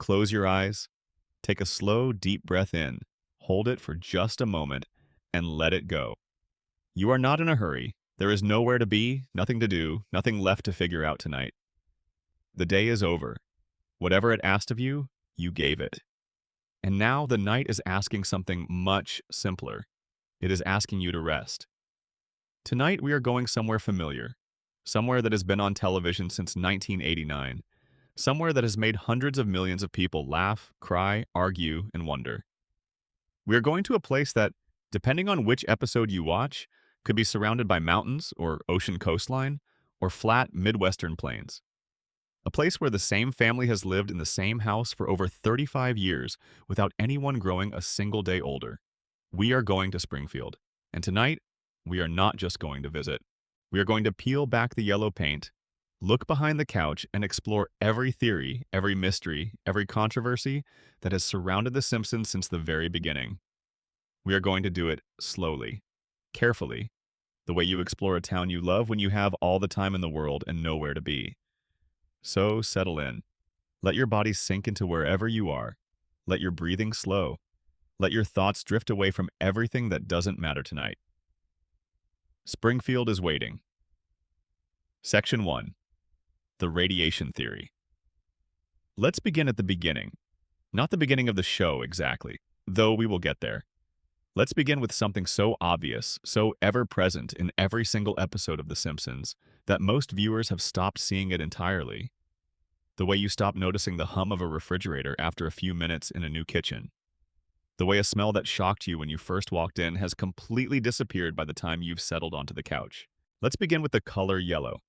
Close your eyes, take a slow, deep breath in, hold it for just a moment, and let it go. You are not in a hurry. There is nowhere to be, nothing to do, nothing left to figure out tonight. The day is over. Whatever it asked of you, you gave it. And now the night is asking something much simpler. It is asking you to rest. Tonight we are going somewhere familiar, somewhere that has been on television since 1989, somewhere that has made hundreds of millions of people laugh, cry, argue, and wonder. We are going to a place that, depending on which episode you watch, could be surrounded by mountains or ocean coastline or flat Midwestern plains. A place where the same family has lived in the same house for over 35 years without anyone growing a single day older. We are going to Springfield, and tonight, we are not just going to visit. We are going to peel back the yellow paint, look behind the couch, and explore every theory, every mystery, every controversy that has surrounded The Simpsons since the very beginning. We are going to do it slowly, carefully, the way you explore a town you love when you have all the time in the world and nowhere to be. So settle in. Let your body sink into wherever you are. Let your breathing slow. Let your thoughts drift away from everything that doesn't matter tonight. Springfield is waiting. Section 1. The Radiation Theory. Let's begin at the beginning. Not the beginning of the show exactly, though we will get there. Let's begin with something so obvious, so ever-present in every single episode of The Simpsons, that most viewers have stopped seeing it entirely. The way you stop noticing the hum of a refrigerator after a few minutes in a new kitchen. The way a smell that shocked you when you first walked in has completely disappeared by the time you've settled onto the couch. Let's begin with the color yellow.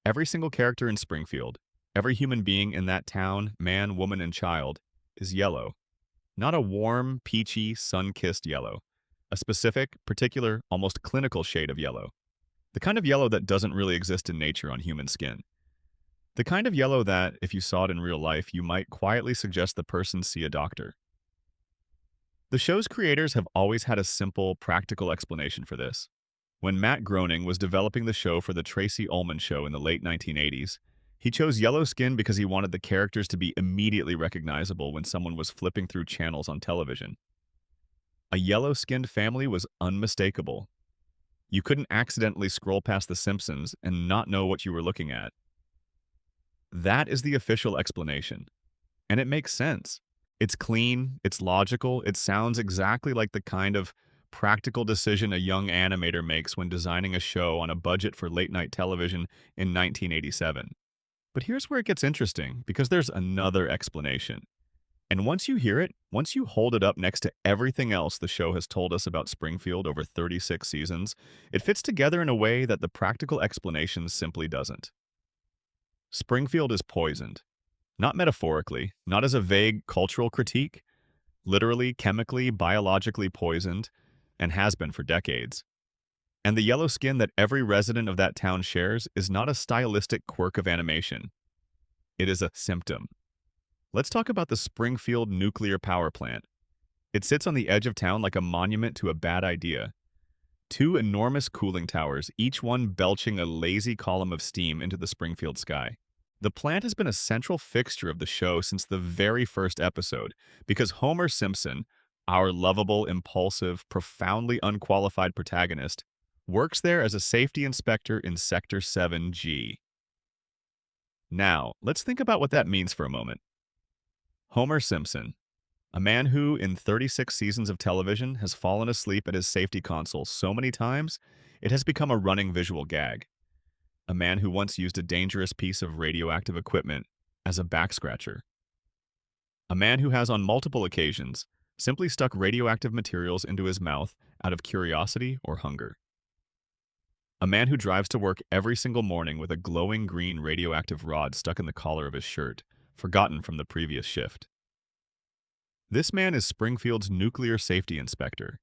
Every single character in Springfield, every human being in that town, man, woman, and child, is yellow. Not a warm, peachy, sun-kissed yellow. A specific, particular, almost clinical shade of yellow. The kind of yellow that doesn't really exist in nature on human skin. The kind of yellow that, if you saw it in real life, you might quietly suggest the person see a doctor. The show's creators have always had a simple, practical explanation for this. When Matt Groening was developing the show for the Tracy Ullman Show in the late 1980s, he chose yellow skin because he wanted the characters to be immediately recognizable when someone was flipping through channels on television. A yellow-skinned family was unmistakable. You couldn't accidentally scroll past The Simpsons and not know what you were looking at. That is the official explanation. And it makes sense. It's clean, it's logical, it sounds exactly like the kind of practical decision a young animator makes when designing a show on a budget for late-night television in 1987. But here's where it gets interesting, because there's another explanation. And once you hear it, once you hold it up next to everything else the show has told us about Springfield over 36 seasons, it fits together in a way that the practical explanation simply doesn't. Springfield is poisoned. Not metaphorically, not as a vague cultural critique, literally, chemically, biologically poisoned, and has been for decades. And the yellow skin that every resident of that town shares is not a stylistic quirk of animation. It is a symptom. Let's talk about the Springfield nuclear power plant. It sits on the edge of town like a monument to a bad idea. Two enormous cooling towers, each one belching a lazy column of steam into the Springfield sky. The plant has been a central fixture of the show since the very first episode, because Homer Simpson, our lovable, impulsive, profoundly unqualified protagonist, works there as a safety inspector in Sector 7G. Now, let's think about what that means for a moment. Homer Simpson, a man who, in 36 seasons of television, has fallen asleep at his safety console so many times, it has become a running visual gag. A man who once used a dangerous piece of radioactive equipment as a back-scratcher. A man who has on multiple occasions simply stuck radioactive materials into his mouth out of curiosity or hunger. A man who drives to work every single morning with a glowing green radioactive rod stuck in the collar of his shirt, forgotten from the previous shift. This man is Springfield's nuclear safety inspector,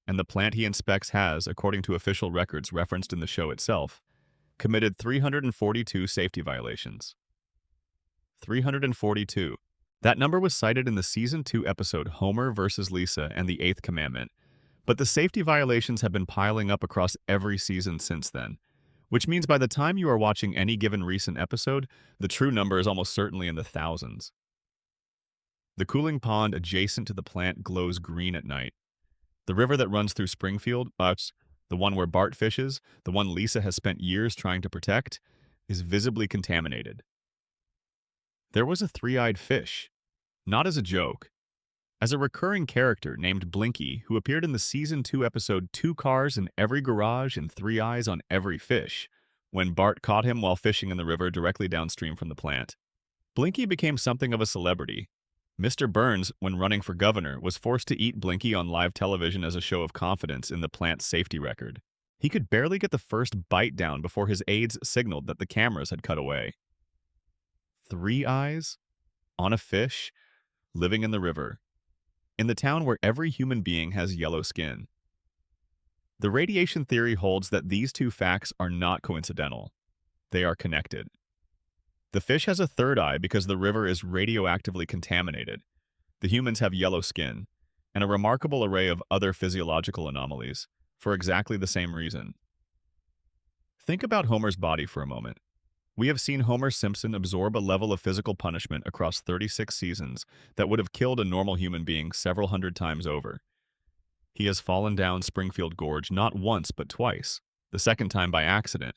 and the plant he inspects has, according to official records referenced in the show itself, committed 342 safety violations. 342. That number was cited in the Season 2 episode Homer vs. Lisa and the Eighth Commandment, but the safety violations have been piling up across every season since then, which means by the time you are watching any given recent episode, the true number is almost certainly in the thousands. The cooling pond adjacent to the plant glows green at night. The river that runs through Springfield, the one where Bart fishes, the one Lisa has spent years trying to protect, is visibly contaminated. There was a three-eyed fish, not as a joke, as a recurring character named Blinky who appeared in the Season 2 episode Two Cars in Every Garage and Three Eyes on Every Fish, when Bart caught him while fishing in the river directly downstream from the plant. Blinky became something of a celebrity. Mr. Burns, when running for governor, was forced to eat Blinky on live television as a show of confidence in the plant's safety record. He could barely get the first bite down before his aides signaled that the cameras had cut away. Three eyes? On a fish? Living in the river. In the town where every human being has yellow skin. The radiation theory holds that these two facts are not coincidental. They are connected. The fish has a third eye because the river is radioactively contaminated. The humans have yellow skin, and a remarkable array of other physiological anomalies, for exactly the same reason. Think about Homer's body for a moment. We have seen Homer Simpson absorb a level of physical punishment across 36 seasons that would have killed a normal human being several hundred times over. He has fallen down Springfield Gorge not once but twice, the second time by accident,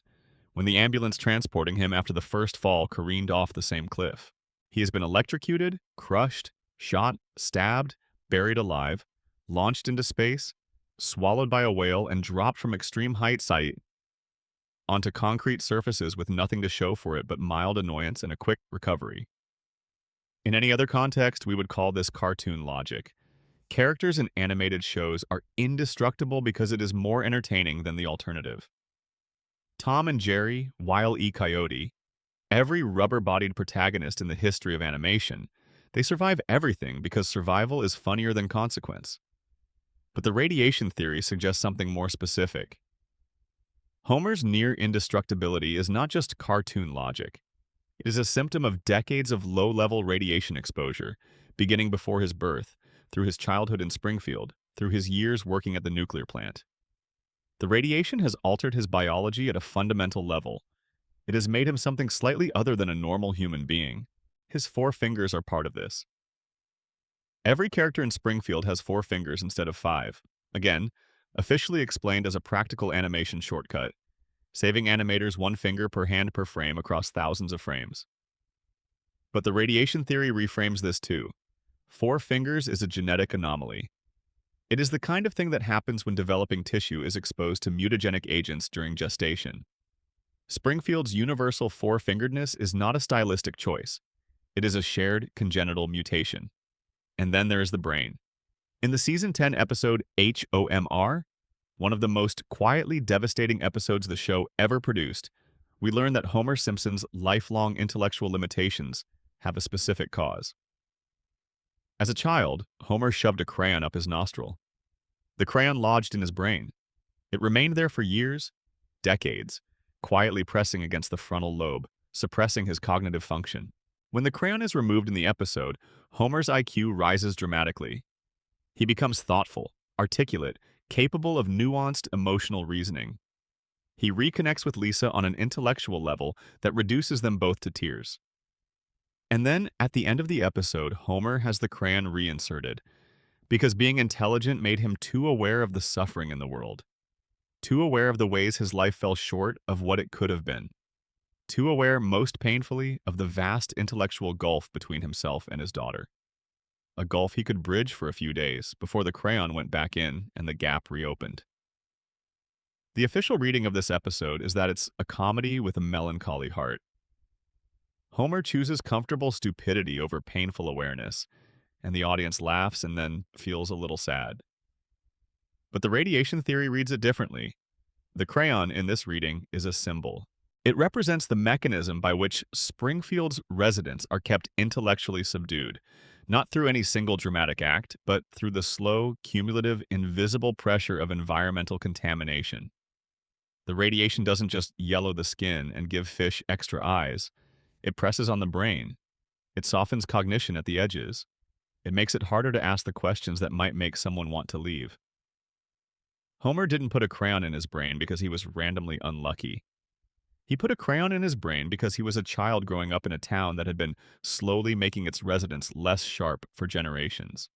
when the ambulance transporting him after the first fall careened off the same cliff. He has been electrocuted, crushed, shot, stabbed, buried alive, launched into space, swallowed by a whale, and dropped from extreme heights onto concrete surfaces with nothing to show for it but mild annoyance and a quick recovery. In any other context, we would call this cartoon logic. Characters in animated shows are indestructible because it is more entertaining than the alternative. Tom and Jerry, Wile E. Coyote, every rubber-bodied protagonist in the history of animation, they survive everything because survival is funnier than consequence. But the radiation theory suggests something more specific. Homer's near indestructibility is not just cartoon logic. It is a symptom of decades of low-level radiation exposure, beginning before his birth, through his childhood in Springfield, through his years working at the nuclear plant. The radiation has altered his biology at a fundamental level. It has made him something slightly other than a normal human being. His 4 fingers are part of this. Every character in Springfield has 4 fingers instead of 5. Again, officially explained as a practical animation shortcut, saving animators 1 finger per hand per frame across thousands of frames. But the radiation theory reframes this too. 4 fingers is a genetic anomaly. It is the kind of thing that happens when developing tissue is exposed to mutagenic agents during gestation. Springfield's universal 4-fingeredness is not a stylistic choice. It is a shared congenital mutation. And then there is the brain. In the Season 10 episode HOMR, one of the most quietly devastating episodes the show ever produced, we learn that Homer Simpson's lifelong intellectual limitations have a specific cause. As a child, Homer shoved a crayon up his nostril. The crayon lodged in his brain. It remained there for years, decades, quietly pressing against the frontal lobe, suppressing his cognitive function. When the crayon is removed in the episode, Homer's IQ rises dramatically. He becomes thoughtful, articulate, capable of nuanced emotional reasoning. He reconnects with Lisa on an intellectual level that reduces them both to tears. And then, at the end of the episode, Homer has the crayon reinserted, because being intelligent made him too aware of the suffering in the world, too aware of the ways his life fell short of what it could have been, too aware, most painfully, of the vast intellectual gulf between himself and his daughter. A gulf he could bridge for a few days before the crayon went back in and the gap reopened. The official reading of this episode is that it's a comedy with a melancholy heart. Homer chooses comfortable stupidity over painful awareness, and the audience laughs and then feels a little sad. But the radiation theory reads it differently. The crayon in this reading is a symbol. It represents the mechanism by which Springfield's residents are kept intellectually subdued, not through any single dramatic act, but through the slow, cumulative, invisible pressure of environmental contamination. The radiation doesn't just yellow the skin and give fish extra eyes. It presses on the brain. It softens cognition at the edges. It makes it harder to ask the questions that might make someone want to leave. Homer didn't put a crayon in his brain because he was randomly unlucky. He put a crayon in his brain because he was a child growing up in a town that had been slowly making its residents less sharp for generations.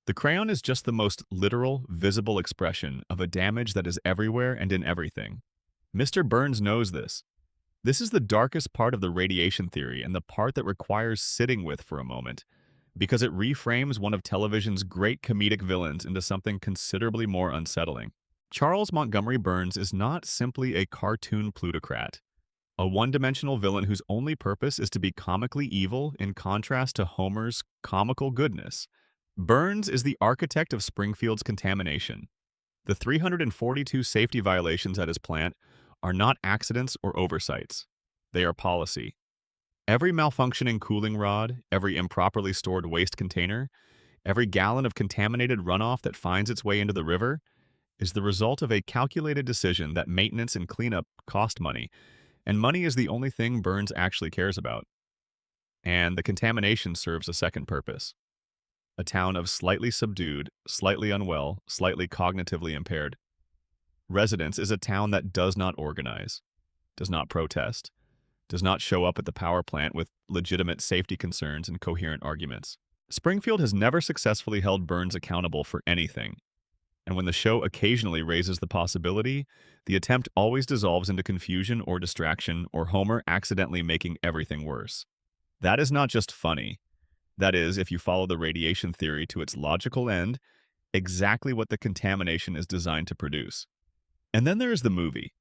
The crayon is just the most literal, visible expression of a damage that is everywhere and in everything. Mr. Burns knows this. This is the darkest part of the radiation theory and the part that requires sitting with for a moment, because it reframes one of television's great comedic villains into something considerably more unsettling. Charles Montgomery Burns is not simply a cartoon plutocrat, a one-dimensional villain whose only purpose is to be comically evil in contrast to Homer's comical goodness. Burns is the architect of Springfield's contamination. The 342 safety violations at his plant are not accidents or oversights. They are policy. Every malfunctioning cooling rod, every improperly stored waste container, every gallon of contaminated runoff that finds its way into the river is the result of a calculated decision that maintenance and cleanup cost money, and money is the only thing Burns actually cares about. And the contamination serves a second purpose. A town of slightly subdued, slightly unwell, slightly cognitively impaired residents is a town that does not organize, does not protest, does not show up at the power plant with legitimate safety concerns and coherent arguments. Springfield has never successfully held Burns accountable for anything, and when the show occasionally raises the possibility, the attempt always dissolves into confusion or distraction or Homer accidentally making everything worse. That is not just funny. That is, if you follow the radiation theory to its logical end, exactly what the contamination is designed to produce. And then there is the movie.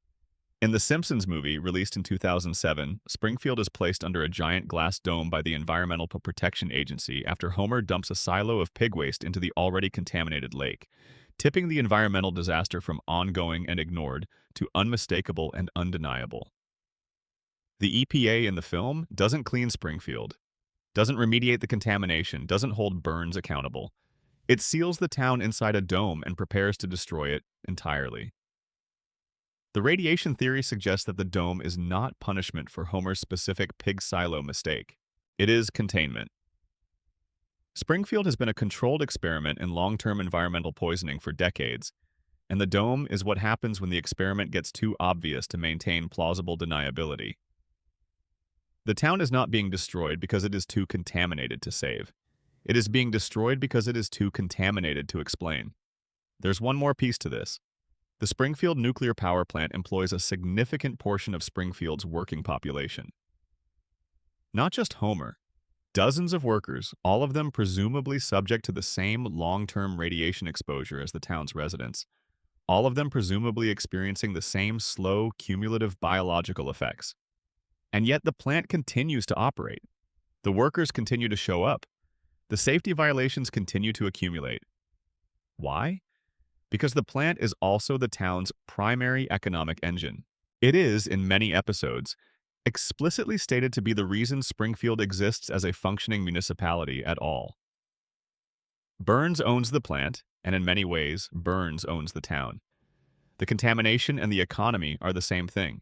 In the Simpsons movie, released in 2007, Springfield is placed under a giant glass dome by the Environmental Protection Agency after Homer dumps a silo of pig waste into the already contaminated lake, tipping the environmental disaster from ongoing and ignored to unmistakable and undeniable. The EPA in the film doesn't clean Springfield, doesn't remediate the contamination, doesn't hold Burns accountable. It seals the town inside a dome and prepares to destroy it entirely. The radiation theory suggests that the dome is not punishment for Homer's specific pig silo mistake. It is containment. Springfield has been a controlled experiment in long-term environmental poisoning for decades, and the dome is what happens when the experiment gets too obvious to maintain plausible deniability. The town is not being destroyed because it is too contaminated to save. It is being destroyed because it is too contaminated to explain. There's one more piece to this. The Springfield nuclear power plant employs a significant portion of Springfield's working population. Not just Homer. Dozens of workers, all of them presumably subject to the same long-term radiation exposure as the town's residents, all of them presumably experiencing the same slow, cumulative biological effects. And yet the plant continues to operate. The workers continue to show up. The safety violations continue to accumulate. Why? Because the plant is also the town's primary economic engine. It is, in many episodes, explicitly stated to be the reason Springfield exists as a functioning municipality at all. Burns owns the plant, and in many ways, Burns owns the town. The contamination and the economy are the same thing.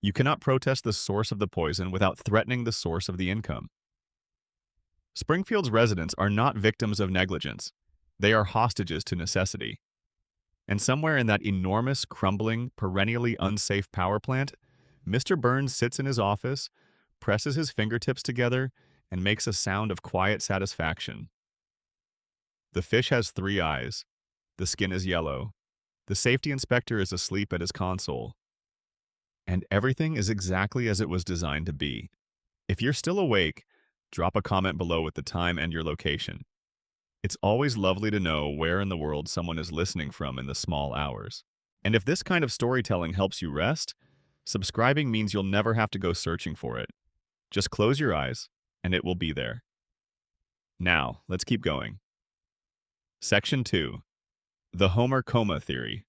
You cannot protest the source of the poison without threatening the source of the income. Springfield's residents are not victims of negligence. They are hostages to necessity. And somewhere in that enormous, crumbling, perennially unsafe power plant, Mr. Burns sits in his office, presses his fingertips together, and makes a sound of quiet satisfaction. The fish has 3 eyes. The skin is yellow. The safety inspector is asleep at his console. And everything is exactly as it was designed to be. If you're still awake, drop a comment below with the time and your location. It's always lovely to know where in the world someone is listening from in the small hours. And if this kind of storytelling helps you rest, subscribing means you'll never have to go searching for it. Just close your eyes, and it will be there. Now, let's keep going. Section 2. The Homer Coma Theory.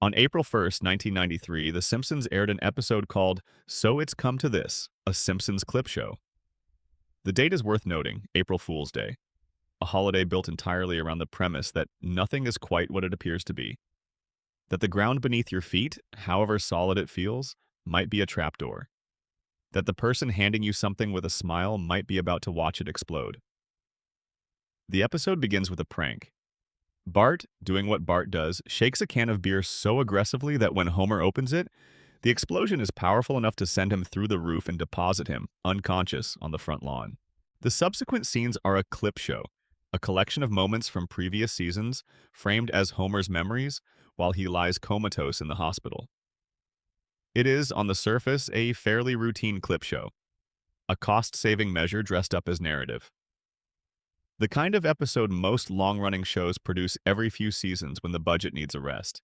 On April 1st, 1993, The Simpsons aired an episode called So It's Come to This, a Simpsons clip show. The date is worth noting, April Fool's Day, a holiday built entirely around the premise that nothing is quite what it appears to be, that the ground beneath your feet, however solid it feels, might be a trapdoor, that the person handing you something with a smile might be about to watch it explode. The episode begins with a prank. Bart, doing what Bart does, shakes a can of beer so aggressively that when Homer opens it, The explosion is powerful enough to send him through the roof and deposit him, unconscious, on the front lawn. The subsequent scenes are a clip show, a collection of moments from previous seasons framed as Homer's memories while he lies comatose in the hospital. It is, on the surface, a fairly routine clip show, a cost-saving measure dressed up as narrative. The kind of episode most long-running shows produce every few seasons when the budget needs a rest.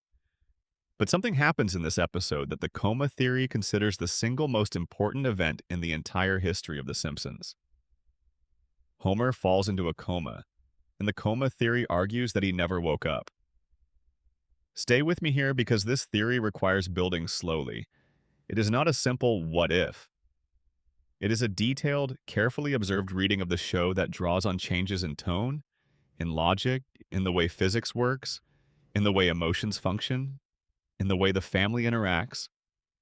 But something happens in this episode that the coma theory considers the single most important event in the entire history of The Simpsons. Homer falls into a coma, and the coma theory argues that he never woke up. Stay with me here because this theory requires building slowly. It is not a simple what if. It is a detailed, carefully observed reading of the show that draws on changes in tone, in logic, in the way physics works, in the way emotions function, in the way the family interacts,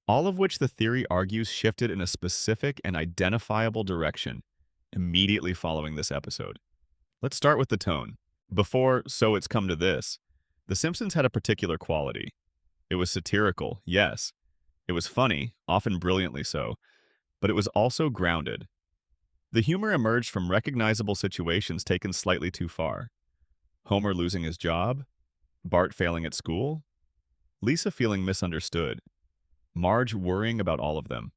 all of which the theory argues shifted in a specific and identifiable direction immediately following this episode. Let's start with the tone. Before So It's Come to This, The Simpsons had a particular quality. It was satirical, yes. It was funny, often brilliantly so, but it was also grounded. The humor emerged from recognizable situations taken slightly too far. Homer losing his job, Bart failing at school, Lisa feeling misunderstood, Marge worrying about all of them.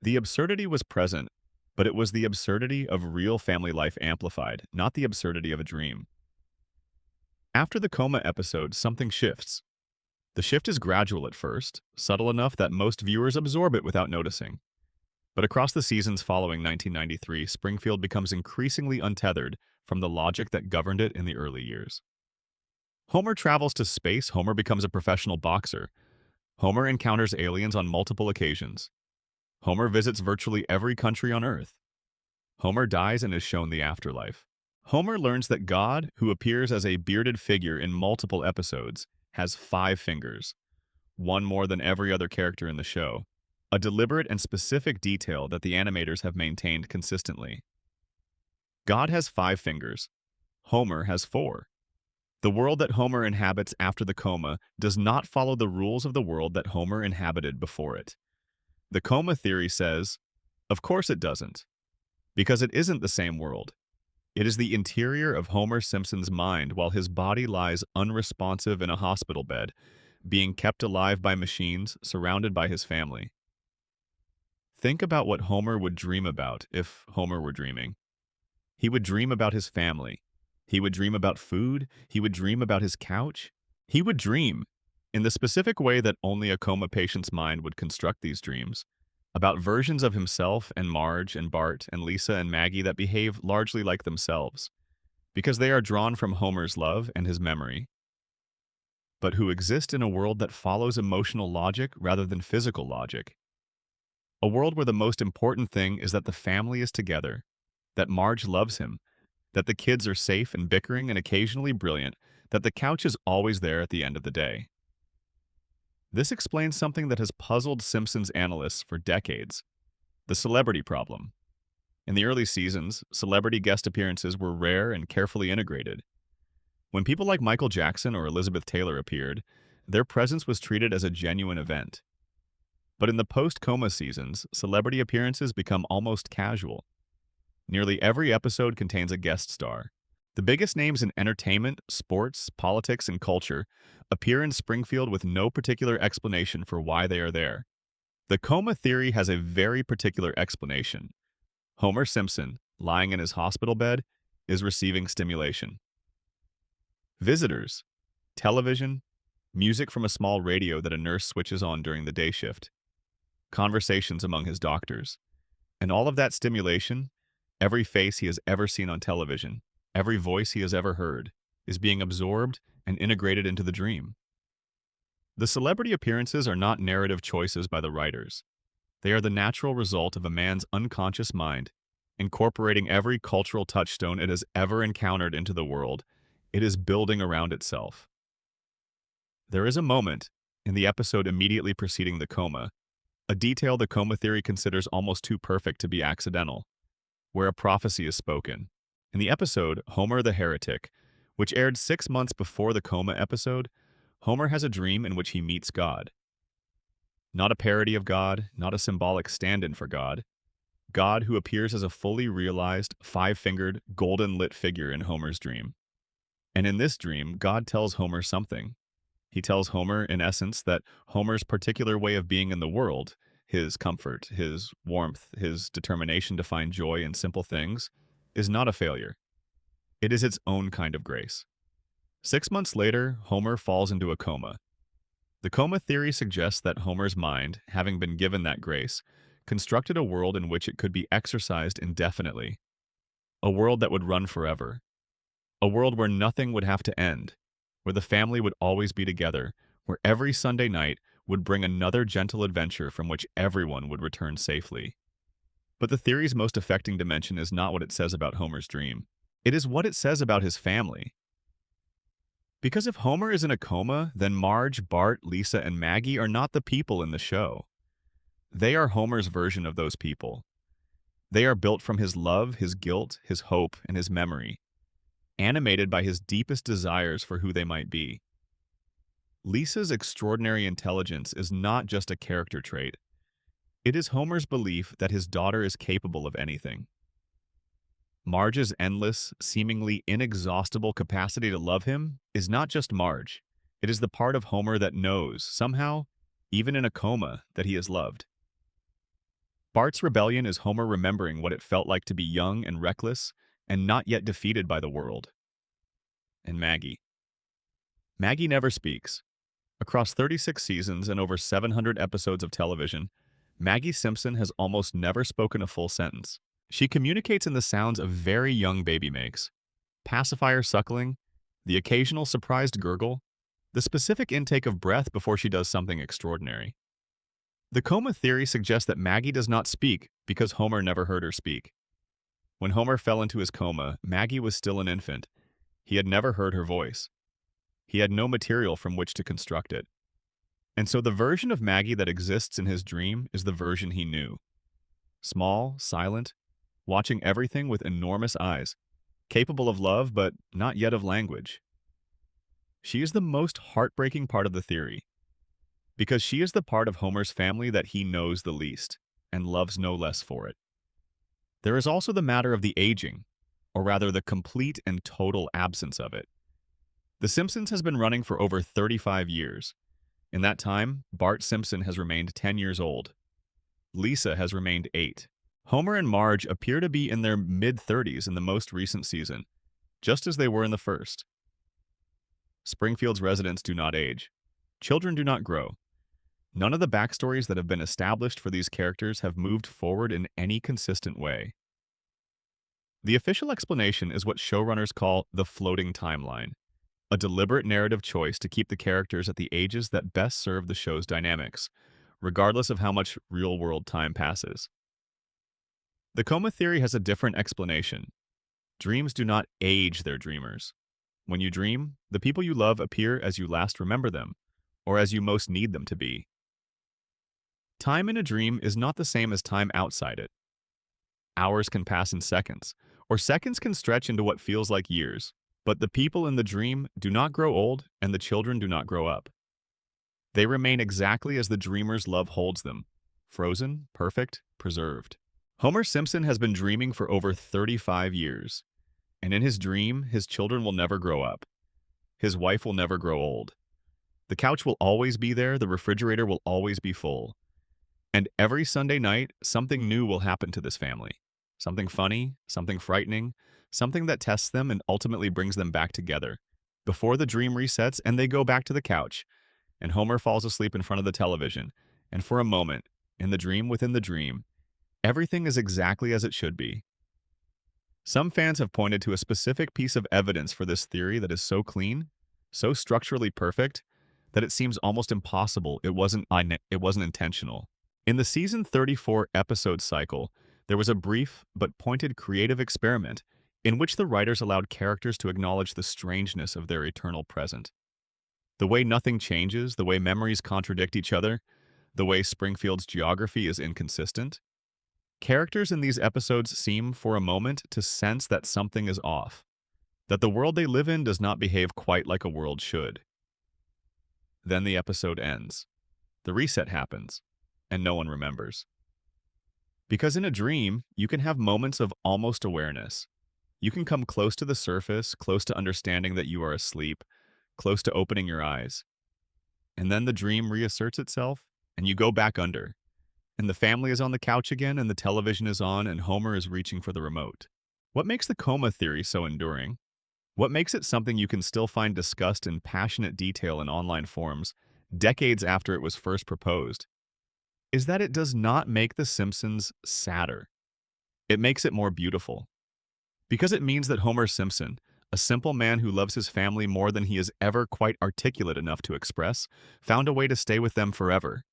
The absurdity was present, but it was the absurdity of real family life amplified, not the absurdity of a dream. After the coma episode, something shifts. The shift is gradual at first, subtle enough that most viewers absorb it without noticing. But across the seasons following 1993, Springfield becomes increasingly untethered from the logic that governed it in the early years. Homer travels to space. Homer becomes a professional boxer. Homer encounters aliens on multiple occasions. Homer visits virtually every country on Earth. Homer dies and is shown the afterlife. Homer learns that God, who appears as a bearded figure in multiple episodes, has 5 fingers, one more than every other character in the show, a deliberate and specific detail that the animators have maintained consistently. God has 5 fingers. Homer has 4. The world that Homer inhabits after the coma does not follow the rules of the world that Homer inhabited before it. The coma theory says, of course it doesn't, because it isn't the same world. It is the interior of Homer Simpson's mind while his body lies unresponsive in a hospital bed, being kept alive by machines, surrounded by his family. Think about what Homer would dream about if Homer were dreaming. He would dream about his family. He would dream about food. He would dream about his couch. He would dream, in the specific way that only a coma patient's mind would construct these dreams, about versions of himself and Marge and Bart and Lisa and Maggie that behave largely like themselves, because they are drawn from Homer's love and his memory, but who exist in a world that follows emotional logic rather than physical logic. A world where the most important thing is that the family is together, that Marge loves him, that the kids are safe and bickering and occasionally brilliant, that the couch is always there at the end of the day. This explains something that has puzzled Simpsons analysts for decades: the celebrity problem. In the early seasons, celebrity guest appearances were rare and carefully integrated. When people like Michael Jackson or Elizabeth Taylor appeared, their presence was treated as a genuine event. But in the post-coma seasons, celebrity appearances become almost casual. Nearly every episode contains a guest star. The biggest names in entertainment, sports, politics, and culture appear in Springfield with no particular explanation for why they are there. The coma theory has a very particular explanation. Homer Simpson, lying in his hospital bed, is receiving stimulation. Visitors, television, music from a small radio that a nurse switches on during the day shift, conversations among his doctors, and all of that stimulation, every face he has ever seen on television, every voice he has ever heard, is being absorbed and integrated into the dream. The celebrity appearances are not narrative choices by the writers. They are the natural result of a man's unconscious mind, incorporating every cultural touchstone it has ever encountered into the world it is building around itself. There is a moment, in the episode immediately preceding the coma, a detail the coma theory considers almost too perfect to be accidental, where a prophecy is spoken. In the episode Homer the Heretic, which aired 6 months before the coma episode, Homer has a dream in which he meets God. Not a parody of God, not a symbolic stand-in for God. God who appears as a fully realized, five-fingered, golden-lit figure in Homer's dream. And in this dream, God tells Homer something. He tells Homer, in essence, that Homer's particular way of being in the world, his comfort, his warmth, his determination to find joy in simple things, is not a failure. It is its own kind of grace. 6 months later, Homer falls into a coma. The coma theory suggests that Homer's mind, having been given that grace, constructed a world in which it could be exercised indefinitely. A world that would run forever. A world where nothing would have to end, where the family would always be together, where every Sunday night would bring another gentle adventure from which everyone would return safely. But the theory's most affecting dimension is not what it says about Homer's dream. It is what it says about his family. Because if Homer is in a coma, then Marge, Bart, Lisa, and Maggie are not the people in the show. They are Homer's version of those people. They are built from his love, his guilt, his hope, and his memory, animated by his deepest desires for who they might be. Lisa's extraordinary intelligence is not just a character trait. It is Homer's belief that his daughter is capable of anything. Marge's endless, seemingly inexhaustible capacity to love him is not just Marge. It is the part of Homer that knows, somehow, even in a coma, that he is loved. Bart's rebellion is Homer remembering what it felt like to be young and reckless and not yet defeated by the world. And Maggie. Maggie never speaks. Across 36 seasons and over 700 episodes of television, Maggie Simpson has almost never spoken a full sentence. She communicates in the sounds a very young baby makes. Pacifier suckling, the occasional surprised gurgle, the specific intake of breath before she does something extraordinary. The coma theory suggests that Maggie does not speak because Homer never heard her speak. When Homer fell into his coma, Maggie was still an infant. He had never heard her voice. He had no material from which to construct it. And so the version of Maggie that exists in his dream is the version he knew. Small, silent, watching everything with enormous eyes, capable of love but not yet of language. She is the most heartbreaking part of the theory, because she is the part of Homer's family that he knows the least, and loves no less for it. There is also the matter of the aging, or rather the complete and total absence of it. The Simpsons has been running for over 35 years. In that time, Bart Simpson has remained 10 years old. Lisa has remained 8. Homer and Marge appear to be in their mid-30s in the most recent season, just as they were in the first. Springfield's residents do not age. Children do not grow. None of the backstories that have been established for these characters have moved forward in any consistent way. The official explanation is what showrunners call the floating timeline, a deliberate narrative choice to keep the characters at the ages that best serve the show's dynamics, regardless of how much real-world time passes. The coma theory has a different explanation. Dreams do not age their dreamers. When you dream, the people you love appear as you last remember them, or as you most need them to be. Time in a dream is not the same as time outside it. Hours can pass in seconds, or seconds can stretch into what feels like years, but the people in the dream do not grow old and the children do not grow up. They remain exactly as the dreamer's love holds them, frozen, perfect, preserved. Homer Simpson has been dreaming for over 35 years, and in his dream, his children will never grow up. His wife will never grow old. The couch will always be there, the refrigerator will always be full. And every Sunday night, something new will happen to this family. Something funny, something frightening, something that tests them and ultimately brings them back together. Before the dream resets and they go back to the couch, and Homer falls asleep in front of the television, and for a moment, in the dream within the dream, everything is exactly as it should be. Some fans have pointed to a specific piece of evidence for this theory that is so clean, so structurally perfect, that it seems almost impossible it wasn't intentional. In the season 34 episode cycle, there was a brief but pointed creative experiment in which the writers allowed characters to acknowledge the strangeness of their eternal present. The way nothing changes, the way memories contradict each other, the way Springfield's geography is inconsistent. Characters in these episodes seem, for a moment, to sense that something is off, that the world they live in does not behave quite like a world should. Then the episode ends. The reset happens, and no one remembers. Because in a dream, you can have moments of almost awareness. You can come close to the surface, close to understanding that you are asleep, close to opening your eyes. And then the dream reasserts itself, and you go back under. And the family is on the couch again, and the television is on, and Homer is reaching for the remote. What makes the coma theory so enduring? What makes it something you can still find discussed in passionate detail in online forums, decades after it was first proposed, is that it does not make The Simpsons sadder. It makes it more beautiful. Because it means that Homer Simpson, a simple man who loves his family more than he is ever quite articulate enough to express, found a way to stay with them forever.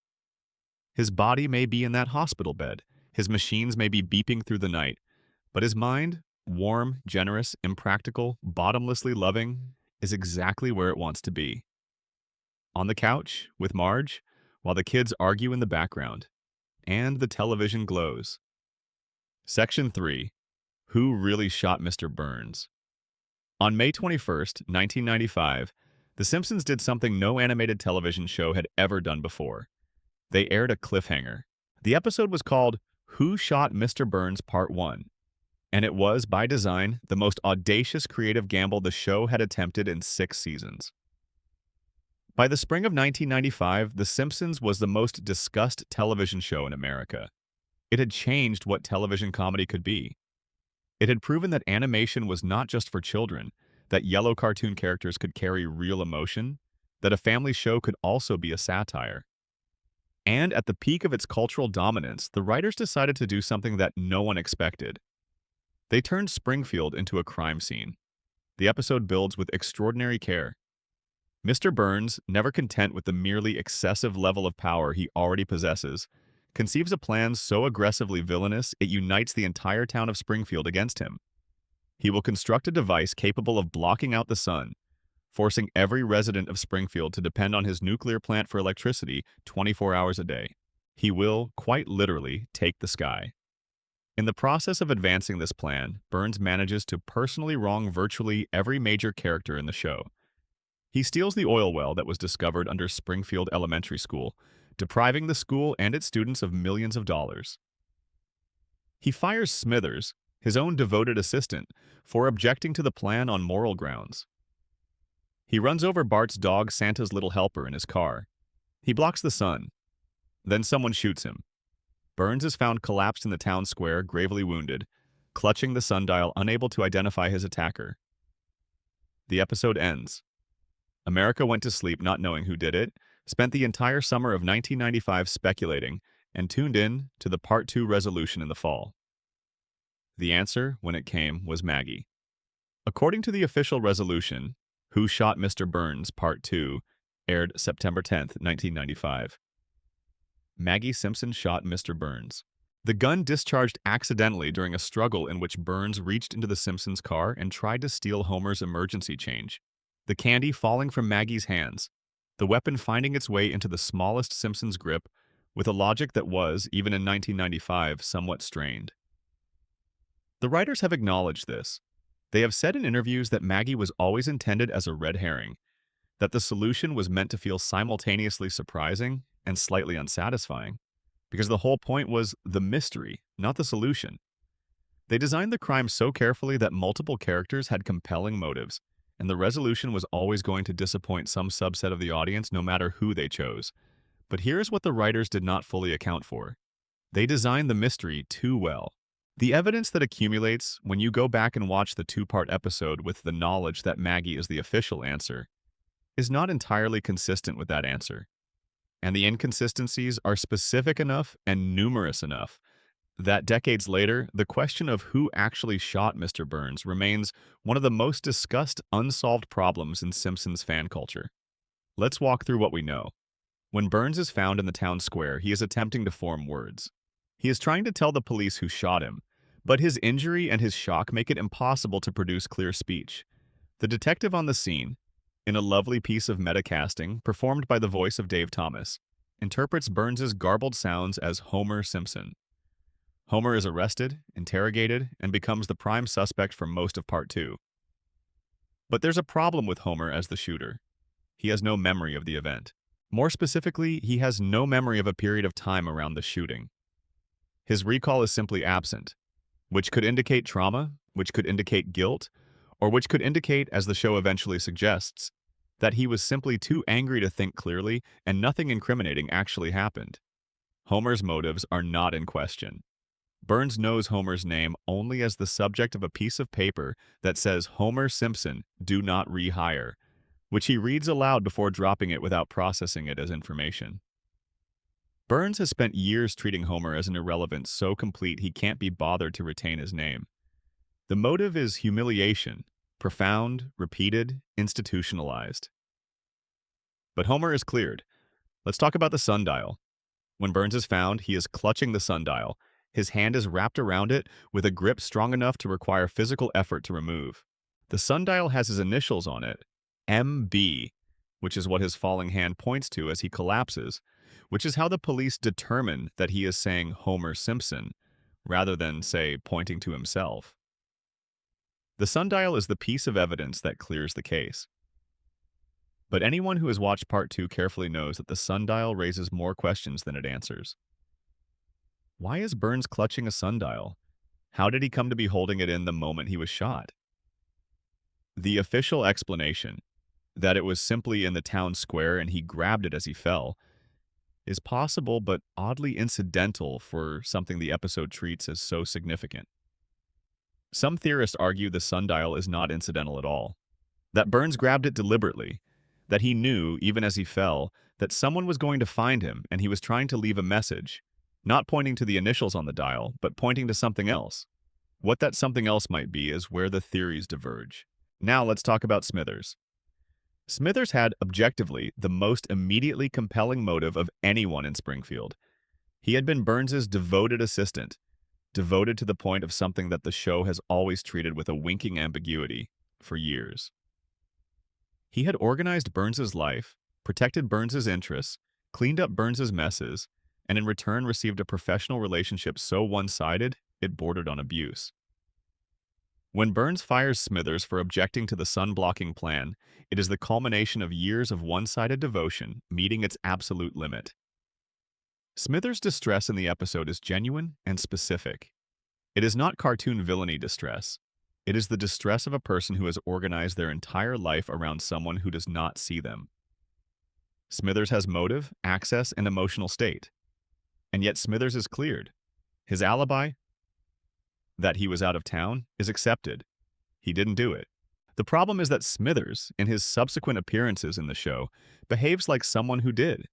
His body may be in that hospital bed, his machines may be beeping through the night, but his mind, warm, generous, impractical, bottomlessly loving, is exactly where it wants to be. On the couch, with Marge, while the kids argue in the background, and the television glows. Section 3. Who really shot Mr. Burns? On May 21st, 1995, The Simpsons did something no animated television show had ever done before. They aired a cliffhanger. The episode was called Who Shot Mr. Burns Part 1, and it was, by design, the most audacious creative gamble the show had attempted in 6 seasons. By the spring of 1995, The Simpsons was the most discussed television show in America. It had changed what television comedy could be. It had proven that animation was not just for children, that yellow cartoon characters could carry real emotion, that a family show could also be a satire. And at the peak of its cultural dominance, the writers decided to do something that no one expected. They turned Springfield into a crime scene. The episode builds with extraordinary care. Mr. Burns, never content with the merely excessive level of power he already possesses, conceives a plan so aggressively villainous it unites the entire town of Springfield against him. He will construct a device capable of blocking out the sun, forcing every resident of Springfield to depend on his nuclear plant for electricity 24 hours a day. He will, quite literally, take the sky. In the process of advancing this plan, Burns manages to personally wrong virtually every major character in the show. He steals the oil well that was discovered under Springfield Elementary School, depriving the school and its students of millions of dollars. He fires Smithers, his own devoted assistant, for objecting to the plan on moral grounds. He runs over Bart's dog Santa's Little Helper in his car. He blocks the sun. Then someone shoots him. Burns is found collapsed in the town square, gravely wounded, clutching the sundial, unable to identify his attacker. The episode ends. America went to sleep not knowing who did it, spent the entire summer of 1995 speculating, and tuned in to the Part 2 resolution in the fall. The answer, when it came, was Maggie. According to the official resolution, Who Shot Mr. Burns Part 2 aired September 10th, 1995. Maggie Simpson shot Mr. Burns. The gun discharged accidentally during a struggle in which Burns reached into the Simpsons' car and tried to steal Homer's emergency change. The candy falling from Maggie's hands, the weapon finding its way into the smallest Simpsons' grip with a logic that was, even in 1995, somewhat strained. The writers have acknowledged this. They have said in interviews that Maggie was always intended as a red herring, that the solution was meant to feel simultaneously surprising and slightly unsatisfying, because the whole point was the mystery, not the solution. They designed the crime so carefully that multiple characters had compelling motives, and the resolution was always going to disappoint some subset of the audience no matter who they chose. But here's what the writers did not fully account for. They designed the mystery too well. The evidence that accumulates when you go back and watch the 2-part episode with the knowledge that Maggie is the official answer is not entirely consistent with that answer. And the inconsistencies are specific enough and numerous enough that decades later, the question of who actually shot Mr. Burns remains one of the most discussed unsolved problems in Simpsons fan culture. Let's walk through what we know. When Burns is found in the town square, he is attempting to form words. He is trying to tell the police who shot him, but his injury and his shock make it impossible to produce clear speech. The detective on the scene, in a lovely piece of metacasting performed by the voice of Dave Thomas, interprets Burns's garbled sounds as Homer Simpson. Homer is arrested, interrogated, and becomes the prime suspect for most of Part 2. But there's a problem with Homer as the shooter. He has no memory of the event. More specifically, he has no memory of a period of time around the shooting. His recall is simply absent, which could indicate trauma, which could indicate guilt, or which could indicate, as the show eventually suggests, that he was simply too angry to think clearly and nothing incriminating actually happened. Homer's motives are not in question. Burns knows Homer's name only as the subject of a piece of paper that says Homer Simpson, do not rehire, which he reads aloud before dropping it without processing it as information. Burns has spent years treating Homer as an irrelevance so complete he can't be bothered to retain his name. The motive is humiliation, profound, repeated, institutionalized. But Homer is cleared. Let's talk about the sundial. When Burns is found, he is clutching the sundial. His hand is wrapped around it with a grip strong enough to require physical effort to remove. The sundial has his initials on it, MB, which is what his falling hand points to as he collapses, which is how the police determine that he is saying Homer Simpson, rather than, say, pointing to himself. The sundial is the piece of evidence that clears the case. But anyone who has watched Part 2 carefully knows that the sundial raises more questions than it answers. Why is Burns clutching a sundial? How did he come to be holding it in the moment he was shot? The official explanation, that it was simply in the town square and he grabbed it as he fell, is possible but oddly incidental for something the episode treats as so significant. Some theorists argue the sundial is not incidental at all, that Burns grabbed it deliberately, that he knew, even as he fell, that someone was going to find him and he was trying to leave a message, not pointing to the initials on the dial, but pointing to something else. What that something else might be is where the theories diverge. Now let's talk about Smithers. Smithers had, objectively, the most immediately compelling motive of anyone in Springfield. He had been Burns's devoted assistant, devoted to the point of something that the show has always treated with a winking ambiguity for years. He had organized Burns's life, protected Burns's interests, cleaned up Burns's messes, and in return received a professional relationship so one-sided it bordered on abuse. When Burns fires Smithers for objecting to the sun-blocking plan, it is the culmination of years of one-sided devotion meeting its absolute limit. Smithers' distress in the episode is genuine and specific. It is not cartoon villainy distress. It is the distress of a person who has organized their entire life around someone who does not see them. Smithers has motive, access, and emotional state. And yet Smithers is cleared. His alibi, that he was out of town, is accepted. He didn't do it. The problem is that Smithers, in his subsequent appearances in the show, behaves like someone who did.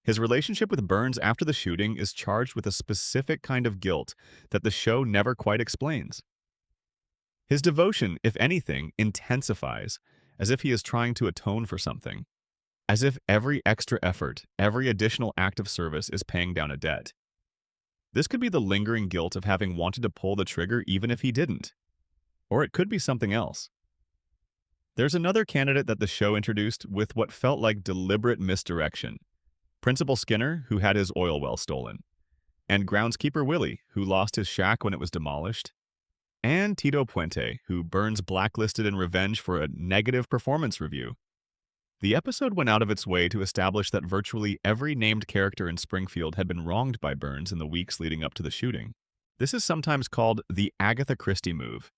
His relationship with Burns after the shooting is charged with a specific kind of guilt that the show never quite explains. His devotion, if anything, intensifies, as if he is trying to atone for something, as if every extra effort, every additional act of service is paying down a debt. This could be the lingering guilt of having wanted to pull the trigger even if he didn't. Or it could be something else. There's another candidate that the show introduced with what felt like deliberate misdirection. Principal Skinner, who had his oil well stolen, and groundskeeper Willie, who lost his shack when it was demolished, and Tito Puente, who Burns blacklisted in revenge for a negative performance review. The episode went out of its way to establish that virtually every named character in Springfield had been wronged by Burns in the weeks leading up to the shooting. This is sometimes called the Agatha Christie move.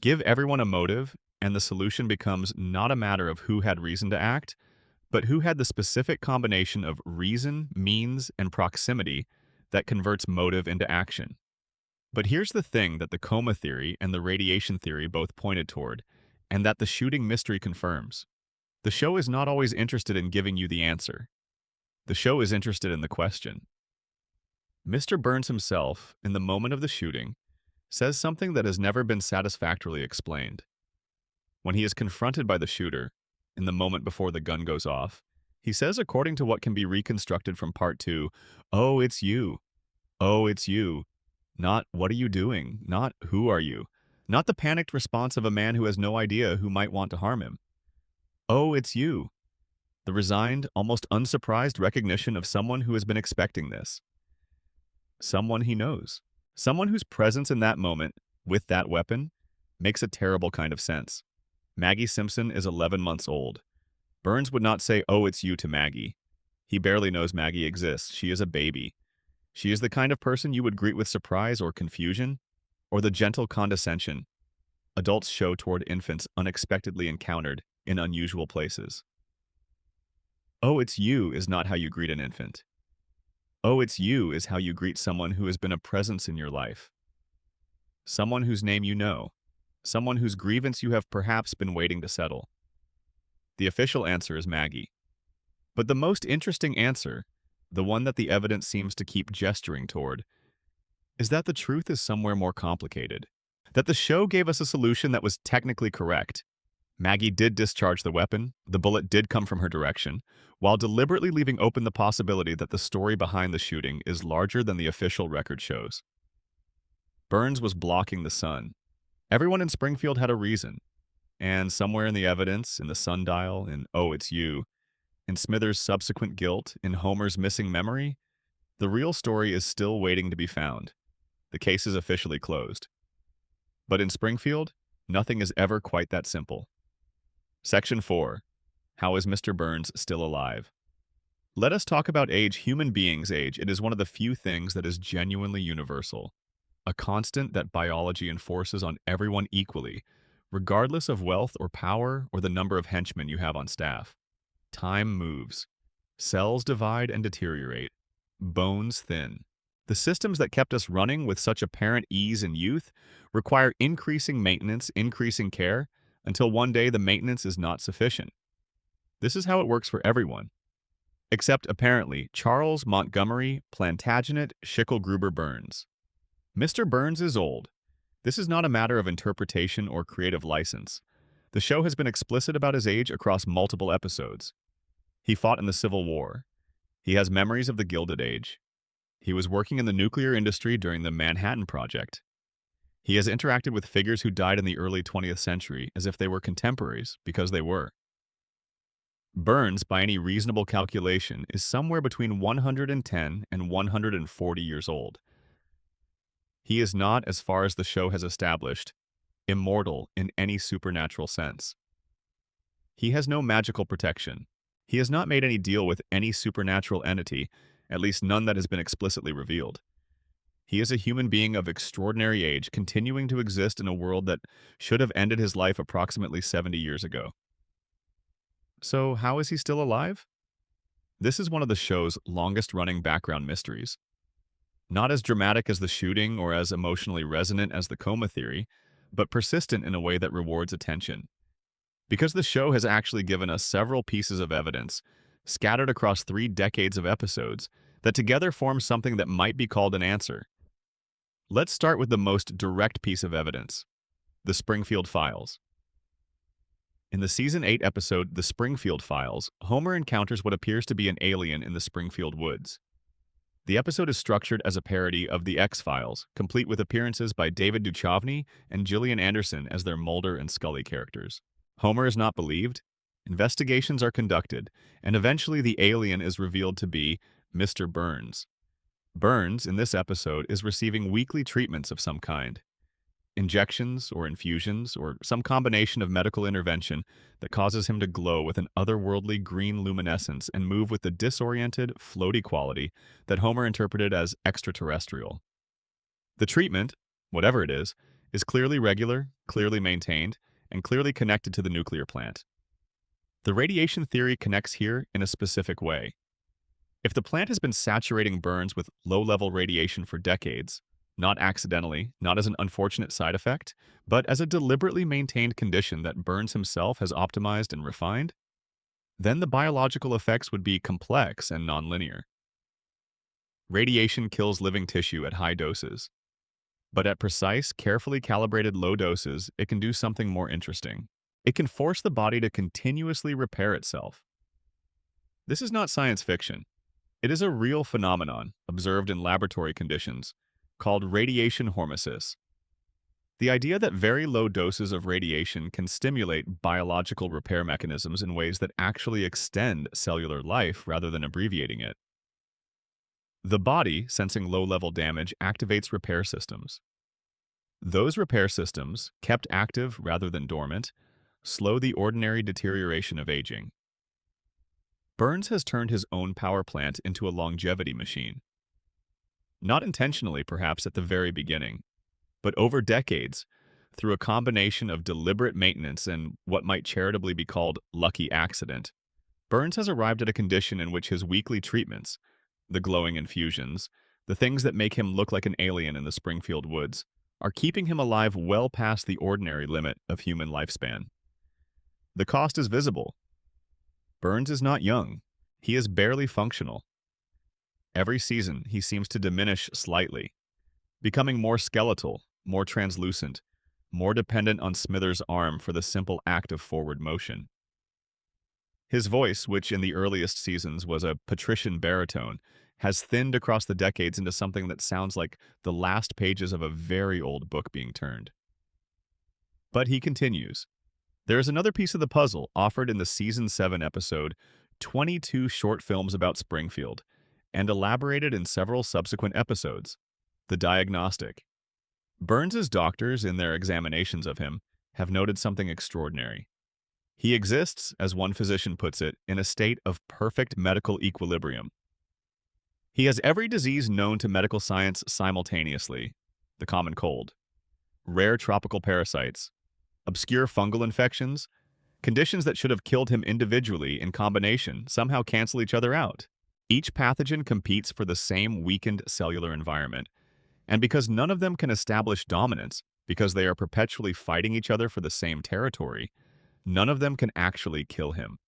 Give everyone a motive, and the solution becomes not a matter of who had reason to act, but who had the specific combination of reason, means, and proximity that converts motive into action. But here's the thing that the coma theory and the radiation theory both pointed toward, and that the shooting mystery confirms. The show is not always interested in giving you the answer. The show is interested in the question. Mr. Burns himself, in the moment of the shooting, says something that has never been satisfactorily explained. When he is confronted by the shooter, in the moment before the gun goes off, he says, according to what can be reconstructed from Part 2, "Oh, it's you. Oh, it's you." Not, "What are you doing?" Not, "Who are you?" Not the panicked response of a man who has no idea who might want to harm him. "Oh, it's you." The resigned, almost unsurprised recognition of someone who has been expecting this. Someone he knows. Someone whose presence in that moment, with that weapon, makes a terrible kind of sense. Maggie Simpson is 11 months old. Burns would not say, "Oh, it's you," to Maggie. He barely knows Maggie exists. She is a baby. She is the kind of person you would greet with surprise or confusion, or the gentle condescension adults show toward infants unexpectedly encountered in unusual places. "Oh, it's you" is not how you greet an infant. "Oh, it's you" is how you greet someone who has been a presence in your life. Someone whose name you know. Someone whose grievance you have perhaps been waiting to settle. The official answer is Maggie. But the most interesting answer, the one that the evidence seems to keep gesturing toward, is that the truth is somewhere more complicated. That the show gave us a solution that was technically correct. Maggie did discharge the weapon, the bullet did come from her direction, while deliberately leaving open the possibility that the story behind the shooting is larger than the official record shows. Burns was blocking the sun. Everyone in Springfield had a reason. And somewhere in the evidence, in the sundial, in "Oh, it's you," in Smithers' subsequent guilt, in Homer's missing memory, the real story is still waiting to be found. The case is officially closed. But in Springfield, nothing is ever quite that simple. Section 4. How is Mr. Burns still alive? Let us talk about age. Human beings age. It is one of the few things that is genuinely universal. A constant that biology enforces on everyone equally, regardless of wealth or power or the number of henchmen you have on staff. Time moves. Cells divide and deteriorate. Bones thin. The systems that kept us running with such apparent ease in youth require increasing maintenance, increasing care, until one day the maintenance is not sufficient. This is how it works for everyone. Except, apparently, Charles Montgomery Plantagenet Schicklgruber Burns. Mr. Burns is old. This is not a matter of interpretation or creative license. The show has been explicit about his age across multiple episodes. He fought in the Civil War. He has memories of the Gilded Age. He was working in the nuclear industry during the Manhattan Project. He has interacted with figures who died in the early 20th century as if they were contemporaries, because they were. Burns, by any reasonable calculation, is somewhere between 110 and 140 years old. He is not, as far as the show has established, immortal in any supernatural sense. He has no magical protection. He has not made any deal with any supernatural entity, at least none that has been explicitly revealed. He is a human being of extraordinary age, continuing to exist in a world that should have ended his life approximately 70 years ago. So, how is he still alive? This is one of the show's longest-running background mysteries. Not as dramatic as the shooting or as emotionally resonant as the coma theory, but persistent in a way that rewards attention. Because the show has actually given us several pieces of evidence, scattered across 3 decades of episodes, that together form something that might be called an answer. Let's start with the most direct piece of evidence: the Springfield Files. In the Season 8 episode, The Springfield Files, Homer encounters what appears to be an alien in the Springfield woods. The episode is structured as a parody of The X-Files, complete with appearances by David Duchovny and Gillian Anderson as their Mulder and Scully characters. Homer is not believed, investigations are conducted, and eventually the alien is revealed to be Mr. Burns. Burns, in this episode, is receiving weekly treatments of some kind. Injections or infusions or some combination of medical intervention that causes him to glow with an otherworldly green luminescence and move with the disoriented, floaty quality that Homer interpreted as extraterrestrial. The treatment, whatever it is clearly regular, clearly maintained, and clearly connected to the nuclear plant. The radiation theory connects here in a specific way. If the plant has been saturating Burns with low-level radiation for decades, not accidentally, not as an unfortunate side effect, but as a deliberately maintained condition that Burns himself has optimized and refined, then the biological effects would be complex and nonlinear. Radiation kills living tissue at high doses. But at precise, carefully calibrated low doses, it can do something more interesting. It can force the body to continuously repair itself. This is not science fiction. It is a real phenomenon observed in laboratory conditions called radiation hormesis. The idea that very low doses of radiation can stimulate biological repair mechanisms in ways that actually extend cellular life rather than abbreviating it. The body, sensing low-level damage, activates repair systems. Those repair systems, kept active rather than dormant, slow the ordinary deterioration of aging. Burns has turned his own power plant into a longevity machine. Not intentionally, perhaps, at the very beginning, but over decades, through a combination of deliberate maintenance and what might charitably be called lucky accident, Burns has arrived at a condition in which his weekly treatments, the glowing infusions, the things that make him look like an alien in the Springfield woods, are keeping him alive well past the ordinary limit of human lifespan. The cost is visible. Burns is not young. He is barely functional. Every season, he seems to diminish slightly, becoming more skeletal, more translucent, more dependent on Smithers' arm for the simple act of forward motion. His voice, which in the earliest seasons was a patrician baritone, has thinned across the decades into something that sounds like the last pages of a very old book being turned. But he continues. There is another piece of the puzzle offered in the Season 7 episode, 22 Short Films About Springfield, and elaborated in several subsequent episodes, The Diagnostic. Burns's doctors, in their examinations of him, have noted something extraordinary. He exists, as one physician puts it, in a state of perfect medical equilibrium. He has every disease known to medical science simultaneously: the common cold, rare tropical parasites, obscure fungal infections, conditions that should have killed him individually in combination somehow cancel each other out. Each pathogen competes for the same weakened cellular environment, and because none of them can establish dominance, because they are perpetually fighting each other for the same territory, none of them can actually kill him.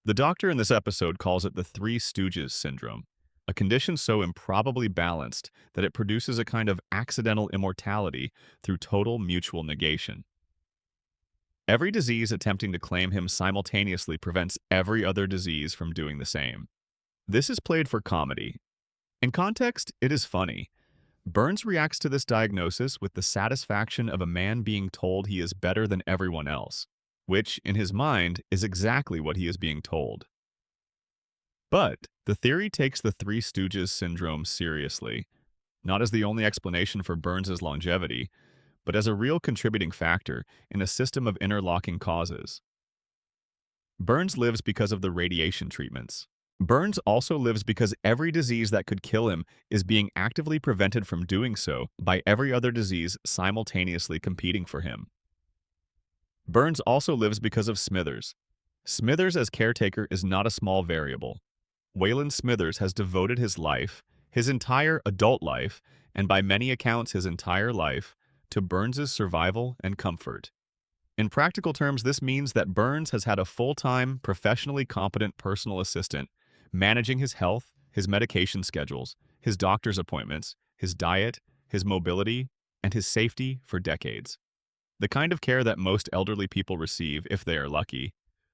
The doctor in this episode calls it the Three Stooges syndrome, a condition so improbably balanced that it produces a kind of accidental immortality through total mutual negation. Every disease attempting to claim him simultaneously prevents every other disease from doing the same. This is played for comedy. In context, it is funny. Burns reacts to this diagnosis with the satisfaction of a man being told he is better than everyone else, which, in his mind, is exactly what he is being told. But the theory takes the Three Stooges syndrome seriously, not as the only explanation for Burns's longevity, but as a real contributing factor in a system of interlocking causes. Burns lives because of the radiation treatments. Burns also lives because every disease that could kill him is being actively prevented from doing so by every other disease simultaneously competing for him. Burns also lives because of Smithers. Smithers as caretaker is not a small variable. Wayland Smithers has devoted his life, his entire adult life, and by many accounts his entire life, to Burns's survival and comfort. In practical terms, this means that Burns has had a full-time, professionally competent personal assistant managing his health, his medication schedules, his doctor's appointments, his diet, his mobility, and his safety for decades. The kind of care that most elderly people receive, if they are lucky,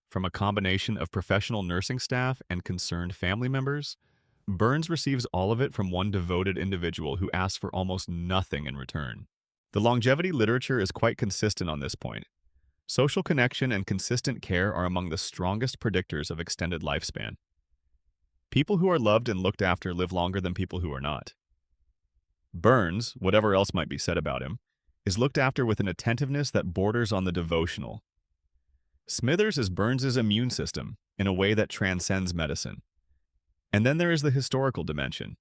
from a combination of professional nursing staff and concerned family members, Burns receives all of it from one devoted individual who asks for almost nothing in return. The longevity literature is quite consistent on this point. Social connection and consistent care are among the strongest predictors of extended lifespan. People who are loved and looked after live longer than people who are not. Burns, whatever else might be said about him, is looked after with an attentiveness that borders on the devotional. Smithers is Burns's immune system in a way that transcends medicine. And then there is the historical dimension.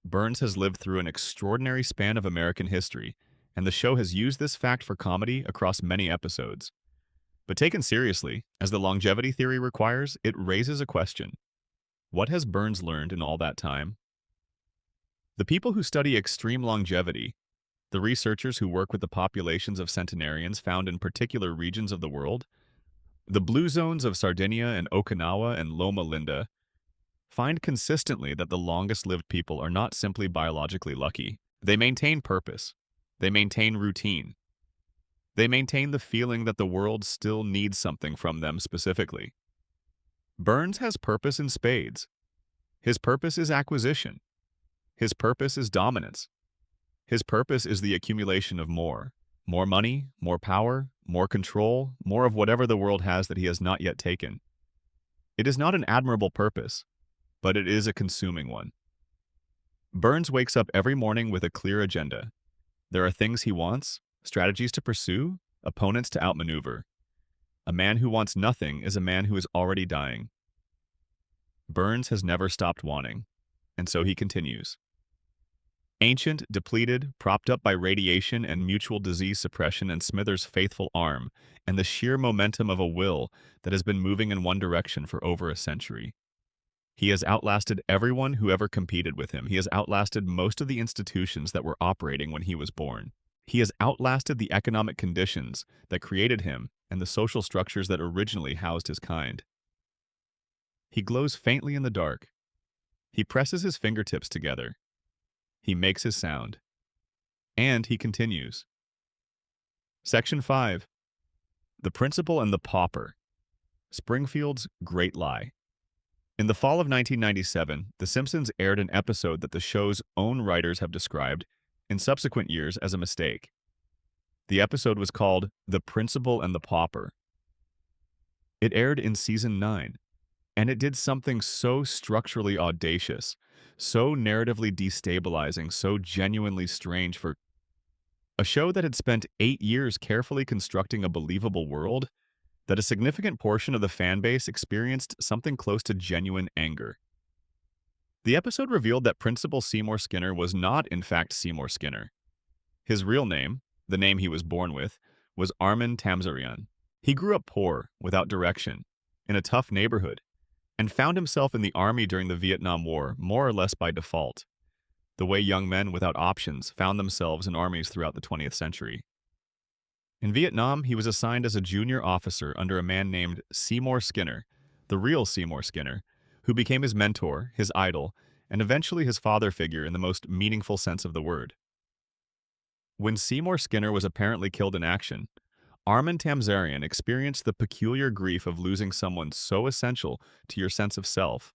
Burns has lived through an extraordinary span of American history, and the show has used this fact for comedy across many episodes. But taken seriously, as the longevity theory requires, it raises a question. What has Burns learned in all that time? The people who study extreme longevity, the researchers who work with the populations of centenarians found in particular regions of the world, the blue zones of Sardinia and Okinawa and Loma Linda, find consistently that the longest-lived people are not simply biologically lucky. They maintain purpose. They maintain routine. They maintain the feeling that the world still needs something from them specifically. Burns has purpose in spades. His purpose is acquisition. His purpose is dominance. His purpose is the accumulation of more. More money, more power, more control, more of whatever the world has that he has not yet taken. It is not an admirable purpose, but it is a consuming one. Burns wakes up every morning with a clear agenda. There are things he wants, strategies to pursue, opponents to outmaneuver. A man who wants nothing is a man who is already dying. Burns has never stopped wanting, and so he continues. Ancient, depleted, propped up by radiation and mutual disease suppression and Smithers' faithful arm, and the sheer momentum of a will that has been moving in one direction for over a century. He has outlasted everyone who ever competed with him. He has outlasted most of the institutions that were operating when he was born. He has outlasted the economic conditions that created him and the social structures that originally housed his kind. He glows faintly in the dark. He presses his fingertips together. He makes his sound. And he continues. Section 5. The Principal and the Pauper. Springfield's Great Lie. In the fall of 1997, The Simpsons aired an episode that the show's own writers have described, in subsequent years, as a mistake. The episode was called The Principal and the Pauper. It aired in Season 9, and it did something so structurally audacious, so narratively destabilizing, so genuinely strange for a show that had spent 8 years carefully constructing a believable world, that a significant portion of the fan base experienced something close to genuine anger. The episode revealed that Principal Seymour Skinner was not, in fact, Seymour Skinner. His real name, the name he was born with, was Armin Tamzarian. He grew up poor, without direction, in a tough neighborhood, and found himself in the army during the Vietnam War more or less by default, the way young men without options found themselves in armies throughout the 20th century. In Vietnam, he was assigned as a junior officer under a man named Seymour Skinner, the real Seymour Skinner, who became his mentor, his idol, and eventually his father figure in the most meaningful sense of the word. When Seymour Skinner was apparently killed in action, Armin Tamzarian experienced the peculiar grief of losing someone so essential to your sense of self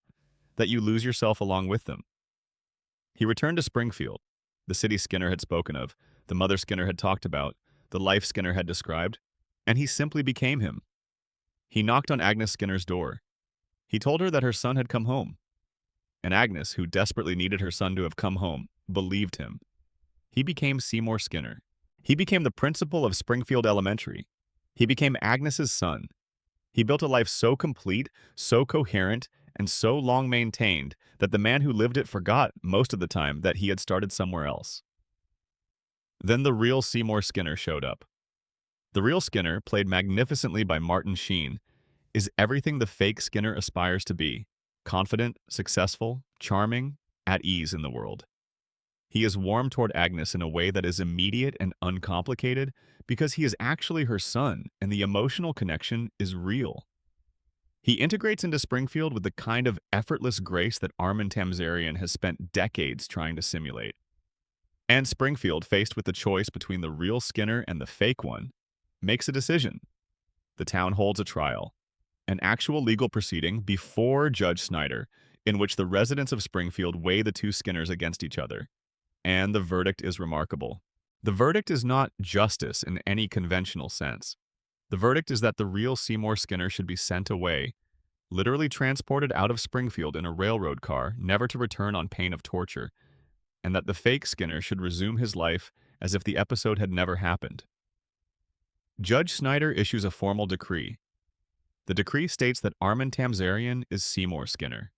that you lose yourself along with them. He returned to Springfield, the city Skinner had spoken of, the mother Skinner had talked about, the life Skinner had described, and he simply became him. He knocked on Agnes Skinner's door. He told her that her son had come home. And Agnes, who desperately needed her son to have come home, believed him. He became Seymour Skinner. He became the principal of Springfield Elementary. He became Agnes's son. He built a life so complete, so coherent, and so long maintained that the man who lived it forgot, most of the time, that he had started somewhere else. Then the real Seymour Skinner showed up. The real Skinner, played magnificently by Martin Sheen, is everything the fake Skinner aspires to be: confident, successful, charming, at ease in the world. He is warm toward Agnes in a way that is immediate and uncomplicated because he is actually her son and the emotional connection is real. He integrates into Springfield with the kind of effortless grace that Armin Tamzarian has spent decades trying to simulate. And Springfield, faced with the choice between the real Skinner and the fake one, makes a decision. The town holds a trial, an actual legal proceeding before Judge Snyder, in which the residents of Springfield weigh the two Skinners against each other. And the verdict is remarkable. The verdict is not justice in any conventional sense. The verdict is that the real Seymour Skinner should be sent away, literally transported out of Springfield in a railroad car, never to return on pain of torture, and that the fake Skinner should resume his life as if the episode had never happened. Judge Snyder issues a formal decree. The decree states that Armin Tamzarian is Seymour Skinner,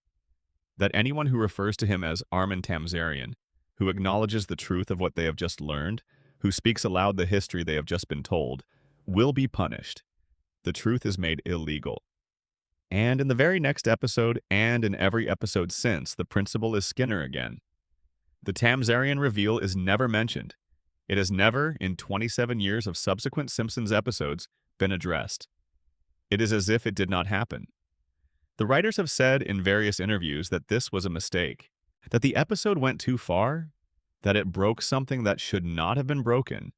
that anyone who refers to him as Armin Tamzarian, who acknowledges the truth of what they have just learned, who speaks aloud the history they have just been told, will be punished. The truth is made illegal. And in the very next episode, and in every episode since, the principal is Skinner again. The Tamzarian reveal is never mentioned. It has never, in 27 years of subsequent Simpsons episodes, been addressed. It is as if it did not happen. The writers have said in various interviews that this was a mistake, that the episode went too far, that it broke something that should not have been broken,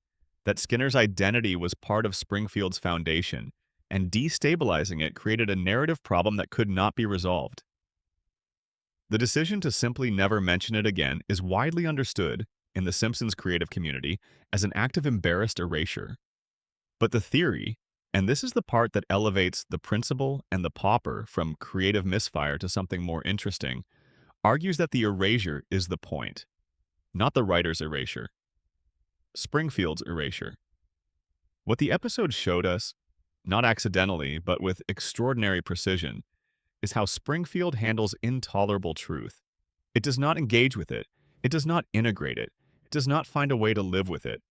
that Skinner's identity was part of Springfield's foundation, and destabilizing it created a narrative problem that could not be resolved. The decision to simply never mention it again is widely understood in the Simpsons creative community as an act of embarrassed erasure. But the theory, and this is the part that elevates the principal and the pauper from creative misfire to something more interesting, argues that the erasure is the point, not the writer's erasure. Springfield's erasure. What the episode showed us, not accidentally but with extraordinary precision, is how Springfield handles intolerable truth. It does not engage with it. It does not integrate it. It does not find a way to live with it.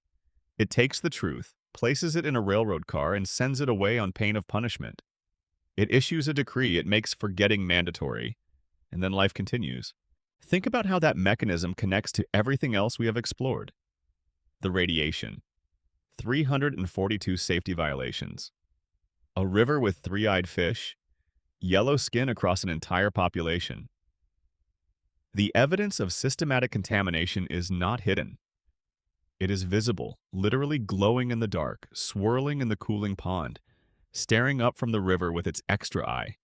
It takes the truth, places it in a railroad car, and sends it away on pain of punishment. It issues a decree, it makes forgetting mandatory, and then life continues. Think about how that mechanism connects to everything else we have explored. The radiation. 342 safety violations. A river with three-eyed fish. Yellow skin across an entire population. The evidence of systematic contamination is not hidden. It is visible, literally glowing in the dark, swirling in the cooling pond, staring up from the river with its extra eye.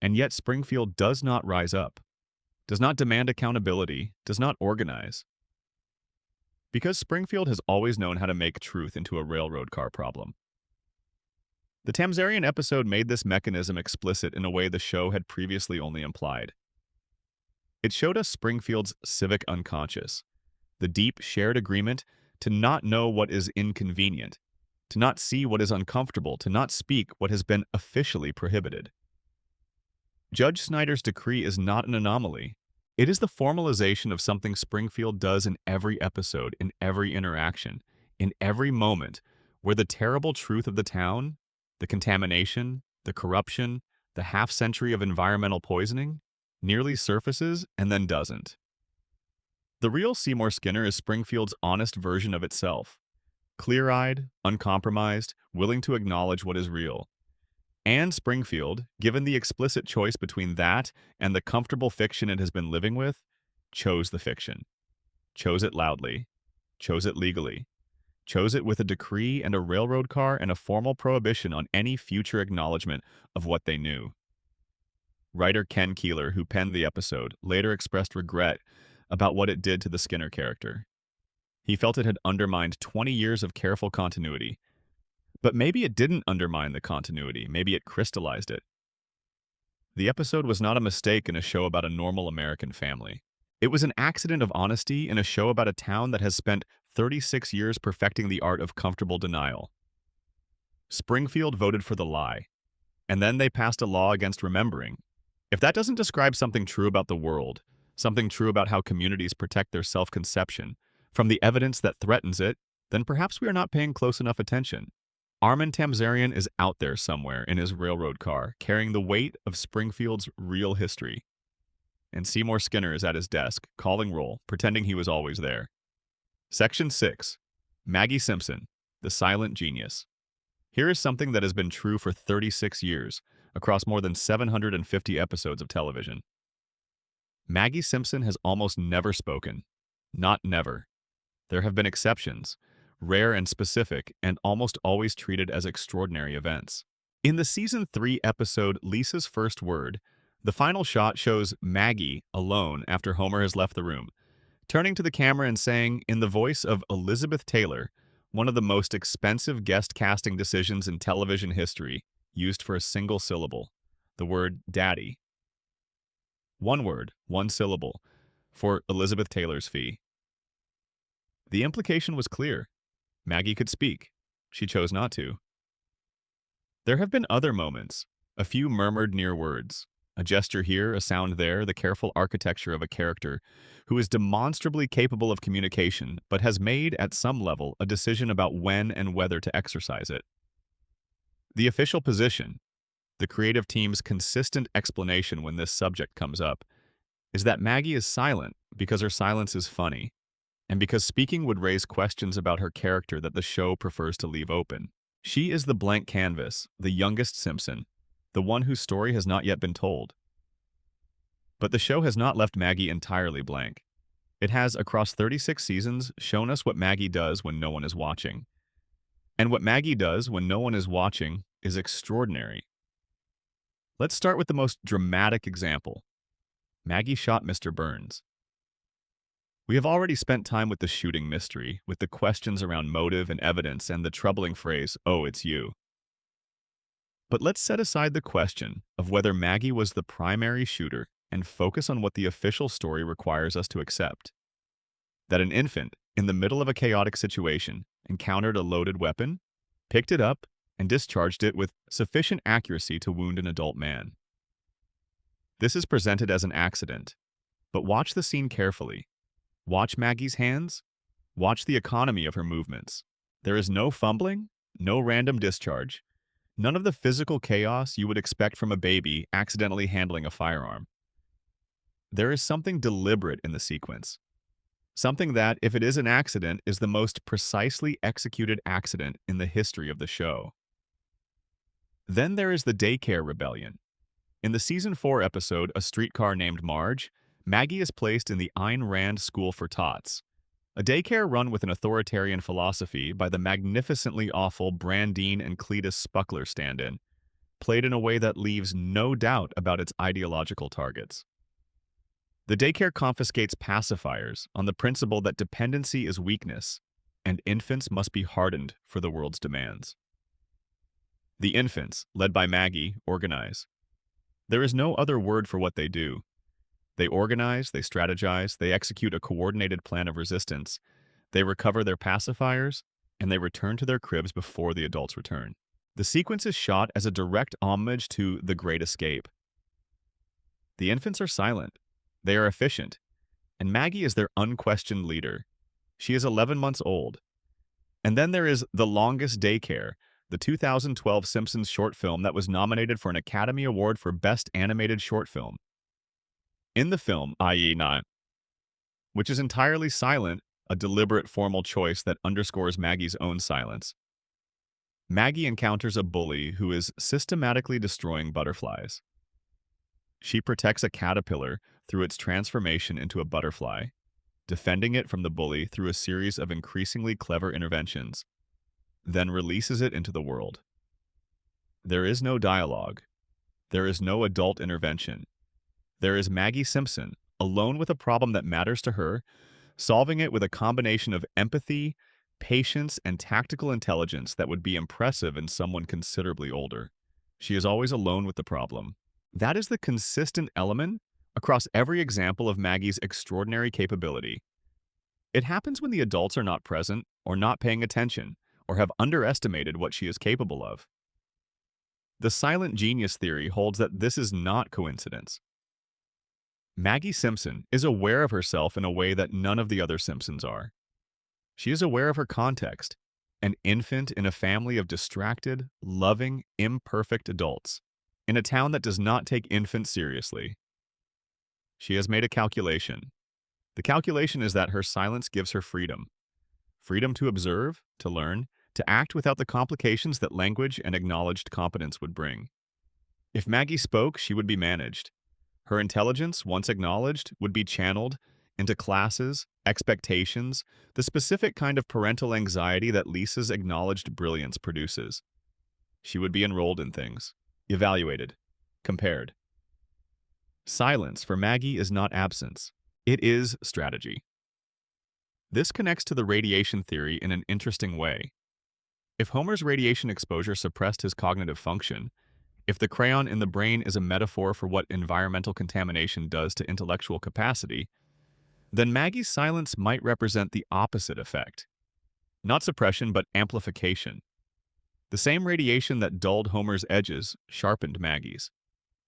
And yet Springfield does not rise up, does not demand accountability, does not organize. Because Springfield has always known how to make truth into a railroad car problem. The Tamzarian episode made this mechanism explicit in a way the show had previously only implied. It showed us Springfield's civic unconscious, the deep shared agreement to not know what is inconvenient, to not see what is uncomfortable, to not speak what has been officially prohibited. Judge Snyder's decree is not an anomaly. It is the formalization of something Springfield does in every episode, in every interaction, in every moment, where the terrible truth of the town, the contamination, the corruption, the half-century of environmental poisoning, nearly surfaces and then doesn't. The real Seymour Skinner is Springfield's honest version of itself. Clear-eyed, uncompromised, willing to acknowledge what is real. And Springfield, given the explicit choice between that and the comfortable fiction it has been living with, chose the fiction. Chose it loudly. Chose it legally. Chose it with a decree and a railroad car and a formal prohibition on any future acknowledgement of what they knew. Writer Ken Keeler, who penned the episode, later expressed regret about what it did to the Skinner character. He felt it had undermined 20 years of careful continuity. But maybe it didn't undermine the continuity, maybe it crystallized it. The episode was not a mistake in a show about a normal American family. It was an accident of honesty in a show about a town that has spent 36 years perfecting the art of comfortable denial. Springfield voted for the lie, and then they passed a law against remembering. If that doesn't describe something true about the world, something true about how communities protect their self-conception, from the evidence that threatens it, then perhaps we are not paying close enough attention. Armin Tamzarian is out there somewhere in his railroad car, carrying the weight of Springfield's real history. And Seymour Skinner is at his desk, calling roll, pretending he was always there. Section 6. Maggie Simpson, the silent genius. Here is something that has been true for 36 years, across more than 750 episodes of television. Maggie Simpson has almost never spoken. Not never. There have been exceptions, rare and specific, and almost always treated as extraordinary events. In the Season 3 episode Lisa's First Word, the final shot shows Maggie alone after Homer has left the room, turning to the camera and saying, in the voice of Elizabeth Taylor, one of the most expensive guest casting decisions in television history, used for a single syllable, the word daddy. One word, one syllable, for Elizabeth Taylor's fee. The implication was clear. Maggie could speak. She chose not to. There have been other moments, a few murmured near words, a gesture here, a sound there, the careful architecture of a character who is demonstrably capable of communication but has made, at some level, a decision about when and whether to exercise it. The official position, the creative team's consistent explanation when this subject comes up, is that Maggie is silent because her silence is funny, and because speaking would raise questions about her character that the show prefers to leave open. She is the blank canvas, the youngest Simpson, the one whose story has not yet been told. But the show has not left Maggie entirely blank. It has, across 36 seasons, shown us what Maggie does when no one is watching. And what Maggie does when no one is watching is extraordinary. Let's start with the most dramatic example. Maggie shot Mr. Burns. We have already spent time with the shooting mystery, with the questions around motive and evidence and the troubling phrase, "Oh, it's you." But let's set aside the question of whether Maggie was the primary shooter and focus on what the official story requires us to accept. That an infant, in the middle of a chaotic situation, encountered a loaded weapon, picked it up, and discharged it with sufficient accuracy to wound an adult man. This is presented as an accident, but watch the scene carefully. Watch Maggie's hands. Watch the economy of her movements. There is no fumbling, no random discharge, none of the physical chaos you would expect from a baby accidentally handling a firearm. There is something deliberate in the sequence. Something that, if it is an accident, is the most precisely executed accident in the history of the show. Then there is the daycare rebellion. In the Season 4 episode, A Streetcar Named Marge, Maggie is placed in the Ayn Rand School for Tots, a daycare run with an authoritarian philosophy by the magnificently awful Brandine and Cletus Spuckler stand-in, played in a way that leaves no doubt about its ideological targets. The daycare confiscates pacifiers on the principle that dependency is weakness, and infants must be hardened for the world's demands. The infants, led by Maggie, organize. There is no other word for what they do. They organize, they strategize, they execute a coordinated plan of resistance, they recover their pacifiers, and they return to their cribs before the adults return. The sequence is shot as a direct homage to The Great Escape. The infants are silent, they are efficient, and Maggie is their unquestioned leader. She is 11 months old. And then there is The Longest Daycare, the 2012 Simpsons short film that was nominated for an Academy Award for Best Animated Short Film. In the film, i.e. not, which is entirely silent, a deliberate formal choice that underscores Maggie's own silence, Maggie encounters a bully who is systematically destroying butterflies. She protects a caterpillar through its transformation into a butterfly, defending it from the bully through a series of increasingly clever interventions, then releases it into the world. There is no dialogue. There is no adult intervention. There is Maggie Simpson, alone with a problem that matters to her, solving it with a combination of empathy, patience, and tactical intelligence that would be impressive in someone considerably older. She is always alone with the problem. That is the consistent element across every example of Maggie's extraordinary capability. It happens when the adults are not present, or not paying attention, or have underestimated what she is capable of. The silent genius theory holds that this is not coincidence. Maggie Simpson is aware of herself in a way that none of the other Simpsons are. She is aware of her context, an infant in a family of distracted, loving, imperfect adults, in a town that does not take infants seriously. She has made a calculation. The calculation is that her silence gives her freedom. Freedom to observe, to learn, to act without the complications that language and acknowledged competence would bring. If Maggie spoke, she would be managed. Her intelligence, once acknowledged, would be channeled into classes, expectations, the specific kind of parental anxiety that Lisa's acknowledged brilliance produces. She would be enrolled in things, evaluated, compared. Silence for Maggie is not absence. It is strategy. This connects to the radiation theory in an interesting way. If Homer's radiation exposure suppressed his cognitive function, if the crayon in the brain is a metaphor for what environmental contamination does to intellectual capacity, then Maggie's silence might represent the opposite effect. Not suppression, but amplification. The same radiation that dulled Homer's edges sharpened Maggie's.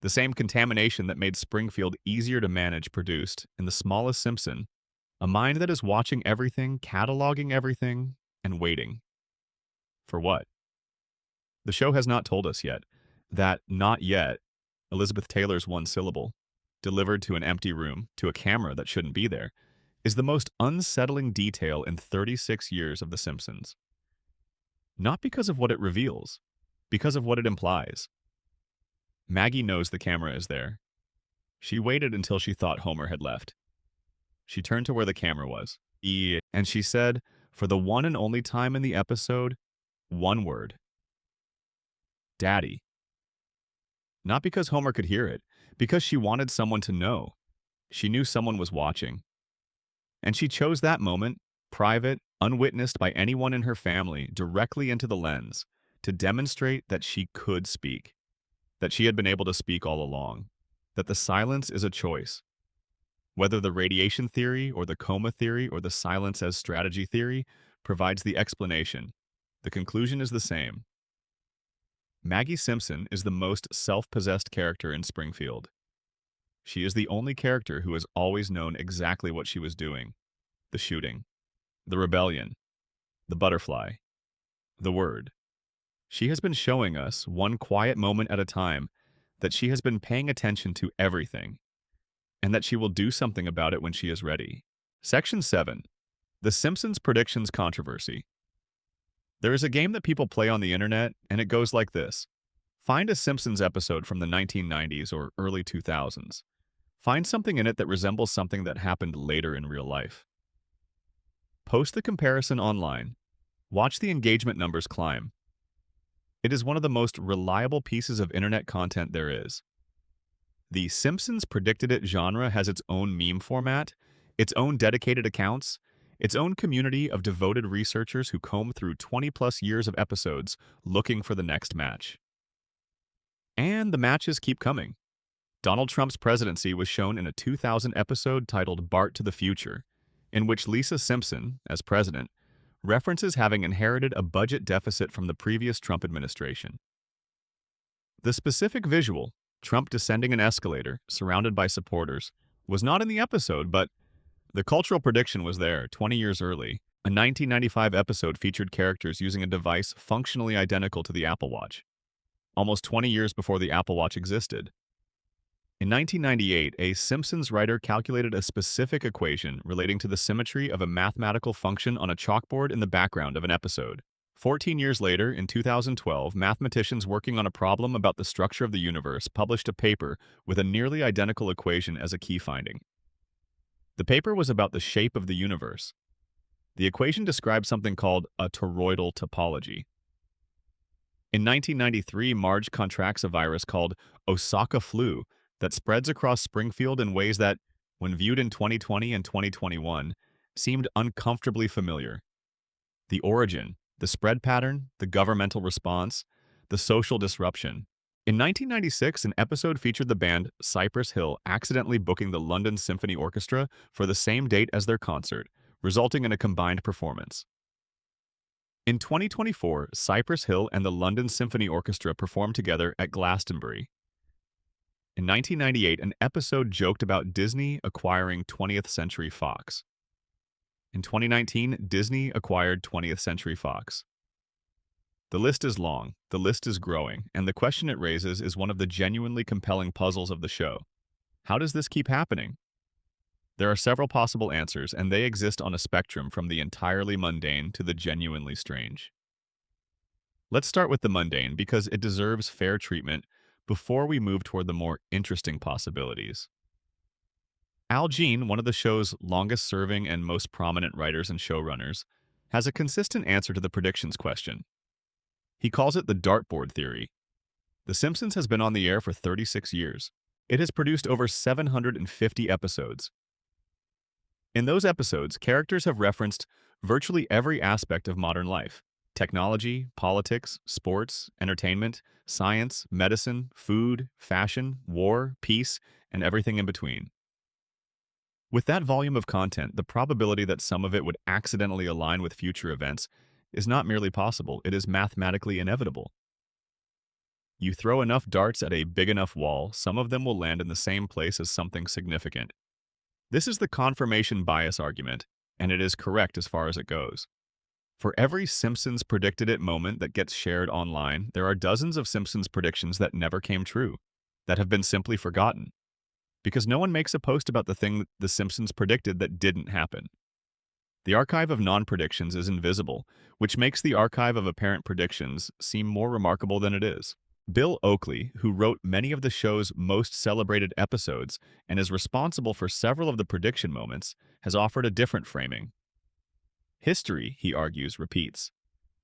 The same contamination that made Springfield easier to manage produced, in the smallest Simpson, a mind that is watching everything, cataloging everything, and waiting. For what? The show has not told us yet. That "not yet," Elizabeth Taylor's one syllable, delivered to an empty room, to a camera that shouldn't be there, is the most unsettling detail in 36 years of The Simpsons. Not because of what it reveals, because of what it implies. Maggie knows the camera is there. She waited until she thought Homer had left. She turned to where the camera was, and she said, for the one and only time in the episode, one word. Daddy. Not because Homer could hear it, because she wanted someone to know. She knew someone was watching. And she chose that moment, private, unwitnessed by anyone in her family, directly into the lens, to demonstrate that she could speak, that she had been able to speak all along, that the silence is a choice. Whether the radiation theory or the coma theory or the silence as strategy theory provides the explanation, the conclusion is the same. Maggie Simpson is the most self-possessed character in Springfield. She is the only character who has always known exactly what she was doing. The shooting, the rebellion, the butterfly, the word. She has been showing us, one quiet moment at a time, that she has been paying attention to everything, and that she will do something about it when she is ready. Section 7. The Simpsons Predictions Controversy. There is a game that people play on the internet, and it goes like this. Find a Simpsons episode from the 1990s or early 2000s. Find something in it that resembles something that happened later in real life. Post the comparison online. Watch the engagement numbers climb. It is one of the most reliable pieces of internet content there is. The Simpsons Predicted It genre has its own meme format, its own dedicated accounts, its own community of devoted researchers who comb through 20-plus years of episodes looking for the next match. And the matches keep coming. Donald Trump's presidency was shown in a 2000 episode titled Bart to the Future, in which Lisa Simpson, as president, references having inherited a budget deficit from the previous Trump administration. The specific visual, Trump descending an escalator, surrounded by supporters, was not in the episode, but the cultural prediction was there 20 years early. A 1995 episode featured characters using a device functionally identical to the Apple Watch, almost 20 years before the Apple Watch existed. In 1998, a Simpsons writer calculated a specific equation relating to the symmetry of a mathematical function on a chalkboard in the background of an episode. 14 years later, in 2012, mathematicians working on a problem about the structure of the universe published a paper with a nearly identical equation as a key finding. The paper was about the shape of the universe. The equation described something called a toroidal topology. In 1993, Marge contracts a virus called Osaka flu that spreads across Springfield in ways that, when viewed in 2020 and 2021, seemed uncomfortably familiar. The origin, the spread pattern, the governmental response, the social disruption. In 1996, an episode featured the band Cypress Hill accidentally booking the London Symphony Orchestra for the same date as their concert, resulting in a combined performance. In 2024, Cypress Hill and the London Symphony Orchestra performed together at Glastonbury. In 1998, an episode joked about Disney acquiring 20th Century Fox. In 2019, Disney acquired 20th Century Fox. The list is long, the list is growing, and the question it raises is one of the genuinely compelling puzzles of the show. How does this keep happening? There are several possible answers, and they exist on a spectrum from the entirely mundane to the genuinely strange. Let's start with the mundane because it deserves fair treatment before we move toward the more interesting possibilities. Al Jean, one of the show's longest-serving and most prominent writers and showrunners, has a consistent answer to the predictions question. He calls it the dartboard theory. The Simpsons has been on the air for 36 years. It has produced over 750 episodes. In those episodes, characters have referenced virtually every aspect of modern life: technology, politics, sports, entertainment, science, medicine, food, fashion, war, peace, and everything in between. With that volume of content, the probability that some of it would accidentally align with future events is not merely possible, it is mathematically inevitable. You throw enough darts at a big enough wall, some of them will land in the same place as something significant. This is the confirmation bias argument, and it is correct as far as it goes. For every Simpsons predicted it moment that gets shared online, there are dozens of Simpsons predictions that never came true, that have been simply forgotten. Because no one makes a post about the thing the Simpsons predicted that didn't happen. The archive of non-predictions is invisible, which makes the archive of apparent predictions seem more remarkable than it is. Bill Oakley, who wrote many of the show's most celebrated episodes and is responsible for several of the prediction moments, has offered a different framing. History, he argues, repeats.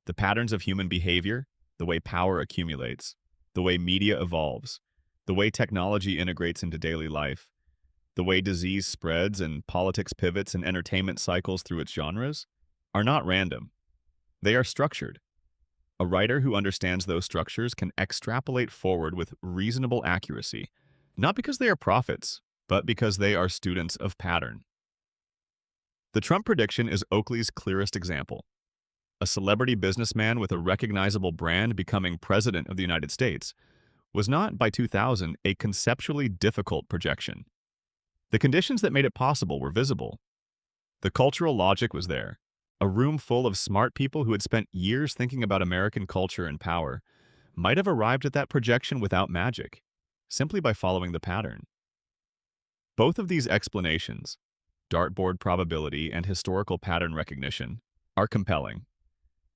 The patterns of human behavior, the way power accumulates, the way media evolves, the way technology integrates into daily life, the way disease spreads and politics pivots and entertainment cycles through its genres, are not random. They are structured. A writer who understands those structures can extrapolate forward with reasonable accuracy, not because they are prophets, but because they are students of pattern. The Trump prediction is Oakley's clearest example. A celebrity businessman with a recognizable brand becoming president of the United States was not, by 2000, a conceptually difficult projection. The conditions that made it possible were visible. The cultural logic was there. A room full of smart people who had spent years thinking about American culture and power might have arrived at that projection without magic, simply by following the pattern. Both of these explanations, dartboard probability and historical pattern recognition, are compelling.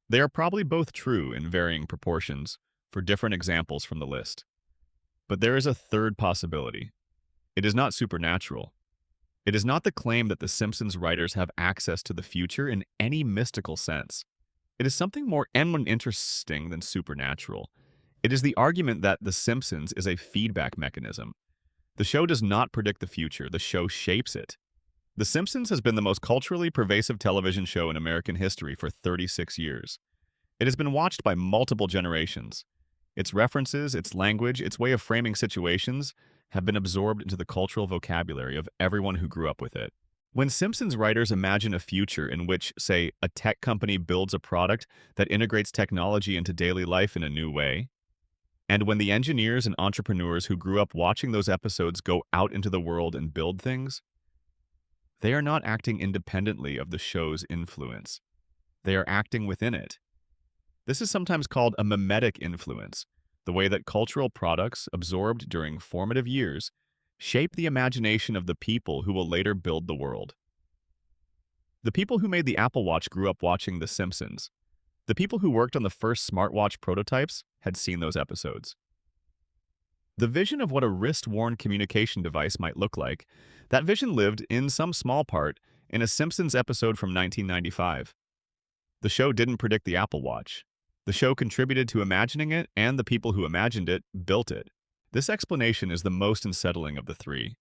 They are probably both true in varying proportions for different examples from the list. But there is a third possibility. It is not supernatural. It is not the claim that the Simpsons writers have access to the future in any mystical sense. It is something more and interesting than supernatural. It is the argument that The Simpsons is a feedback mechanism. The show does not predict the future, the show shapes it. The Simpsons has been the most culturally pervasive television show in American history for 36 years. It has been watched by multiple generations. Its references, its language, its way of framing situations have been absorbed into the cultural vocabulary of everyone who grew up with it. When Simpsons writers imagine a future in which, say, a tech company builds a product that integrates technology into daily life in a new way, and when the engineers and entrepreneurs who grew up watching those episodes go out into the world and build things, they are not acting independently of the show's influence. They are acting within it. This is sometimes called a mimetic influence, the way that cultural products absorbed during formative years shape the imagination of the people who will later build the world. The people who made the Apple Watch grew up watching The Simpsons. The people who worked on the first smartwatch prototypes had seen those episodes. The vision of what a wrist-worn communication device might look like, that vision lived, in some small part, in a Simpsons episode from 1995. The show didn't predict the Apple Watch. The show contributed to imagining it, and the people who imagined it built it. This explanation is the most unsettling of the three,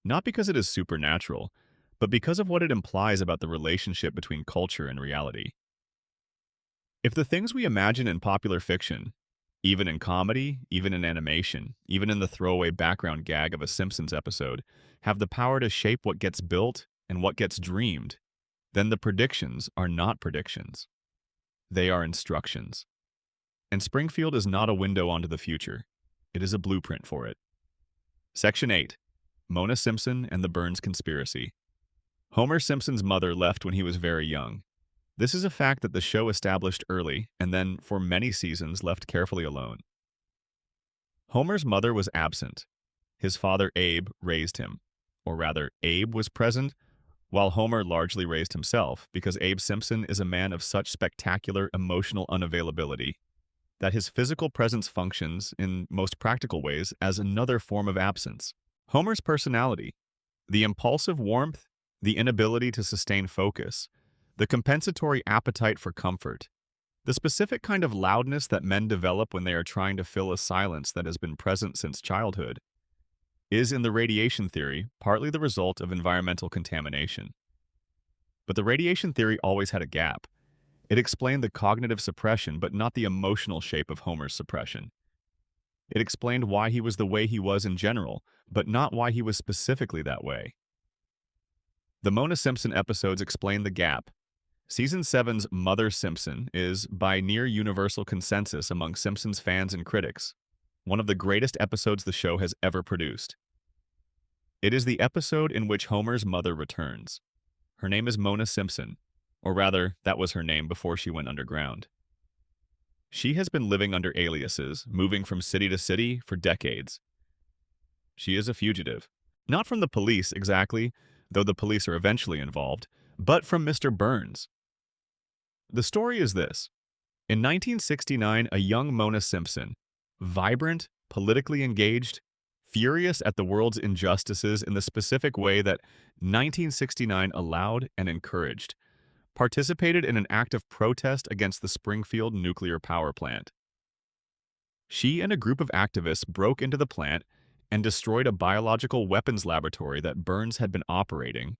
not because it is supernatural, but because of what it implies about the relationship between culture and reality. If the things we imagine in popular fiction, even in comedy, even in animation, even in the throwaway background gag of a Simpsons episode, have the power to shape what gets built and what gets dreamed, then the predictions are not predictions. They are instructions. And Springfield is not a window onto the future. It is a blueprint for it. Section 8. Mona Simpson and the Burns Conspiracy. Homer Simpson's mother left when he was very young. This is a fact that the show established early and then, for many seasons, left carefully alone. Homer's mother was absent. His father, Abe, raised him. Or rather, Abe was present, while Homer largely raised himself, because Abe Simpson is a man of such spectacular emotional unavailability that his physical presence functions, in most practical ways, as another form of absence. Homer's personality, the impulsive warmth, the inability to sustain focus, the compensatory appetite for comfort, the specific kind of loudness that men develop when they are trying to fill a silence that has been present since childhood, is, in the radiation theory, partly the result of environmental contamination. But the radiation theory always had a gap. It explained the cognitive suppression, but not the emotional shape of Homer's suppression. It explained why he was the way he was in general, but not why he was specifically that way. The Mona Simpson episodes explain the gap. Season 7's Mother Simpson is, by near universal consensus among Simpsons fans and critics, one of the greatest episodes the show has ever produced. It is the episode in which Homer's mother returns. Her name is Mona Simpson, or rather, that was her name before she went underground. She has been living under aliases, moving from city to city for decades. She is a fugitive. Not from the police exactly, though the police are eventually involved, but from Mr. Burns. The story is this. In 1969, a young Mona Simpson, vibrant, politically engaged, furious at the world's injustices in the specific way that 1969 allowed and encouraged, participated in an act of protest against the Springfield nuclear power plant. She and a group of activists broke into the plant and destroyed a biological weapons laboratory that Burns had been operating,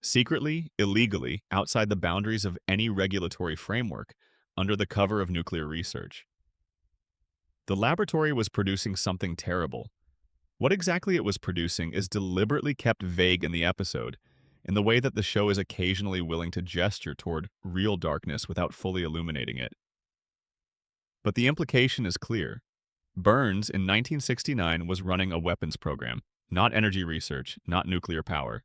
secretly, illegally, outside the boundaries of any regulatory framework, under the cover of nuclear research. The laboratory was producing something terrible. What exactly it was producing is deliberately kept vague in the episode, in the way that the show is occasionally willing to gesture toward real darkness without fully illuminating it. But the implication is clear. Burns, in 1969, was running a weapons program. Not energy research, not nuclear power.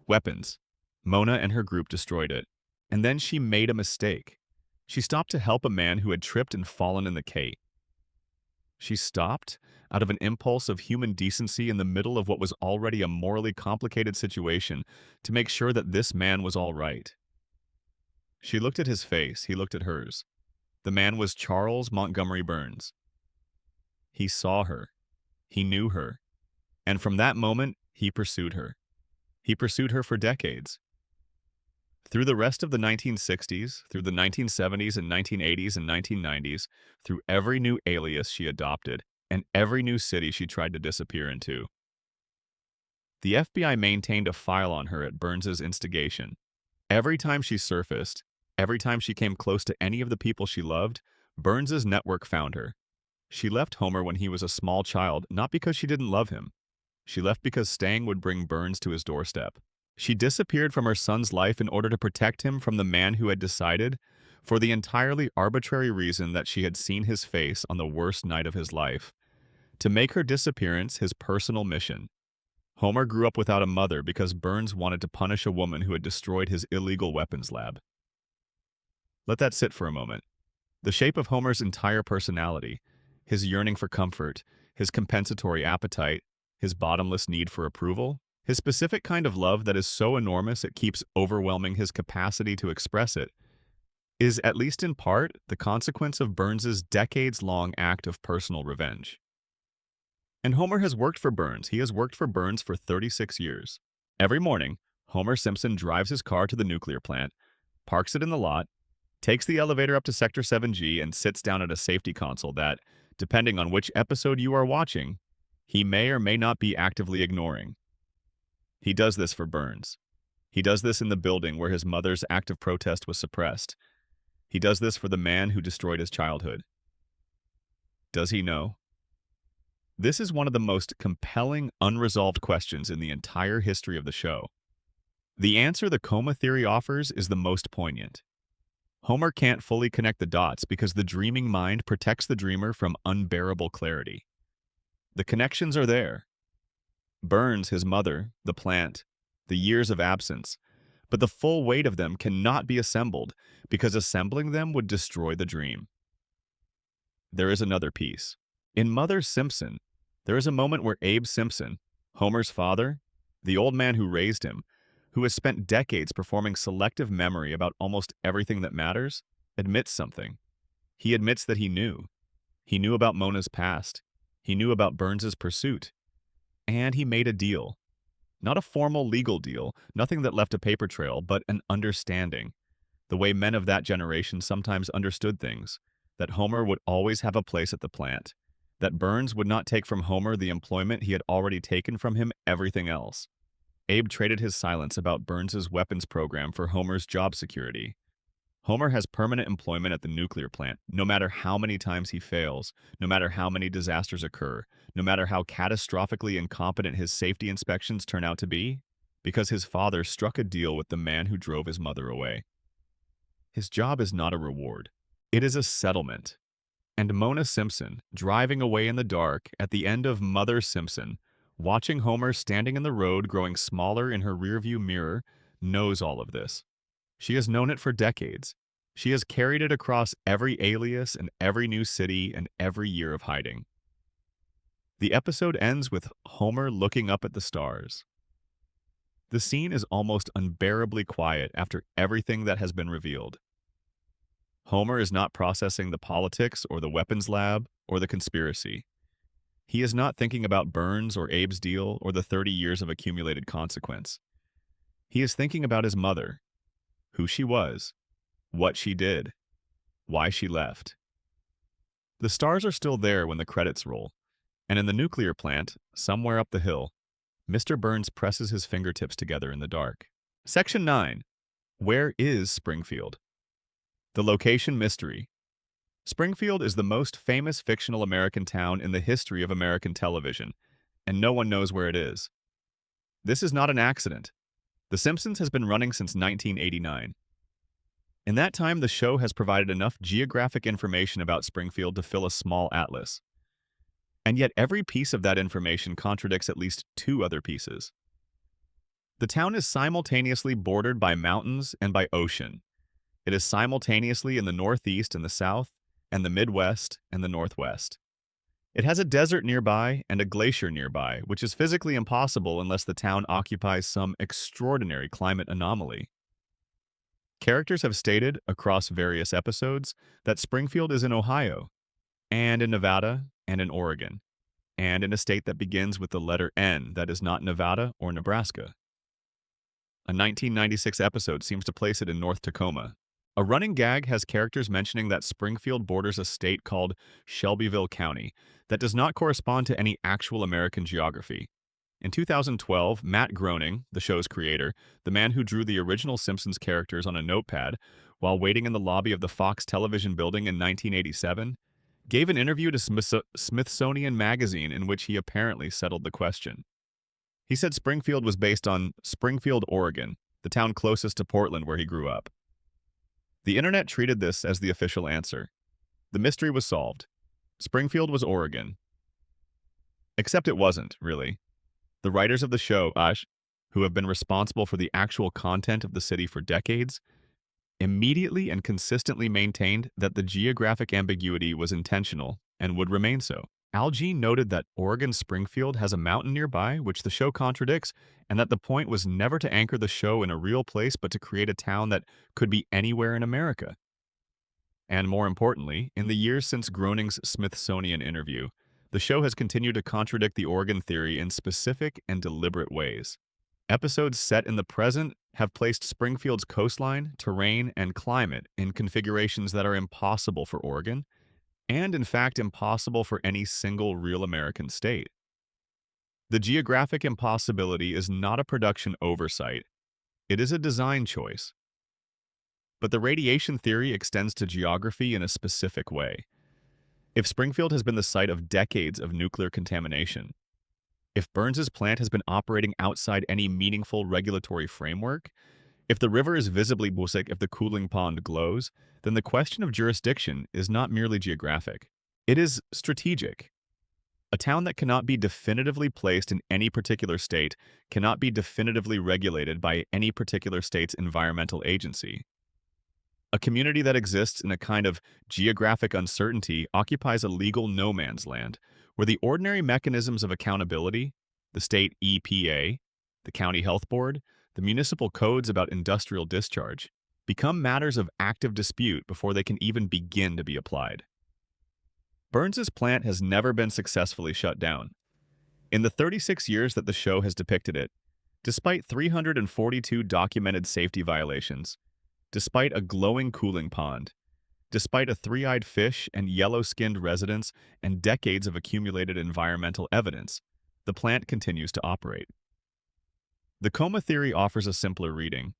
Weapons. Mona and her group destroyed it. And then she made a mistake. She stopped to help a man who had tripped and fallen in the cave. She stopped out of an impulse of human decency in the middle of what was already a morally complicated situation to make sure that this man was all right. She looked at his face, he looked at hers. The man was Charles Montgomery Burns. He saw her. He knew her. And from that moment, he pursued her. He pursued her for decades. Through the rest of the 1960s, through the 1970s and 1980s and 1990s, through every new alias she adopted, and every new city she tried to disappear into. The FBI maintained a file on her at Burns's instigation. Every time she surfaced, every time she came close to any of the people she loved, Burns's network found her. She left Homer when he was a small child, not because she didn't love him. She left because staying would bring Burns to his doorstep. She disappeared from her son's life in order to protect him from the man who had decided, for the entirely arbitrary reason that she had seen his face on the worst night of his life, to make her disappearance his personal mission. Homer grew up without a mother because Burns wanted to punish a woman who had destroyed his illegal weapons lab. Let that sit for a moment. The shape of Homer's entire personality, his yearning for comfort, his compensatory appetite, his bottomless need for approval, his specific kind of love that is so enormous it keeps overwhelming his capacity to express it, is, at least in part, the consequence of Burns's decades-long act of personal revenge. And Homer has worked for Burns. He has worked for Burns for 36 years. Every morning, Homer Simpson drives his car to the nuclear plant, parks it in the lot, takes the elevator up to Sector 7G, and sits down at a safety console that, depending on which episode you are watching, he may or may not be actively ignoring. He does this for Burns. He does this in the building where his mother's act of protest was suppressed. He does this for the man who destroyed his childhood. Does he know? This is one of the most compelling, unresolved questions in the entire history of the show. The answer the coma theory offers is the most poignant. Homer can't fully connect the dots because the dreaming mind protects the dreamer from unbearable clarity. The connections are there. Burns, his mother, the plant, the years of absence, but the full weight of them cannot be assembled because assembling them would destroy the dream. There is another piece. In Mother Simpson, there is a moment where Abe Simpson, Homer's father, the old man who raised him, who has spent decades performing selective memory about almost everything that matters, admits something. He admits that he knew. He knew about Mona's past. He knew about Burns's pursuit. And he made a deal. Not a formal legal deal, nothing that left a paper trail, but an understanding. The way men of that generation sometimes understood things. That Homer would always have a place at the plant. That Burns would not take from Homer the employment he had already taken from him everything else. Abe traded his silence about Burns's weapons program for Homer's job security. Homer has permanent employment at the nuclear plant, no matter how many times he fails, no matter how many disasters occur, no matter how catastrophically incompetent his safety inspections turn out to be, because his father struck a deal with the man who drove his mother away. His job is not a reward. It is a settlement. And Mona Simpson, driving away in the dark at the end of Mother Simpson, watching Homer standing in the road growing smaller in her rearview mirror, knows all of this. She has known it for decades. She has carried it across every alias and every new city and every year of hiding. The episode ends with Homer looking up at the stars. The scene is almost unbearably quiet after everything that has been revealed. Homer is not processing the politics or the weapons lab or the conspiracy. He is not thinking about Burns or Abe's deal or the 30 years of accumulated consequence. He is thinking about his mother, who she was, what she did, why she left. The stars are still there when the credits roll, and in the nuclear plant, somewhere up the hill, Mr. Burns presses his fingertips together in the dark. Section 9. Where is Springfield? The location mystery. Springfield is the most famous fictional American town in the history of American television, and no one knows where it is. This is not an accident. The Simpsons has been running since 1989. In that time, the show has provided enough geographic information about Springfield to fill a small atlas. And yet every piece of that information contradicts at least two other pieces. The town is simultaneously bordered by mountains and by ocean. It is simultaneously in the northeast and the south, and the Midwest and the Northwest. It has a desert nearby and a glacier nearby, which is physically impossible unless the town occupies some extraordinary climate anomaly. Characters have stated, across various episodes, that Springfield is in Ohio, and in Nevada, and in Oregon, and in a state that begins with the letter N that is not Nevada or Nebraska. A 1996 episode seems to place it in North Tacoma. A running gag has characters mentioning that Springfield borders a state called Shelbyville County that does not correspond to any actual American geography. In 2012, Matt Groening, the show's creator, the man who drew the original Simpsons characters on a notepad while waiting in the lobby of the Fox television building in 1987, gave an interview to Smithsonian Magazine in which he apparently settled the question. He said Springfield was based on Springfield, Oregon, the town closest to Portland where he grew up. The internet treated this as the official answer. The mystery was solved. Springfield was Oregon. Except it wasn't, really. The writers of the show, who have been responsible for the actual content of the city for decades, immediately and consistently maintained that the geographic ambiguity was intentional and would remain so. Al Jean noted that Oregon Springfield has a mountain nearby, which the show contradicts, and that the point was never to anchor the show in a real place but to create a town that could be anywhere in America. And more importantly, in the years since Groening's Smithsonian interview, the show has continued to contradict the Oregon theory in specific and deliberate ways. Episodes set in the present have placed Springfield's coastline, terrain, and climate in configurations that are impossible for Oregon, and in fact impossible for any single real American state. The geographic impossibility is not a production oversight, it is a design choice. But the radiation theory extends to geography in a specific way. If Springfield has been the site of decades of nuclear contamination, if Burns's plant has been operating outside any meaningful regulatory framework, if the river is visibly busic, if the cooling pond glows, then the question of jurisdiction is not merely geographic. It is strategic. A town that cannot be definitively placed in any particular state cannot be definitively regulated by any particular state's environmental agency. A community that exists in a kind of geographic uncertainty occupies a legal no man's land, where the ordinary mechanisms of accountability, the state EPA, the county health board, the municipal codes about industrial discharge, become matters of active dispute before they can even begin to be applied. Burns's plant has never been successfully shut down. In the 36 years that the show has depicted it, despite 342 documented safety violations, despite a glowing cooling pond, despite a three-eyed fish and yellow-skinned residents and decades of accumulated environmental evidence, the plant continues to operate. The coma theory offers a simpler reading.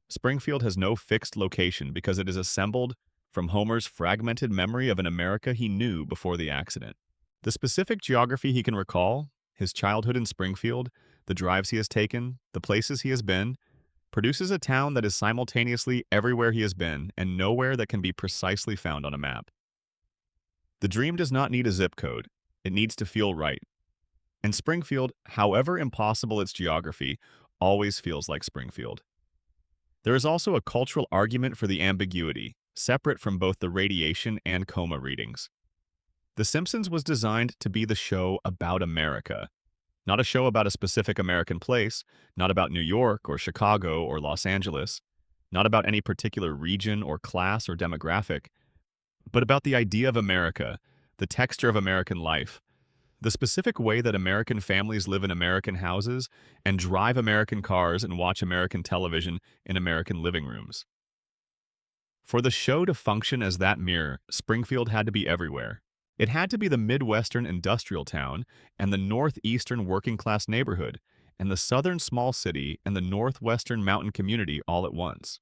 Springfield has no fixed location because it is assembled from Homer's fragmented memory of an America he knew before the accident. The specific geography he can recall, his childhood in Springfield, the drives he has taken, the places he has been, produces a town that is simultaneously everywhere he has been and nowhere that can be precisely found on a map. The dream does not need a zip code. It needs to feel right. And Springfield, however impossible its geography, always feels like Springfield. There is also a cultural argument for the ambiguity, separate from both the radiation and coma readings. The Simpsons was designed to be the show about America, not a show about a specific American place, not about New York or Chicago or Los Angeles, not about any particular region or class or demographic, but about the idea of America, the texture of American life, the specific way that American families live in American houses and drive American cars and watch American television in American living rooms. For the show to function as that mirror, Springfield had to be everywhere. It had to be the Midwestern industrial town and the Northeastern working-class neighborhood and the Southern small city and the Northwestern mountain community all at once.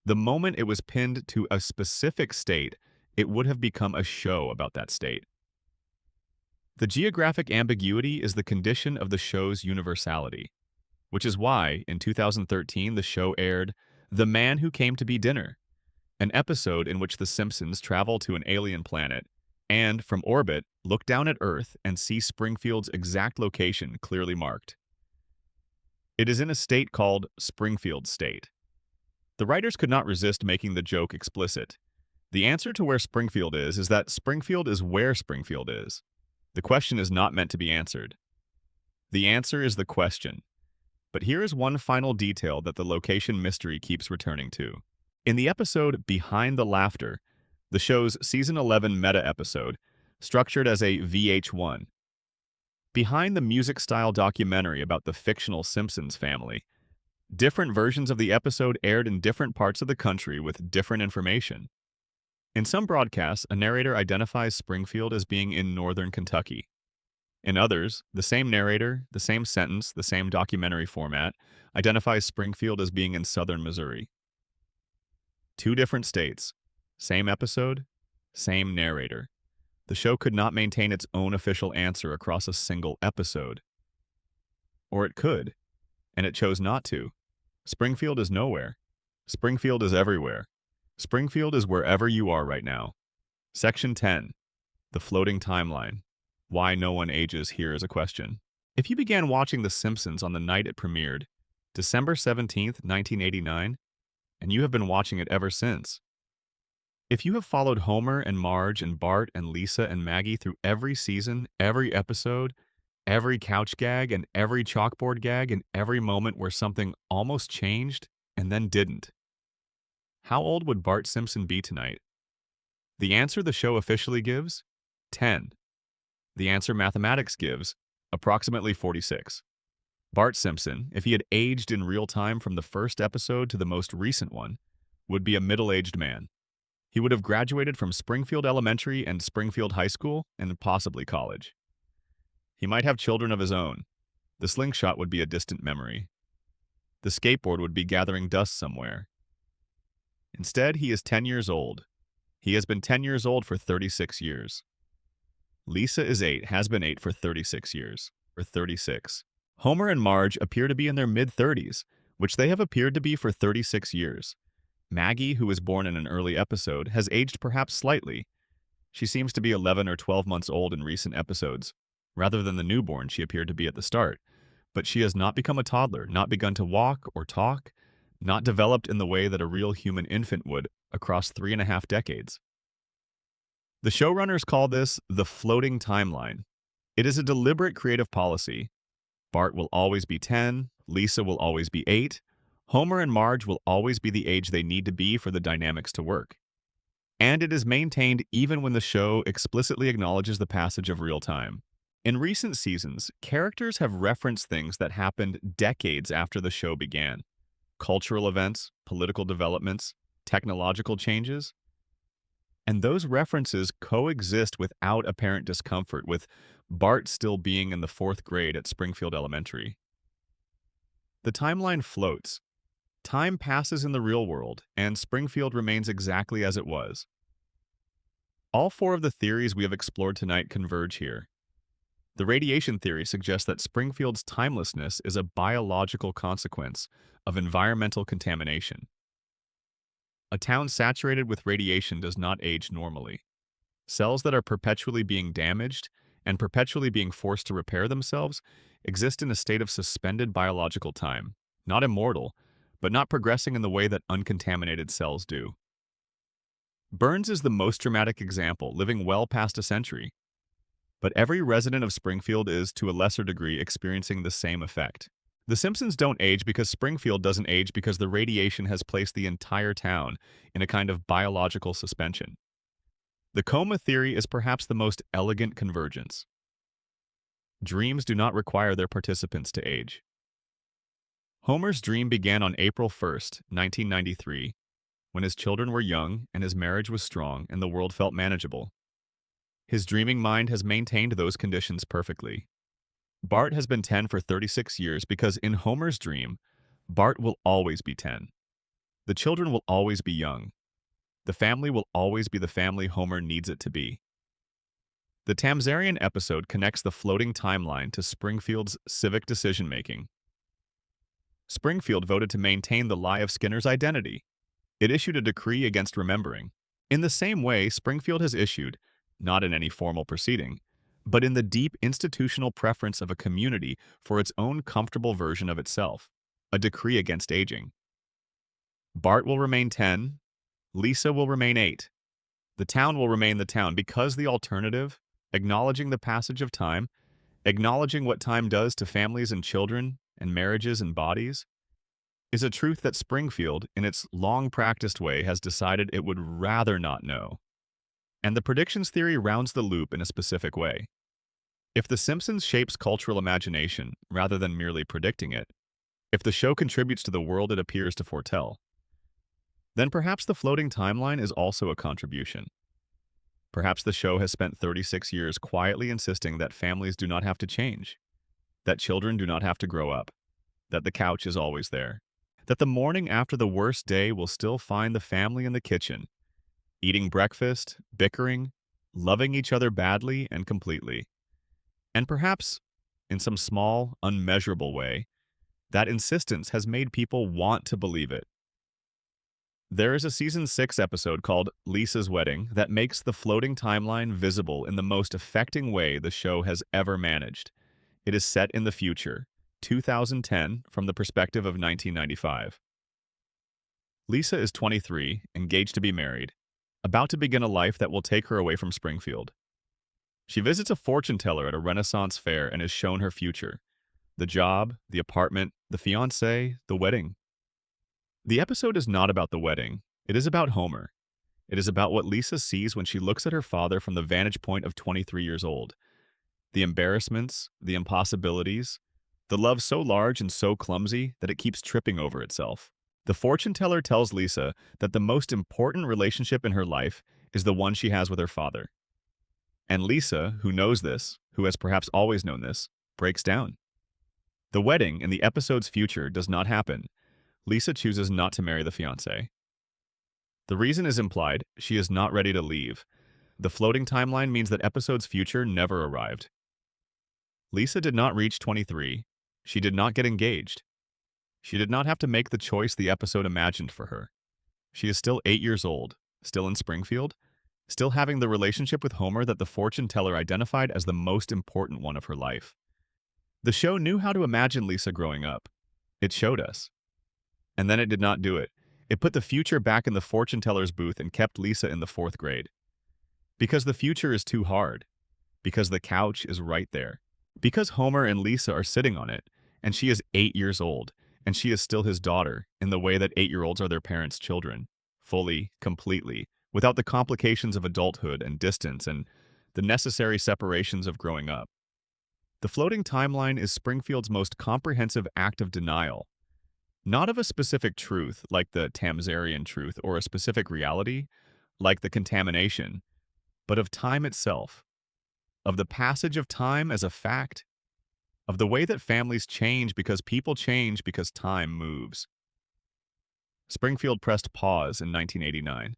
The moment it was pinned to a specific state, it would have become a show about that state. The geographic ambiguity is the condition of the show's universality, which is why, in 2013, the show aired The Man Who Came to Be Dinner, an episode in which the Simpsons travel to an alien planet And from orbit, look down at Earth and see Springfield's exact location clearly marked. It is in a state called Springfield State. The writers could not resist making the joke explicit. The answer to where Springfield is that Springfield is where Springfield is. The question is not meant to be answered. The answer is the question. But here is one final detail that the location mystery keeps returning to. In the episode Behind the Laughter, the show's Season 11 meta-episode, structured as a VH1, behind the music-style documentary about the fictional Simpsons family, different versions of the episode aired in different parts of the country with different information. In some broadcasts, a narrator identifies Springfield as being in northern Kentucky. In others, the same narrator, the same sentence, the same documentary format, identifies Springfield as being in southern Missouri. Two different states, same episode, same narrator. The show could not maintain its own official answer across a single episode. Or it could, and it chose not to. Springfield is nowhere. Springfield is everywhere. Springfield is wherever you are right now. Section 10. The Floating Timeline. Why no one ages here is a question. If you began watching The Simpsons on the night it premiered, December 17th, 1989, and you have been watching it ever since. If you have followed Homer and Marge and Bart and Lisa and Maggie through every season, every episode, every couch gag and every chalkboard gag and every moment where something almost changed and then didn't, how old would Bart Simpson be tonight? The answer the show officially gives? 10. The answer mathematics gives? Approximately 46. Bart Simpson, if he had aged in real time from the first episode to the most recent one, would be a middle-aged man. He would have graduated from Springfield Elementary and Springfield High School and possibly college. He might have children of his own. The slingshot would be a distant memory. The skateboard would be gathering dust somewhere. Instead, he is 10 years old. He has been 10 years old for 36 years. Lisa is 8, has been 8 for 36 years, or 36. Homer and Marge appear to be in their mid-30s, which they have appeared to be for 36 years. Maggie, who was born in an early episode, has aged perhaps slightly. She seems to be 11 or 12 months old in recent episodes, rather than the newborn she appeared to be at the start. But she has not become a toddler, not begun to walk or talk, not developed in the way that a real human infant would across 3.5 decades. The showrunners call this the floating timeline. It is a deliberate creative policy. Bart will always be 10, Lisa will always be 8, Homer and Marge will always be the age they need to be for the dynamics to work. And it is maintained even when the show explicitly acknowledges the passage of real time. In recent seasons, characters have referenced things that happened decades after the show began. Cultural events, political developments, technological changes. And those references coexist without apparent discomfort, with Bart still being in the 4th grade at Springfield Elementary. The timeline floats. Time passes in the real world, and Springfield remains exactly as it was. All 4 of the theories we have explored tonight converge here. The radiation theory suggests that Springfield's timelessness is a biological consequence of environmental contamination. A town saturated with radiation does not age normally. Cells that are perpetually being damaged and perpetually being forced to repair themselves exist in a state of suspended biological time, not immortal, but not progressing in the way that uncontaminated cells do. Burns is the most dramatic example, living well past a century. But every resident of Springfield is, to a lesser degree, experiencing the same effect. The Simpsons don't age because Springfield doesn't age because the radiation has placed the entire town in a kind of biological suspension. The coma theory is perhaps the most elegant convergence. Dreams do not require their participants to age. Homer's dream began on April 1st, 1993, when his children were young and his marriage was strong and the world felt manageable. His dreaming mind has maintained those conditions perfectly. Bart has been 10 for 36 years because in Homer's dream, Bart will always be 10. The children will always be young. The family will always be the family Homer needs it to be. The Tamzarian episode connects the floating timeline to Springfield's civic decision-making. Springfield voted to maintain the lie of Skinner's identity. It issued a decree against remembering. In the same way, Springfield has issued, not in any formal proceeding, but in the deep institutional preference of a community for its own comfortable version of itself, a decree against aging. Bart will remain 10, Lisa will remain 8. The town will remain the town because the alternative, acknowledging the passage of time, acknowledging what time does to families and children and marriages and bodies, is a truth that Springfield, in its long-practiced way, has decided it would rather not know. And the predictions theory rounds the loop in a specific way. If The Simpsons shapes cultural imagination rather than merely predicting it, if the show contributes to the world it appears to foretell, then perhaps the floating timeline is also a contribution. Perhaps the show has spent 36 years quietly insisting that families do not have to change, that children do not have to grow up, that the couch is always there, that the morning after the worst day will still find the family in the kitchen, eating breakfast, bickering, loving each other badly and completely. And perhaps, in some small, unmeasurable way, that insistence has made people want to believe it. There is a season 6 episode called Lisa's Wedding that makes the floating timeline visible in the most affecting way the show has ever managed. It is set in the future, 2010, from the perspective of 1995. Lisa is 23, engaged to be married, about to begin a life that will take her away from Springfield. She visits a fortune teller at a Renaissance fair and is shown her future: the job, the apartment, the fiancé, the wedding. The episode is not about the wedding. It is about Homer. It is about what Lisa sees when she looks at her father from the vantage point of 23 years old. The embarrassments, the impossibilities, the love so large and so clumsy that it keeps tripping over itself. The fortune teller tells Lisa that the most important relationship in her life is the one she has with her father. And Lisa, who knows this, who has perhaps always known this, breaks down. The wedding in the episode's future does not happen. Lisa chooses not to marry the fiancé. The reason is implied: she is not ready to leave. The floating timeline means that episode's future never arrived. Lisa did not reach 23. She did not get engaged. She did not have to make the choice the episode imagined for her. She is still 8 years old, still in Springfield, still having the relationship with Homer that the fortune teller identified as the most important one of her life. The show knew how to imagine Lisa growing up. It showed us. And then it did not do it. It put the future back in the fortune teller's booth and kept Lisa in the 4th grade. Because the future is too hard. Because the couch is right there. Because Homer and Lisa are sitting on it, and she is 8 years old, and she is still his daughter in the way that 8-year-olds are their parents' children, fully, completely, without the complications of adulthood and distance and the necessary separations of growing up. The floating timeline is Springfield's most comprehensive act of denial. Not of a specific truth, like the Tamsarian truth, or a specific reality, like the contamination, but of time itself, of the passage of time as a fact, of the way that families change because people change because time moves. Springfield pressed pause in 1989,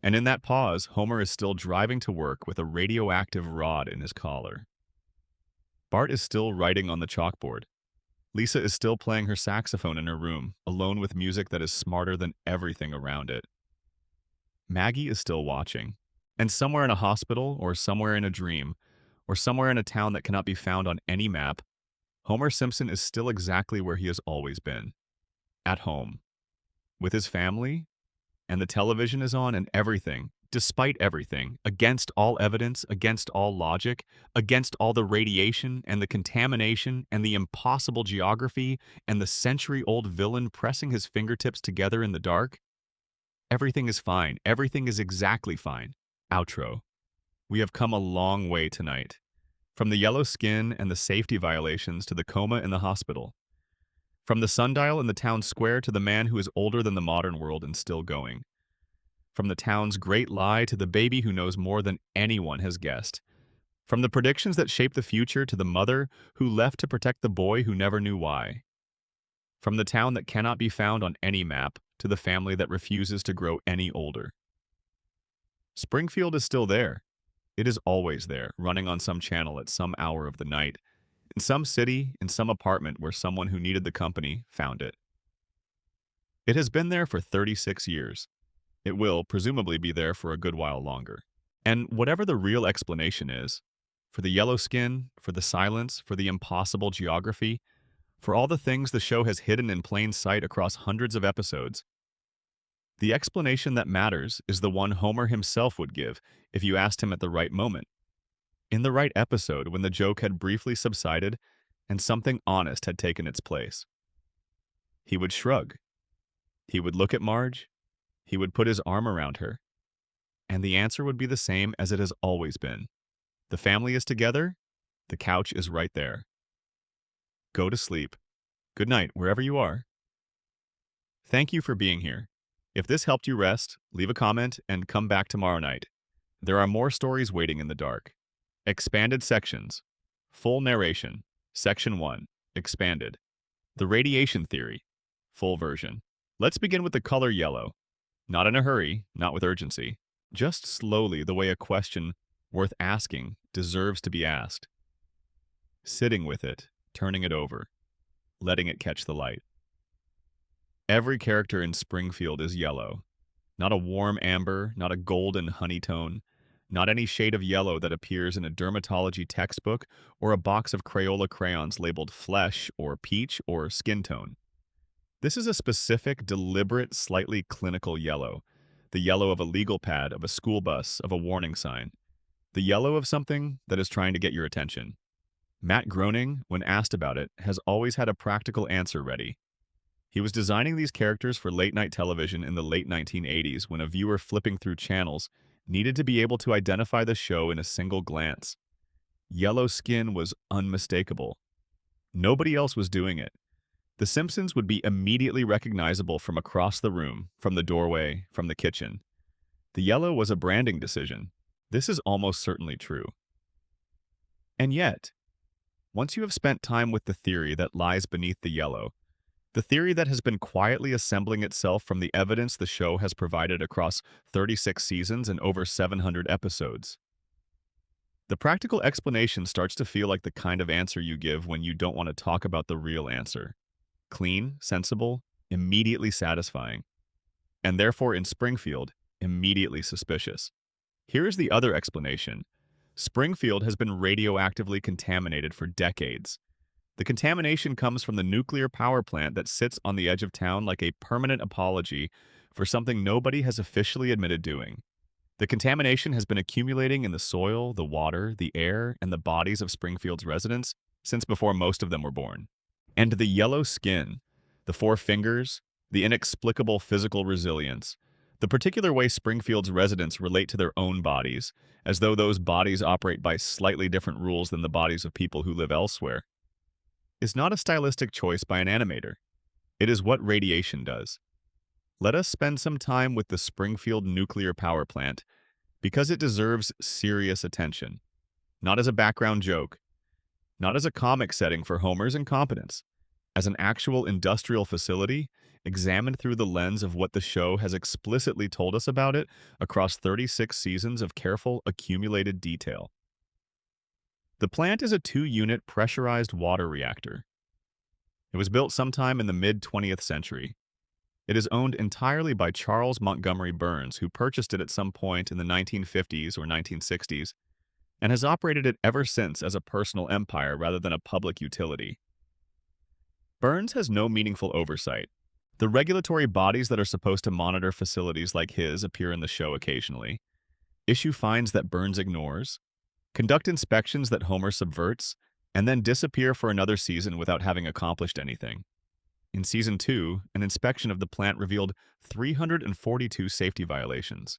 and in that pause, Homer is still driving to work with a radioactive rod in his collar. Bart is still writing on the chalkboard. Lisa is still playing her saxophone in her room, alone with music that is smarter than everything around it. Maggie is still watching. And somewhere in a hospital, or somewhere in a dream, or somewhere in a town that cannot be found on any map, Homer Simpson is still exactly where he has always been. At home. With his family, and the television is on, and everything, despite everything, against all evidence, against all logic, against all the radiation and the contamination and the impossible geography and the century-old villain pressing his fingertips together in the dark. Everything is fine. Everything is exactly fine. Outro. We have come a long way tonight. From the yellow skin and the safety violations to the coma in the hospital. From the sundial in the town square to the man who is older than the modern world and still going. From the town's great lie to the baby who knows more than anyone has guessed. From the predictions that shape the future to the mother who left to protect the boy who never knew why. From the town that cannot be found on any map to the family that refuses to grow any older. Springfield is still there. It is always there, running on some channel at some hour of the night, in some city, in some apartment where someone who needed the company found it. It has been there for 36 years. It will presumably be there for a good while longer. And whatever the real explanation is, for the yellow skin, for the silence, for the impossible geography, for all the things the show has hidden in plain sight across hundreds of episodes, the explanation that matters is the one Homer himself would give if you asked him at the right moment, in the right episode when the joke had briefly subsided and something honest had taken its place. He would shrug. He would look at Marge. He would put his arm around her. And the answer would be the same as it has always been. The family is together. The couch is right there. Go to sleep. Good night, wherever you are. Thank you for being here. If this helped you rest, leave a comment and come back tomorrow night. There are more stories waiting in the dark. Expanded sections. Full narration. Section 1. Expanded. The radiation theory. Full version. Let's begin with the color yellow. Not in a hurry, not with urgency. Just slowly, the way a question worth asking deserves to be asked. Sitting with it, turning it over, letting it catch the light. Every character in Springfield is yellow. Not a warm amber, not a golden honey tone, not any shade of yellow that appears in a dermatology textbook or a box of Crayola crayons labeled flesh or peach or skin tone. This is a specific, deliberate, slightly clinical yellow. The yellow of a legal pad, of a school bus, of a warning sign. The yellow of something that is trying to get your attention. Matt Groening, when asked about it, has always had a practical answer ready. He was designing these characters for late-night television in the late 1980s when a viewer flipping through channels needed to be able to identify the show in a single glance. Yellow skin was unmistakable. Nobody else was doing it. The Simpsons would be immediately recognizable from across the room, from the doorway, from the kitchen. The yellow was a branding decision. This is almost certainly true. And yet, once you have spent time with the theory that lies beneath the yellow, the theory that has been quietly assembling itself from the evidence the show has provided across 36 seasons and over 700 episodes, the practical explanation starts to feel like the kind of answer you give when you don't want to talk about the real answer. Clean, sensible, immediately satisfying. And therefore, in Springfield, immediately suspicious. Here is the other explanation. Springfield has been radioactively contaminated for decades. The contamination comes from the nuclear power plant that sits on the edge of town like a permanent apology for something nobody has officially admitted doing. The contamination has been accumulating in the soil, the water, the air, and the bodies of Springfield's residents since before most of them were born. And the yellow skin, the four fingers, the inexplicable physical resilience, the particular way Springfield's residents relate to their own bodies, as though those bodies operate by slightly different rules than the bodies of people who live elsewhere, is not a stylistic choice by an animator. It is what radiation does. Let us spend some time with the Springfield nuclear power plant because it deserves serious attention, not as a background joke, not as a comic setting for Homer's incompetence, as an actual industrial facility examined through the lens of what the show has explicitly told us about it across 36 seasons of careful, accumulated detail. The plant is a 2-unit pressurized water reactor. It was built sometime in the mid-20th century. It is owned entirely by Charles Montgomery Burns, who purchased it at some point in the 1950s or 1960s, and has operated it ever since as a personal empire rather than a public utility. Burns has no meaningful oversight. The regulatory bodies that are supposed to monitor facilities like his appear in the show occasionally, issue fines that Burns ignores, conduct inspections that Homer subverts, and then disappear for another season without having accomplished anything. In Season 2, an inspection of the plant revealed 342 safety violations.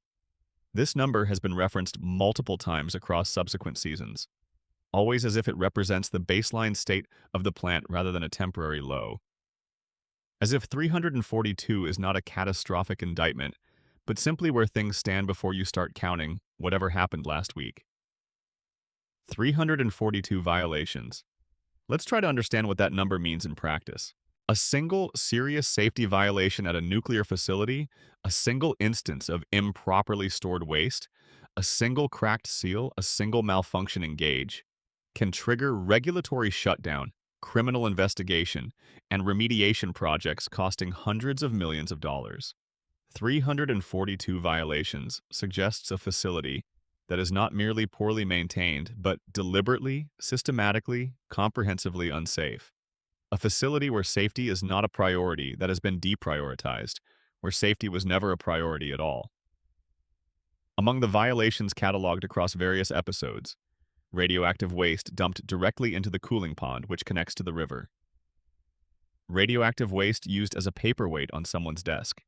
This number has been referenced multiple times across subsequent seasons, always as if it represents the baseline state of the plant rather than a temporary low. As if 342 is not a catastrophic indictment, but simply where things stand before you start counting whatever happened last week. 342 violations. Let's try to understand what that number means in practice. A single serious safety violation at a nuclear facility, a single instance of improperly stored waste, a single cracked seal, a single malfunctioning gauge, can trigger regulatory shutdown, criminal investigation, and remediation projects costing hundreds of millions of dollars. 342 violations suggests a facility that is not merely poorly maintained, but deliberately, systematically, comprehensively unsafe. A facility where safety is not a priority that has been deprioritized, where safety was never a priority at all. Among the violations cataloged across various episodes, radioactive waste dumped directly into the cooling pond which connects to the river. Radioactive waste used as a paperweight on someone's desk.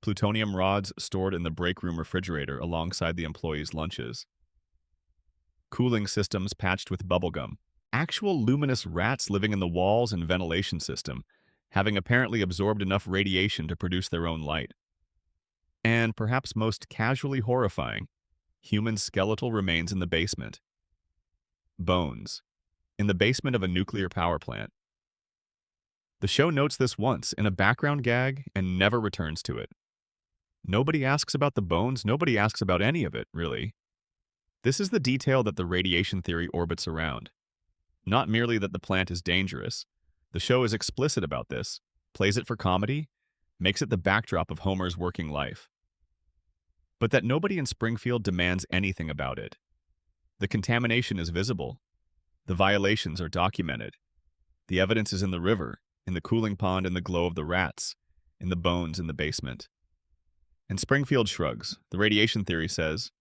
Plutonium rods stored in the break room refrigerator alongside the employees' lunches. Cooling systems patched with bubblegum. Actual luminous rats living in the walls and ventilation system, having apparently absorbed enough radiation to produce their own light. And perhaps most casually horrifying, human skeletal remains in the basement. Bones. In the basement of a nuclear power plant. The show notes this once in a background gag and never returns to it. Nobody asks about the bones, nobody asks about any of it, really. This is the detail that the radiation theory orbits around. Not merely that the plant is dangerous. The show is explicit about this, plays it for comedy, makes it the backdrop of Homer's working life. But that nobody in Springfield demands anything about it. The contamination is visible. The violations are documented. The evidence is in the river, in the cooling pond, in the glow of the rats, in the bones in the basement. And Springfield shrugs. The radiation theory says,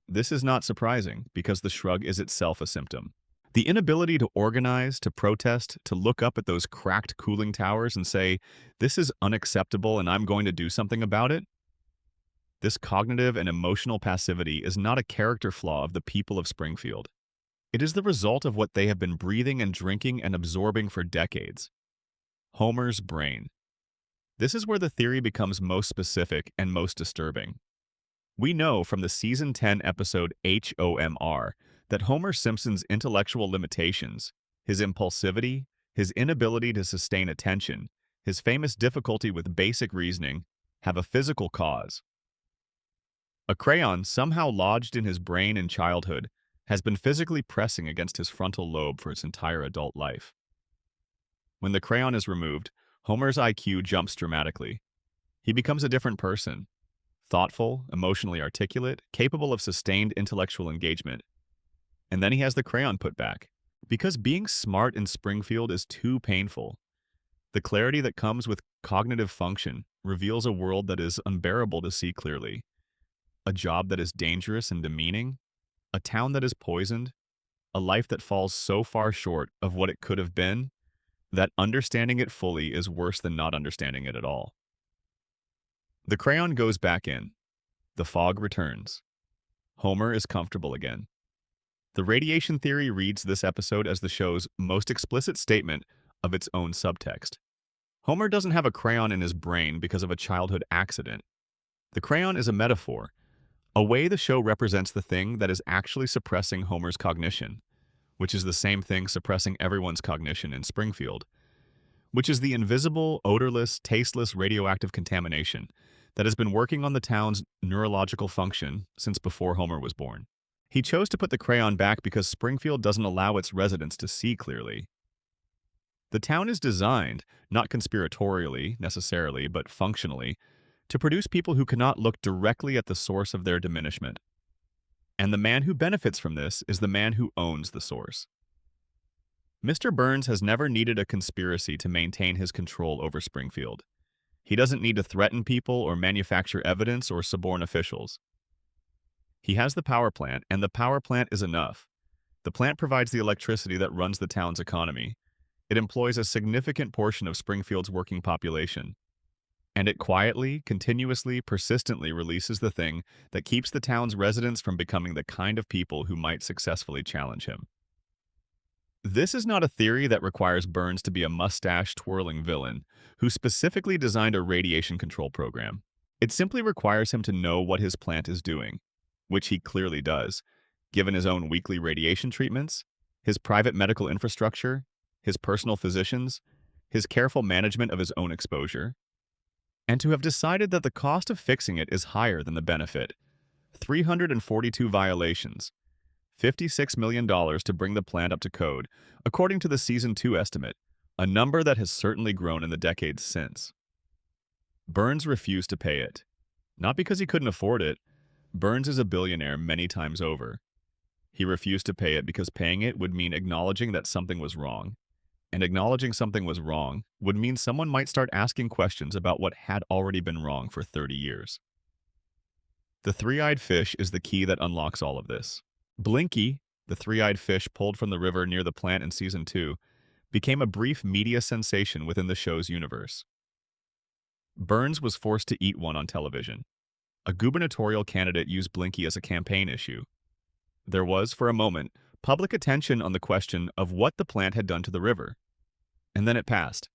this is not surprising because the shrug is itself a symptom. The inability to organize, to protest, to look up at those cracked cooling towers and say, this is unacceptable and I'm going to do something about it. This cognitive and emotional passivity is not a character flaw of the people of Springfield. It is the result of what they have been breathing and drinking and absorbing for decades. Homer's brain. This is where the theory becomes most specific and most disturbing. We know from the season 10 episode HOMR that Homer Simpson's intellectual limitations, his impulsivity, his inability to sustain attention, his famous difficulty with basic reasoning, have a physical cause. A crayon somehow lodged in his brain in childhood has been physically pressing against his frontal lobe for its entire adult life. When the crayon is removed, Homer's IQ jumps dramatically. He becomes a different person, thoughtful, emotionally articulate, capable of sustained intellectual engagement. And then he has the crayon put back. Because being smart in Springfield is too painful. The clarity that comes with cognitive function reveals a world that is unbearable to see clearly. A job that is dangerous and demeaning. A town that is poisoned. A life that falls so far short of what it could have been that understanding it fully is worse than not understanding it at all. The crayon goes back in. The fog returns. Homer is comfortable again. The radiation theory reads this episode as the show's most explicit statement of its own subtext. Homer doesn't have a crayon in his brain because of a childhood accident. The crayon is a metaphor, a way the show represents the thing that is actually suppressing Homer's cognition, which is the same thing suppressing everyone's cognition in Springfield, which is the invisible, odorless, tasteless radioactive contamination that has been working on the town's neurological function since before Homer was born. He chose to put the crayon back because Springfield doesn't allow its residents to see clearly. The town is designed, not conspiratorially necessarily, but functionally, to produce people who cannot look directly at the source of their diminishment. And the man who benefits from this is the man who owns the source. Mr. Burns has never needed a conspiracy to maintain his control over Springfield. He doesn't need to threaten people or manufacture evidence or suborn officials. He has the power plant, and the power plant is enough. The plant provides the electricity that runs the town's economy. It employs a significant portion of Springfield's working population. And it quietly, continuously, persistently releases the thing that keeps the town's residents from becoming the kind of people who might successfully challenge him. This is not a theory that requires Burns to be a mustache-twirling villain who specifically designed a radiation control program. It simply requires him to know what his plant is doing, which he clearly does, given his own weekly radiation treatments, his private medical infrastructure, his personal physicians, his careful management of his own exposure, and to have decided that the cost of fixing it is higher than the benefit. 342 violations, $56 million to bring the plant up to code, according to the Season 2 estimate, a number that has certainly grown in the decades since. Burns refused to pay it, not because he couldn't afford it, Burns is a billionaire many times over. He refused to pay it because paying it would mean acknowledging that something was wrong. And acknowledging something was wrong would mean someone might start asking questions about what had already been wrong for 30 years. The three-eyed fish is the key that unlocks all of this. Blinky, the three-eyed fish pulled from the river near the plant in Season 2, became a brief media sensation within the show's universe. Burns was forced to eat one on television. A gubernatorial candidate used Blinky as a campaign issue. There was, for a moment, public attention on the question of what the plant had done to the river. And then it passed.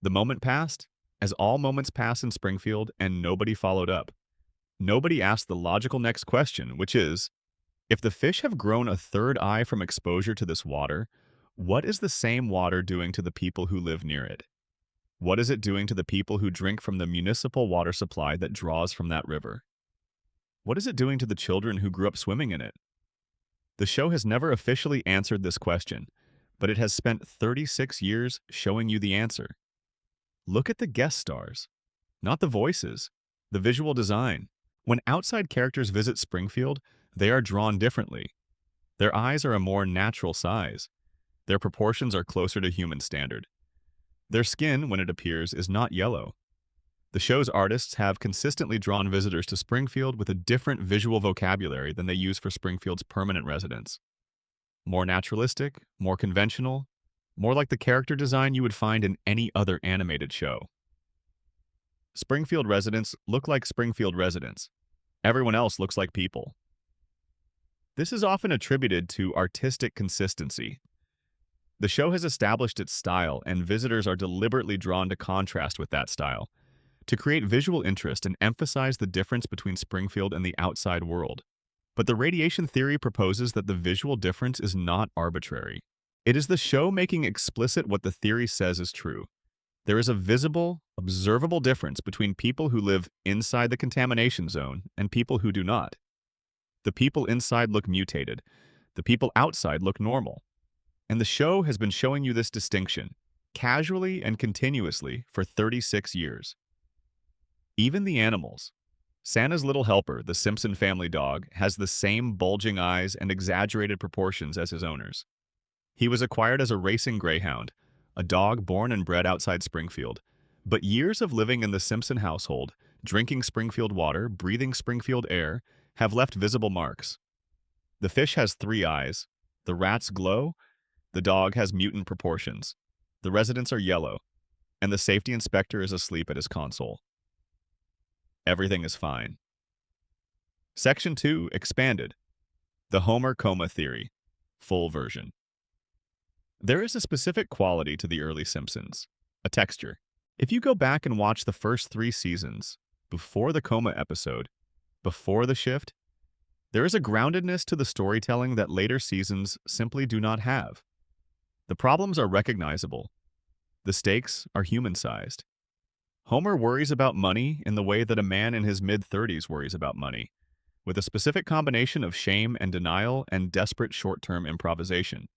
The moment passed, as all moments pass in Springfield, and nobody followed up. Nobody asked the logical next question, which is, if the fish have grown a third eye from exposure to this water, what is the same water doing to the people who live near it? What is it doing to the people who drink from the municipal water supply that draws from that river? What is it doing to the children who grew up swimming in it? The show has never officially answered this question, but it has spent 36 years showing you the answer. Look at the guest stars, not the voices, the visual design. When outside characters visit Springfield, they are drawn differently. Their eyes are a more natural size. Their proportions are closer to human standard. Their skin, when it appears, is not yellow. The show's artists have consistently drawn visitors to Springfield with a different visual vocabulary than they use for Springfield's permanent residents. More naturalistic, more conventional, more like the character design you would find in any other animated show. Springfield residents look like Springfield residents. Everyone else looks like people. This is often attributed to artistic consistency. The show has established its style, and visitors are deliberately drawn to contrast with that style, to create visual interest and emphasize the difference between Springfield and the outside world. But the radiation theory proposes that the visual difference is not arbitrary. It is the show making explicit what the theory says is true. There is a visible, observable difference between people who live inside the contamination zone and people who do not. The people inside look mutated. The people outside look normal. And the show has been showing you this distinction, casually and continuously, for 36 years. Even the animals. Santa's little helper, the Simpson family dog, has the same bulging eyes and exaggerated proportions as his owners. He was acquired as a racing greyhound, a dog born and bred outside Springfield. But years of living in the Simpson household, drinking Springfield water, breathing Springfield air, have left visible marks. The fish has 3 eyes. The rats glow. The dog has mutant proportions. The residents are yellow. And the safety inspector is asleep at his console. Everything is fine. Section 2, expanded. The Homer coma theory. Full version. There is a specific quality to the early Simpsons, a texture. If you go back and watch the first 3 seasons, before the coma episode, before the shift, there is a groundedness to the storytelling that later seasons simply do not have. The problems are recognizable. The stakes are human-sized. Homer worries about money in the way that a man in his mid-30s worries about money, with a specific combination of shame and denial and desperate short-term improvisation.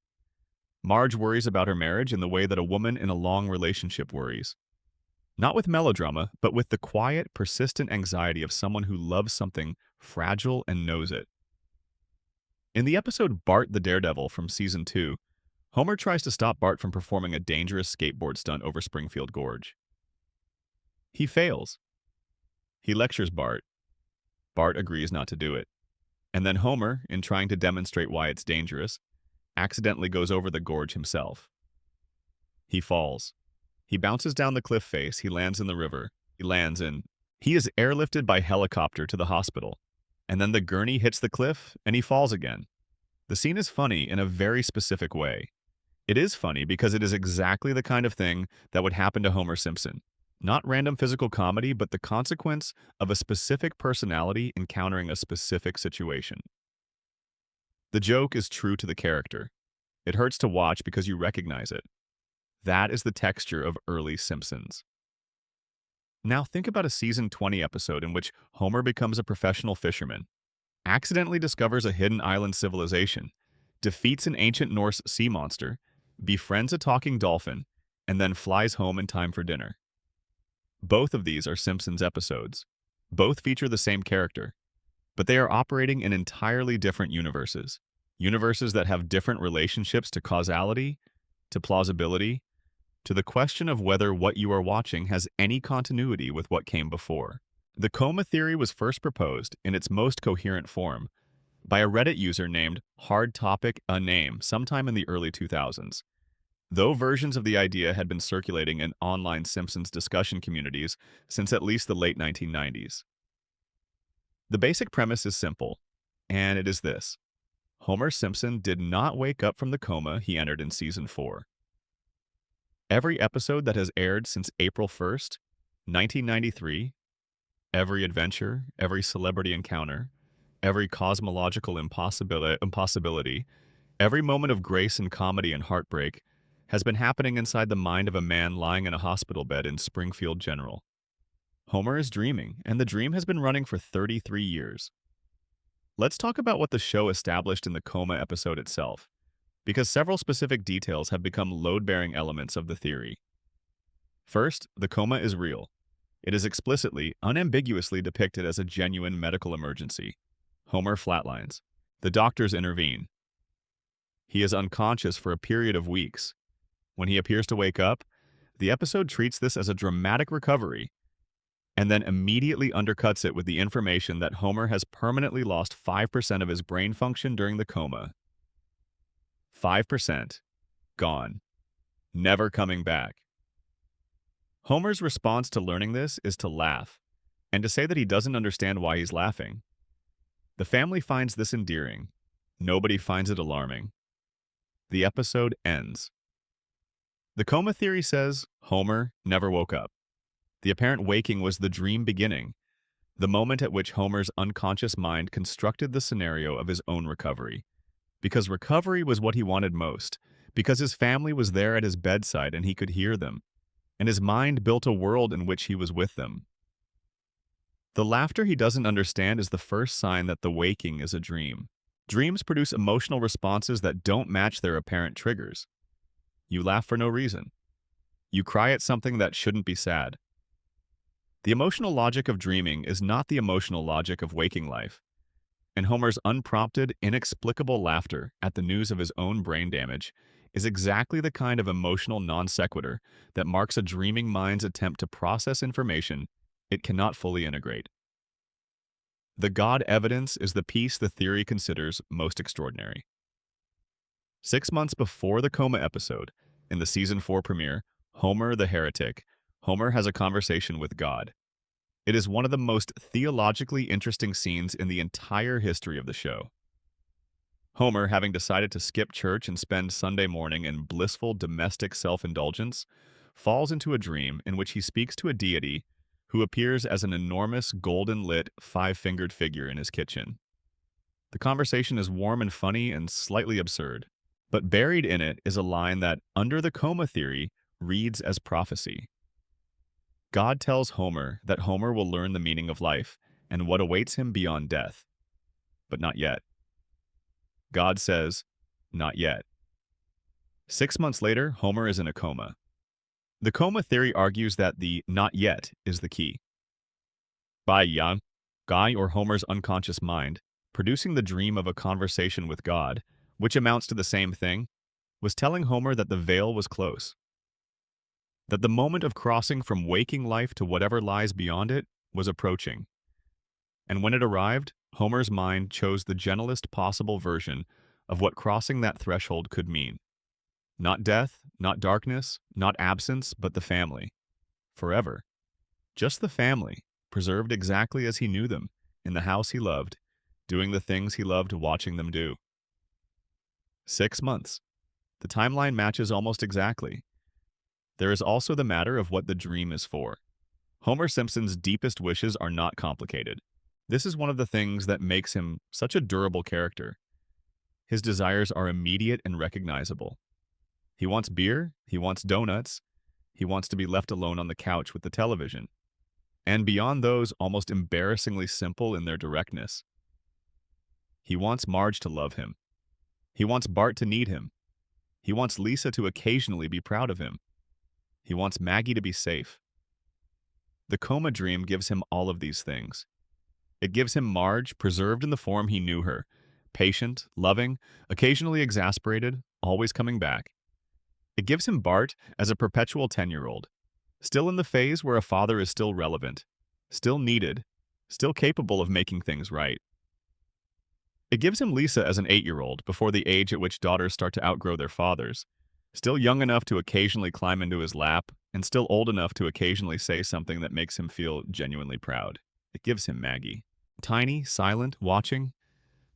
Marge worries about her marriage in the way that a woman in a long relationship worries. Not with melodrama, but with the quiet, persistent anxiety of someone who loves something fragile and knows it. In the episode Bart the Daredevil from Season 2, Homer tries to stop Bart from performing a dangerous skateboard stunt over Springfield Gorge. He fails. He lectures Bart. Bart agrees not to do it. And then Homer, in trying to demonstrate why it's dangerous, accidentally goes over the gorge himself. He falls. He bounces down the cliff face. He lands in the river. He is airlifted by helicopter to the hospital. And then the gurney hits the cliff, and he falls again. The scene is funny in a very specific way. It is funny because it is exactly the kind of thing that would happen to Homer Simpson. Not random physical comedy, but the consequence of a specific personality encountering a specific situation. The joke is true to the character. It hurts to watch because you recognize it. That is the texture of early Simpsons. Now think about a season 20 episode in which Homer becomes a professional fisherman, accidentally discovers a hidden island civilization, defeats an ancient Norse sea monster, befriends a talking dolphin, and then flies home in time for dinner. Both of these are Simpsons episodes. Both feature the same character. but they are operating in entirely different universes. Universes that have different relationships to causality, to plausibility, to the question of whether what you are watching has any continuity with what came before. The coma theory was first proposed, in its most coherent form, by a Reddit user named Hard Topic a Name sometime in the early 2000s. Though versions of the idea had been circulating in online Simpsons discussion communities since at least the late 1990s. The basic premise is simple, and it is this. Homer Simpson did not wake up from the coma he entered in Season 4. Every episode that has aired since April 1st, 1993, every adventure, every celebrity encounter, every cosmological impossibility, every moment of grace and comedy and heartbreak has been happening inside the mind of a man lying in a hospital bed in Springfield, General. Homer is dreaming, and the dream has been running for 33 years. Let's talk about what the show established in the coma episode itself, because several specific details have become load-bearing elements of the theory. First, the coma is real. It is explicitly, unambiguously depicted as a genuine medical emergency. Homer flatlines. The doctors intervene. He is unconscious for a period of weeks. When he appears to wake up, the episode treats this as a dramatic recovery, and then immediately undercuts it with the information that Homer has permanently lost 5% of his brain function during the coma. 5%. Gone. Never coming back. Homer's response to learning this is to laugh, and to say that he doesn't understand why he's laughing. The family finds this endearing. Nobody finds it alarming. The episode ends. The coma theory says Homer never woke up. The apparent waking was the dream beginning, the moment at which Homer's unconscious mind constructed the scenario of his own recovery. Because recovery was what he wanted most, because his family was there at his bedside and he could hear them, and his mind built a world in which he was with them. The laughter he doesn't understand is the first sign that the waking is a dream. Dreams produce emotional responses that don't match their apparent triggers. You laugh for no reason. You cry at something that shouldn't be sad. The emotional logic of dreaming is not the emotional logic of waking life, and Homer's unprompted, inexplicable laughter at the news of his own brain damage is exactly the kind of emotional non sequitur that marks a dreaming mind's attempt to process information it cannot fully integrate. The God evidence is the piece the theory considers most extraordinary. 6 months before the coma episode, in the Season 4 premiere, Homer the Heretic, Homer has a conversation with God. It is one of the most theologically interesting scenes in the entire history of the show. Homer, having decided to skip church and spend Sunday morning in blissful domestic self-indulgence, falls into a dream in which he speaks to a deity who appears as an enormous golden-lit, five-fingered figure in his kitchen. The conversation is warm and funny and slightly absurd, but buried in it is a line that, under the coma theory, reads as prophecy. God tells Homer that Homer will learn the meaning of life and what awaits him beyond death. But not yet. God says, not yet. 6 months later, Homer is in a coma. The coma theory argues that the not yet is the key. By Yang, Guy or Homer's unconscious mind, producing the dream of a conversation with God, which amounts to the same thing, was telling Homer that the veil was close. That the moment of crossing from waking life to whatever lies beyond it was approaching. And when it arrived, Homer's mind chose the gentlest possible version of what crossing that threshold could mean. Not death, not darkness, not absence, but the family. Forever. Just the family, preserved exactly as he knew them, in the house he loved, doing the things he loved watching them do. 6 months. The timeline matches almost exactly. There is also the matter of what the dream is for. Homer Simpson's deepest wishes are not complicated. This is one of the things that makes him such a durable character. His desires are immediate and recognizable. He wants beer, he wants donuts, he wants to be left alone on the couch with the television. And beyond those, almost embarrassingly simple in their directness. He wants Marge to love him. He wants Bart to need him. He wants Lisa to occasionally be proud of him. He wants Maggie to be safe. The coma dream gives him all of these things. It gives him Marge, preserved in the form he knew her. Patient, loving, occasionally exasperated, always coming back. It gives him Bart as a perpetual 10-year-old, still in the phase where a father is still relevant, still needed, still capable of making things right. It gives him Lisa as an 8-year-old before the age at which daughters start to outgrow their fathers, still young enough to occasionally climb into his lap, and still old enough to occasionally say something that makes him feel genuinely proud. It gives him Maggie. Tiny, silent, watching.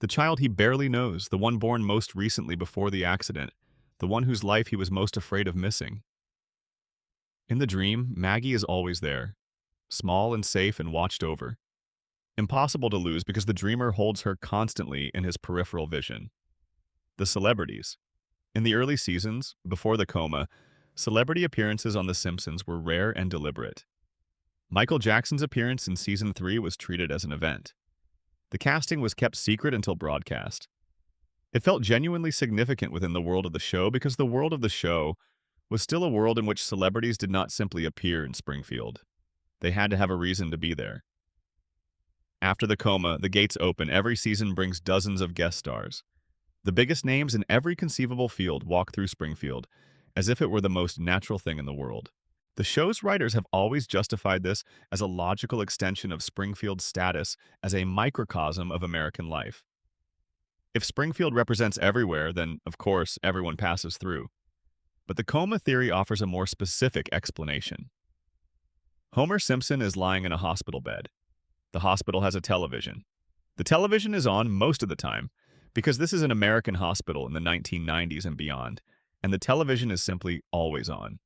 The child he barely knows, the one born most recently before the accident, the one whose life he was most afraid of missing. In the dream, Maggie is always there, small and safe and watched over. Impossible to lose because the dreamer holds her constantly in his peripheral vision. The celebrities. In the early seasons, before the coma, celebrity appearances on The Simpsons were rare and deliberate. Michael Jackson's appearance in Season 3 was treated as an event. The casting was kept secret until broadcast. It felt genuinely significant within the world of the show because the world of the show was still a world in which celebrities did not simply appear in Springfield. They had to have a reason to be there. After the coma, the gates open. Every season brings dozens of guest stars. The biggest names in every conceivable field walk through Springfield, as if it were the most natural thing in the world. The show's writers have always justified this as a logical extension of Springfield's status as a microcosm of American life. If Springfield represents everywhere, then, of course, everyone passes through. But the coma theory offers a more specific explanation. Homer Simpson is lying in a hospital bed. The hospital has a television. The television is on most of the time, because this is an American hospital in the 1990s and beyond, and the television is simply always on.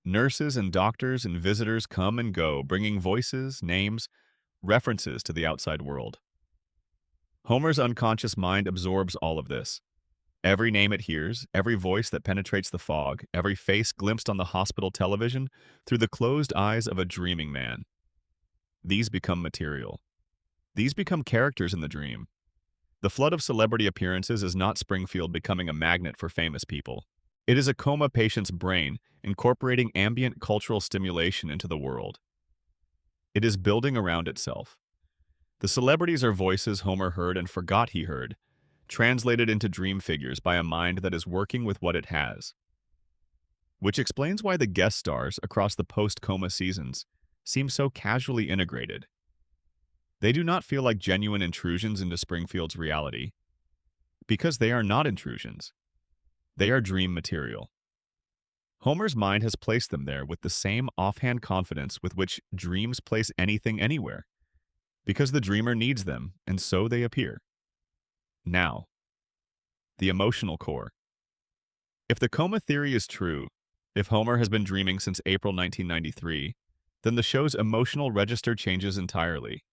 Nurses and doctors and visitors come and go, bringing voices, names, references to the outside world. Homer's unconscious mind absorbs all of this. Every name it hears, every voice that penetrates the fog, every face glimpsed on the hospital television through the closed eyes of a dreaming man. These become material. These become characters in the dream. The flood of celebrity appearances is not Springfield becoming a magnet for famous people. It is a coma patient's brain incorporating ambient cultural stimulation into the world. It is building around itself. The celebrities are voices Homer heard and forgot he heard, translated into dream figures by a mind that is working with what it has. Which explains why the guest stars across the post-coma seasons seem so casually integrated. They do not feel like genuine intrusions into Springfield's reality, because they are not intrusions. They are dream material. Homer's mind has placed them there with the same offhand confidence with which dreams place anything anywhere, because the dreamer needs them, and so they appear. Now, the emotional core. If the coma theory is true, if Homer has been dreaming since April 1993, then the show's emotional register changes entirely.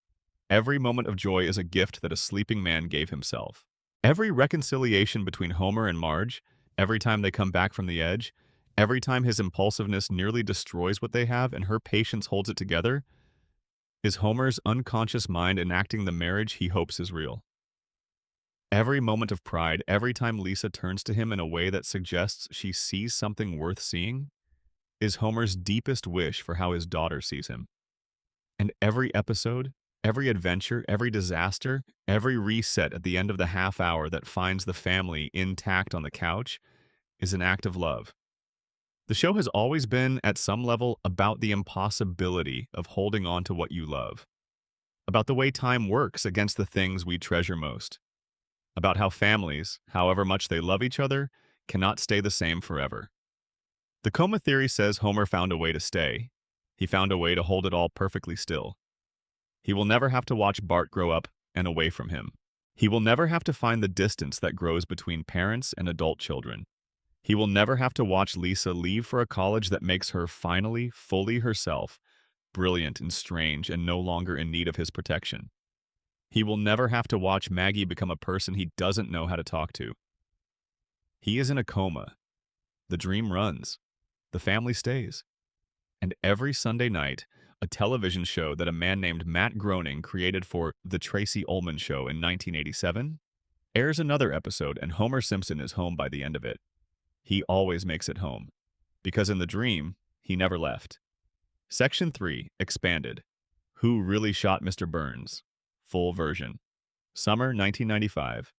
Every moment of joy is a gift that a sleeping man gave himself. Every reconciliation between Homer and Marge, every time they come back from the edge, every time his impulsiveness nearly destroys what they have and her patience holds it together, is Homer's unconscious mind enacting the marriage he hopes is real. Every moment of pride, every time Lisa turns to him in a way that suggests she sees something worth seeing, is Homer's deepest wish for how his daughter sees him. And every episode, every adventure, every disaster, every reset at the end of the half hour that finds the family intact on the couch is an act of love. The show has always been, at some level, about the impossibility of holding on to what you love, about the way time works against the things we treasure most, about how families, however much they love each other, cannot stay the same forever. The coma theory says Homer found a way to stay. He found a way to hold it all perfectly still. He will never have to watch Bart grow up and away from him. He will never have to find the distance that grows between parents and adult children. He will never have to watch Lisa leave for a college that makes her finally, fully herself, brilliant and strange and no longer in need of his protection. He will never have to watch Maggie become a person he doesn't know how to talk to. He is in a coma. The dream runs. The family stays. And every Sunday night, a television show that a man named Matt Groening created for The Tracy Ullman Show in 1987 airs another episode, and Homer Simpson is home by the end of it. He always makes it home, because in the dream, he never left. Section 3, expanded. Who really shot Mr. Burns? Full version. Summer 1995.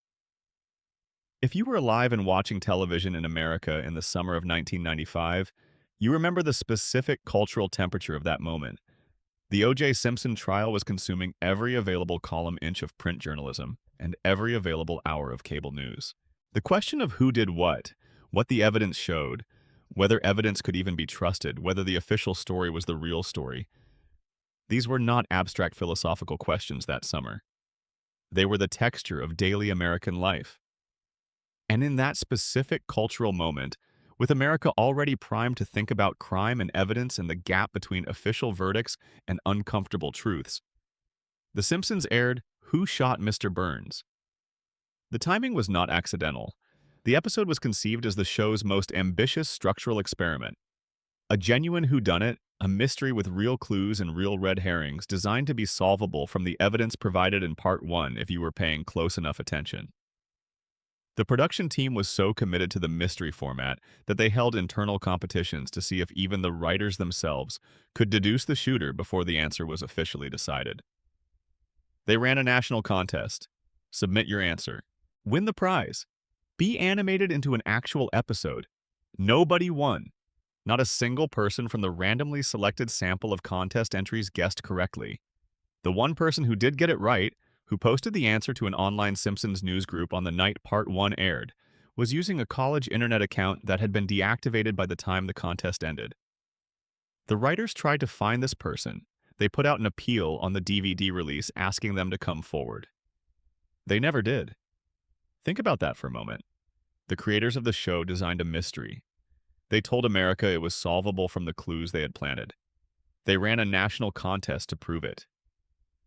If you were alive and watching television in America in the summer of 1995, you remember the specific cultural temperature of that moment. The O.J. Simpson trial was consuming every available column inch of print journalism and every available hour of cable news. The question of who did what the evidence showed, whether evidence could even be trusted, whether the official story was the real story, these were not abstract philosophical questions that summer. They were the texture of daily American life. And in that specific cultural moment, with America already primed to think about crime and evidence and the gap between official verdicts and uncomfortable truths, The Simpsons aired Who Shot Mr. Burns? The timing was not accidental. The episode was conceived as the show's most ambitious structural experiment. A genuine whodunit, a mystery with real clues and real red herrings designed to be solvable from the evidence provided in Part 1 if you were paying close enough attention. The production team was so committed to the mystery format that they held internal competitions to see if even the writers themselves could deduce the shooter before the answer was officially decided. They ran a national contest. Submit your answer. Win the prize. Be animated into an actual episode. Nobody won. Not a single person from the randomly selected sample of contest entries guessed correctly. The one person who did get it right, who posted the answer to an online Simpsons news group on the night Part 1 aired, was using a college internet account that had been deactivated by the time the contest ended. The writers tried to find this person. They put out an appeal on the DVD release asking them to come forward. They never did. Think about that for a moment. The creators of the show designed a mystery. They told America it was solvable from the clues they had planted. They ran a national contest to prove it.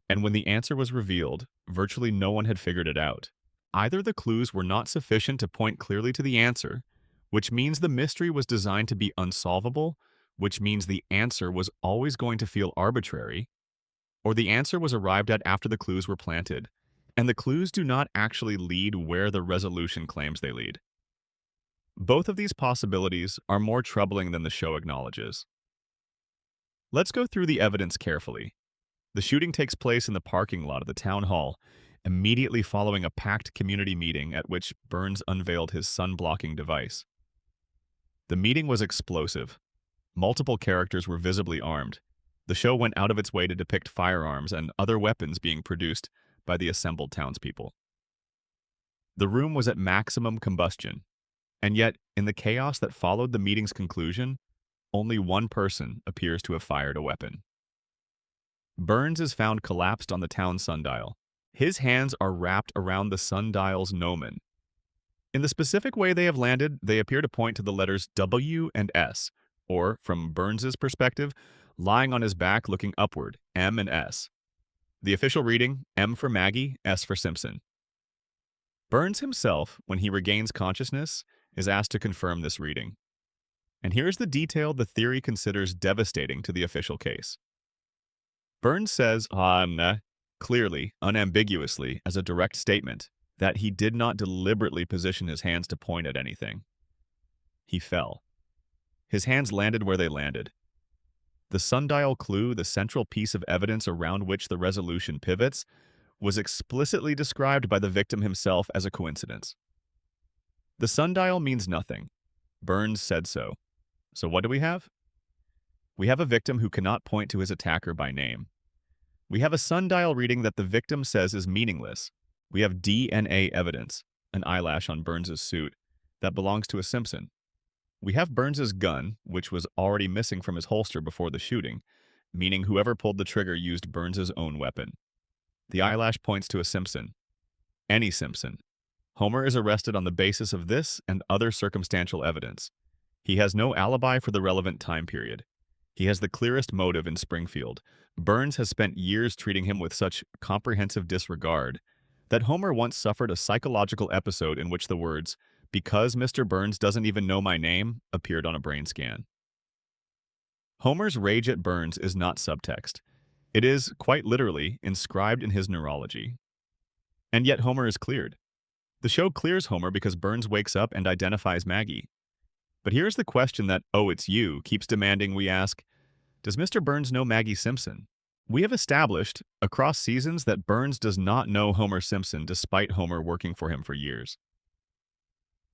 And when the answer was revealed, virtually no one had figured it out. Either the clues were not sufficient to point clearly to the answer, which means the mystery was designed to be unsolvable, which means the answer was always going to feel arbitrary, or the answer was arrived at after the clues were planted, and the clues do not actually lead where the resolution claims they lead. Both of these possibilities are more troubling than the show acknowledges. Let's go through the evidence carefully. The shooting takes place in the parking lot of the town hall, immediately following a packed community meeting at which Burns unveiled his sun-blocking device. The meeting was explosive. Multiple characters were visibly armed. The show went out of its way to depict firearms and other weapons being produced by the assembled townspeople. The room was at maximum combustion, and yet, in the chaos that followed the meeting's conclusion, only one person appears to have fired a weapon. Burns is found collapsed on the town sundial. His hands are wrapped around the sundial's gnomon. In the specific way they have landed, they appear to point to the letters W and S, or, from Burns's perspective, lying on his back looking upward, M and S. The official reading, M for Maggie, S for Simpson. Burns himself, when he regains consciousness, is asked to confirm this reading. And here's the detail the theory considers devastating to the official case. Burns says, clearly, unambiguously, as a direct statement, that he did not deliberately position his hands to point at anything. He fell. His hands landed where they landed. The sundial clue, the central piece of evidence around which the resolution pivots, was explicitly described by the victim himself as a coincidence. The sundial means nothing. Burns said so. So what do we have? We have a victim who cannot point to his attacker by name. We have a sundial reading that the victim says is meaningless. We have DNA evidence, an eyelash on Burns's suit, that belongs to a Simpson. We have Burns's gun, which was already missing from his holster before the shooting, meaning whoever pulled the trigger used Burns's own weapon. The eyelash points to a Simpson. Any Simpson. Homer is arrested on the basis of this and other circumstantial evidence. He has no alibi for the relevant time period. He has the clearest motive in Springfield. Burns has spent years treating him with such comprehensive disregard that Homer once suffered a psychological episode in which the words, "Because Mr. Burns doesn't even know my name," appeared on a brain scan. Homer's rage at Burns is not subtext. It is, quite literally, inscribed in his neurology. And yet Homer is cleared. The show clears Homer because Burns wakes up and identifies Maggie. But here's the question that "Oh, it's you" keeps demanding we ask. Does Mr. Burns know Maggie Simpson? We have established, across seasons, that Burns does not know Homer Simpson despite Homer working for him for years.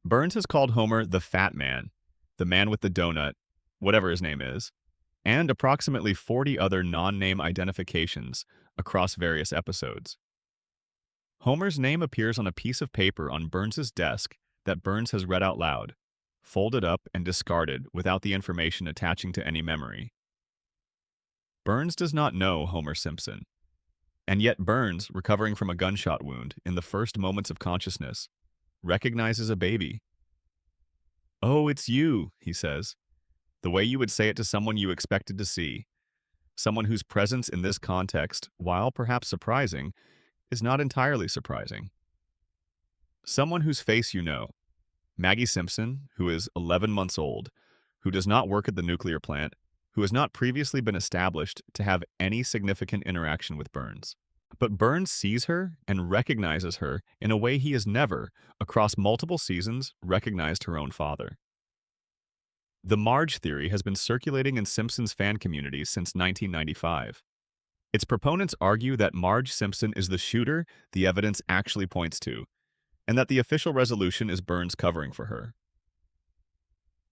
Burns has called Homer the fat man, the man with the donut, whatever his name is, and approximately 40 other non-name identifications across various episodes. Homer's name appears on a piece of paper on Burns's desk that Burns has read out loud, folded up and discarded without the information attaching to any memory. Burns does not know Homer Simpson, and yet Burns, recovering from a gunshot wound in the first moments of consciousness, recognizes a baby. "Oh, it's you," he says, the way you would say it to someone you expected to see, someone whose presence in this context, while perhaps surprising, is not entirely surprising. Someone whose face you know, Maggie Simpson, who is 11 months old, who does not work at the nuclear plant, who has not previously been established to have any significant interaction with Burns. But Burns sees her and recognizes her in a way he has never, across multiple seasons, recognized her own father. The Marge theory has been circulating in Simpsons fan communities since 1995. Its proponents argue that Marge Simpson is the shooter the evidence actually points to, and that the official resolution is Burns covering for her.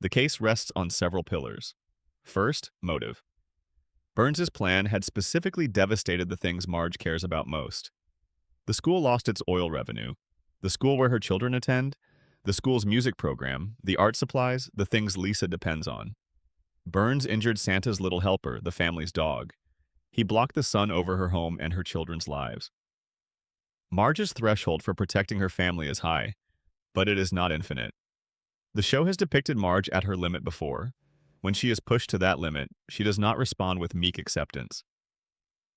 The case rests on several pillars. First, motive. Burns's plan had specifically devastated the things Marge cares about most. The school lost its oil revenue, the school where her children attend, the school's music program, the art supplies, the things Lisa depends on. Burns injured Santa's little helper, the family's dog. He blocked the sun over her home and her children's lives. Marge's threshold for protecting her family is high, but it is not infinite. The show has depicted Marge at her limit before. When she is pushed to that limit, she does not respond with meek acceptance.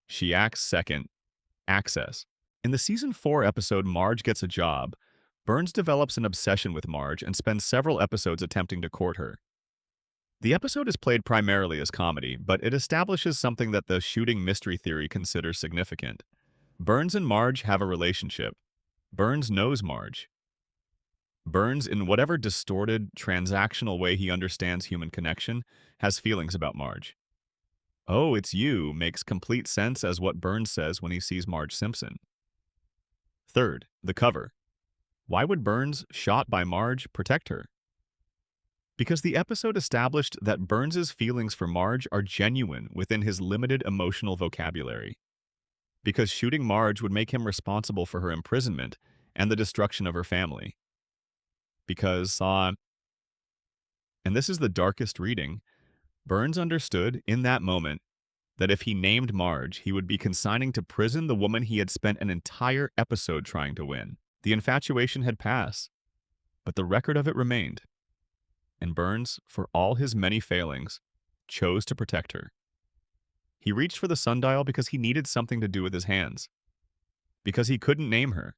She acts second, access. In the season 4 episode Marge Gets a Job, Burns develops an obsession with Marge and spends several episodes attempting to court her. The episode is played primarily as comedy, but it establishes something that the shooting mystery theory considers significant. Burns and Marge have a relationship. Burns knows Marge. Burns, in whatever distorted, transactional way he understands human connection, has feelings about Marge. "Oh, it's you" makes complete sense as what Burns says when he sees Marge Simpson. Third, the cover. Why would Burns, shot by Marge, protect her? Because the episode established that Burns's feelings for Marge are genuine within his limited emotional vocabulary. Because shooting Marge would make him responsible for her imprisonment and the destruction of her family. Because, and this is the darkest reading, Burns understood in that moment that if he named Marge, he would be consigning to prison the woman he had spent an entire episode trying to win. The infatuation had passed, but the record of it remained. And Burns, for all his many failings, chose to protect her. He reached for the sundial because he needed something to do with his hands. Because he couldn't name her.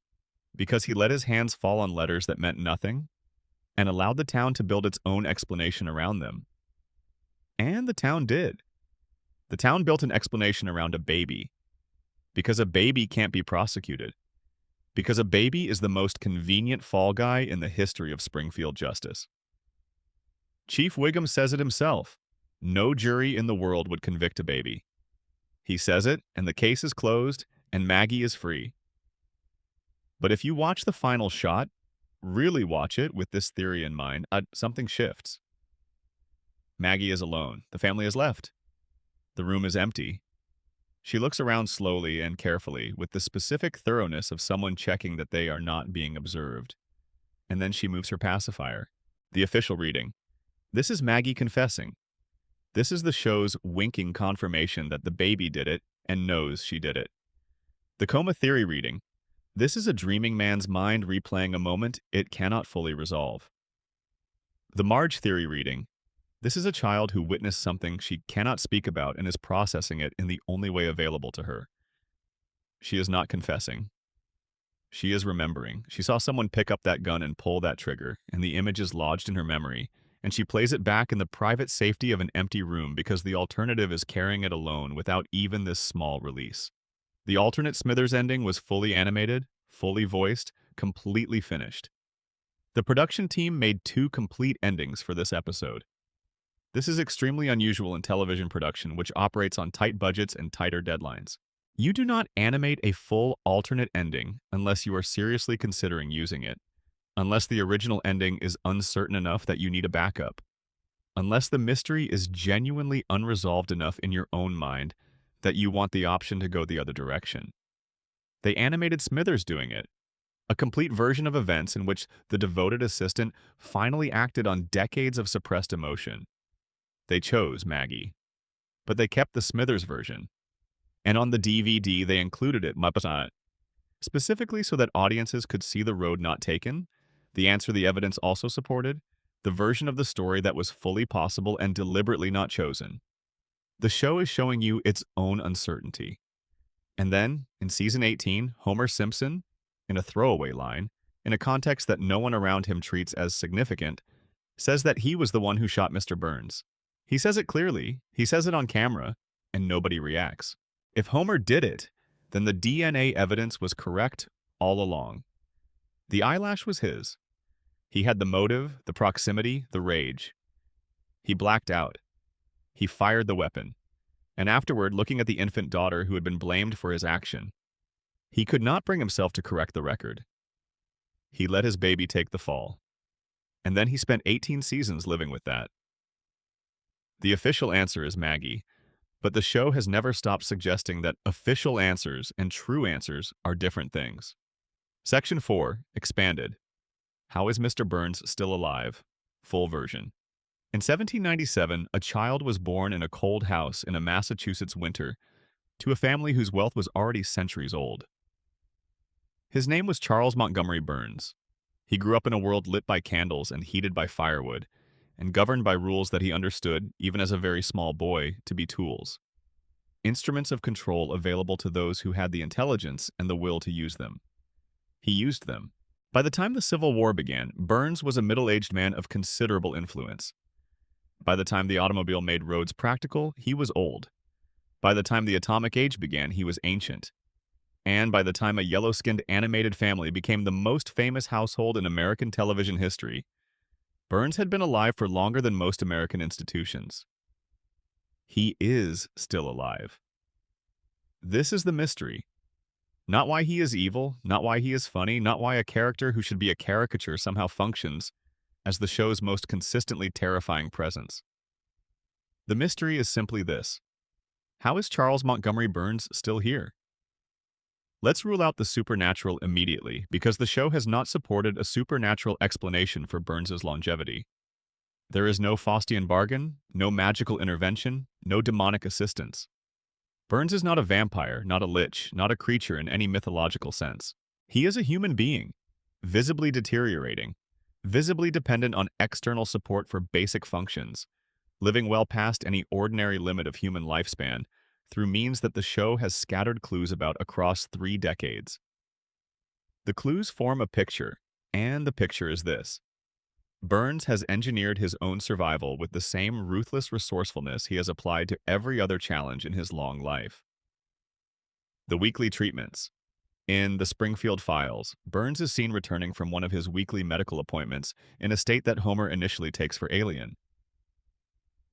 Because he let his hands fall on letters that meant nothing, and allowed the town to build its own explanation around them. And the town did. The town built an explanation around a baby. Because a baby can't be prosecuted. Because a baby is the most convenient fall guy in the history of Springfield justice. Chief Wiggum says it himself. No jury in the world would convict a baby. He says it, and the case is closed, and Maggie is free. But if you watch the final shot, really watch it with this theory in mind, something shifts. Maggie is alone. The family has left. The room is empty. She looks around slowly and carefully with the specific thoroughness of someone checking that they are not being observed. And then she moves her pacifier. The official reading. This is Maggie confessing. This is the show's winking confirmation that the baby did it and knows she did it. The coma theory reading. This is a dreaming man's mind replaying a moment it cannot fully resolve. The Marge theory reading. This is a child who witnessed something she cannot speak about and is processing it in the only way available to her. She is not confessing. She is remembering. She saw someone pick up that gun and pull that trigger, and the image is lodged in her memory, and she plays it back in the private safety of an empty room because the alternative is carrying it alone without even this small release. The alternate Smithers ending was fully animated, fully voiced, completely finished. The production team made 2 complete endings for this episode. This is extremely unusual in television production, which operates on tight budgets and tighter deadlines. You do not animate a full alternate ending unless you are seriously considering using it, unless the original ending is uncertain enough that you need a backup, unless the mystery is genuinely unresolved enough in your own mind that you want the option to go the other direction. They animated Smithers doing it, a complete version of events in which the devoted assistant finally acted on decades of suppressed emotion. They chose Maggie, but they kept the Smithers version. And on the DVD, they included it, specifically so that audiences could see the road not taken, the answer the evidence also supported, the version of the story that was fully possible and deliberately not chosen. The show is showing you its own uncertainty. And then, in season 18, Homer Simpson, in a throwaway line, in a context that no one around him treats as significant, says that he was the one who shot Mr. Burns. He says it clearly, he says it on camera, and nobody reacts. If Homer did it, then the DNA evidence was correct all along. The eyelash was his. He had the motive, the proximity, the rage. He blacked out. He fired the weapon. And afterward, looking at the infant daughter who had been blamed for his action, he could not bring himself to correct the record. He let his baby take the fall. And then he spent 18 seasons living with that. The official answer is Maggie, but the show has never stopped suggesting that official answers and true answers are different things. Section 4, expanded. How is Mr. Burns still alive? Full version. In 1797, a child was born in a cold house in a Massachusetts winter to a family whose wealth was already centuries old. His name was Charles Montgomery Burns. He grew up in a world lit by candles and heated by firewood, and governed by rules that he understood, even as a very small boy, to be tools. Instruments of control available to those who had the intelligence and the will to use them. He used them. By the time the Civil War began, Burns was a middle-aged man of considerable influence. By the time the automobile made roads practical, he was old. By the time the atomic age began, he was ancient. And by the time a yellow-skinned animated family became the most famous household in American television history, Burns had been alive for longer than most American institutions. He is still alive. This is the mystery. Not why he is evil, not why he is funny, not why a character who should be a caricature somehow functions as the show's most consistently terrifying presence. The mystery is simply this. How is Charles Montgomery Burns still here? Let's rule out the supernatural immediately, because the show has not supported a supernatural explanation for Burns's longevity. There is no Faustian bargain, no magical intervention, no demonic assistance. Burns is not a vampire, not a lich, not a creature in any mythological sense. He is a human being, visibly deteriorating, visibly dependent on external support for basic functions, living well past any ordinary limit of human lifespan through means that the show has scattered clues about across 3 decades. The clues form a picture, and the picture is this. Burns has engineered his own survival with the same ruthless resourcefulness he has applied to every other challenge in his long life. The weekly treatments. In the Springfield Files, Burns is seen returning from one of his weekly medical appointments in a state that Homer initially takes for alien.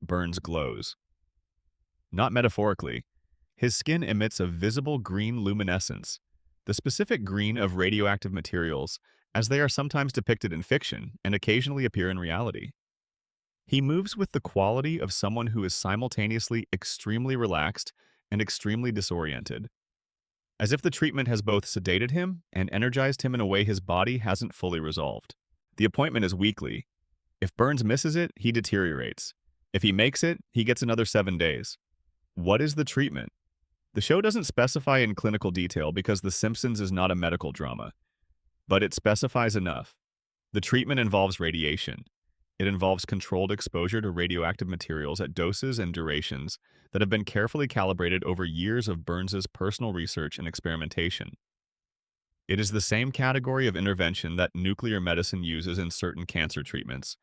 Burns glows. Not metaphorically. His skin emits a visible green luminescence, the specific green of radioactive materials, as they are sometimes depicted in fiction and occasionally appear in reality. He moves with the quality of someone who is simultaneously extremely relaxed and extremely disoriented, as if the treatment has both sedated him and energized him in a way his body hasn't fully resolved. The appointment is weekly. If Burns misses it, he deteriorates. If he makes it, he gets another 7 days. What is the treatment? The show doesn't specify in clinical detail because The Simpsons is not a medical drama, but it specifies enough. The treatment involves radiation. It involves controlled exposure to radioactive materials at doses and durations that have been carefully calibrated over years of Burns's personal research and experimentation. It is the same category of intervention that nuclear medicine uses in certain cancer treatments,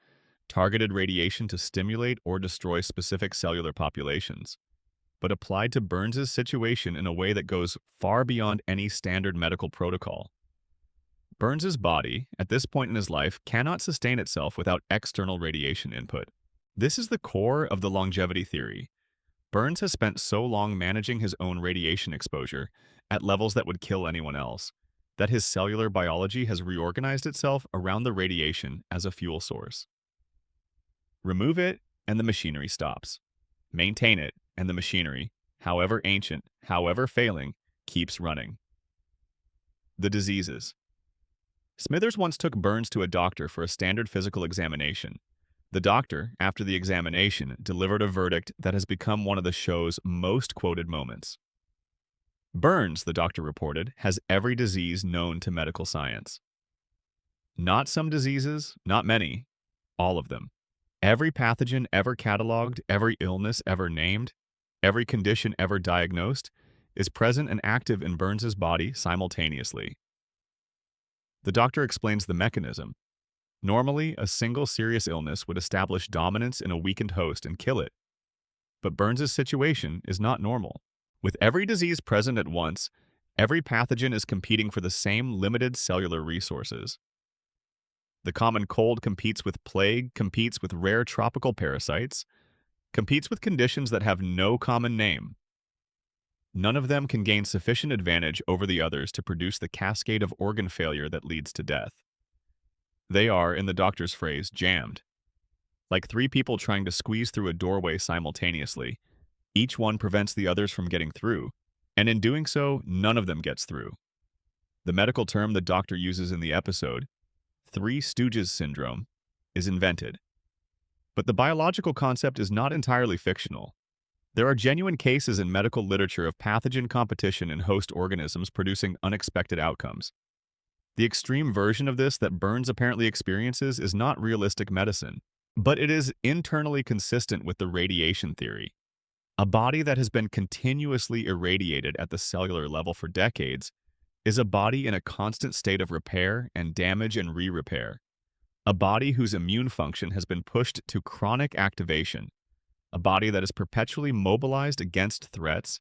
targeted radiation to stimulate or destroy specific cellular populations, but applied to Burns's situation in a way that goes far beyond any standard medical protocol. Burns's body, at this point in his life, cannot sustain itself without external radiation input. This is the core of the longevity theory. Burns has spent so long managing his own radiation exposure at levels that would kill anyone else, that his cellular biology has reorganized itself around the radiation as a fuel source. Remove it, and the machinery stops. Maintain it, and the machinery, however ancient, however failing, keeps running. The diseases. Smithers once took Burns to a doctor for a standard physical examination. The doctor, after the examination, delivered a verdict that has become one of the show's most quoted moments. Burns, the doctor reported, has every disease known to medical science. Not some diseases, not many, all of them. Every pathogen ever cataloged, every illness ever named, every condition ever diagnosed is present and active in Burns's body simultaneously. The doctor explains the mechanism. Normally, a single serious illness would establish dominance in a weakened host and kill it. But Burns's situation is not normal. With every disease present at once, every pathogen is competing for the same limited cellular resources. The common cold competes with plague, competes with rare tropical parasites, competes with conditions that have no common name. None of them can gain sufficient advantage over the others to produce the cascade of organ failure that leads to death. They are, in the doctor's phrase, jammed. Like three people trying to squeeze through a doorway simultaneously, each one prevents the others from getting through, and in doing so, none of them gets through. The medical term the doctor uses in the episode, Three Stooges syndrome, is invented. But the biological concept is not entirely fictional. There are genuine cases in medical literature of pathogen competition in host organisms producing unexpected outcomes. The extreme version of this that Burns apparently experiences is not realistic medicine, but it is internally consistent with the radiation theory. A body that has been continuously irradiated at the cellular level for decades is a body in a constant state of repair and damage and re-repair. A body whose immune function has been pushed to chronic activation. A body that is perpetually mobilized against threats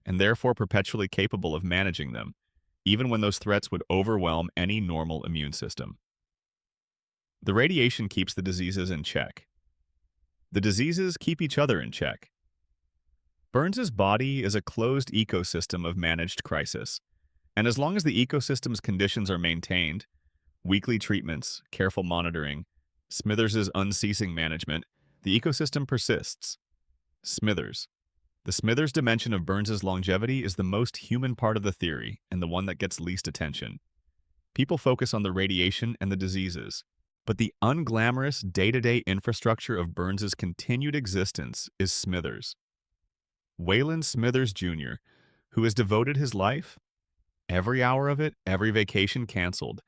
and therefore perpetually capable of managing them, even when those threats would overwhelm any normal immune system. The radiation keeps the diseases in check. The diseases keep each other in check. Burns's body is a closed ecosystem of managed crisis, and as long as the ecosystem's conditions are maintained, weekly treatments, careful monitoring, Smithers's unceasing management, the ecosystem persists. Smithers. The Smithers dimension of Burns's longevity is the most human part of the theory and the one that gets least attention. People focus on the radiation and the diseases, but the unglamorous day-to-day infrastructure of Burns's continued existence is Smithers. Waylon Smithers Jr., who has devoted his life, every hour of it, every vacation canceled,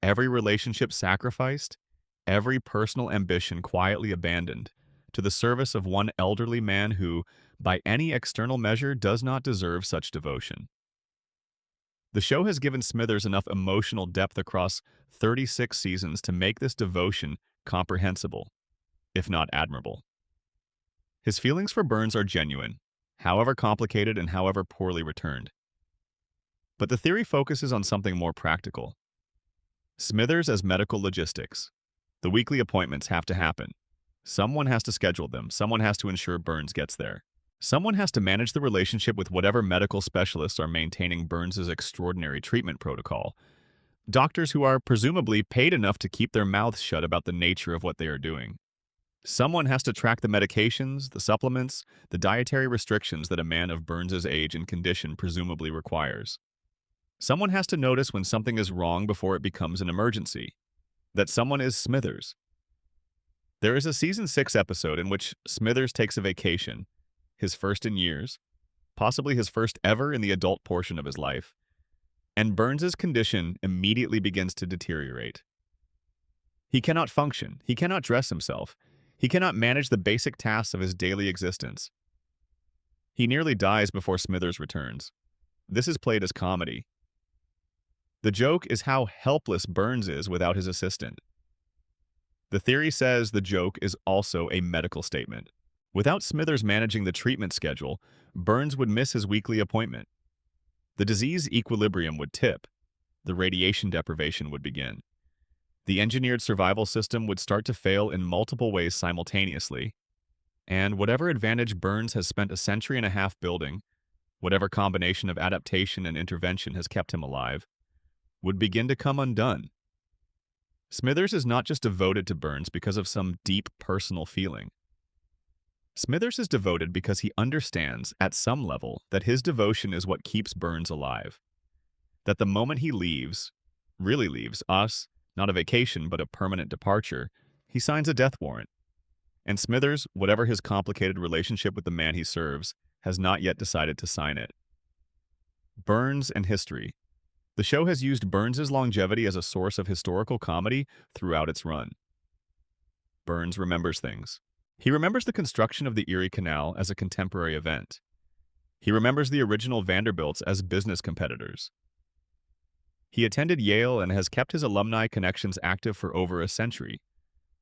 every relationship sacrificed, every personal ambition quietly abandoned, to the service of one elderly man who, by any external measure, does not deserve such devotion. The show has given Smithers enough emotional depth across 36 seasons to make this devotion comprehensible, if not admirable. His feelings for Burns are genuine, however complicated and however poorly returned. But the theory focuses on something more practical. Smithers as medical logistics. The weekly appointments have to happen. Someone has to schedule them. Someone has to ensure Burns gets there. Someone has to manage the relationship with whatever medical specialists are maintaining Burns's extraordinary treatment protocol. Doctors who are presumably paid enough to keep their mouths shut about the nature of what they are doing. Someone has to track the medications, the supplements, the dietary restrictions that a man of Burns's age and condition presumably requires. Someone has to notice when something is wrong before it becomes an emergency. That someone is Smithers. There is a season 6 episode in which Smithers takes a vacation, his first in years, possibly his first ever in the adult portion of his life, and Burns's condition immediately begins to deteriorate. He cannot function, he cannot dress himself, he cannot manage the basic tasks of his daily existence. He nearly dies before Smithers returns. This is played as comedy. The joke is how helpless Burns is without his assistant. The theory says the joke is also a medical statement. Without Smithers managing the treatment schedule, Burns would miss his weekly appointment. The disease equilibrium would tip. The radiation deprivation would begin. The engineered survival system would start to fail in multiple ways simultaneously, And whatever advantage Burns has spent a century and a half building, whatever combination of adaptation and intervention has kept him alive, would begin to come undone. Smithers is not just devoted to Burns because of some deep personal feeling. Smithers is devoted because he understands, at some level, that his devotion is what keeps Burns alive. That the moment he leaves, really leaves us, not a vacation but a permanent departure, he signs a death warrant. And Smithers, whatever his complicated relationship with the man he serves, has not yet decided to sign it. Burns and history. The show has used Burns's longevity as a source of historical comedy throughout its run. Burns remembers things. He remembers the construction of the Erie Canal as a contemporary event. He remembers the original Vanderbilts as business competitors. He attended Yale and has kept his alumni connections active for over a century,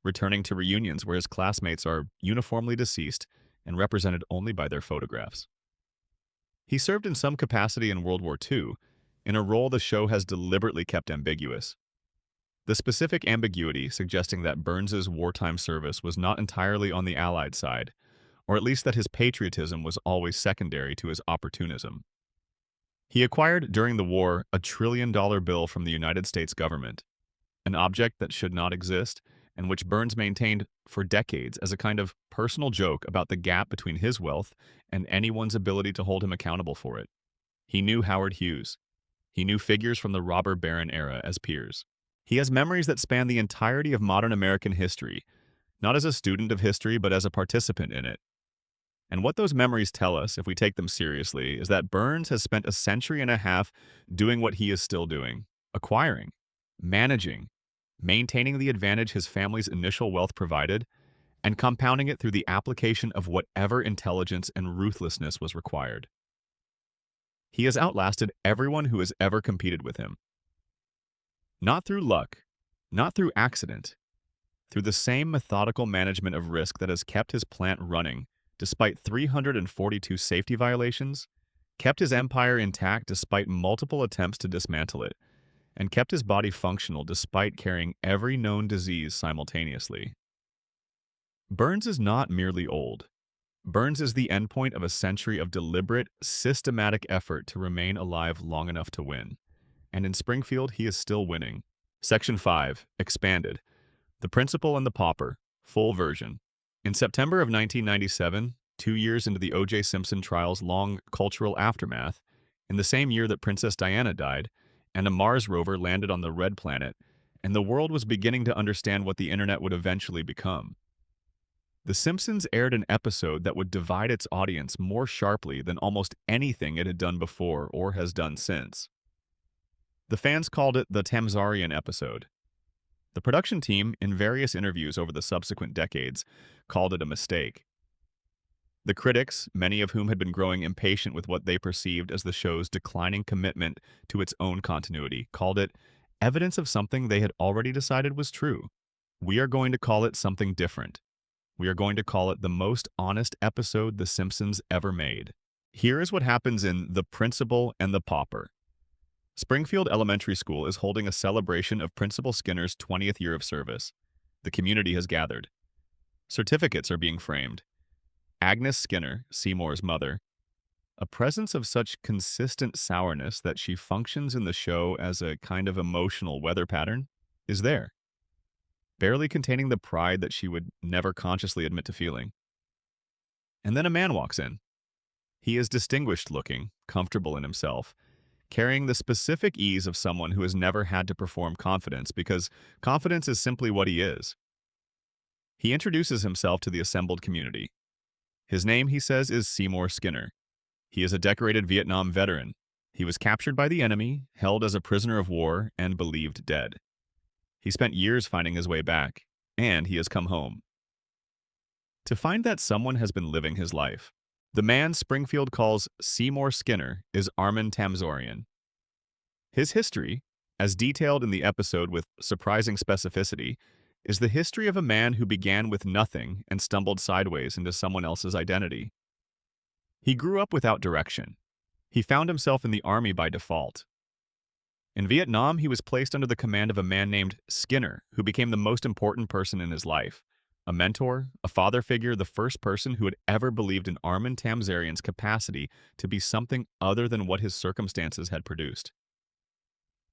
returning to reunions where his classmates are uniformly deceased and represented only by their photographs. He served in some capacity in World War II, in a role the show has deliberately kept ambiguous. The specific ambiguity suggesting that Burns's wartime service was not entirely on the Allied side, or at least that his patriotism was always secondary to his opportunism. He acquired, during the war, a $1 trillion bill from the United States government, an object that should not exist, and which Burns maintained for decades as a kind of personal joke about the gap between his wealth and anyone's ability to hold him accountable for it. He knew Howard Hughes. He knew figures from the robber baron era as peers. He has memories that span the entirety of modern American history, not as a student of history, but as a participant in it. And what those memories tell us, if we take them seriously, is that Burns has spent a century and a half doing what he is still doing, acquiring, managing, maintaining the advantage his family's initial wealth provided, and compounding it through the application of whatever intelligence and ruthlessness was required. He has outlasted everyone who has ever competed with him. Not through luck, not through accident, through the same methodical management of risk that has kept his plant running despite 342 safety violations, kept his empire intact despite multiple attempts to dismantle it, and kept his body functional despite carrying every known disease simultaneously. Burns is not merely old. Burns is the endpoint of a century of deliberate, systematic effort to remain alive long enough to win. And in Springfield, he is still winning. Section 5, Expanded. The Principal and the Pauper, full version. In September of 1997, 2 years into the O.J. Simpson trial's long cultural aftermath, in the same year that Princess Diana died, and a Mars rover landed on the Red Planet, and the world was beginning to understand what the internet would eventually become. The Simpsons aired an episode that would divide its audience more sharply than almost anything it had done before or has done since. The fans called it the Tamzarian episode. The production team, in various interviews over the subsequent decades, called it a mistake. The critics, many of whom had been growing impatient with what they perceived as the show's declining commitment to its own continuity, called it evidence of something they had already decided was true. We are going to call it something different. We are going to call it the most honest episode The Simpsons ever made. Here is what happens in The Principal and the Pauper. Springfield Elementary School is holding a celebration of Principal Skinner's 20th year of service. The community has gathered. Certificates are being framed. Agnes Skinner, Seymour's mother, a presence of such consistent sourness that she functions in the show as a kind of emotional weather pattern, is there, barely containing the pride that she would never consciously admit to feeling. And then a man walks in. He is distinguished-looking, comfortable in himself, carrying the specific ease of someone who has never had to perform confidence because confidence is simply what he is. He introduces himself to the assembled community. His name, he says, is Seymour Skinner. He is a decorated Vietnam veteran. He was captured by the enemy, held as a prisoner of war, and believed dead. He spent years finding his way back, and he has come home. To find that someone has been living his life. The man Springfield calls Seymour Skinner is Armin Tamzorian. His history, as detailed in the episode with surprising specificity, is the history of a man who began with nothing and stumbled sideways into someone else's identity. He grew up without direction. He found himself in the army by default. In Vietnam, he was placed under the command of a man named Skinner, who became the most important person in his life, A mentor, a father figure, the first person who had ever believed in Armin Tamzarian's capacity to be something other than what his circumstances had produced.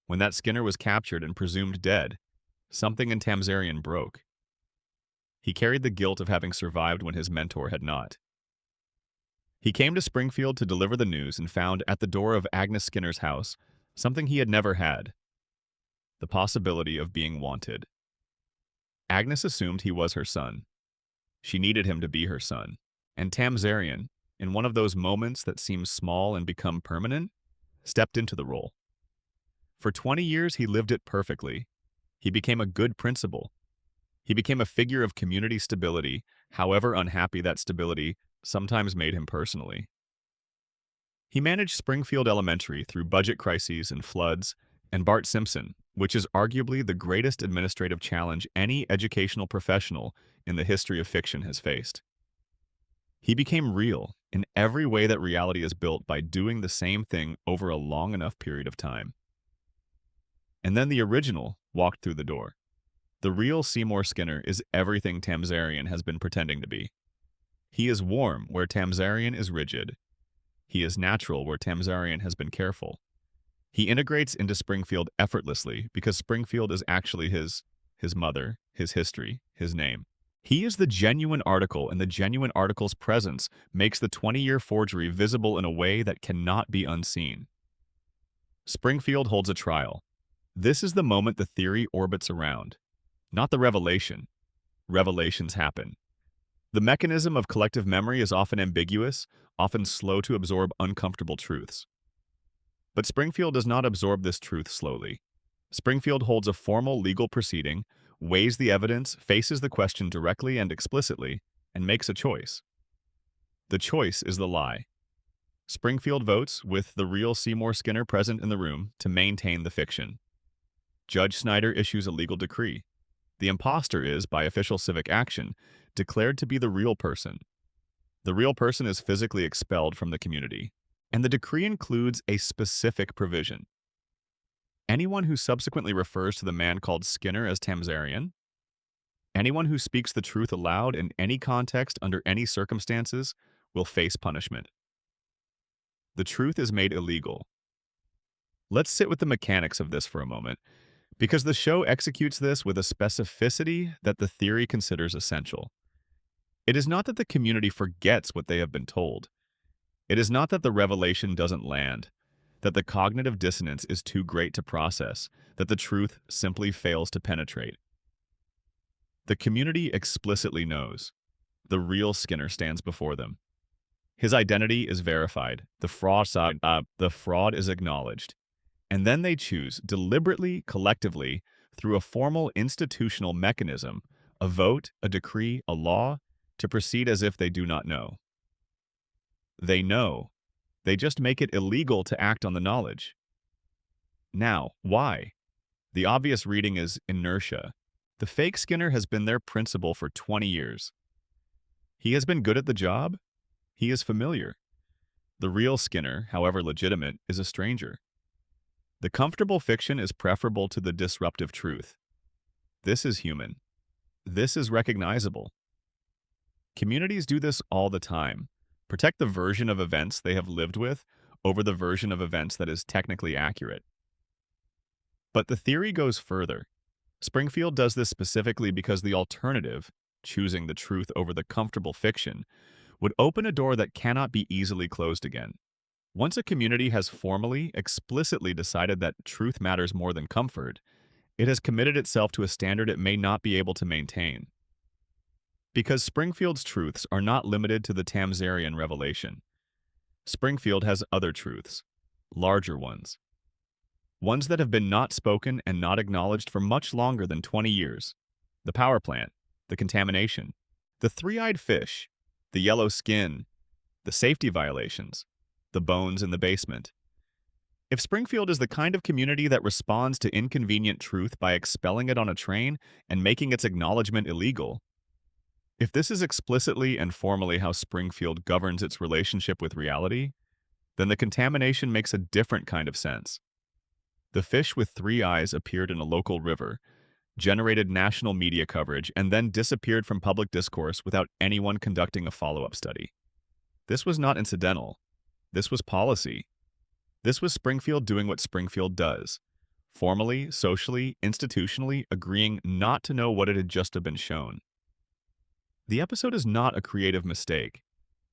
When that Skinner was captured and presumed dead, something in Tamzarian broke. He carried the guilt of having survived when his mentor had not. He came to Springfield to deliver the news and found at the door of Agnes Skinner's house something he had never had: the possibility of being wanted. Agnes assumed he was her son. She needed him to be her son. And Tamzarian, in one of those moments that seem small and become permanent, stepped into the role. For 20 years, he lived it perfectly. He became a good principal. He became a figure of community stability, however unhappy that stability sometimes made him personally. He managed Springfield Elementary through budget crises and floods, and Bart Simpson, which is arguably the greatest administrative challenge any educational professional in the history of fiction has faced. He became real in every way that reality is built by doing the same thing over a long enough period of time. And then the original walked through the door. The real Seymour Skinner is everything Tamzarian has been pretending to be. He is warm where Tamzarian is rigid. He is natural where Tamzarian has been careful. He integrates into Springfield effortlessly because Springfield is actually his mother, his history, his name. He is the genuine article, and the genuine article's presence makes the 20-year forgery visible in a way that cannot be unseen. Springfield holds a trial. This is the moment the theory orbits around, not the revelation. Revelations happen. The mechanism of collective memory is often ambiguous, often slow to absorb uncomfortable truths. But Springfield does not absorb this truth slowly. Springfield holds a formal legal proceeding, weighs the evidence, faces the question directly and explicitly, and makes a choice. The choice is the lie. Springfield votes, with the real Seymour Skinner present in the room, to maintain the fiction. Judge Snyder issues a legal decree. The imposter is, by official civic action, declared to be the real person. The real person is physically expelled from the community, and the decree includes a specific provision. Anyone who subsequently refers to the man called Skinner as Tamzarian, anyone who speaks the truth aloud in any context under any circumstances, will face punishment. The truth is made illegal. Let's sit with the mechanics of this for a moment, because the show executes this with a specificity that the theory considers essential. It is not that the community forgets what they have been told. It is not that the revelation doesn't land, that the cognitive dissonance is too great to process, that the truth simply fails to penetrate. The community explicitly knows. The real Skinner stands before them. His identity is verified. The fraud is acknowledged. And then they choose, deliberately, collectively, through a formal institutional mechanism, a vote, a decree, a law, to proceed as if they do not know. They know. They just make it illegal to act on the knowledge. Now, why? The obvious reading is inertia. The fake Skinner has been their principal for 20 years. He has been good at the job. He is familiar. The real Skinner, however legitimate, is a stranger. The comfortable fiction is preferable to the disruptive truth. This is human. This is recognizable. Communities do this all the time. Protect the version of events they have lived with over the version of events that is technically accurate. But the theory goes further. Springfield does this specifically because the alternative, choosing the truth over the comfortable fiction, would open a door that cannot be easily closed again. Once a community has formally, explicitly decided that truth matters more than comfort, it has committed itself to a standard it may not be able to maintain. Because Springfield's truths are not limited to the Tamzarian revelation. Springfield has other truths, larger ones. Ones that have been not spoken and not acknowledged for much longer than 20 years. The power plant, the contamination, the three-eyed fish, the yellow skin, the safety violations, the bones in the basement. If Springfield is the kind of community that responds to inconvenient truth by expelling it on a train and making its acknowledgement illegal, if this is explicitly and formally how Springfield governs its relationship with reality, then the contamination makes a different kind of sense. The fish with 3 eyes appeared in a local river, generated national media coverage, and then disappeared from public discourse without anyone conducting a follow-up study. This was not incidental. This was policy. This was Springfield doing what Springfield does. Formally, socially, institutionally, agreeing not to know what it had just been shown. The episode is not a creative mistake.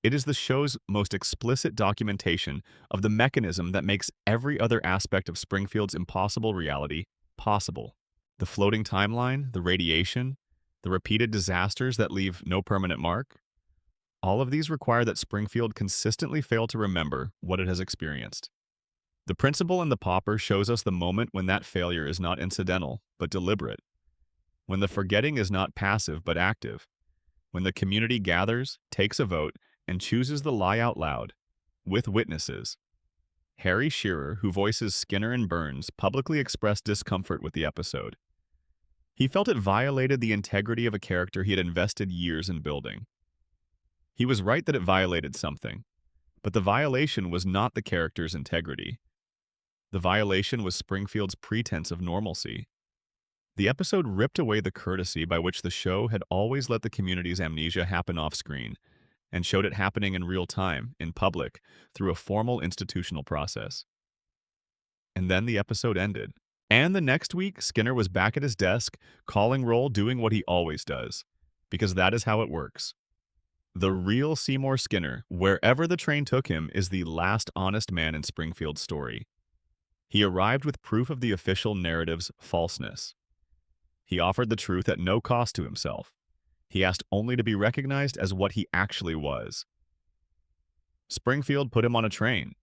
It is the show's most explicit documentation of the mechanism that makes every other aspect of Springfield's impossible reality possible. The floating timeline, the radiation, the repeated disasters that leave no permanent mark, all of these require that Springfield consistently fail to remember what it has experienced. The principal in the pauper shows us the moment when that failure is not incidental, but deliberate. When the forgetting is not passive, but active. When the community gathers, takes a vote, and chooses the lie out loud, with witnesses. Harry Shearer, who voices Skinner and Burns, publicly expressed discomfort with the episode. He felt it violated the integrity of a character he had invested years in building. He was right that it violated something, but the violation was not the character's integrity. The violation was Springfield's pretense of normalcy. The episode ripped away the courtesy by which the show had always let the community's amnesia happen off-screen, and showed it happening in real time, in public, through a formal institutional process. And then the episode ended. And the next week, Skinner was back at his desk, calling roll, doing what he always does. Because that is how it works. The real Seymour Skinner, wherever the train took him, is the last honest man in Springfield's story. He arrived with proof of the official narrative's falseness. He offered the truth at no cost to himself. He asked only to be recognized as what he actually was. Springfield put him on a train,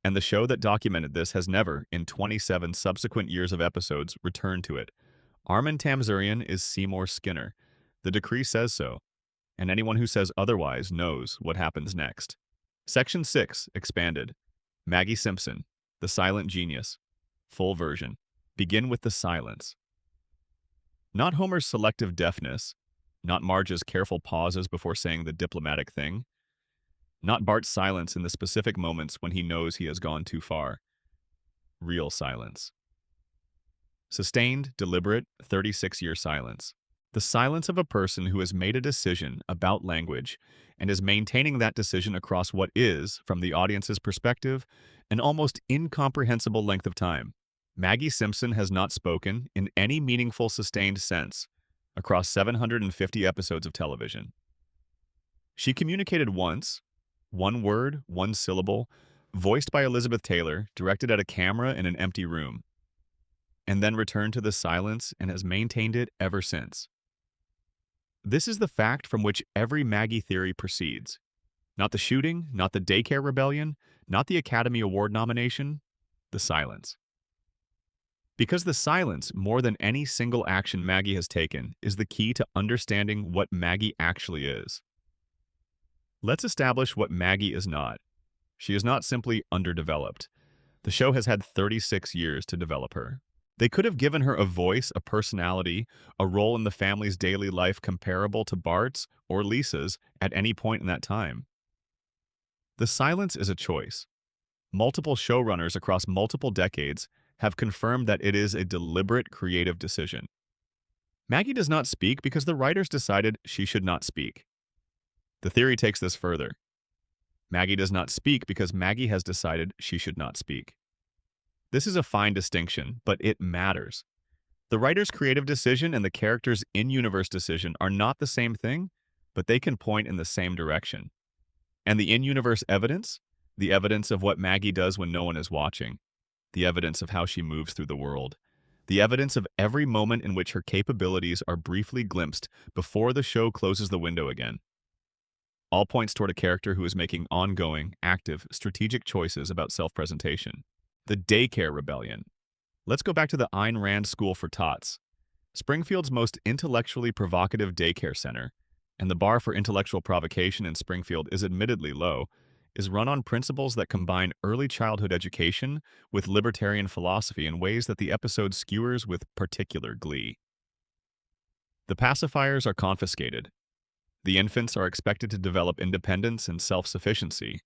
and the show that documented this has never, in 27 subsequent years of episodes, returned to it. Armin Tamzurian is Seymour Skinner. The decree says so, and anyone who says otherwise knows what happens next. Section 6, expanded. Maggie Simpson, the silent genius. Full version. Begin with the silence. Not Homer's selective deafness, not Marge's careful pauses before saying the diplomatic thing, not Bart's silence in the specific moments when he knows he has gone too far. Real silence. Sustained, deliberate, 36-year silence. The silence of a person who has made a decision about language and is maintaining that decision across what is, from the audience's perspective, an almost incomprehensible length of time. Maggie Simpson has not spoken in any meaningful sustained sense across 750 episodes of television. She communicated once, one word, one syllable, voiced by Elizabeth Taylor, directed at a camera in an empty room, and then returned to the silence and has maintained it ever since. This is the fact from which every Maggie theory proceeds. Not the shooting, not the daycare rebellion, not the Academy Award nomination, the silence. Because the silence, more than any single action Maggie has taken, is the key to understanding what Maggie actually is. Let's establish what Maggie is not. She is not simply underdeveloped. The show has had 36 years to develop her. They could have given her a voice, a personality, a role in the family's daily life comparable to Bart's or Lisa's at any point in that time. The silence is a choice. Multiple showrunners across multiple decades have confirmed that it is a deliberate creative decision. Maggie does not speak because the writers decided she should not speak. The theory takes this further. Maggie does not speak because Maggie has decided she should not speak. This is a fine distinction, but it matters. The writer's creative decision and the character's in-universe decision are not the same thing, but they can point in the same direction. And the in-universe evidence? The evidence of what Maggie does when no one is watching. The evidence of how she moves through the world. The evidence of every moment in which her capabilities are briefly glimpsed before the show closes the window again. All points toward a character who is making ongoing, active, strategic choices about self-presentation. The daycare rebellion. Let's go back to the Ayn Rand School for Tots. Springfield's most intellectually provocative daycare center, and the bar for intellectual provocation in Springfield is admittedly low, is run on principles that combine early childhood education with libertarian philosophy in ways that the episode skewers with particular glee. The pacifiers are confiscated. The infants are expected to develop independence and self-sufficiency.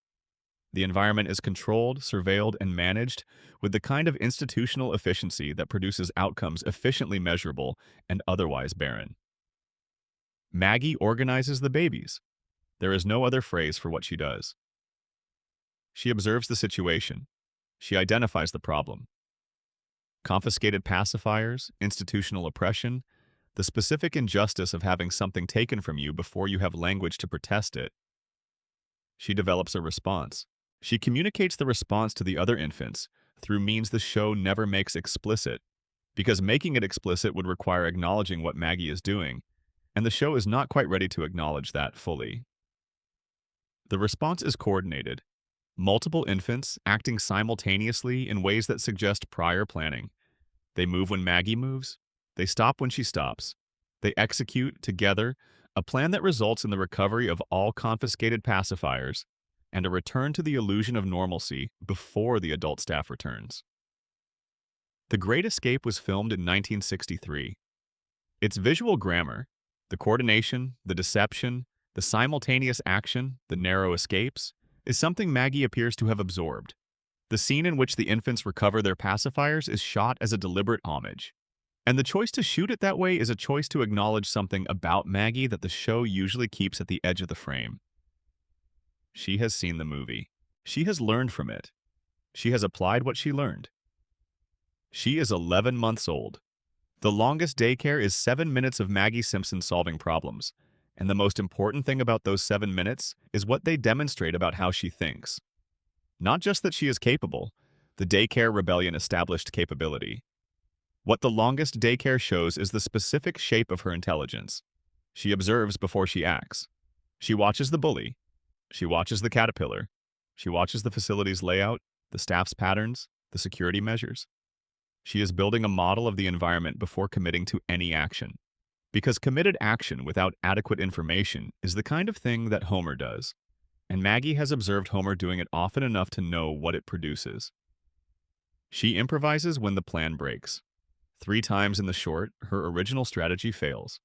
The environment is controlled, surveilled, and managed with the kind of institutional efficiency that produces outcomes efficiently measurable and otherwise barren. Maggie organizes the babies. There is no other phrase for what she does. She observes the situation. She identifies the problem. Confiscated pacifiers, institutional oppression, the specific injustice of having something taken from you before you have language to protest it. She develops a response. She communicates the response to the other infants through means the show never makes explicit, because making it explicit would require acknowledging what Maggie is doing, and the show is not quite ready to acknowledge that fully. The response is coordinated. Multiple infants acting simultaneously in ways that suggest prior planning. They move when Maggie moves. They stop when she stops. They execute, together, a plan that results in the recovery of all confiscated pacifiers and a return to the illusion of normalcy before the adult staff returns. The Great Escape was filmed in 1963. Its visual grammar, the coordination, the deception, the simultaneous action, the narrow escapes, is something Maggie appears to have absorbed. The scene in which the infants recover their pacifiers is shot as a deliberate homage. And the choice to shoot it that way is a choice to acknowledge something about Maggie that the show usually keeps at the edge of the frame. She has seen the movie. She has learned from it. She has applied what she learned. She is 11 months old. The longest daycare is 7 minutes of Maggie Simpson solving problems. And the most important thing about those 7 minutes is what they demonstrate about how she thinks. Not just that she is capable, the daycare rebellion established capability. What the longest daycare shows is the specific shape of her intelligence. She observes before she acts. She watches the bully. She watches the caterpillar. She watches the facility's layout, the staff's patterns, the security measures. She is building a model of the environment before committing to any action. Because committed action without adequate information is the kind of thing that Homer does. And Maggie has observed Homer doing it often enough to know what it produces. She improvises when the plan breaks. 3 times in the short, her original strategy fails.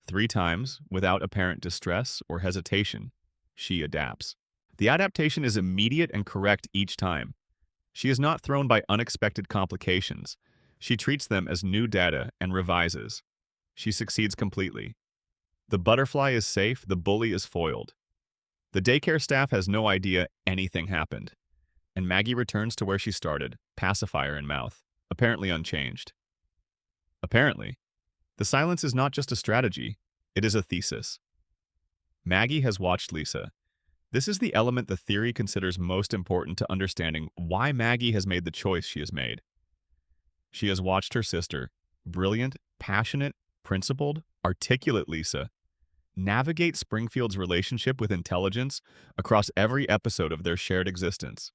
3 times, without apparent distress or hesitation, she adapts. The adaptation is immediate and correct each time. She is not thrown by unexpected complications. She treats them as new data and revises. She succeeds completely. The butterfly is safe, the bully is foiled. The daycare staff has no idea anything happened. And Maggie returns to where she started, pacifier in mouth, apparently unchanged. Apparently, the silence is not just a strategy, it is a thesis. Maggie has watched Lisa. This is the element the theory considers most important to understanding why Maggie has made the choice she has made. She has watched her sister, brilliant, passionate, principled, articulate Lisa, navigate Springfield's relationship with intelligence across every episode of their shared existence.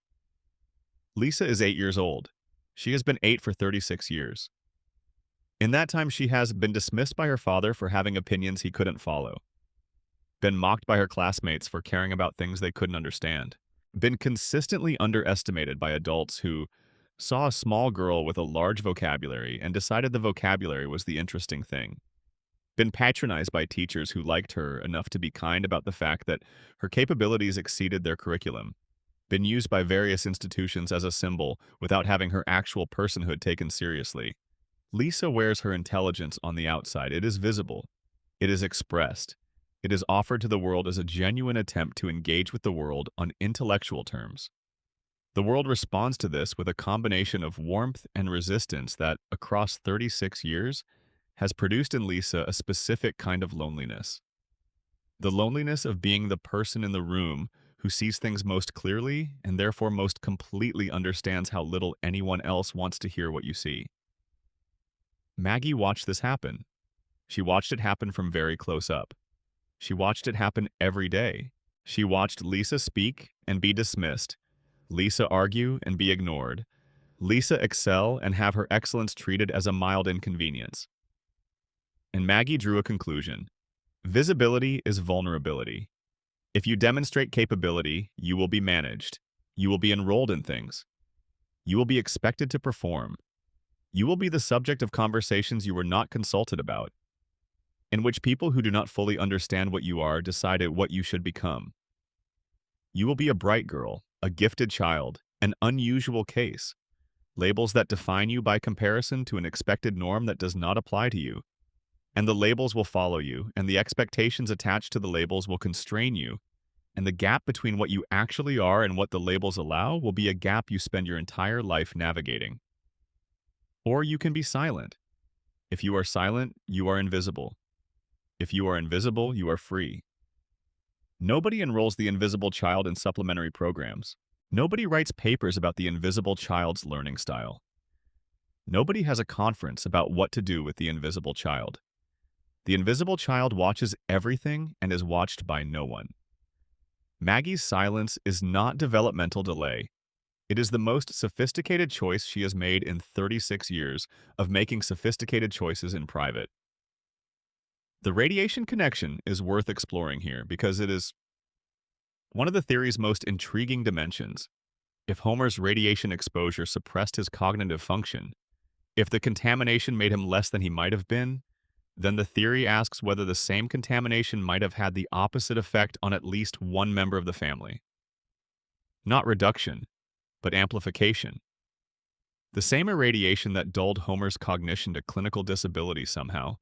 Lisa is 8 years old. She has been 8 for 36 years. In that time, she has been dismissed by her father for having opinions he couldn't follow, been mocked by her classmates for caring about things they couldn't understand, been consistently underestimated by adults who saw a small girl with a large vocabulary and decided the vocabulary was the interesting thing, been patronized by teachers who liked her enough to be kind about the fact that her capabilities exceeded their curriculum, been used by various institutions as a symbol without having her actual personhood taken seriously. Lisa wears her intelligence on the outside. It is visible. It is expressed. It is offered to the world as a genuine attempt to engage with the world on intellectual terms. The world responds to this with a combination of warmth and resistance that, across 36 years, has produced in Lisa a specific kind of loneliness. The loneliness of being the person in the room who sees things most clearly and therefore most completely understands how little anyone else wants to hear what you see. Maggie watched this happen. She watched it happen from very close up. She watched it happen every day. She watched Lisa speak and be dismissed, Lisa argue and be ignored, Lisa excel and have her excellence treated as a mild inconvenience. And Maggie drew a conclusion. Visibility is vulnerability. If you demonstrate capability, you will be managed. You will be enrolled in things. You will be expected to perform. You will be the subject of conversations you were not consulted about, in which people who do not fully understand what you are decide what you should become. You will be a bright girl, a gifted child, an unusual case, labels that define you by comparison to an expected norm that does not apply to you. And the labels will follow you, and the expectations attached to the labels will constrain you, and the gap between what you actually are and what the labels allow will be a gap you spend your entire life navigating. Or you can be silent. If you are silent, you are invisible. If you are invisible, you are free. Nobody enrolls the invisible child in supplementary programs. Nobody writes papers about the invisible child's learning style. Nobody has a conference about what to do with the invisible child. The invisible child watches everything and is watched by no one. Maggie's silence is not developmental delay. It is the most sophisticated choice she has made in 36 years of making sophisticated choices in private. The radiation connection is worth exploring here because it is one of the theory's most intriguing dimensions. If Homer's radiation exposure suppressed his cognitive function, if the contamination made him less than he might have been, then the theory asks whether the same contamination might have had the opposite effect on at least one member of the family. Not reduction, but amplification. The same irradiation that dulled Homer's cognition to clinical disability somehow,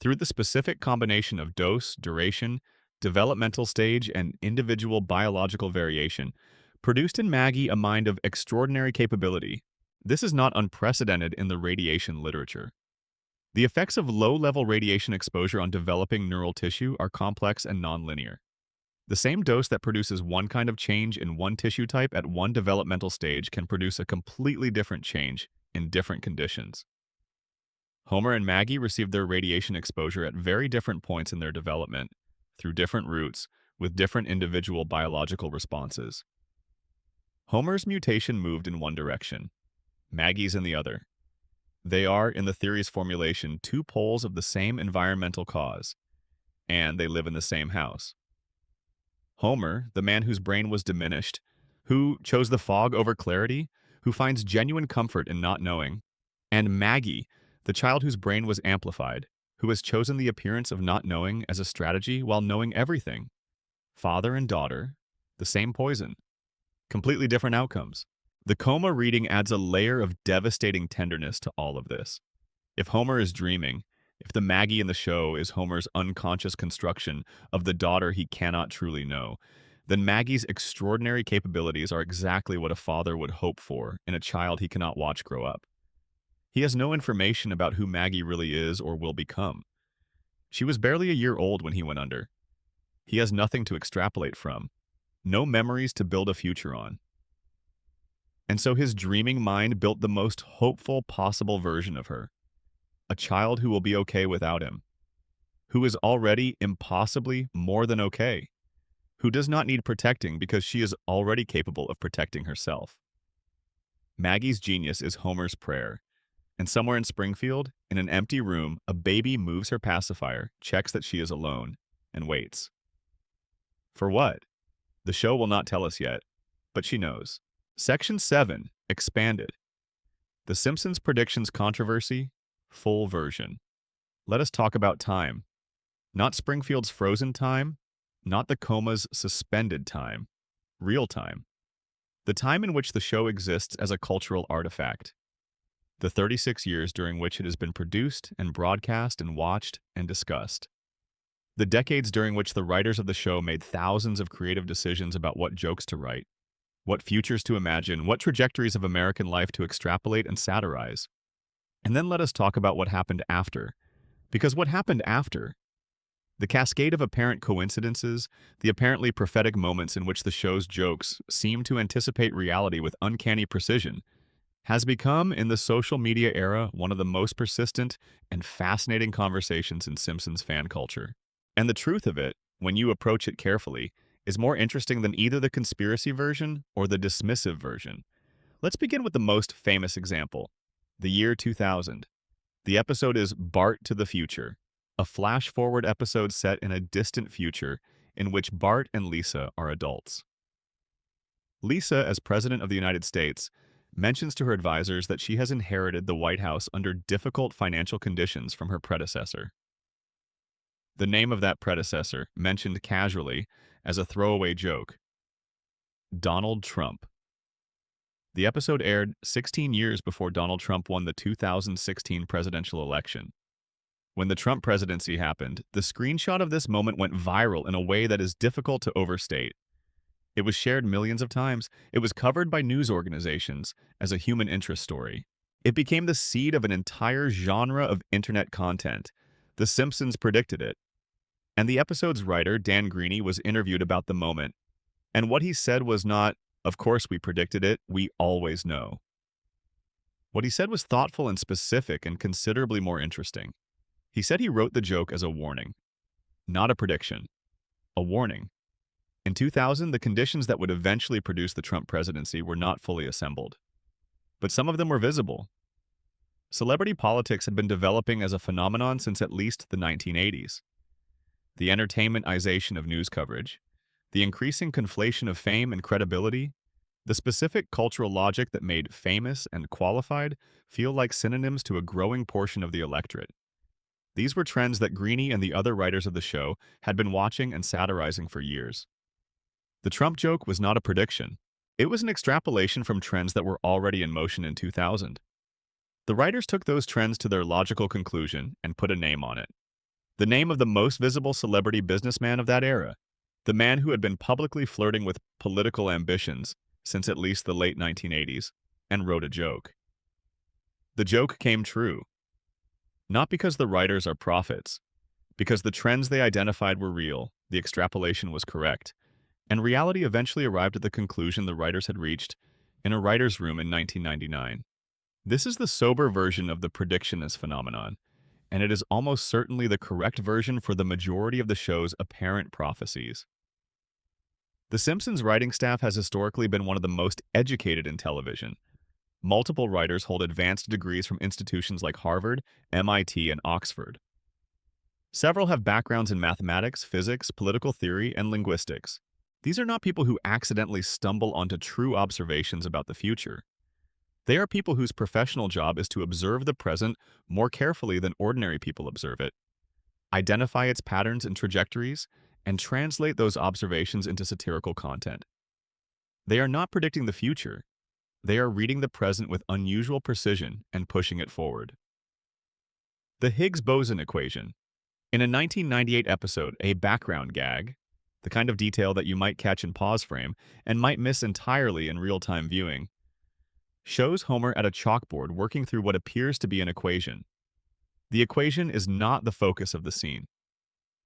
through the specific combination of dose, duration, developmental stage, and individual biological variation, produced in Maggie a mind of extraordinary capability. This is not unprecedented in the radiation literature. The effects of low-level radiation exposure on developing neural tissue are complex and nonlinear. The same dose that produces one kind of change in one tissue type at one developmental stage can produce a completely different change in different conditions. Homer and Maggie received their radiation exposure at very different points in their development, through different routes, with different individual biological responses. Homer's mutation moved in one direction, Maggie's in the other. They are, in the theory's formulation, two poles of the same environmental cause, and they live in the same house. Homer, the man whose brain was diminished, who chose the fog over clarity, who finds genuine comfort in not knowing, and Maggie, the child whose brain was amplified, who has chosen the appearance of not knowing as a strategy while knowing everything. Father and daughter, the same poison, completely different outcomes. The coma reading adds a layer of devastating tenderness to all of this. If Homer is dreaming, if the Maggie in the show is Homer's unconscious construction of the daughter he cannot truly know, then Maggie's extraordinary capabilities are exactly what a father would hope for in a child he cannot watch grow up. He has no information about who Maggie really is or will become. She was barely a year old when he went under. He has nothing to extrapolate from, no memories to build a future on. And so his dreaming mind built the most hopeful possible version of her, a child who will be okay without him, who is already impossibly more than okay, who does not need protecting because she is already capable of protecting herself. Maggie's genius is Homer's prayer, and somewhere in Springfield, in an empty room, a baby moves her pacifier, checks that she is alone, and waits. For what? The show will not tell us yet, but she knows. Section 7, Expanded. The Simpsons predictions controversy, full version. Let us talk about time. Not Springfield's frozen time, not the coma's suspended time. Real time. The time in which the show exists as a cultural artifact. The 36 years during which it has been produced and broadcast and watched and discussed. The decades during which the writers of the show made thousands of creative decisions about what jokes to write, what futures to imagine, what trajectories of American life to extrapolate and satirize. And then let us talk about what happened after. Because what happened after? The cascade of apparent coincidences, the apparently prophetic moments in which the show's jokes seem to anticipate reality with uncanny precision, has become, in the social media era, one of the most persistent and fascinating conversations in Simpsons fan culture. And the truth of it, when you approach it carefully, is more interesting than either the conspiracy version or the dismissive version. Let's begin with the most famous example, the year 2000. The episode is Bart to the Future, a flash-forward episode set in a distant future in which Bart and Lisa are adults. Lisa, as President of the United States, mentions to her advisors that she has inherited the White House under difficult financial conditions from her predecessor. The name of that predecessor, mentioned casually as a throwaway joke. Donald Trump. The episode aired 16 years before Donald Trump won the 2016 presidential election. When the Trump presidency happened, the screenshot of this moment went viral in a way that is difficult to overstate. It was shared millions of times. It was covered by news organizations as a human interest story. It became the seed of an entire genre of internet content. The Simpsons predicted it. And the episode's writer, Dan Greeny, was interviewed about the moment. And what he said was not, "Of course we predicted it, we always know." What he said was thoughtful and specific and considerably more interesting. He said he wrote the joke as a warning, not a prediction, a warning. In 2000, the conditions that would eventually produce the Trump presidency were not fully assembled. But some of them were visible. Celebrity politics had been developing as a phenomenon since at least the 1980s. The entertainmentization of news coverage, the increasing conflation of fame and credibility, the specific cultural logic that made famous and qualified feel like synonyms to a growing portion of the electorate. These were trends that Greeny and the other writers of the show had been watching and satirizing for years. The Trump joke was not a prediction. It was an extrapolation from trends that were already in motion in 2000. The writers took those trends to their logical conclusion and put a name on it. The name of the most visible celebrity businessman of that era, the man who had been publicly flirting with political ambitions since at least the late 1980s, and wrote a joke. The joke came true. Not because the writers are prophets, because the trends they identified were real, the extrapolation was correct, and reality eventually arrived at the conclusion the writers had reached in a writer's room in 1999. This is the sober version of the predictionist phenomenon, and it is almost certainly the correct version for the majority of the show's apparent prophecies. The Simpsons writing staff has historically been one of the most educated in television. Multiple writers hold advanced degrees from institutions like Harvard, MIT, and Oxford. Several have backgrounds in mathematics, physics, political theory, and linguistics. These are not people who accidentally stumble onto true observations about the future. They are people whose professional job is to observe the present more carefully than ordinary people observe it, identify its patterns and trajectories, and translate those observations into satirical content. They are not predicting the future. They are reading the present with unusual precision and pushing it forward. The Higgs boson equation. In a 1998 episode, a background gag, the kind of detail that you might catch in pause frame and might miss entirely in real-time viewing, shows Homer at a chalkboard working through what appears to be an equation. The equation is not the focus of the scene.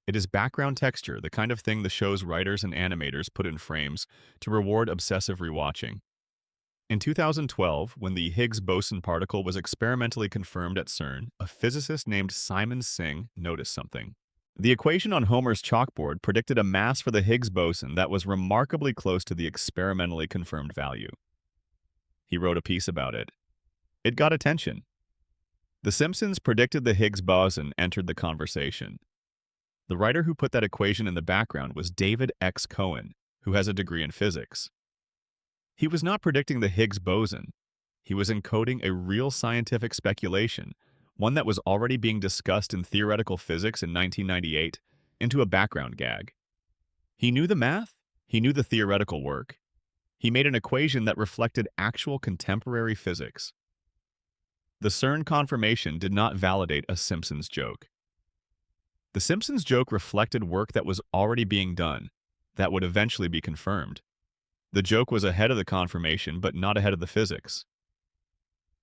It is background texture, the kind of thing the show's writers and animators put in frames to reward obsessive rewatching. In 2012, when the Higgs boson particle was experimentally confirmed at CERN, a physicist named Simon Singh noticed something. The equation on Homer's chalkboard predicted a mass for the Higgs boson that was remarkably close to the experimentally confirmed value. He wrote a piece about it. It got attention. The Simpsons predicted the Higgs boson entered the conversation. The writer who put that equation in the background was David X. Cohen, who has a degree in physics. He was not predicting the Higgs boson. He was encoding a real scientific speculation, one that was already being discussed in theoretical physics in 1998, into a background gag. He knew the math. He knew the theoretical work. He made an equation that reflected actual contemporary physics. The CERN confirmation did not validate a Simpsons joke. The Simpsons joke reflected work that was already being done, that would eventually be confirmed. The joke was ahead of the confirmation, but not ahead of the physics.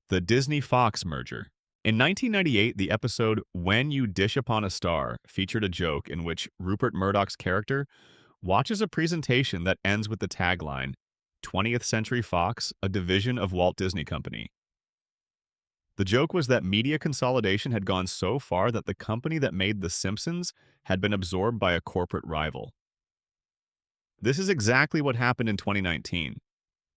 The Disney-Fox merger. In 1998, the episode When You Dish Upon a Star featured a joke in which Rupert Murdoch's character watches a presentation that ends with the tagline, "20th Century Fox, a division of Walt Disney Company." The joke was that media consolidation had gone so far that the company that made The Simpsons had been absorbed by a corporate rival. This is exactly what happened in 2019.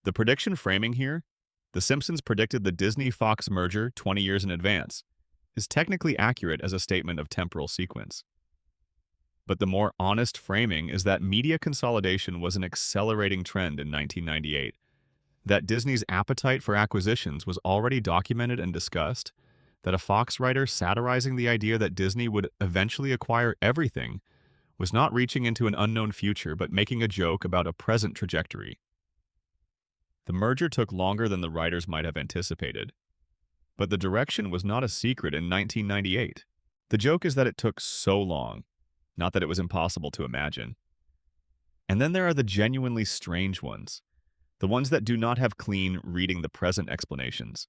The prediction framing here, The Simpsons predicted the Disney-Fox merger 20 years in advance, is technically accurate as a statement of temporal sequence. But the more honest framing is that media consolidation was an accelerating trend in 1998, that Disney's appetite for acquisitions was already documented and discussed, that a Fox writer satirizing the idea that Disney would eventually acquire everything was not reaching into an unknown future but making a joke about a present trajectory. The merger took longer than the writers might have anticipated, but the direction was not a secret in 1998. The joke is that it took so long, not that it was impossible to imagine. And then there are the genuinely strange ones, the ones that do not have clean reading the present explanations,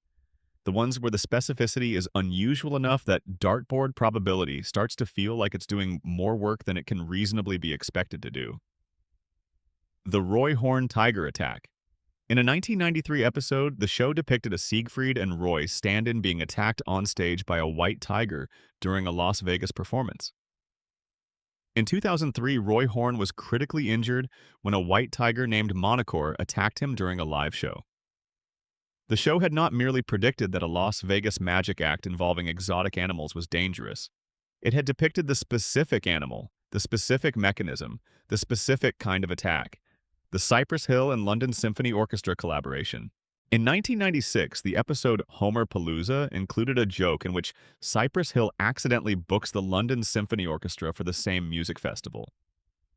the ones where the specificity is unusual enough that dartboard probability starts to feel like it's doing more work than it can reasonably be expected to do. The Roy Horn Tiger Attack. In a 1993 episode, the show depicted a Siegfried and Roy stand-in being attacked on stage by a white tiger during a Las Vegas performance. In 2003, Roy Horn was critically injured when a white tiger named Monocore attacked him during a live show. The show had not merely predicted that a Las Vegas magic act involving exotic animals was dangerous. It had depicted the specific animal, the specific mechanism, the specific kind of attack. The Cypress Hill and London Symphony Orchestra collaboration. In 1996, the episode Homer Palooza included a joke in which Cypress Hill accidentally books the London Symphony Orchestra for the same music festival.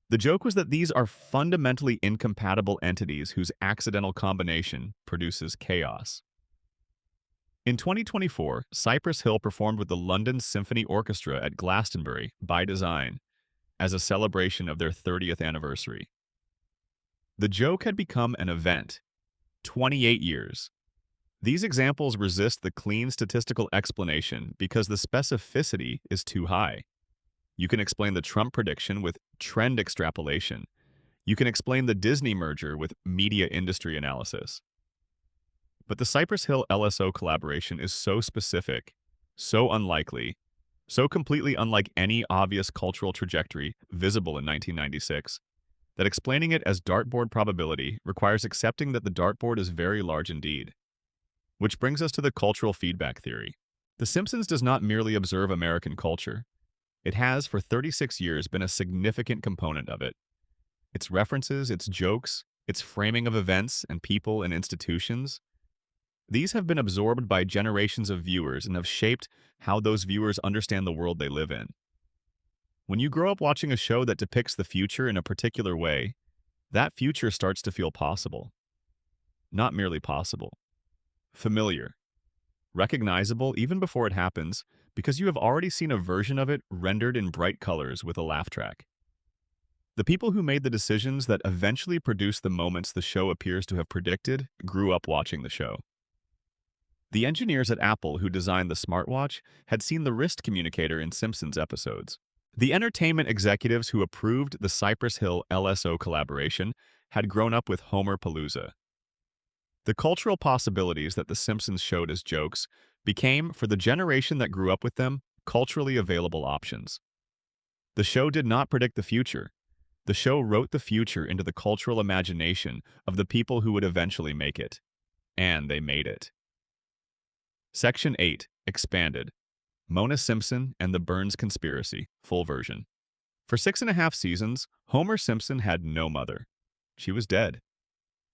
The joke was that these are fundamentally incompatible entities whose accidental combination produces chaos. In 2024, Cypress Hill performed with the London Symphony Orchestra at Glastonbury, by design, as a celebration of their 30th anniversary. The joke had become an event. 28 years. These examples resist the clean statistical explanation because the specificity is too high. You can explain the Trump prediction with trend extrapolation. You can explain the Disney merger with media industry analysis. But the Cypress Hill LSO collaboration is so specific, so unlikely, so completely unlike any obvious cultural trajectory visible in 1996, that explaining it as dartboard probability requires accepting that the dartboard is very large indeed. Which brings us to the cultural feedback theory. The Simpsons does not merely observe American culture. It has, for 36 years, been a significant component of it. Its references, its jokes, its framing of events and people and institutions, these have been absorbed by generations of viewers and have shaped how those viewers understand the world they live in. When you grow up watching a show that depicts the future in a particular way, that future starts to feel possible. Not merely possible. Familiar. Recognizable even before it happens, because you have already seen a version of it rendered in bright colors with a laugh track. The people who made the decisions that eventually produced the moments the show appears to have predicted grew up watching the show. The engineers at Apple who designed the smartwatch had seen the wrist communicator in Simpsons episodes. The entertainment executives who approved the Cypress Hill LSO collaboration had grown up with Homer Palooza. The cultural possibilities that The Simpsons showed as jokes became, for the generation that grew up with them, culturally available options. The show did not predict the future. The show wrote the future into the cultural imagination of the people who would eventually make it. And they made it. Section 8. Expanded. Mona Simpson and the Burns Conspiracy, full version. For 6.5 seasons, Homer Simpson had no mother. She was dead.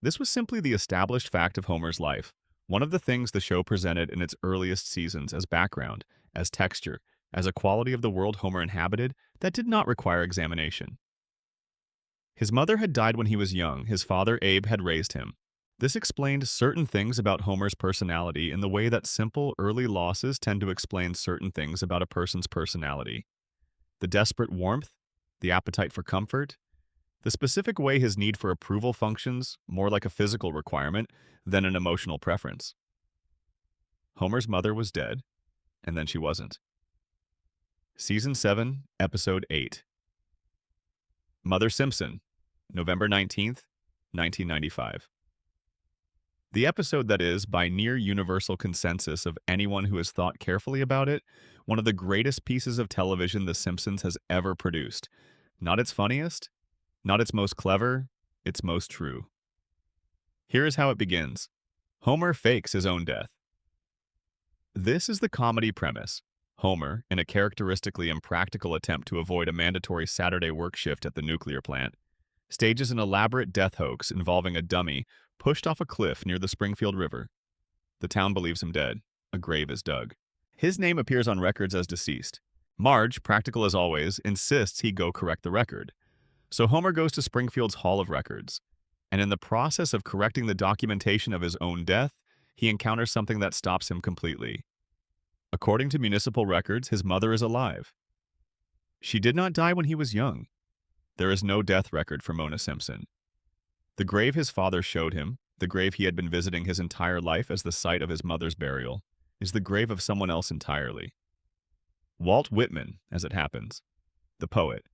This was simply the established fact of Homer's life, one of the things the show presented in its earliest seasons as background, as texture, as a quality of the world Homer inhabited that did not require examination. His mother had died when he was young. His father, Abe, had raised him. This explained certain things about Homer's personality in the way that simple, early losses tend to explain certain things about a person's personality. The desperate warmth, the appetite for comfort, the specific way his need for approval functions more like a physical requirement than an emotional preference. Homer's mother was dead, and then she wasn't. Season 7, Episode 8. Mother Simpson, November 19th, 1995. The episode that is, by near universal consensus of anyone who has thought carefully about it, one of the greatest pieces of television The Simpsons has ever produced. Not its funniest, not its most clever, its most true. Here is how it begins. Homer fakes his own death. This is the comedy premise. Homer, in a characteristically impractical attempt to avoid a mandatory Saturday work shift at the nuclear plant, stages an elaborate death hoax involving a dummy pushed off a cliff near the Springfield River. The town believes him dead. A grave is dug. His name appears on records as deceased. Marge, practical as always, insists he go correct the record. So Homer goes to Springfield's Hall of Records. and in the process of correcting the documentation of his own death, he encounters something that stops him completely. According to municipal records, his mother is alive. She did not die when he was young. There is no death record for Mona Simpson. The grave his father showed him, the grave he had been visiting his entire life as the site of his mother's burial, is the grave of someone else entirely. Walt Whitman, as it happens, the poet.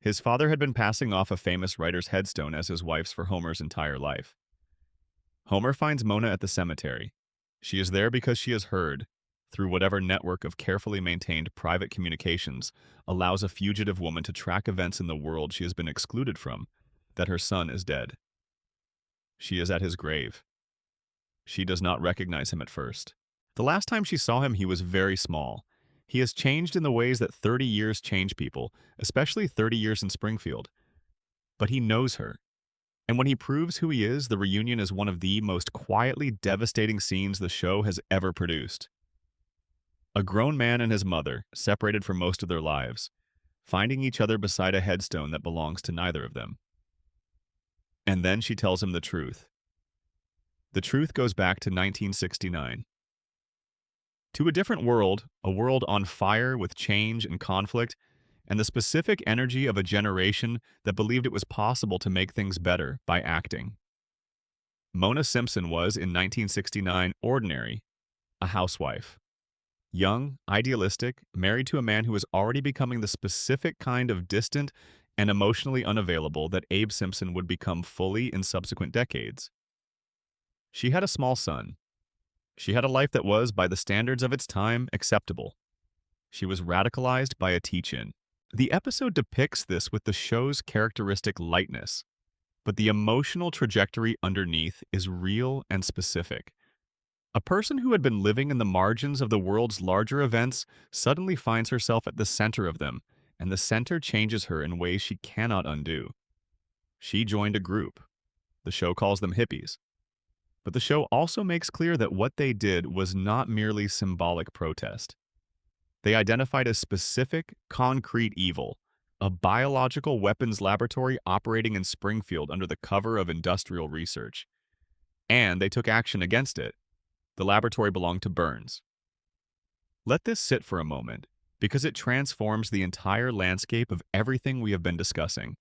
His father had been passing off a famous writer's headstone as his wife's for Homer's entire life. Homer finds Mona at the cemetery. She is there because she has heard, through whatever network of carefully maintained private communications allows a fugitive woman to track events in the world she has been excluded from, that her son is dead. She is at his grave. She does not recognize him at first. The last time she saw him, he was very small. He has changed in the ways that 30 years change people, especially 30 years in Springfield. But he knows her. And when he proves who he is, the reunion is one of the most quietly devastating scenes the show has ever produced. A grown man and his mother, separated for most of their lives, finding each other beside a headstone that belongs to neither of them. And then she tells him the truth. The truth goes back to 1969. To a different world, a world on fire with change and conflict, and the specific energy of a generation that believed it was possible to make things better by acting. Mona Simpson was, in 1969, ordinary, a housewife. Young, idealistic, married to a man who was already becoming the specific kind of distant and emotionally unavailable that Abe Simpson would become fully in subsequent decades. She had a small son. She had a life that was, by the standards of its time, acceptable. She was radicalized by a teach-in. The episode depicts this with the show's characteristic lightness, but the emotional trajectory underneath is real and specific. A person who had been living in the margins of the world's larger events suddenly finds herself at the center of them, and the center changes her in ways she cannot undo. She joined a group. The show calls them hippies. But the show also makes clear that what they did was not merely symbolic protest. They identified a specific, concrete evil, a biological weapons laboratory operating in Springfield under the cover of industrial research. And they took action against it. The laboratory belonged to Burns. Let this sit for a moment, because it transforms the entire landscape of everything we have been discussing.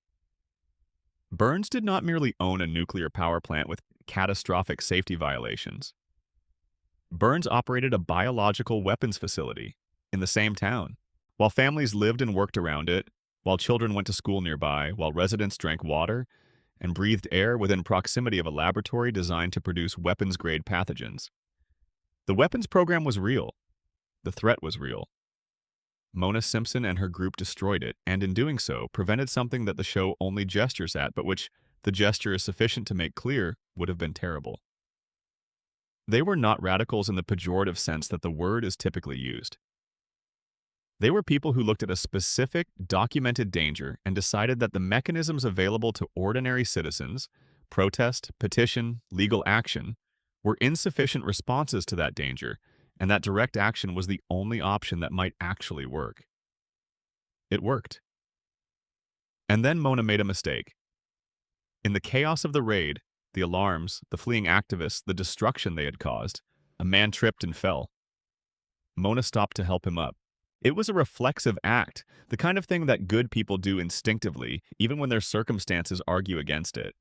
Burns did not merely own a nuclear power plant with catastrophic safety violations. Burns operated a biological weapons facility in the same town. While families lived and worked around it, while children went to school nearby, while residents drank water and breathed air within proximity of a laboratory designed to produce weapons-grade pathogens. The weapons program was real. The threat was real. Mona Simpson and her group destroyed it, and in doing so, prevented something that the show only gestures at, but which the gesture is sufficient to make clear would have been terrible. They were not radicals in the pejorative sense that the word is typically used. They were people who looked at a specific, documented danger and decided that the mechanisms available to ordinary citizens, protest, petition, legal action, were insufficient responses to that danger, and that direct action was the only option that might actually work. It worked. And then Mona made a mistake. In the chaos of the raid, the alarms, the fleeing activists, the destruction they had caused, a man tripped and fell. Mona stopped to help him up. It was a reflexive act, the kind of thing that good people do instinctively, even when their circumstances argue against it.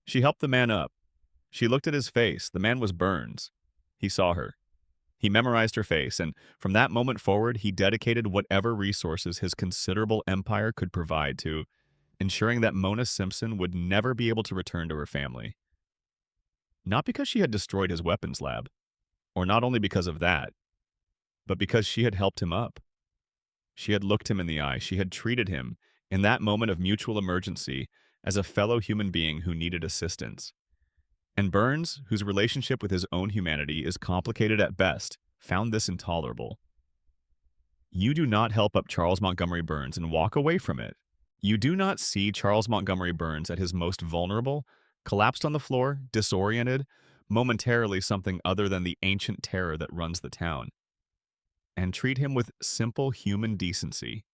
She helped the man up. She looked at his face. The man was Burns. He saw her. He memorized her face, and from that moment forward, he dedicated whatever resources his considerable empire could provide to ensuring that Mona Simpson would never be able to return to her family. Not because she had destroyed his weapons lab, or not only because of that, but because she had helped him up. She had looked him in the eye. She had treated him, in that moment of mutual emergency, as a fellow human being who needed assistance. And Burns, whose relationship with his own humanity is complicated at best, found this intolerable. You do not help up Charles Montgomery Burns and walk away from it. You do not see Charles Montgomery Burns at his most vulnerable, collapsed on the floor, disoriented, momentarily something other than the ancient terror that runs the town. And treat him with simple human decency,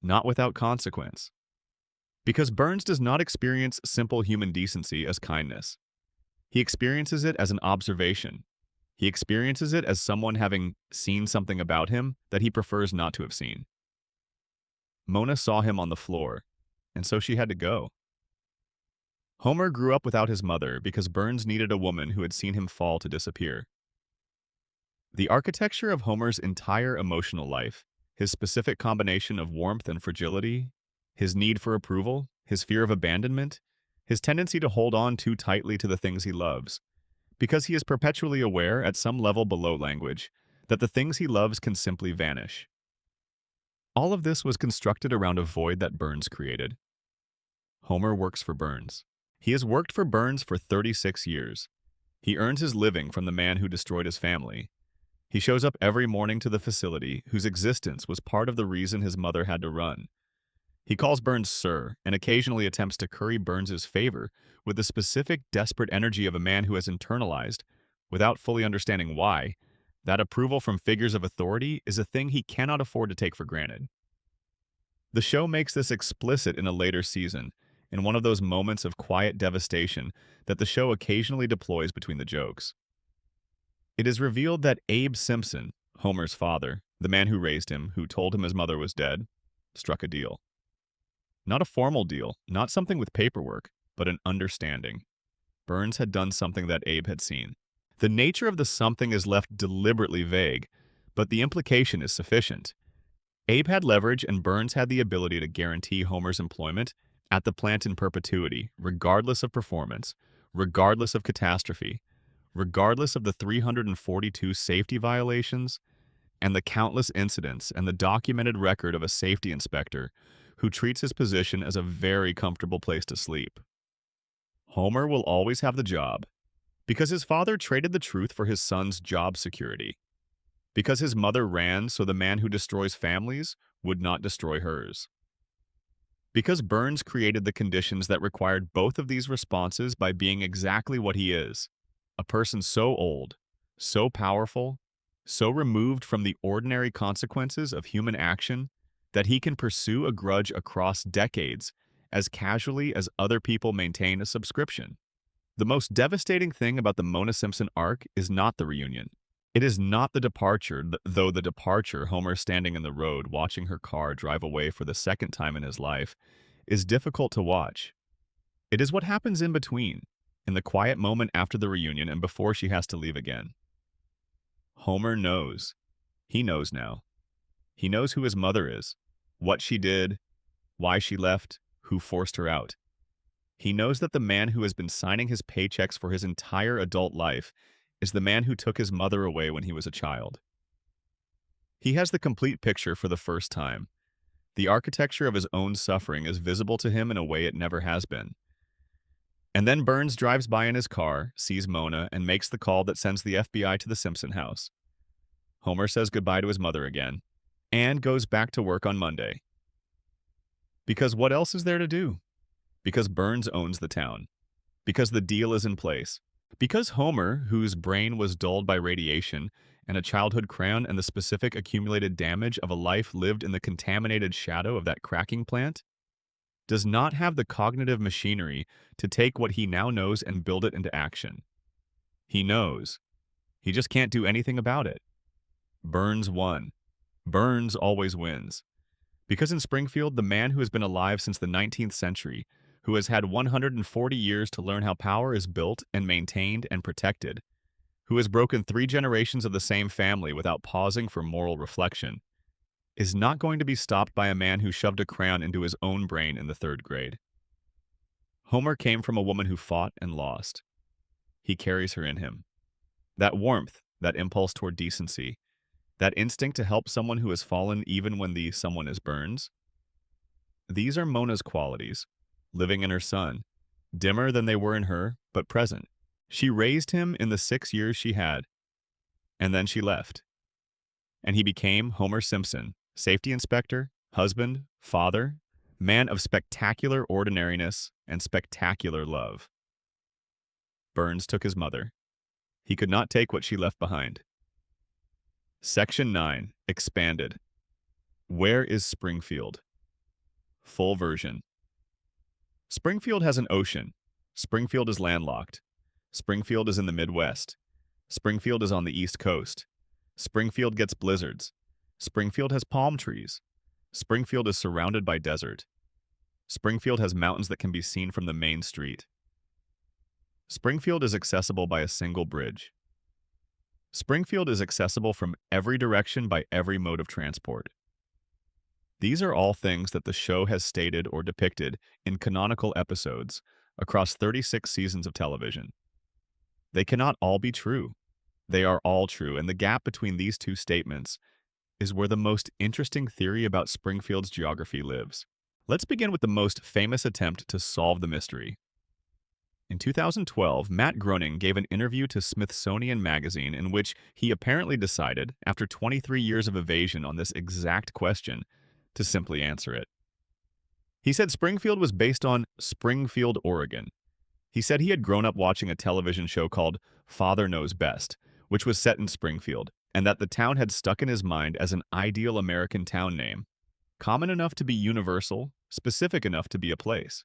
not without consequence. Because Burns does not experience simple human decency as kindness. He experiences it as an observation. He experiences it as someone having seen something about him that he prefers not to have seen. Mona saw him on the floor, and so she had to go. Homer grew up without his mother because Burns needed a woman who had seen him fall to disappear. The architecture of Homer's entire emotional life, his specific combination of warmth and fragility, his need for approval, his fear of abandonment, his tendency to hold on too tightly to the things he loves, because he is perpetually aware, at some level below language, that the things he loves can simply vanish. All of this was constructed around a void that Burns created. Homer works for Burns. He has worked for Burns for 36 years. He earns his living from the man who destroyed his family. He shows up every morning to the facility whose existence was part of the reason his mother had to run. He calls Burns sir and occasionally attempts to curry Burns's favor with the specific, desperate energy of a man who has internalized, without fully understanding why, that approval from figures of authority is a thing he cannot afford to take for granted. The show makes this explicit in a later season, in one of those moments of quiet devastation that the show occasionally deploys between the jokes. It is revealed that Abe Simpson, Homer's father, the man who raised him, who told him his mother was dead, struck a deal. Not a formal deal, not something with paperwork, but an understanding. Burns had done something that Abe had seen. The nature of the something is left deliberately vague, but the implication is sufficient. Abe had leverage and Burns had the ability to guarantee Homer's employment at the plant in perpetuity, regardless of performance, regardless of catastrophe, regardless of the 342 safety violations, and the countless incidents and the documented record of a safety inspector who treats his position as a very comfortable place to sleep. Homer will always have the job, because his father traded the truth for his son's job security, because his mother ran so the man who destroys families would not destroy hers. Because Burns created the conditions that required both of these responses by being exactly what he is, a person so old, so powerful, so removed from the ordinary consequences of human action that he can pursue a grudge across decades as casually as other people maintain a subscription. The most devastating thing about the Mona Simpson arc is not the reunion. It is not the departure, though the departure, Homer standing in the road watching her car drive away for the second time in his life, is difficult to watch. It is what happens in between, in the quiet moment after the reunion and before she has to leave again. Homer knows. He knows now. He knows who his mother is, what she did, why she left, who forced her out. He knows that the man who has been signing his paychecks for his entire adult life is the man who took his mother away when he was a child. He has the complete picture for the first time. The architecture of his own suffering is visible to him in a way it never has been. And then Burns drives by in his car, sees Mona, and makes the call that sends the FBI to the Simpson house. Homer says goodbye to his mother again, and goes back to work on Monday. Because what else is there to do? Because Burns owns the town. Because the deal is in place. Because Homer, whose brain was dulled by radiation and a childhood crown and the specific accumulated damage of a life lived in the contaminated shadow of that cracking plant, does not have the cognitive machinery to take what he now knows and build it into action. He knows. He just can't do anything about it. Burns won. Burns always wins. Because in Springfield, the man who has been alive since the 19th century, who has had 140 years to learn how power is built and maintained and protected, who has broken 3 generations of the same family without pausing for moral reflection, is not going to be stopped by a man who shoved a crayon into his own brain in the 3rd grade. Homer came from a woman who fought and lost. He carries her in him. That warmth, that impulse toward decency, that instinct to help someone who has fallen even when the someone is Burns. These are Mona's qualities, living in her son, dimmer than they were in her, but present. She raised him in the 6 years she had, and then she left. And he became Homer Simpson, safety inspector, husband, father, man of spectacular ordinariness and spectacular love. Burns took his mother. He could not take what she left behind. Section 9, Expanded. Where is Springfield? Full version. Springfield has an ocean. Springfield is landlocked. Springfield is in the Midwest. Springfield is on the East Coast. Springfield gets blizzards. Springfield has palm trees. Springfield is surrounded by desert. Springfield has mountains that can be seen from the main street. Springfield is accessible by a single bridge. Springfield is accessible from every direction by every mode of transport. These are all things that the show has stated or depicted in canonical episodes across 36 seasons of television. They cannot all be true. They are all true, and the gap between these two statements is where the most interesting theory about Springfield's geography lives. Let's begin with the most famous attempt to solve the mystery. In 2012, Matt Groening gave an interview to Smithsonian Magazine in which he apparently decided, after 23 years of evasion on this exact question, to simply answer it. He said Springfield was based on Springfield, Oregon. He said he had grown up watching a television show called Father Knows Best, which was set in Springfield, and that the town had stuck in his mind as an ideal American town name, common enough to be universal, specific enough to be a place.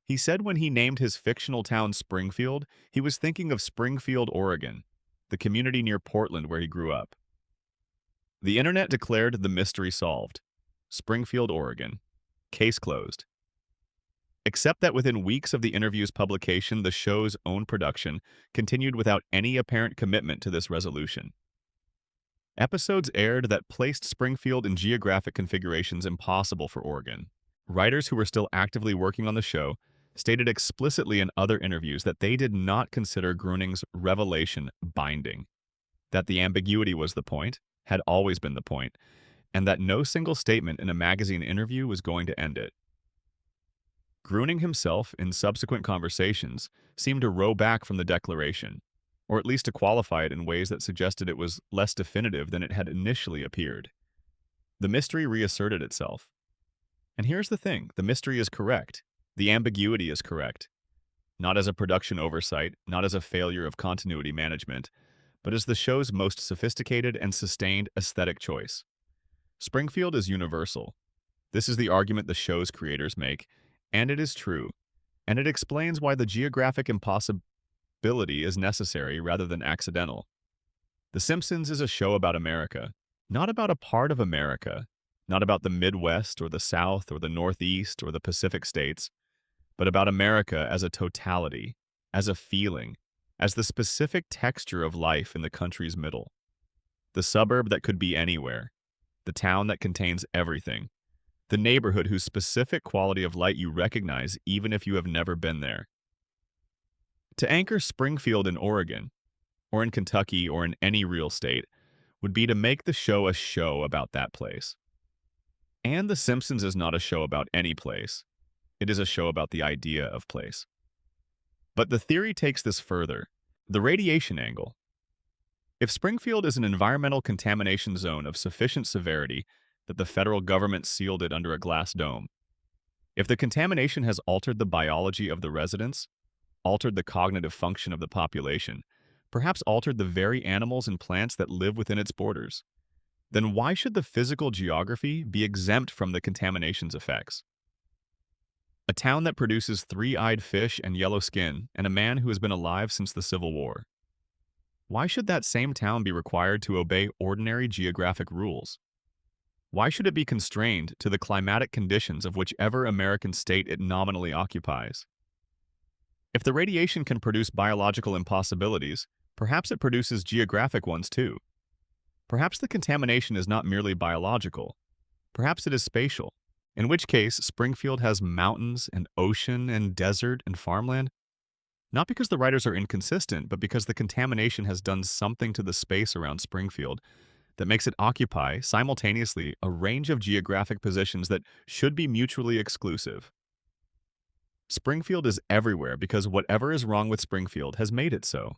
He said when he named his fictional town Springfield, he was thinking of Springfield, Oregon, the community near Portland where he grew up. The internet declared the mystery solved. Springfield, Oregon. Case closed. Except that within weeks of the interview's publication, the show's own production continued without any apparent commitment to this resolution. Episodes aired that placed Springfield in geographic configurations impossible for Oregon. Writers who were still actively working on the show stated explicitly in other interviews that they did not consider Groening's revelation binding, that the ambiguity was the point, had always been the point, and that no single statement in a magazine interview was going to end it. Groening himself, in subsequent conversations, seemed to row back from the declaration, or at least to qualify it in ways that suggested it was less definitive than it had initially appeared. The mystery reasserted itself. And here's the thing, the mystery is correct. The ambiguity is correct. Not as a production oversight, not as a failure of continuity management, but as the show's most sophisticated and sustained aesthetic choice. Springfield is universal. This is the argument the show's creators make, and it is true, and it explains why the geographic impossibility is necessary rather than accidental. The Simpsons is a show about America, not about a part of America, not about the Midwest or the South or the Northeast or the Pacific states, but about America as a totality, as a feeling, as the specific texture of life in the country's middle. The suburb that could be anywhere, the town that contains everything, the neighborhood whose specific quality of light you recognize even if you have never been there. To anchor Springfield in Oregon, or in Kentucky, or in any real state, would be to make the show a show about that place. And The Simpsons is not a show about any place. It is a show about the idea of place. But the theory takes this further, the radiation angle. If Springfield is an environmental contamination zone of sufficient severity that the federal government sealed it under a glass dome, if the contamination has altered the biology of the residents, altered the cognitive function of the population, perhaps altered the very animals and plants that live within its borders, then why should the physical geography be exempt from the contamination's effects? A town that produces three-eyed fish and yellow skin, and a man who has been alive since the Civil War. Why should that same town be required to obey ordinary geographic rules? Why should it be constrained to the climatic conditions of whichever American state it nominally occupies? If the radiation can produce biological impossibilities, perhaps it produces geographic ones too. Perhaps the contamination is not merely biological. Perhaps it is spatial, in which case Springfield has mountains and ocean and desert and farmland. Not because the writers are inconsistent, but because the contamination has done something to the space around Springfield that makes it occupy, simultaneously, a range of geographic positions that should be mutually exclusive. Springfield is everywhere because whatever is wrong with Springfield has made it so.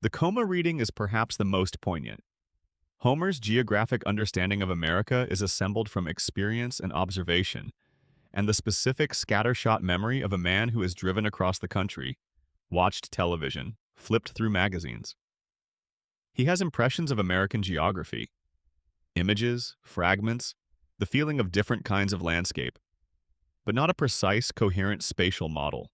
The coma reading is perhaps the most poignant. Homer's geographic understanding of America is assembled from experience and observation, and the specific scattershot memory of a man who has driven across the country, watched television, flipped through magazines. He has impressions of American geography, images, fragments, the feeling of different kinds of landscape. but not a precise, coherent spatial model.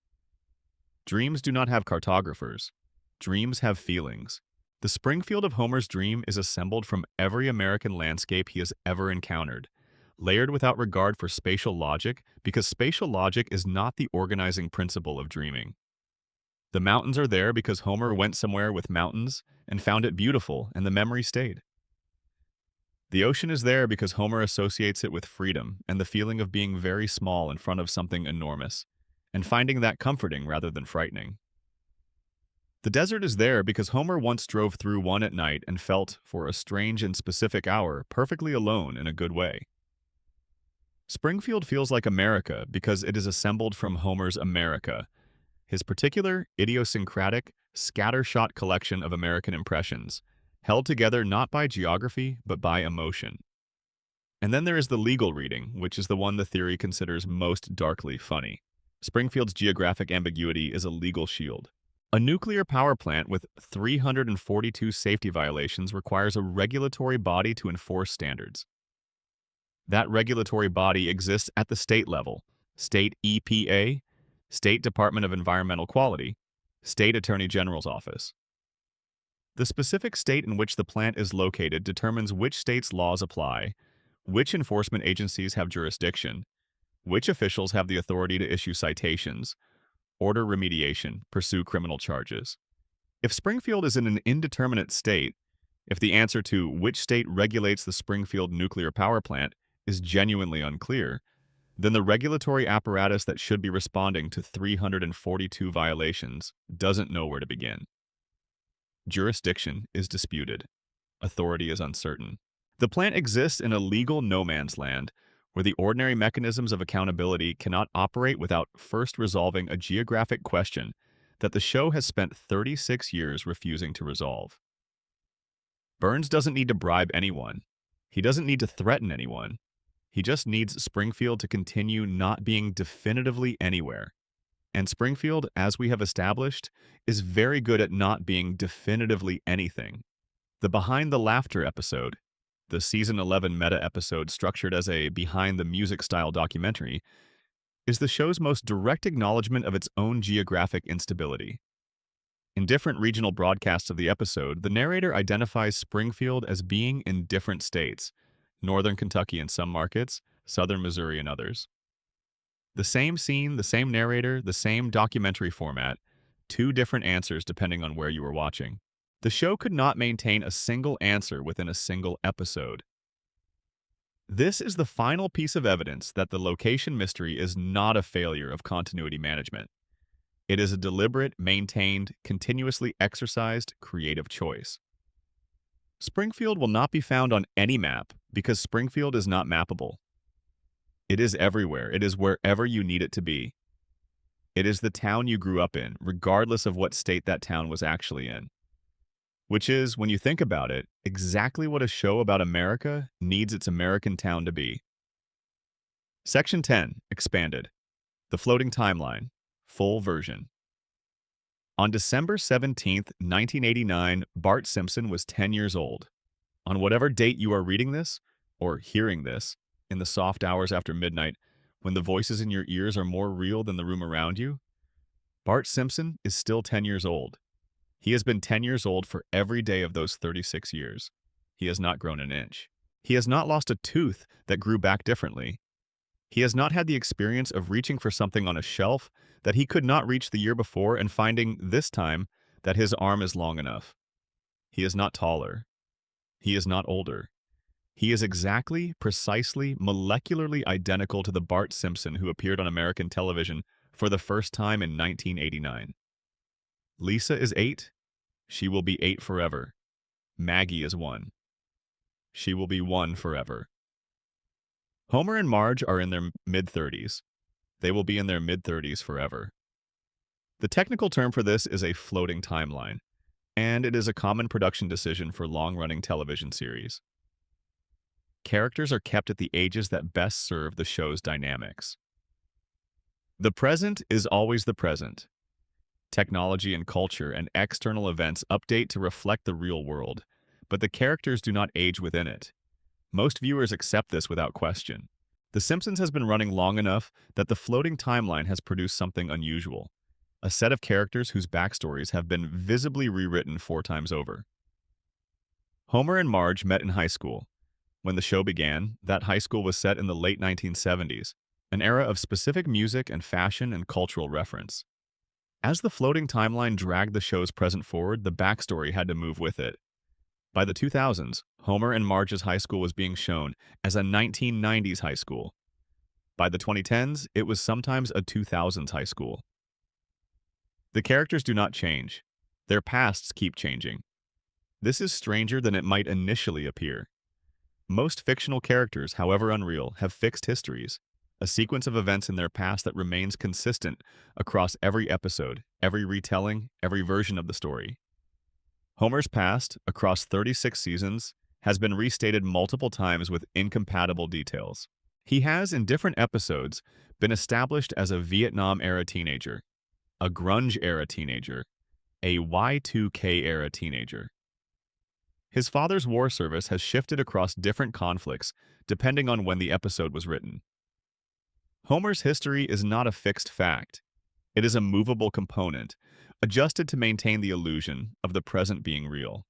Dreams do not have cartographers. Dreams have feelings. The Springfield of Homer's dream is assembled from every American landscape he has ever encountered, layered without regard for spatial logic because spatial logic is not the organizing principle of dreaming. The mountains are there because Homer went somewhere with mountains and found it beautiful and the memory stayed. The ocean is there because Homer associates it with freedom and the feeling of being very small in front of something enormous, and finding that comforting rather than frightening. The desert is there because Homer once drove through one at night and felt, for a strange and specific hour, perfectly alone in a good way. Springfield feels like America because it is assembled from Homer's America, his particular, idiosyncratic, scattershot collection of American impressions, held together not by geography but by emotion. And then there is the legal reading, which is the one the theory considers most darkly funny. Springfield's geographic ambiguity is a legal shield. A nuclear power plant with 342 safety violations requires a regulatory body to enforce standards. That regulatory body exists at the state level, state EPA, State Department of Environmental Quality, State Attorney General's Office. The specific state in which the plant is located determines which state's laws apply, which enforcement agencies have jurisdiction, which officials have the authority to issue citations, order remediation, pursue criminal charges. If Springfield is in an indeterminate state, if the answer to which state regulates the Springfield nuclear power plant is genuinely unclear, then the regulatory apparatus that should be responding to 342 violations doesn't know where to begin. Jurisdiction is disputed. Authority is uncertain. The plant exists in a legal no man's land where the ordinary mechanisms of accountability cannot operate without first resolving a geographic question that the show has spent 36 years refusing to resolve. Burns doesn't need to bribe anyone. He doesn't need to threaten anyone. He just needs Springfield to continue not being definitively anywhere. And Springfield, as we have established, is very good at not being definitively anything. The Behind the Laughter episode, the Season 11 meta-episode structured as a behind-the-music-style documentary, is the show's most direct acknowledgement of its own geographic instability. In different regional broadcasts of the episode, the narrator identifies Springfield as being in different states, northern Kentucky in some markets, southern Missouri in others. The same scene, the same narrator, the same documentary format, two different answers depending on where you were watching. The show could not maintain a single answer within a single episode. This is the final piece of evidence that the location mystery is not a failure of continuity management. It is a deliberate, maintained, continuously exercised, creative choice. Springfield will not be found on any map because Springfield is not mappable. It is everywhere. It is wherever you need it to be. It is the town you grew up in, regardless of what state that town was actually in. Which is, when you think about it, exactly what a show about America needs its American town to be. Section 10, Expanded. The Floating Timeline. Full version. On December 17, 1989, Bart Simpson was 10 years old. On whatever date you are reading this, or hearing this, in the soft hours after midnight, when the voices in your ears are more real than the room around you, Bart Simpson is still 10 years old. He has been 10 years old for every day of those 36 years. He has not grown an inch. He has not lost a tooth that grew back differently. He has not had the experience of reaching for something on a shelf that he could not reach the year before and finding, this time, that his arm is long enough. He is not taller. He is not older. He is exactly, precisely, molecularly identical to the Bart Simpson who appeared on American television for the first time in 1989. Lisa is 8. She will be 8 forever. Maggie is 1. She will be 1 forever. Homer and Marge are in their mid-30s. They will be in their mid-30s forever. The technical term for this is a floating timeline, and it is a common production decision for long-running television series. Characters are kept at the ages that best serve the show's dynamics. The present is always the present. Technology and culture and external events update to reflect the real world, but the characters do not age within it. Most viewers accept this without question. The Simpsons has been running long enough that the floating timeline has produced something unusual. A set of characters whose backstories have been visibly rewritten 4 times over. Homer and Marge met in high school. When the show began, that high school was set in the late 1970s, an era of specific music and fashion and cultural reference. As the floating timeline dragged the show's present forward, the backstory had to move with it. By the 2000s, Homer and Marge's high school was being shown as a 1990s high school. By the 2010s, it was sometimes a 2000s high school. The characters do not change. Their pasts keep changing. This is stranger than it might initially appear. Most fictional characters, however unreal, have fixed histories, a sequence of events in their past that remains consistent across every episode, every retelling, every version of the story. Homer's past, across 36 seasons, has been restated multiple times with incompatible details. He has, in different episodes, been established as a Vietnam-era teenager, a grunge-era teenager, a Y2K-era teenager. His father's war service has shifted across different conflicts depending on when the episode was written. Homer's history is not a fixed fact. It is a movable component, adjusted to maintain the illusion of the present being real.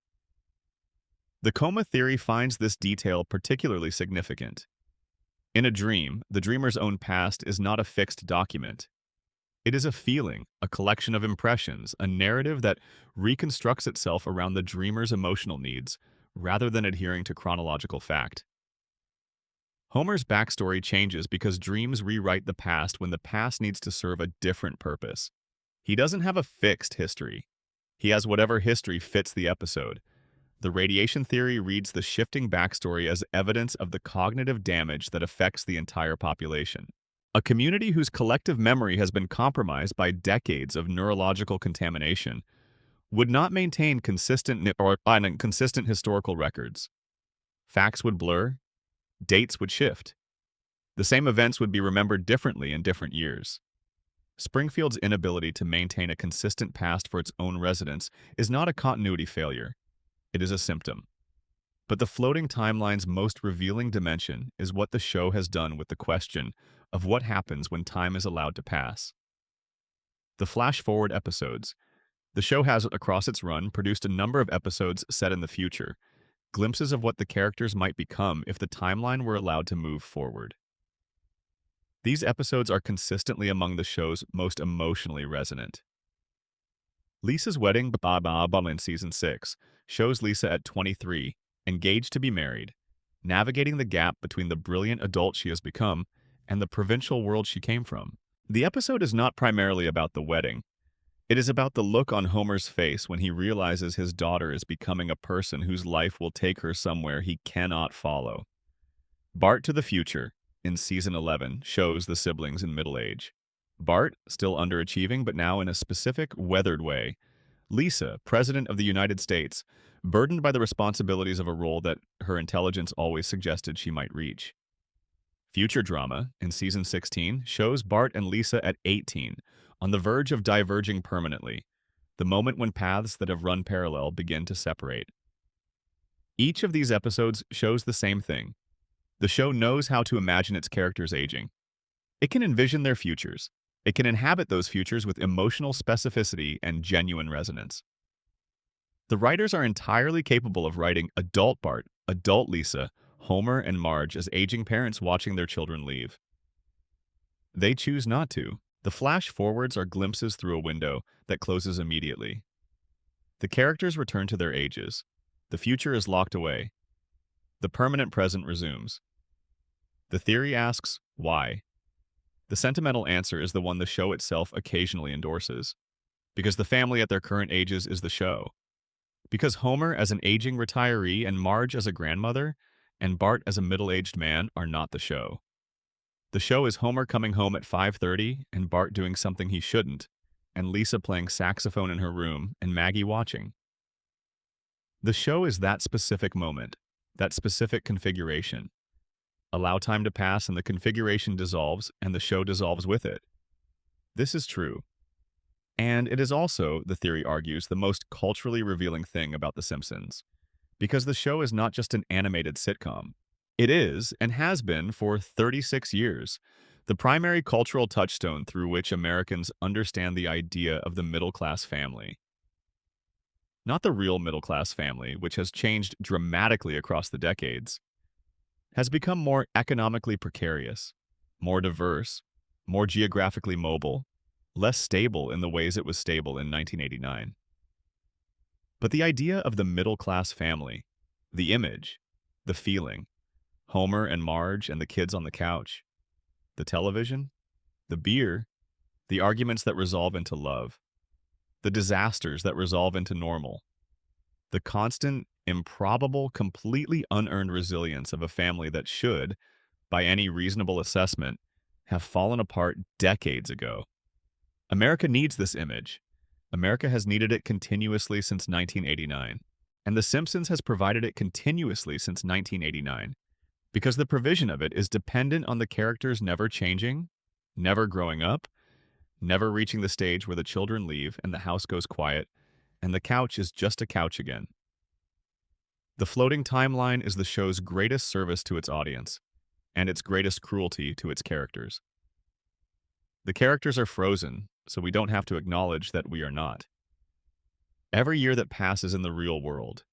The coma theory finds this detail particularly significant. In a dream, the dreamer's own past is not a fixed document. It is a feeling, a collection of impressions, a narrative that reconstructs itself around the dreamer's emotional needs, rather than adhering to chronological fact. Homer's backstory changes because dreams rewrite the past when the past needs to serve a different purpose. He doesn't have a fixed history. He has whatever history fits the episode. The radiation theory reads the shifting backstory as evidence of the cognitive damage that affects the entire population. A community whose collective memory has been compromised by decades of neurological contamination would not maintain consistent historical records. Facts would blur, dates would shift. The same events would be remembered differently in different years. Springfield's inability to maintain a consistent past for its own residents is not a continuity failure. It is a symptom. But the floating timeline's most revealing dimension is what the show has done with the question of what happens when time is allowed to pass. The flash-forward episodes. The show has, across its run, produced a number of episodes set in the future, glimpses of what the characters might become if the timeline were allowed to move forward. These episodes are consistently among the show's most emotionally resonant. Lisa's Wedding in Season 6 shows Lisa at 23, engaged to be married, navigating the gap between the brilliant adult she has become and the provincial world she came from. The episode is not primarily about the wedding. It is about the look on Homer's face when he realizes his daughter is becoming a person whose life will take her somewhere he cannot follow. Bart to the Future, in Season 11, shows the siblings in middle age. Bart, still underachieving but now in a specific, weathered way. Lisa, President of the United States, burdened by the responsibilities of a role that her intelligence always suggested she might reach. Future Drama, in Season 16, shows Bart and Lisa at 18, on the verge of diverging permanently, the moment when paths that have run parallel begin to separate. Each of these episodes shows the same thing. The show knows how to imagine its characters aging. It can envision their futures. It can inhabit those futures with emotional specificity and genuine resonance. The writers are entirely capable of writing adult Bart, adult Lisa, Homer, and Marge as aging parents watching their children leave. They choose not to. The flash-forwards are glimpses through a window that closes immediately. The characters return to their ages. The future is locked away. The permanent present resumes. The theory asks, why? The sentimental answer is the one the show itself occasionally endorses. Because the family at their current ages is the show. Because Homer as an aging retiree and Marge as a grandmother, and Bart as a middle-aged man are not the show. The show is Homer coming home at 5:30 and Bart doing something he shouldn't, and Lisa playing saxophone in her room and Maggie watching. The show is that specific moment, that specific configuration. Allow time to pass and the configuration dissolves and the show dissolves with it. This is true. And it is also, the theory argues, the most culturally revealing thing about The Simpsons. Because the show is not just an animated sitcom. It is, and has been for 36 years, the primary cultural touchstone through which Americans understand the idea of the middle-class family. Not the real middle-class family, which has changed dramatically across the decades, has become more economically precarious, more diverse, more geographically mobile, less stable in the ways it was stable in 1989. But the idea of the middle-class family, the image, the feeling, Homer and Marge and the kids on the couch, the television, the beer, the arguments that resolve into love, the disasters that resolve into normal, the constant, improbable, completely unearned resilience of a family that should, by any reasonable assessment, have fallen apart decades ago. America needs this image. America has needed it continuously since 1989, and The Simpsons has provided it continuously since 1989, because the provision of it is dependent on the characters never changing, never growing up, never reaching the stage where the children leave and the house goes quiet, and the couch is just a couch again. The floating timeline is the show's greatest service to its audience, and its greatest cruelty to its characters. The characters are frozen, so we don't have to acknowledge that we are not. Every year that passes in the real world,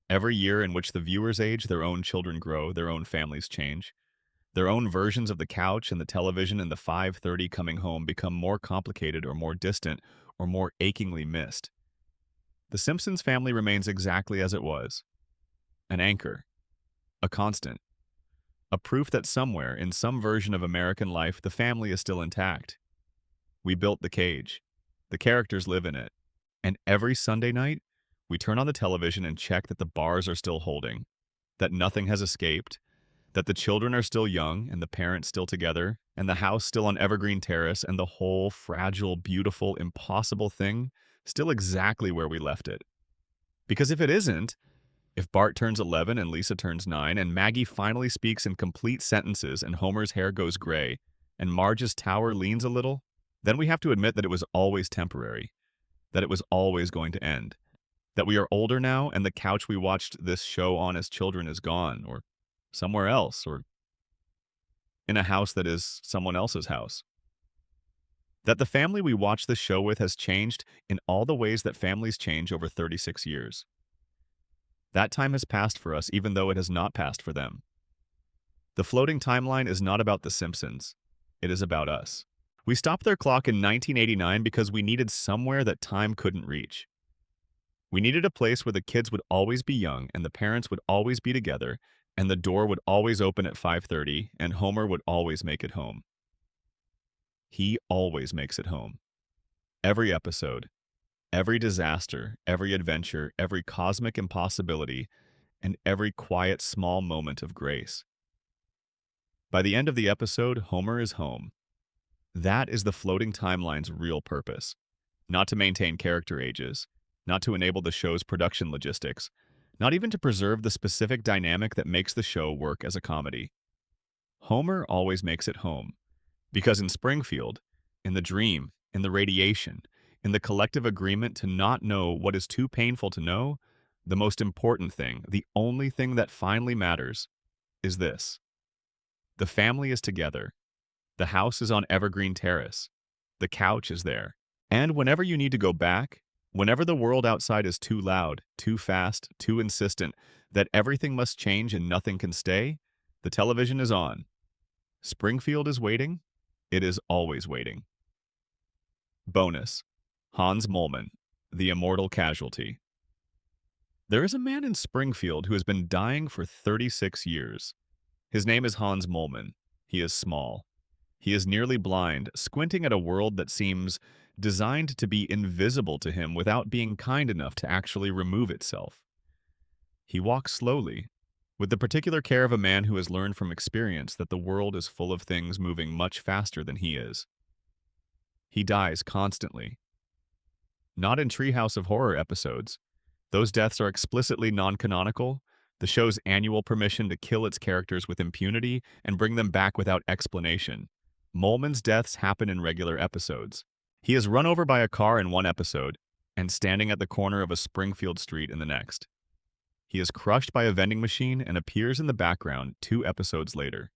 every year in which the viewers age, their own children grow, their own families change, their own versions of the couch and the television and the 5:30 coming home become more complicated or more distant or more achingly missed. The Simpsons family remains exactly as it was. An anchor, a constant, a proof that somewhere, in some version of American life, the family is still intact. We built the cage. The characters live in it. And every Sunday night, we turn on the television and check that the bars are still holding, that nothing has escaped, that the children are still young and the parents still together, and the house still on Evergreen Terrace, and the whole fragile, beautiful, impossible thing still exactly where we left it. Because if it isn't, if Bart turns 11 and Lisa turns 9, and Maggie finally speaks in complete sentences and Homer's hair goes gray, and Marge's tower leans a little, then we have to admit that it was always temporary, that it was always going to end, that we are older now and the couch we watched this show on as children is gone, or somewhere else, or in a house that is someone else's house. That the family we watch this show with has changed in all the ways that families change over 36 years. That time has passed for us, even though it has not passed for them. The floating timeline is not about The Simpsons. It is about us. We stopped their clock in 1989 because we needed somewhere that time couldn't reach. We needed a place where the kids would always be young and the parents would always be together and the door would always open at 5:30 and Homer would always make it home. He always makes it home. Every episode, every disaster, every adventure, every cosmic impossibility, and every quiet small moment of grace. By the end of the episode, Homer is home. That is the floating timeline's real purpose. Not to maintain character ages, not to enable the show's production logistics, not even to preserve the specific dynamic that makes the show work as a comedy. Homer always makes it home. Because in Springfield, in the dream, in the radiation, in the collective agreement to not know what is too painful to know, the most important thing, the only thing that finally matters, is this. The family is together. The house is on Evergreen Terrace. The couch is there. And whenever you need to go back, whenever the world outside is too loud, too fast, too insistent, that everything must change and nothing can stay, the television is on. Springfield is waiting. It is always waiting. Bonus. Hans Moleman, the immortal casualty. There is a man in Springfield who has been dying for 36 years. His name is Hans Moleman. He is small. He is nearly blind, squinting at a world that seems designed to be invisible to him without being kind enough to actually remove itself. He walks slowly, with the particular care of a man who has learned from experience that the world is full of things moving much faster than he is. He dies constantly. Not in Treehouse of Horror episodes. Those deaths are explicitly non-canonical, the show's annual permission to kill its characters with impunity and bring them back without explanation. Moleman's deaths happen in regular episodes. He is run over by a car in one episode and standing at the corner of a Springfield street in the next. He is crushed by a vending machine and appears in the background 2 episodes later.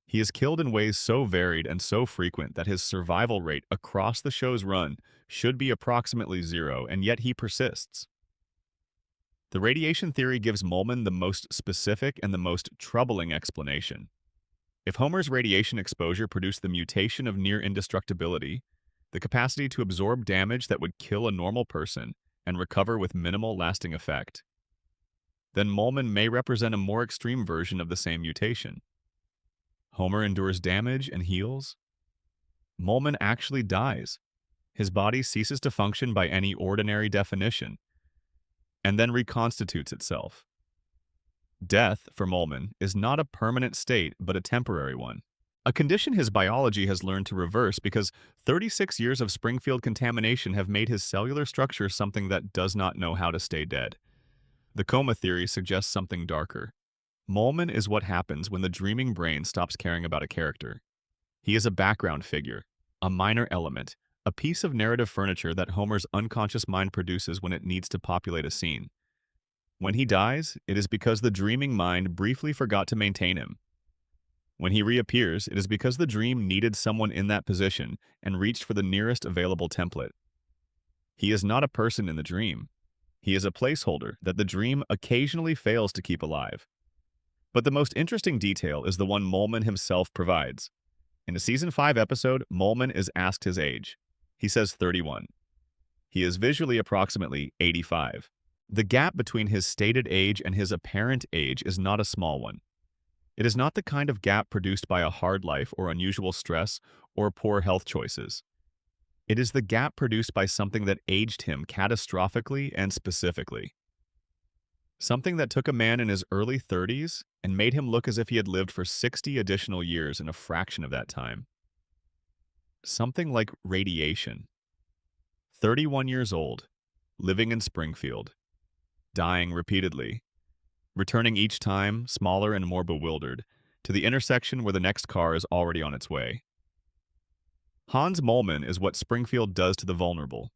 He is killed in ways so varied and so frequent that his survival rate across the show's run should be approximately 0, and yet he persists. The radiation theory gives Molman the most specific and the most troubling explanation. If Homer's radiation exposure produced the mutation of near indestructibility, the capacity to absorb damage that would kill a normal person and recover with minimal lasting effect, then Molman may represent a more extreme version of the same mutation. Homer endures damage and heals. Molman actually dies. His body ceases to function by any ordinary definition, and then reconstitutes itself. Death, for Molman, is not a permanent state, but a temporary one. A condition his biology has learned to reverse because 36 years of Springfield contamination have made his cellular structure something that does not know how to stay dead. The coma theory suggests something darker. Molman is what happens when the dreaming brain stops caring about a character. He is a background figure, a minor element, a piece of narrative furniture that Homer's unconscious mind produces when it needs to populate a scene. When he dies, it is because the dreaming mind briefly forgot to maintain him. When he reappears, it is because the dream needed someone in that position and reached for the nearest available template. He is not a person in the dream. He is a placeholder that the dream occasionally fails to keep alive. But the most interesting detail is the one Molman himself provides. In a Season 5 episode, Molman is asked his age. He says 31. He is visually approximately 85. The gap between his stated age and his apparent age is not a small one. It is not the kind of gap produced by a hard life or unusual stress or poor health choices. It is the gap produced by something that aged him catastrophically and specifically. Something that took a man in his early 30s and made him look as if he had lived for 60 additional years in a fraction of that time. Something like radiation. 31 years old, living in Springfield, dying repeatedly, returning each time, smaller and more bewildered, to the intersection where the next car is already on its way. Hans Molman is what Springfield does to the vulnerable.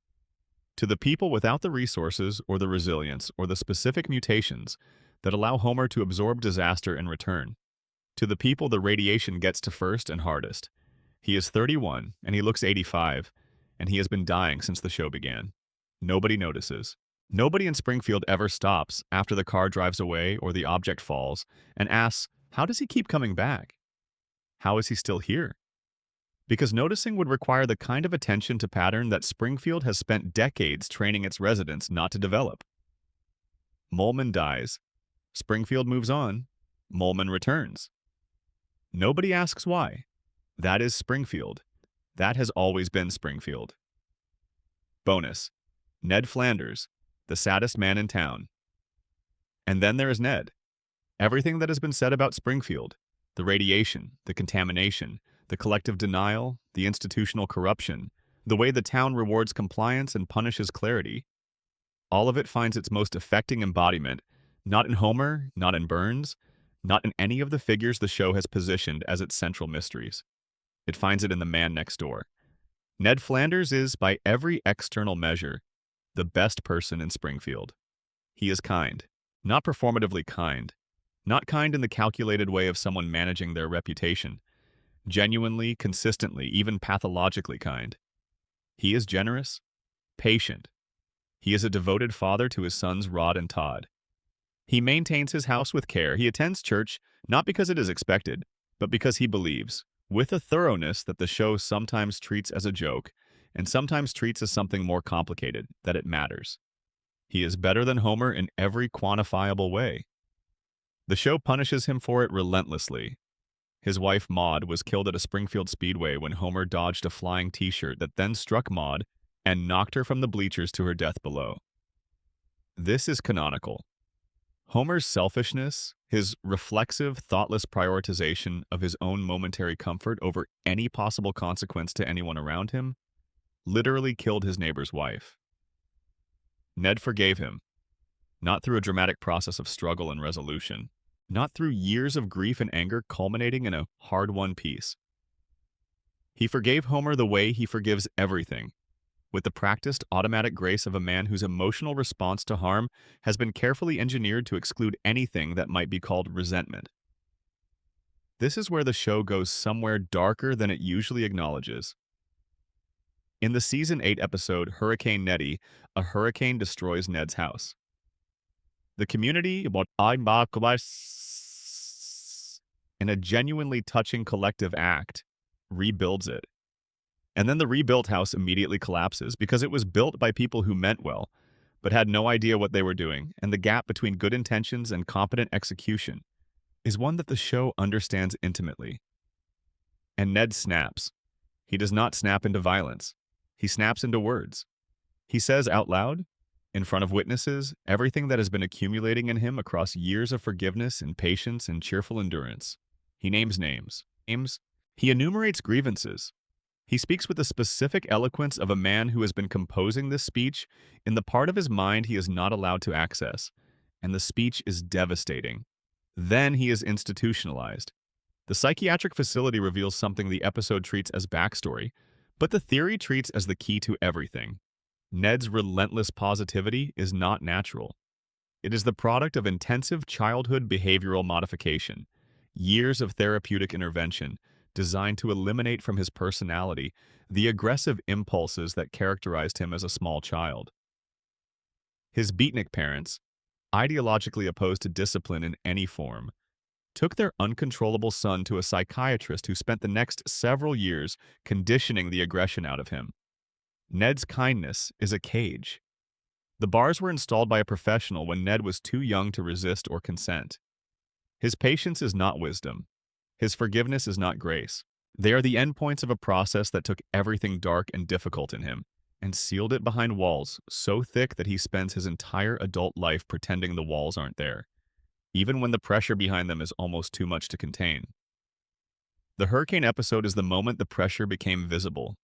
To the people without the resources or the resilience or the specific mutations that allow Homer to absorb disaster and return. To the people the radiation gets to first and hardest. He is 31 and he looks 85, and he has been dying since the show began. Nobody notices. Nobody in Springfield ever stops after the car drives away or the object falls and asks, how does he keep coming back? How is he still here? Because noticing would require the kind of attention to pattern that Springfield has spent decades training its residents not to develop. Molman dies. Springfield moves on. Molman returns. Nobody asks why. That is Springfield. That has always been Springfield. Bonus: Ned Flanders, the saddest man in town. And then there is Ned. Everything that has been said about Springfield, the radiation, the contamination, the collective denial, the institutional corruption, the way the town rewards compliance and punishes clarity, all of it finds its most affecting embodiment, not in Homer, not in Burns, not in any of the figures the show has positioned as its central mysteries. It finds it in the man next door. Ned Flanders is, by every external measure, the best person in Springfield. He is kind, not performatively kind, not kind in the calculated way of someone managing their reputation, genuinely, consistently, even pathologically kind. He is generous, patient. He is a devoted father to his sons Rod and Todd. He maintains his house with care. He attends church not because it is expected, but because he believes, with a thoroughness that the show sometimes treats as a joke and sometimes treats as something more complicated, that it matters. He is better than Homer in every quantifiable way. The show punishes him for it relentlessly. His wife, Maude, was killed at a Springfield speedway when Homer dodged a flying T-shirt that then struck Maude and knocked her from the bleachers to her death below. This is canonical. Homer's selfishness, his reflexive, thoughtless prioritization of his own momentary comfort over any possible consequence to anyone around him, literally killed his neighbor's wife. Ned forgave him, not through a dramatic process of struggle and resolution, not through years of grief and anger culminating in a hard-won peace. He forgave Homer the way he forgives everything, with the practiced automatic grace of a man whose emotional response to harm has been carefully engineered to exclude anything that might be called resentment. This is where the show goes somewhere darker than it usually acknowledges. In the Season 8 episode Hurricane Nettie, a hurricane destroys Ned's house. The community, in a genuinely touching collective act, rebuilds it. And then the rebuilt house immediately collapses because it was built by people who meant well, but had no idea what they were doing, and the gap between good intentions and competent execution is one that the show understands intimately. And Ned snaps. He does not snap into violence. He snaps into words. He says out loud, in front of witnesses, everything that has been accumulating in him across years of forgiveness and patience and cheerful endurance. He names names. He enumerates grievances. He speaks with the specific eloquence of a man who has been composing this speech in the part of his mind he is not allowed to access, and the speech is devastating. Then he is institutionalized. The psychiatric facility reveals something the episode treats as backstory, but the theory treats as the key to everything. Ned's relentless positivity is not natural. It is the product of intensive childhood behavioral modification, years of therapeutic intervention designed to eliminate from his personality the aggressive impulses that characterized him as a small child. His beatnik parents, ideologically opposed to discipline in any form, took their uncontrollable son to a psychiatrist who spent the next several years conditioning the aggression out of him. Ned's kindness is a cage. The bars were installed by a professional when Ned was too young to resist or consent. His patience is not wisdom. His forgiveness is not grace. They are the endpoints of a process that took everything dark and difficult in him and sealed it behind walls so thick that he spends his entire adult life pretending the walls aren't there, even when the pressure behind them is almost too much to contain. The hurricane episode is the moment the pressure became visible.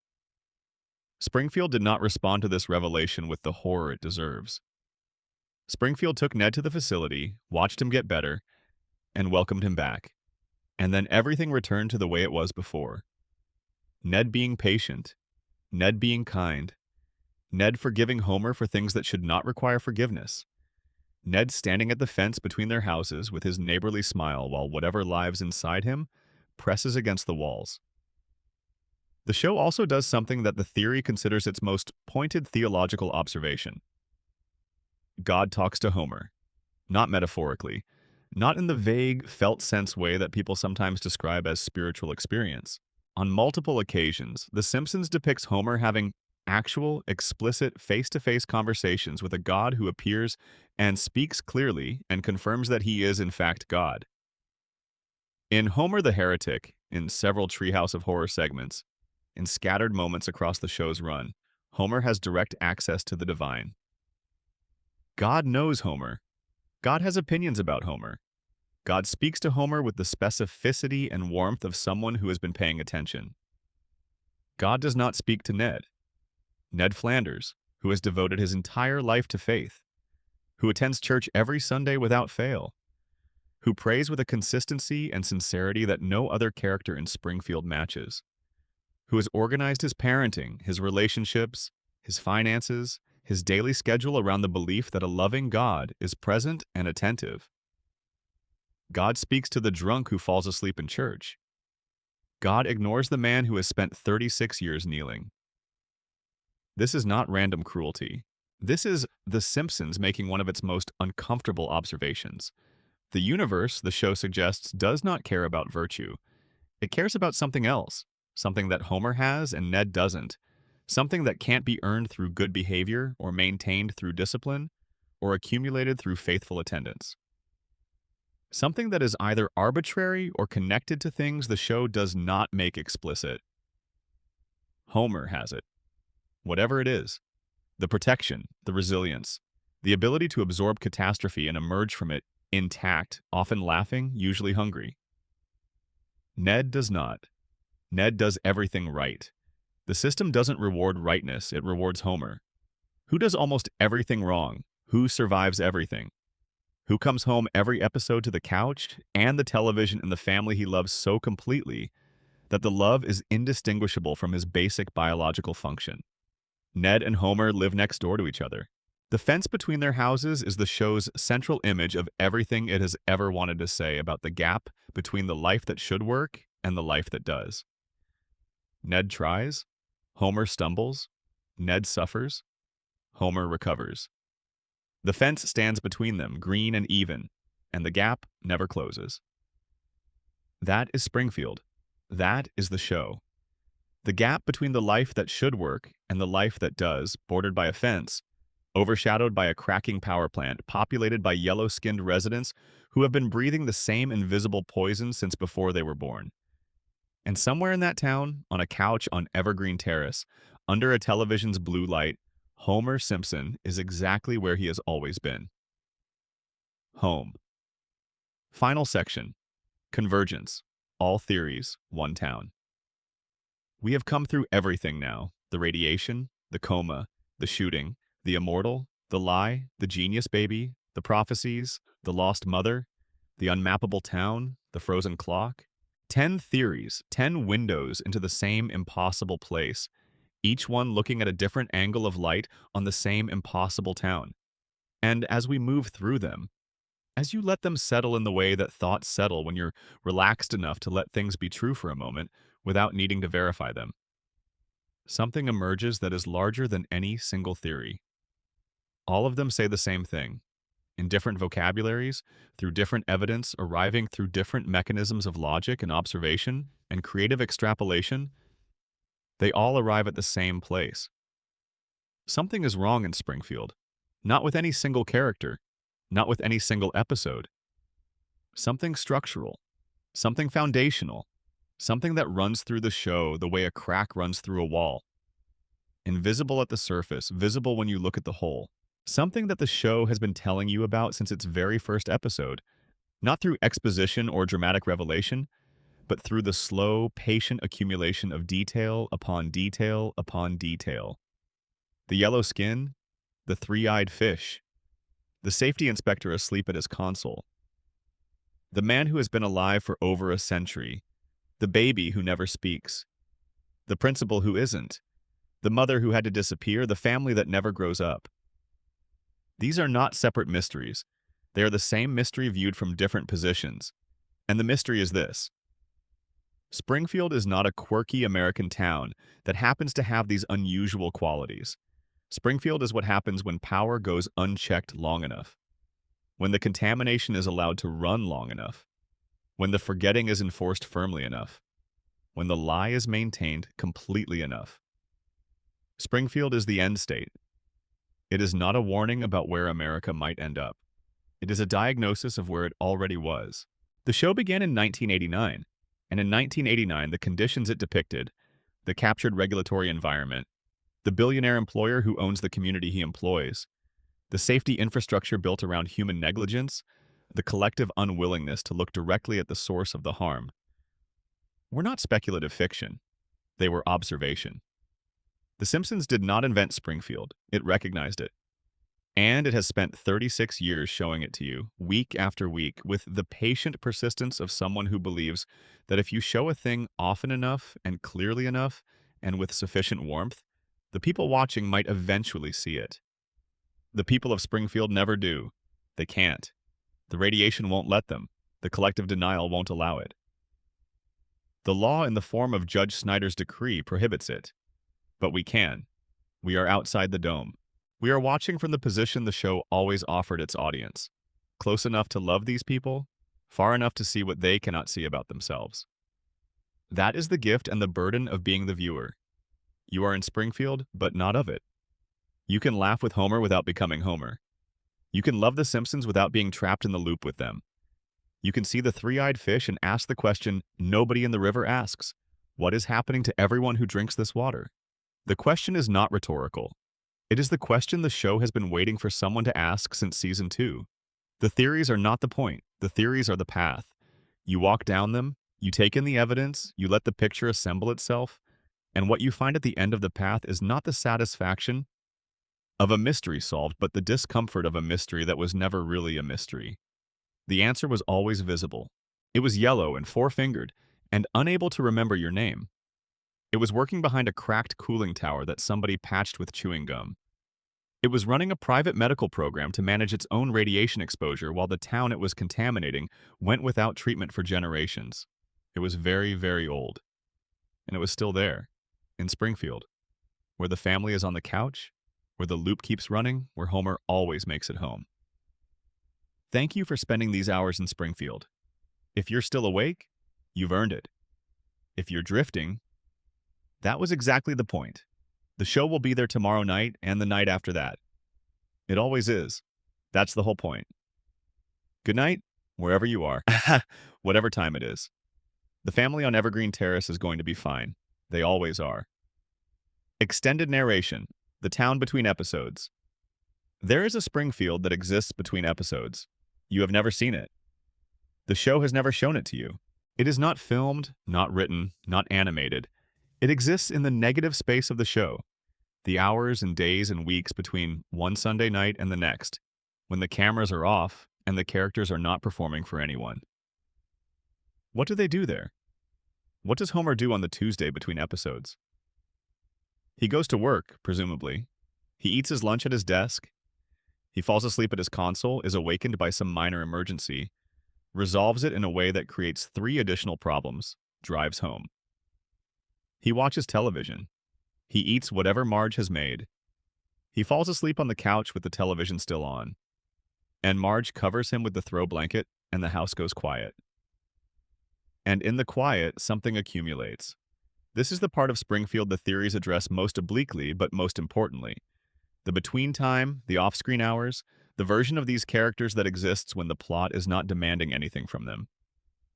Springfield did not respond to this revelation with the horror it deserves. Springfield took Ned to the facility, watched him get better, and welcomed him back. And then everything returned to the way it was before. Ned being patient, Ned being kind, Ned forgiving Homer for things that should not require forgiveness, Ned standing at the fence between their houses with his neighborly smile while whatever lives inside him presses against the walls. The show also does something that the theory considers its most pointed theological observation. God talks to Homer, not metaphorically, not in the vague, felt-sense way that people sometimes describe as spiritual experience. On multiple occasions, The Simpsons depicts Homer having actual, explicit, face-to-face conversations with a God who appears and speaks clearly and confirms that he is, in fact, God. In Homer the Heretic, in several Treehouse of Horror segments, in scattered moments across the show's run, Homer has direct access to the divine. God knows Homer. God has opinions about Homer. God speaks to Homer with the specificity and warmth of someone who has been paying attention. God does not speak to Ned. Ned Flanders, who has devoted his entire life to faith, who attends church every Sunday without fail, who prays with a consistency and sincerity that no other character in Springfield matches, who has organized his parenting, his relationships, his finances, his daily schedule around the belief that a loving God is present and attentive. God speaks to the drunk who falls asleep in church. God ignores the man who has spent 36 years kneeling. This is not random cruelty. This is The Simpsons making one of its most uncomfortable observations. The universe, the show suggests, does not care about virtue. It cares about something else, something that Homer has and Ned doesn't, something that can't be earned through good behavior or maintained through discipline or accumulated through faithful attendance. Something that is either arbitrary or connected to things the show does not make explicit. Homer has it. Whatever it is. The protection, the resilience, the ability to absorb catastrophe and emerge from it intact, often laughing, usually hungry. Ned does not. Ned does everything right. The system doesn't reward rightness, it rewards Homer. Who does almost everything wrong? Who survives everything? Who comes home every episode to the couch and the television and the family he loves so completely that the love is indistinguishable from his basic biological function? Ned and Homer live next door to each other. The fence between their houses is the show's central image of everything it has ever wanted to say about the gap between the life that should work and the life that does. Ned tries, Homer stumbles, Ned suffers, Homer recovers. The fence stands between them, green and even, and the gap never closes. That is Springfield. That is the show. The gap between the life that should work and the life that does, bordered by a fence, overshadowed by a cracking power plant, populated by yellow-skinned residents who have been breathing the same invisible poison since before they were born. And somewhere in that town, on a couch on Evergreen Terrace, under a television's blue light, Homer Simpson is exactly where he has always been. Home. Final section. Convergence. All theories, one town. We have come through everything now. The radiation, the coma, the shooting, the immortal, the lie, the genius baby, the prophecies, the lost mother, the unmappable town, the frozen clock. 10 theories, 10 windows into the same impossible place, each one looking at a different angle of light on the same impossible town. And as we move through them, as you let them settle in the way that thoughts settle when you're relaxed enough to let things be true for a moment without needing to verify them, something emerges that is larger than any single theory. All of them say the same thing, in different vocabularies, through different evidence, arriving through different mechanisms of logic and observation and creative extrapolation. They all arrive at the same place. Something is wrong in Springfield, not with any single character, not with any single episode. Something structural, something foundational, something that runs through the show the way a crack runs through a wall. Invisible at the surface, visible when you look at the whole. Something that the show has been telling you about since its very first episode, not through exposition or dramatic revelation, but through the slow, patient accumulation of detail upon detail upon detail. The yellow skin, the three-eyed fish, the safety inspector asleep at his console, the man who has been alive for over a century, the baby who never speaks, the principal who isn't, the mother who had to disappear, the family that never grows up. These are not separate mysteries. They are the same mystery viewed from different positions. And the mystery is this. Springfield is not a quirky American town that happens to have these unusual qualities. Springfield is what happens when power goes unchecked long enough, when the contamination is allowed to run long enough, when the forgetting is enforced firmly enough, when the lie is maintained completely enough. Springfield is the end state. It is not a warning about where America might end up. It is a diagnosis of where it already was. The show began in 1989, and in 1989 the conditions it depicted, the captured regulatory environment, the billionaire employer who owns the community he employs, the safety infrastructure built around human negligence, the collective unwillingness to look directly at the source of the harm, were not speculative fiction. They were observation. The Simpsons did not invent Springfield. It recognized it. And it has spent 36 years showing it to you, week after week, with the patient persistence of someone who believes that if you show a thing often enough and clearly enough and with sufficient warmth, the people watching might eventually see it. The people of Springfield never do. They can't. The radiation won't let them. The collective denial won't allow it. The law in the form of Judge Snyder's decree prohibits it. But we can. We are outside the dome. We are watching from the position the show always offered its audience. Close enough to love these people, far enough to see what they cannot see about themselves. That is the gift and the burden of being the viewer. You are in Springfield, but not of it. You can laugh with Homer without becoming Homer. You can love the Simpsons without being trapped in the loop with them. You can see the three-eyed fish and ask the question nobody in the river asks. What is happening to everyone who drinks this water? The question is not rhetorical. It is the question the show has been waiting for someone to ask since season 2. The theories are not the point. The theories are the path. You walk down them, you take in the evidence, you let the picture assemble itself, and what you find at the end of the path is not the satisfaction of a mystery solved, but the discomfort of a mystery that was never really a mystery. The answer was always visible. It was yellow and four-fingered, and unable to remember your name. It was working behind a cracked cooling tower that somebody patched with chewing gum. It was running a private medical program to manage its own radiation exposure while the town it was contaminating went without treatment for generations. It was very, very old. And it was still there, in Springfield, where the family is on the couch, where the loop keeps running, where Homer always makes it home. Thank you for spending these hours in Springfield. If you're still awake, you've earned it. If you're drifting, that was exactly the point. The show will be there tomorrow night and the night after that. It always is. That's the whole point. Good night, wherever you are, whatever time it is. The family on Evergreen Terrace is going to be fine. They always are. Extended narration. The town between episodes. There is a Springfield that exists between episodes. You have never seen it. The show has never shown it to you. It is not filmed, not written, not animated. It exists in the negative space of the show. The hours and days and weeks between one Sunday night and the next, when the cameras are off and the characters are not performing for anyone. What do they do there? What does Homer do on the Tuesday between episodes? He goes to work, presumably. He eats his lunch at his desk. He falls asleep at his console, is awakened by some minor emergency, resolves it in a way that creates 3 additional problems, drives home. He watches television. He eats whatever Marge has made. He falls asleep on the couch with the television still on. And Marge covers him with the throw blanket, and the house goes quiet. And in the quiet, something accumulates. This is the part of Springfield the theories address most obliquely, but most importantly. The between time, the off-screen hours, the version of these characters that exists when the plot is not demanding anything from them.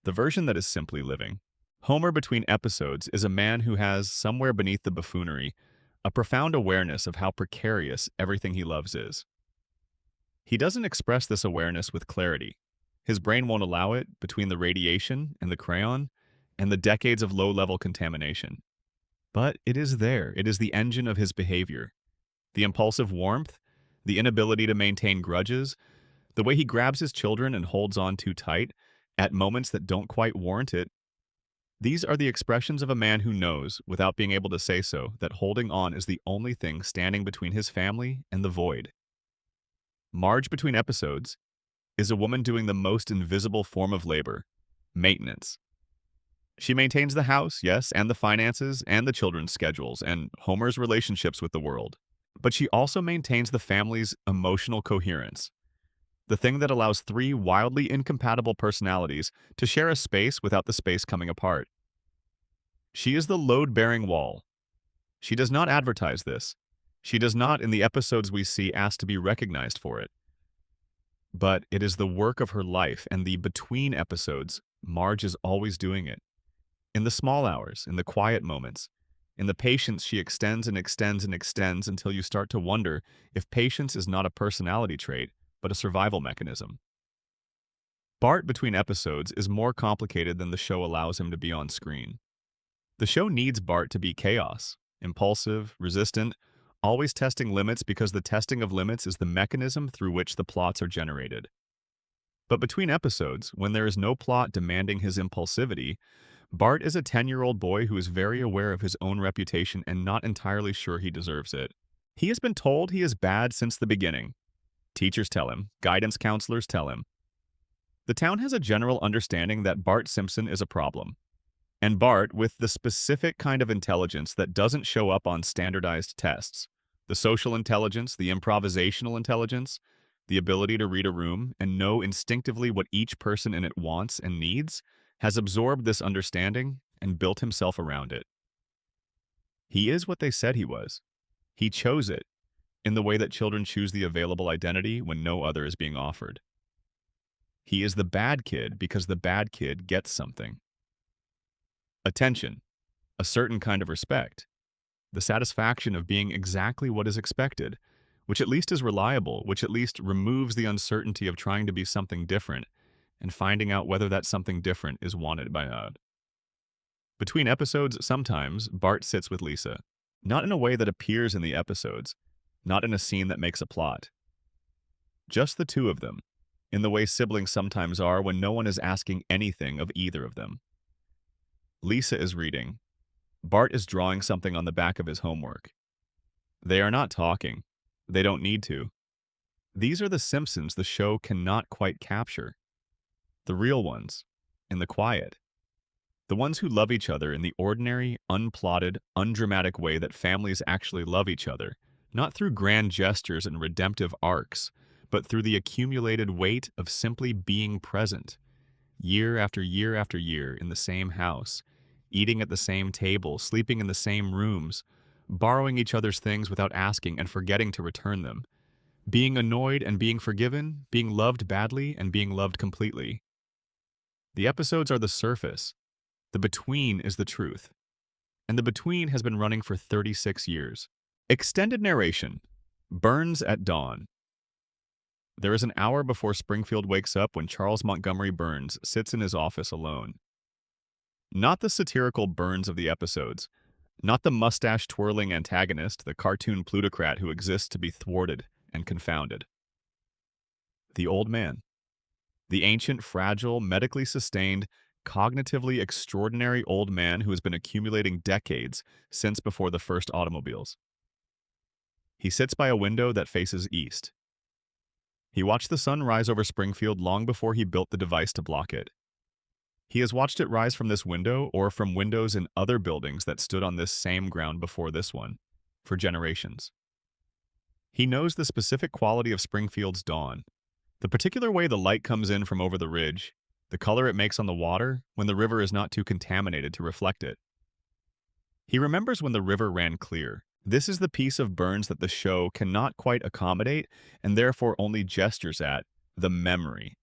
The version that is simply living. Homer between episodes is a man who has, somewhere beneath the buffoonery, a profound awareness of how precarious everything he loves is. He doesn't express this awareness with clarity. His brain won't allow it between the radiation and the crayon and the decades of low-level contamination. But it is there. It is the engine of his behavior. The impulsive warmth, the inability to maintain grudges, the way he grabs his children and holds on too tight at moments that don't quite warrant it. These are the expressions of a man who knows, without being able to say so, that holding on is the only thing standing between his family and the void. Marge between episodes is a woman doing the most invisible form of labor, maintenance. She maintains the house, yes, and the finances, and the children's schedules, and Homer's relationships with the world. But she also maintains the family's emotional coherence, the thing that allows 3 wildly incompatible personalities to share a space without the space coming apart. She is the load-bearing wall. She does not advertise this. She does not, in the episodes we see, ask to be recognized for it. But it is the work of her life, and the between episodes, Marge is always doing it. In the small hours, in the quiet moments, in the patience she extends and extends and extends until you start to wonder if patience is not a personality trait, but a survival mechanism. Bart between episodes is more complicated than the show allows him to be on screen. The show needs Bart to be chaos, impulsive, resistant, always testing limits because the testing of limits is the mechanism through which the plots are generated. But between episodes, when there is no plot demanding his impulsivity, Bart is a 10-year-old boy who is very aware of his own reputation and not entirely sure he deserves it. He has been told he is bad since the beginning. Teachers tell him, guidance counselors tell him. The town has a general understanding that Bart Simpson is a problem. And Bart, with the specific kind of intelligence that doesn't show up on standardized tests, the social intelligence, the improvisational intelligence, the ability to read a room and know instinctively what each person in it wants and needs, has absorbed this understanding and built himself around it. He is what they said he was. He chose it, in the way that children choose the available identity when no other is being offered. He is the bad kid because the bad kid gets something. Attention, a certain kind of respect, the satisfaction of being exactly what is expected, which at least is reliable, which at least removes the uncertainty of trying to be something different and finding out whether that something different is wanted by others. Between episodes, sometimes Bart sits with Lisa, not in a way that appears in the episodes, not in a scene that makes a plot. Just the 2 of them, in the way siblings sometimes are when no one is asking anything of either of them. Lisa is reading. Bart is drawing something on the back of his homework. They are not talking. They don't need to. These are the Simpsons the show cannot quite capture. The real ones, in the quiet. The ones who love each other in the ordinary, unplotted, undramatic way that families actually love each other, not through grand gestures and redemptive arcs, but through the accumulated weight of simply being present, year after year after year in the same house, eating at the same table, sleeping in the same rooms, borrowing each other's things without asking and forgetting to return them, being annoyed and being forgiven, being loved badly and being loved completely. The episodes are the surface. The between is the truth. And the between has been running for 36 years. Extended narration. Burns at dawn. There is an hour before Springfield wakes up when Charles Montgomery Burns sits in his office alone. Not the satirical Burns of the episodes, not the mustache-twirling antagonist, the cartoon plutocrat who exists to be thwarted and confounded. The old man. The ancient, fragile, medically sustained, cognitively extraordinary old man who has been accumulating decades since before the first automobiles. He sits by a window that faces east. He watched the sun rise over Springfield long before he built the device to block it. He has watched it rise from this window or from windows in other buildings that stood on this same ground before this one, for generations. He knows the specific quality of Springfield's dawn, the particular way the light comes in from over the ridge, the color it makes on the water when the river is not too contaminated to reflect it. He remembers when the river ran clear. This is the piece of Burns that the show cannot quite accommodate and therefore only gestures at, the memory.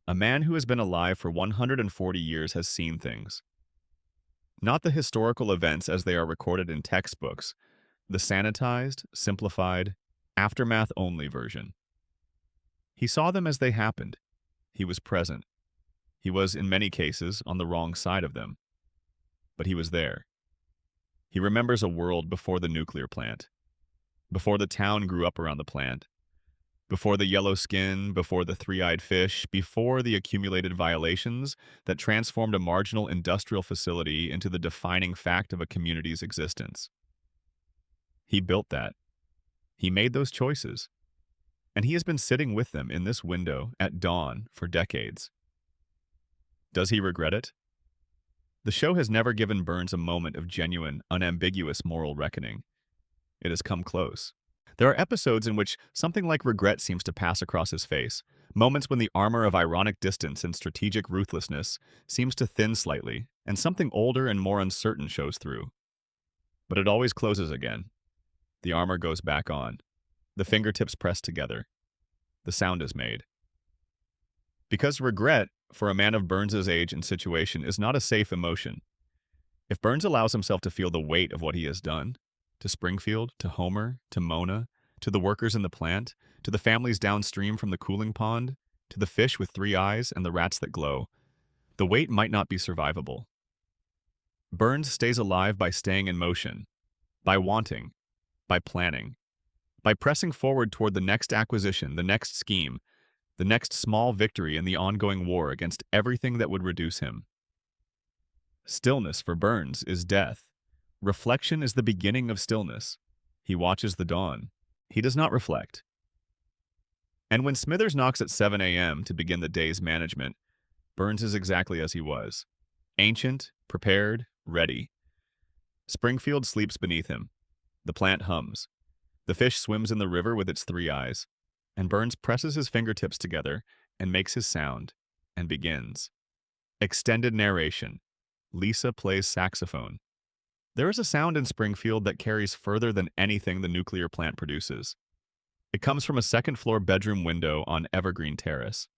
A man who has been alive for 140 years has seen things. Not the historical events as they are recorded in textbooks, the sanitized, simplified, aftermath-only version. He saw them as they happened. He was present. He was, in many cases, on the wrong side of them. But he was there. He remembers a world before the nuclear plant, before the town grew up around the plant, before the yellow skin, before the three-eyed fish, before the accumulated violations that transformed a marginal industrial facility into the defining fact of a community's existence. He built that. He made those choices. And he has been sitting with them in this window at dawn for decades. Does he regret it? The show has never given Burns a moment of genuine, unambiguous moral reckoning. It has come close. There are episodes in which something like regret seems to pass across his face, moments when the armor of ironic distance and strategic ruthlessness seems to thin slightly, and something older and more uncertain shows through. But it always closes again. The armor goes back on. The fingertips press together. The sound is made. Because regret, for a man of Burns's age and situation, is not a safe emotion. If Burns allows himself to feel the weight of what he has done, to Springfield, to Homer, to Mona, to the workers in the plant, to the families downstream from the cooling pond, to the fish with 3 eyes and the rats that glow, the weight might not be survivable. Burns stays alive by staying in motion, by wanting, by planning, by pressing forward toward the next acquisition, the next scheme, the next small victory in the ongoing war against everything that would reduce him. Stillness for Burns is death. Reflection is the beginning of stillness. He watches the dawn. He does not reflect. And when Smithers knocks at 7 a.m. to begin the day's management, Burns is exactly as he was. Ancient, prepared, ready. Springfield sleeps beneath him. The plant hums. The fish swims in the river with its 3 eyes, and Burns presses his fingertips together and makes his sound, and begins. Extended narration. Lisa plays saxophone. There is a sound in Springfield that carries further than anything the nuclear plant produces. It comes from a second-floor bedroom window on Evergreen Terrace.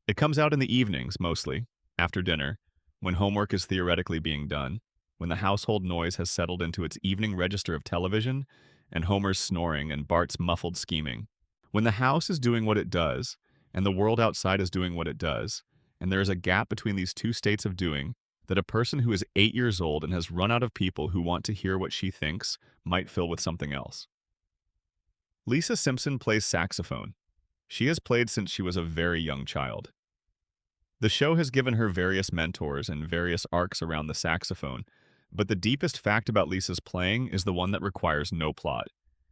It comes out in the evenings, mostly, after dinner, when homework is theoretically being done, when the household noise has settled into its evening register of television, and Homer's snoring and Bart's muffled scheming. When the house is doing what it does, and the world outside is doing what it does, and there is a gap between these two states of doing that a person who is 8 years old and has run out of people who want to hear what she thinks might fill with something else. Lisa Simpson plays saxophone. She has played since she was a very young child. The show has given her various mentors and various arcs around the saxophone, But the deepest fact about Lisa's playing is the one that requires no plot.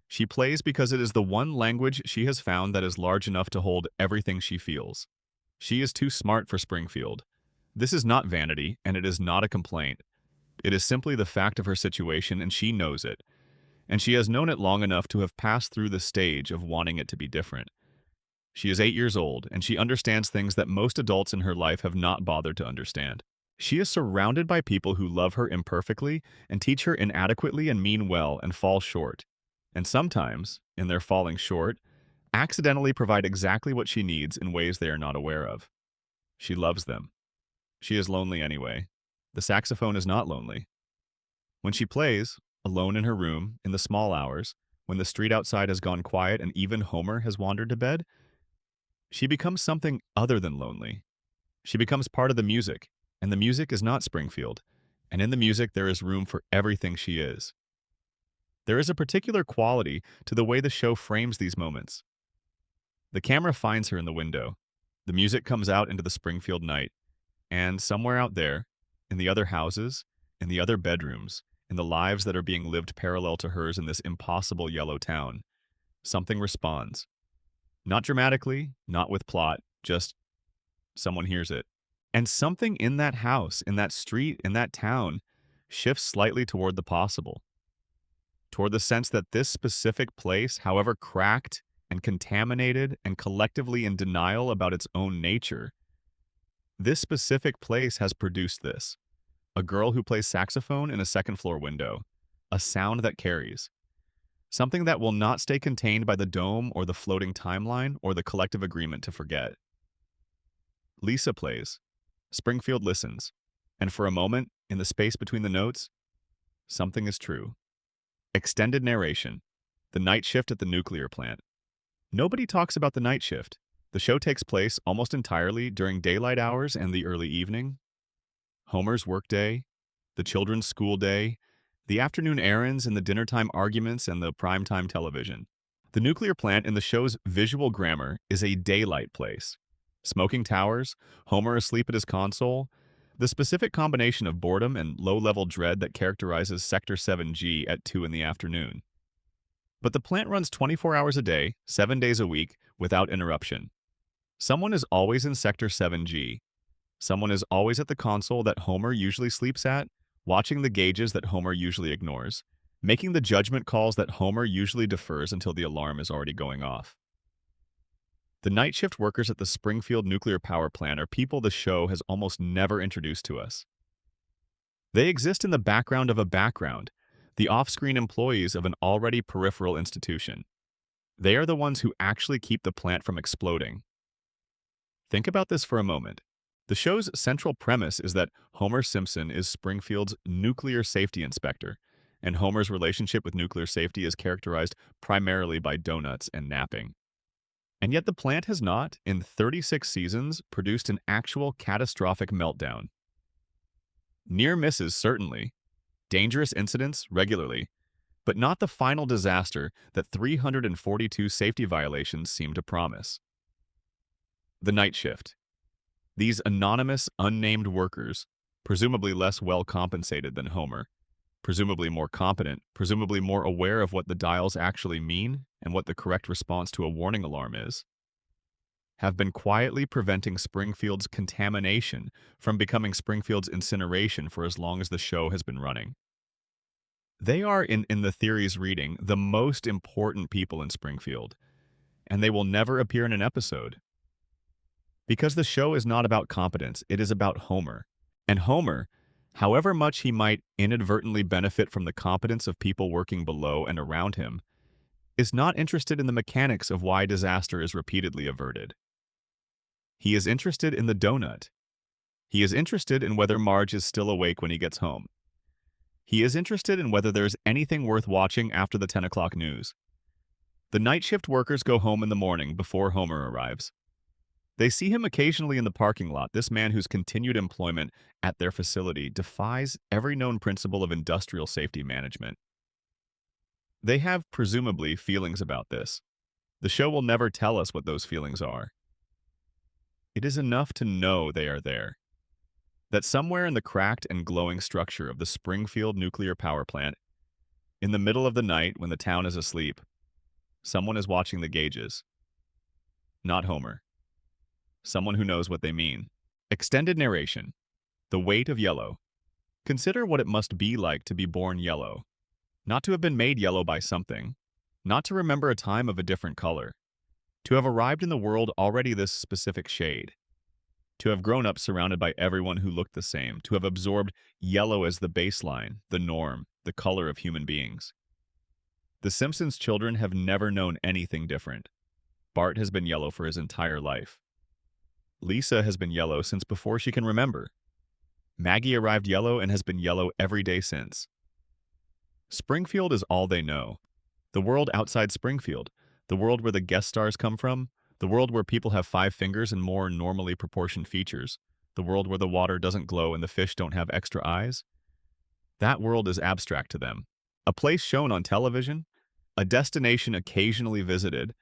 She plays because it is the one language she has found that is large enough to hold everything she feels. She is too smart for Springfield. This is not vanity, and it is not a complaint. It is simply the fact of her situation, and she knows it. And she has known it long enough to have passed through the stage of wanting it to be different. She is 8 years old, and she understands things that most adults in her life have not bothered to understand. She is surrounded by people who love her imperfectly and teach her inadequately and mean well and fall short. And sometimes, in their falling short, accidentally provide exactly what she needs in ways they are not aware of. She loves them. She is lonely anyway. The saxophone is not lonely. When she plays, alone in her room, in the small hours, when the street outside has gone quiet and even Homer has wandered to bed, she becomes something other than lonely. She becomes part of the music, and the music is not Springfield, and in the music there is room for everything she is. There is a particular quality to the way the show frames these moments. The camera finds her in the window. The music comes out into the Springfield night, and somewhere out there, in the other houses, in the other bedrooms, in the lives that are being lived parallel to hers in this impossible yellow town, something responds. Not dramatically, not with plot, just someone hears it. And something in that house, in that street, in that town, shifts slightly toward the possible. Toward the sense that this specific place, however cracked and contaminated and collectively in denial about its own nature, this specific place has produced this. A girl who plays saxophone in a second-floor window. A sound that carries. Something that will not stay contained by the dome or the floating timeline or the collective agreement to forget. Lisa plays. Springfield listens. And for a moment, in the space between the notes, something is true. Extended narration. The night shift at the nuclear plant. Nobody talks about the night shift. The show takes place almost entirely during daylight hours and the early evening. Homer's workday, the children's school day, the afternoon errands and the dinnertime arguments and the primetime television. The nuclear plant in the show's visual grammar is a daylight place. Smoking towers, Homer asleep at his console, the specific combination of boredom and low-level dread that characterizes Sector 7G at 2 in the afternoon. But the plant runs 24 hours a day, 7 days a week, without interruption. Someone is always in Sector 7G. Someone is always at the console that Homer usually sleeps at, watching the gauges that Homer usually ignores, making the judgment calls that Homer usually defers until the alarm is already going off. The night shift workers at the Springfield nuclear power plant are people the show has almost never introduced to us. They exist in the background of a background, the off-screen employees of an already peripheral institution. They are the ones who actually keep the plant from exploding. Think about this for a moment. The show's central premise is that Homer Simpson is Springfield's nuclear safety inspector, and Homer's relationship with nuclear safety is characterized primarily by donuts and napping. And yet the plant has not, in 36 seasons, produced an actual catastrophic meltdown. Near misses, certainly. Dangerous incidents, regularly. But not the final disaster that 342 safety violations seem to promise. The night shift. These anonymous, unnamed workers, presumably less well compensated than Homer, presumably more competent, presumably more aware of what the dials actually mean and what the correct response to a warning alarm is, have been quietly preventing Springfield's contamination from becoming Springfield's incineration for as long as the show has been running. They are, in the theory's reading, the most important people in Springfield, and they will never appear in an episode. Because the show is not about competence, it is about Homer. And Homer, however much he might inadvertently benefit from the competence of people working below and around him, is not interested in the mechanics of why disaster is repeatedly averted. He is interested in the donut. He is interested in whether Marge is still awake when he gets home. He is interested in whether there is anything worth watching after the 10 o'clock news. The night shift workers go home in the morning before Homer arrives. They see him occasionally in the parking lot, this man whose continued employment at their facility defies every known principle of industrial safety management. They have, presumably, feelings about this. The show will never tell us what those feelings are. It is enough to know they are there. That somewhere in the cracked and glowing structure of the Springfield nuclear power plant, in the middle of the night when the town is asleep, someone is watching the gauges. Not Homer. Someone who knows what they mean. Extended narration. The weight of yellow. Consider what it must be like to be born yellow. Not to have been made yellow by something. Not to remember a time of a different color. To have arrived in the world already this specific shade. To have grown up surrounded by everyone who looked the same. To have absorbed yellow as the baseline, the norm, the color of human beings. The Simpsons children have never known anything different. Bart has been yellow for his entire life. Lisa has been yellow since before she can remember. Maggie arrived yellow and has been yellow every day since. Springfield is all they know. The world outside Springfield, the world where the guest stars come from, the world where people have 5 fingers and more normally proportioned features, the world where the water doesn't glow and the fish don't have extra eyes. That world is abstract to them. A place shown on television, a destination occasionally visited,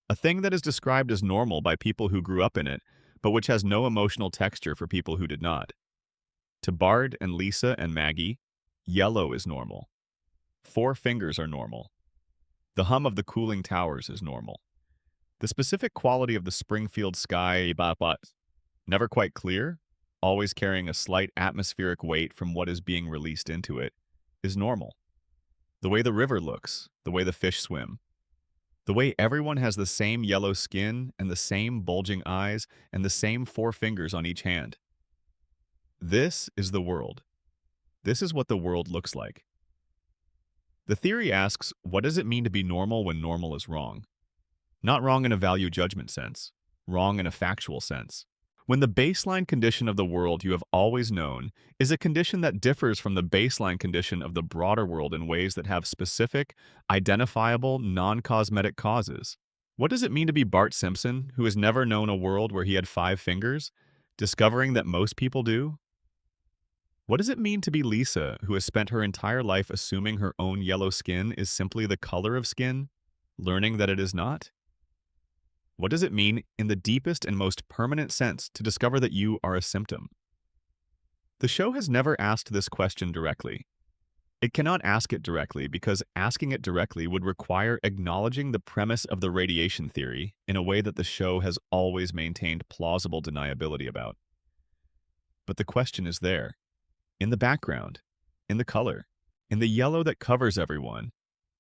a thing that is described as normal by people who grew up in it, but which has no emotional texture for people who did not. To Bart and Lisa and Maggie, yellow is normal. 4 fingers are normal. The hum of the cooling towers is normal. The specific quality of the Springfield sky, never quite clear, always carrying a slight atmospheric weight from what is being released into it, is normal. The way the river looks, the way the fish swim, the way everyone has the same yellow skin and the same bulging eyes and the same 4 fingers on each hand. This is the world. This is what the world looks like. The theory asks, what does it mean to be normal when normal is wrong? Not wrong in a value judgment sense, wrong in a factual sense. When the baseline condition of the world you have always known is a condition that differs from the baseline condition of the broader world in ways that have specific, identifiable, non-cosmetic causes. What does it mean to be Bart Simpson, who has never known a world where he had 5 fingers, discovering that most people do? What does it mean to be Lisa, who has spent her entire life assuming her own yellow skin is simply the color of skin, learning that it is not? What does it mean, in the deepest and most permanent sense, to discover that you are a symptom? The show has never asked this question directly. It cannot ask it directly because asking it directly would require acknowledging the premise of the radiation theory in a way that the show has always maintained plausible deniability about. But the question is there. In the background, in the color, in the yellow that covers everyone,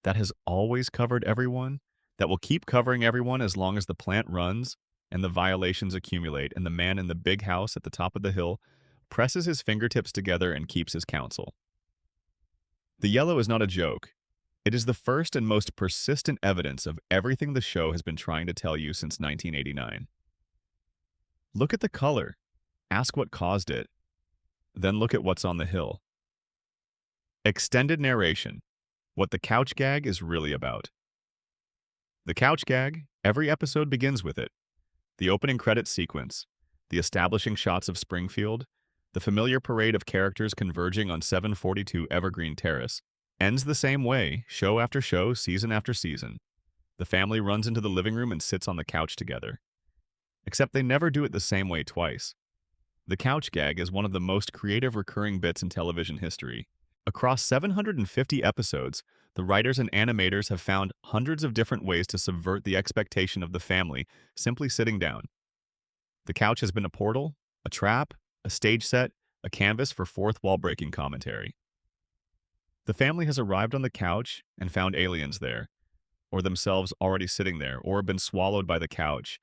that has always covered everyone, that will keep covering everyone as long as the plant runs and the violations accumulate and the man in the big house at the top of the hill presses his fingertips together and keeps his counsel. The yellow is not a joke. It is the first and most persistent evidence of everything the show has been trying to tell you since 1989. Look at the color. Ask what caused it. Then look at what's on the hill. Extended narration. What the couch gag is really about. The couch gag, every episode begins with it. The opening credits sequence, the establishing shots of Springfield, the familiar parade of characters converging on 742 Evergreen Terrace, ends the same way, show after show, season after season. The family runs into the living room and sits on the couch together. Except they never do it the same way twice. The couch gag is one of the most creative recurring bits in television history. Across 750 episodes, the writers and animators have found hundreds of different ways to subvert the expectation of the family simply sitting down. The couch has been a portal, a trap, a stage set, a canvas for fourth wall-breaking commentary. The family has arrived on the couch and found aliens there, or themselves already sitting there, or been swallowed by the couch,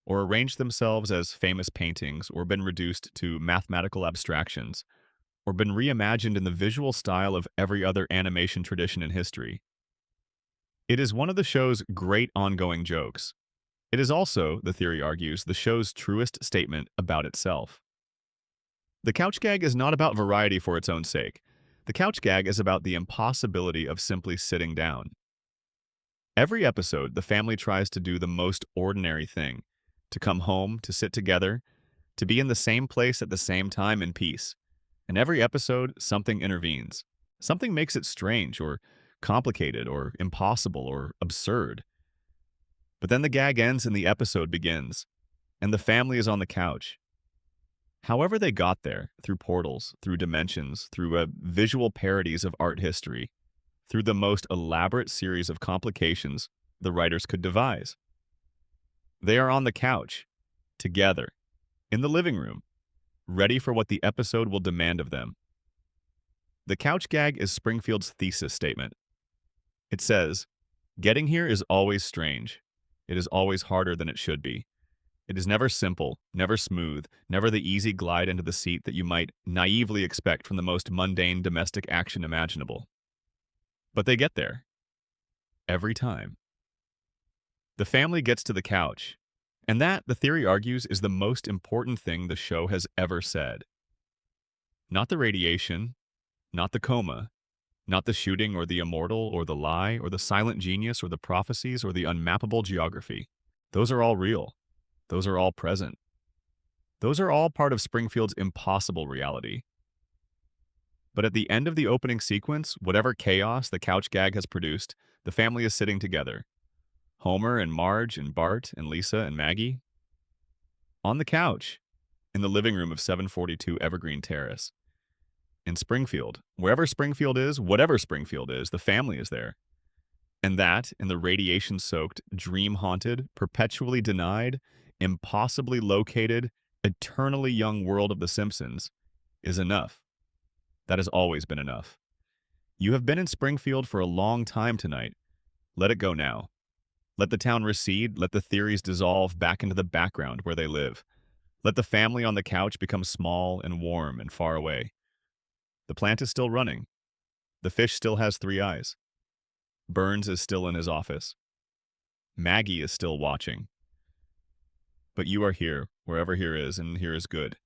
or arranged themselves as famous paintings, or been reduced to mathematical abstractions, or been reimagined in the visual style of every other animation tradition in history. It is one of the show's great ongoing jokes. It is also, the theory argues, the show's truest statement about itself. The couch gag is not about variety for its own sake. The couch gag is about the impossibility of simply sitting down. Every episode, the family tries to do the most ordinary thing, to come home, to sit together, to be in the same place at the same time in peace. In every episode, something intervenes. Something makes it strange or complicated or impossible or absurd. But then the gag ends and the episode begins, and the family is on the couch. However they got there, through portals, through dimensions, through visual parodies of art history, through the most elaborate series of complications the writers could devise. They are on the couch, together, in the living room, ready for what the episode will demand of them. The couch gag is Springfield's thesis statement. It says, "Getting here is always strange. It is always harder than it should be. It is never simple, never smooth, never the easy glide into the seat that you might naively expect from the most mundane domestic action imaginable. But they get there. Every time. The family gets to the couch. And that, the theory argues, is the most important thing the show has ever said. Not the radiation, not the coma, not the shooting or the immortal or the lie or the silent genius or the prophecies or the unmappable geography. Those are all real. Those are all present. Those are all part of Springfield's impossible reality. But at the end of the opening sequence, whatever chaos the couch gag has produced, the family is sitting together. Homer and Marge and Bart and Lisa and Maggie. On the couch, in the living room of 742 Evergreen Terrace. In Springfield, wherever Springfield is, whatever Springfield is, the family is there. And that, in the radiation-soaked, dream-haunted, perpetually denied, impossibly located, eternally young world of The Simpsons, is enough. That has always been enough. You have been in Springfield for a long time tonight. Let it go now. Let the town recede, let the theories dissolve back into the background where they live. Let the family on the couch become small and warm and far away. The plant is still running. The fish still has 3 eyes. Burns is still in his office. Maggie is still watching. But you are here, wherever here is, and here is good.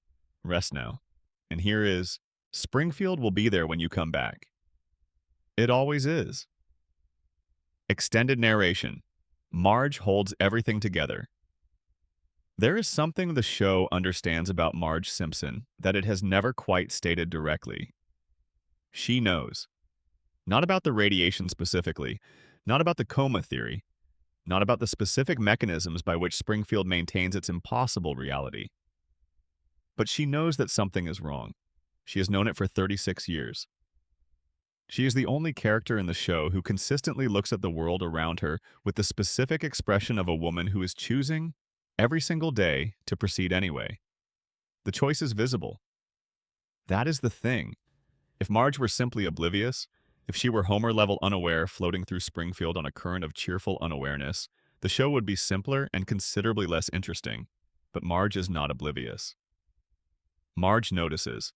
Rest now. And here is, Springfield will be there when you come back. It always is. Extended narration. Marge holds everything together. There is something the show understands about Marge Simpson that it has never quite stated directly. She knows. Not about the radiation specifically, not about the coma theory, not about the specific mechanisms by which Springfield maintains its impossible reality. But she knows that something is wrong. She has known it for 36 years. She is the only character in the show who consistently looks at the world around her with the specific expression of a woman who is choosing, every single day, to proceed anyway. The choice is visible. That is the thing. If Marge were simply oblivious, if she were Homer-level unaware floating through Springfield on a current of cheerful unawareness, the show would be simpler and considerably less interesting. But Marge is not oblivious. Marge notices.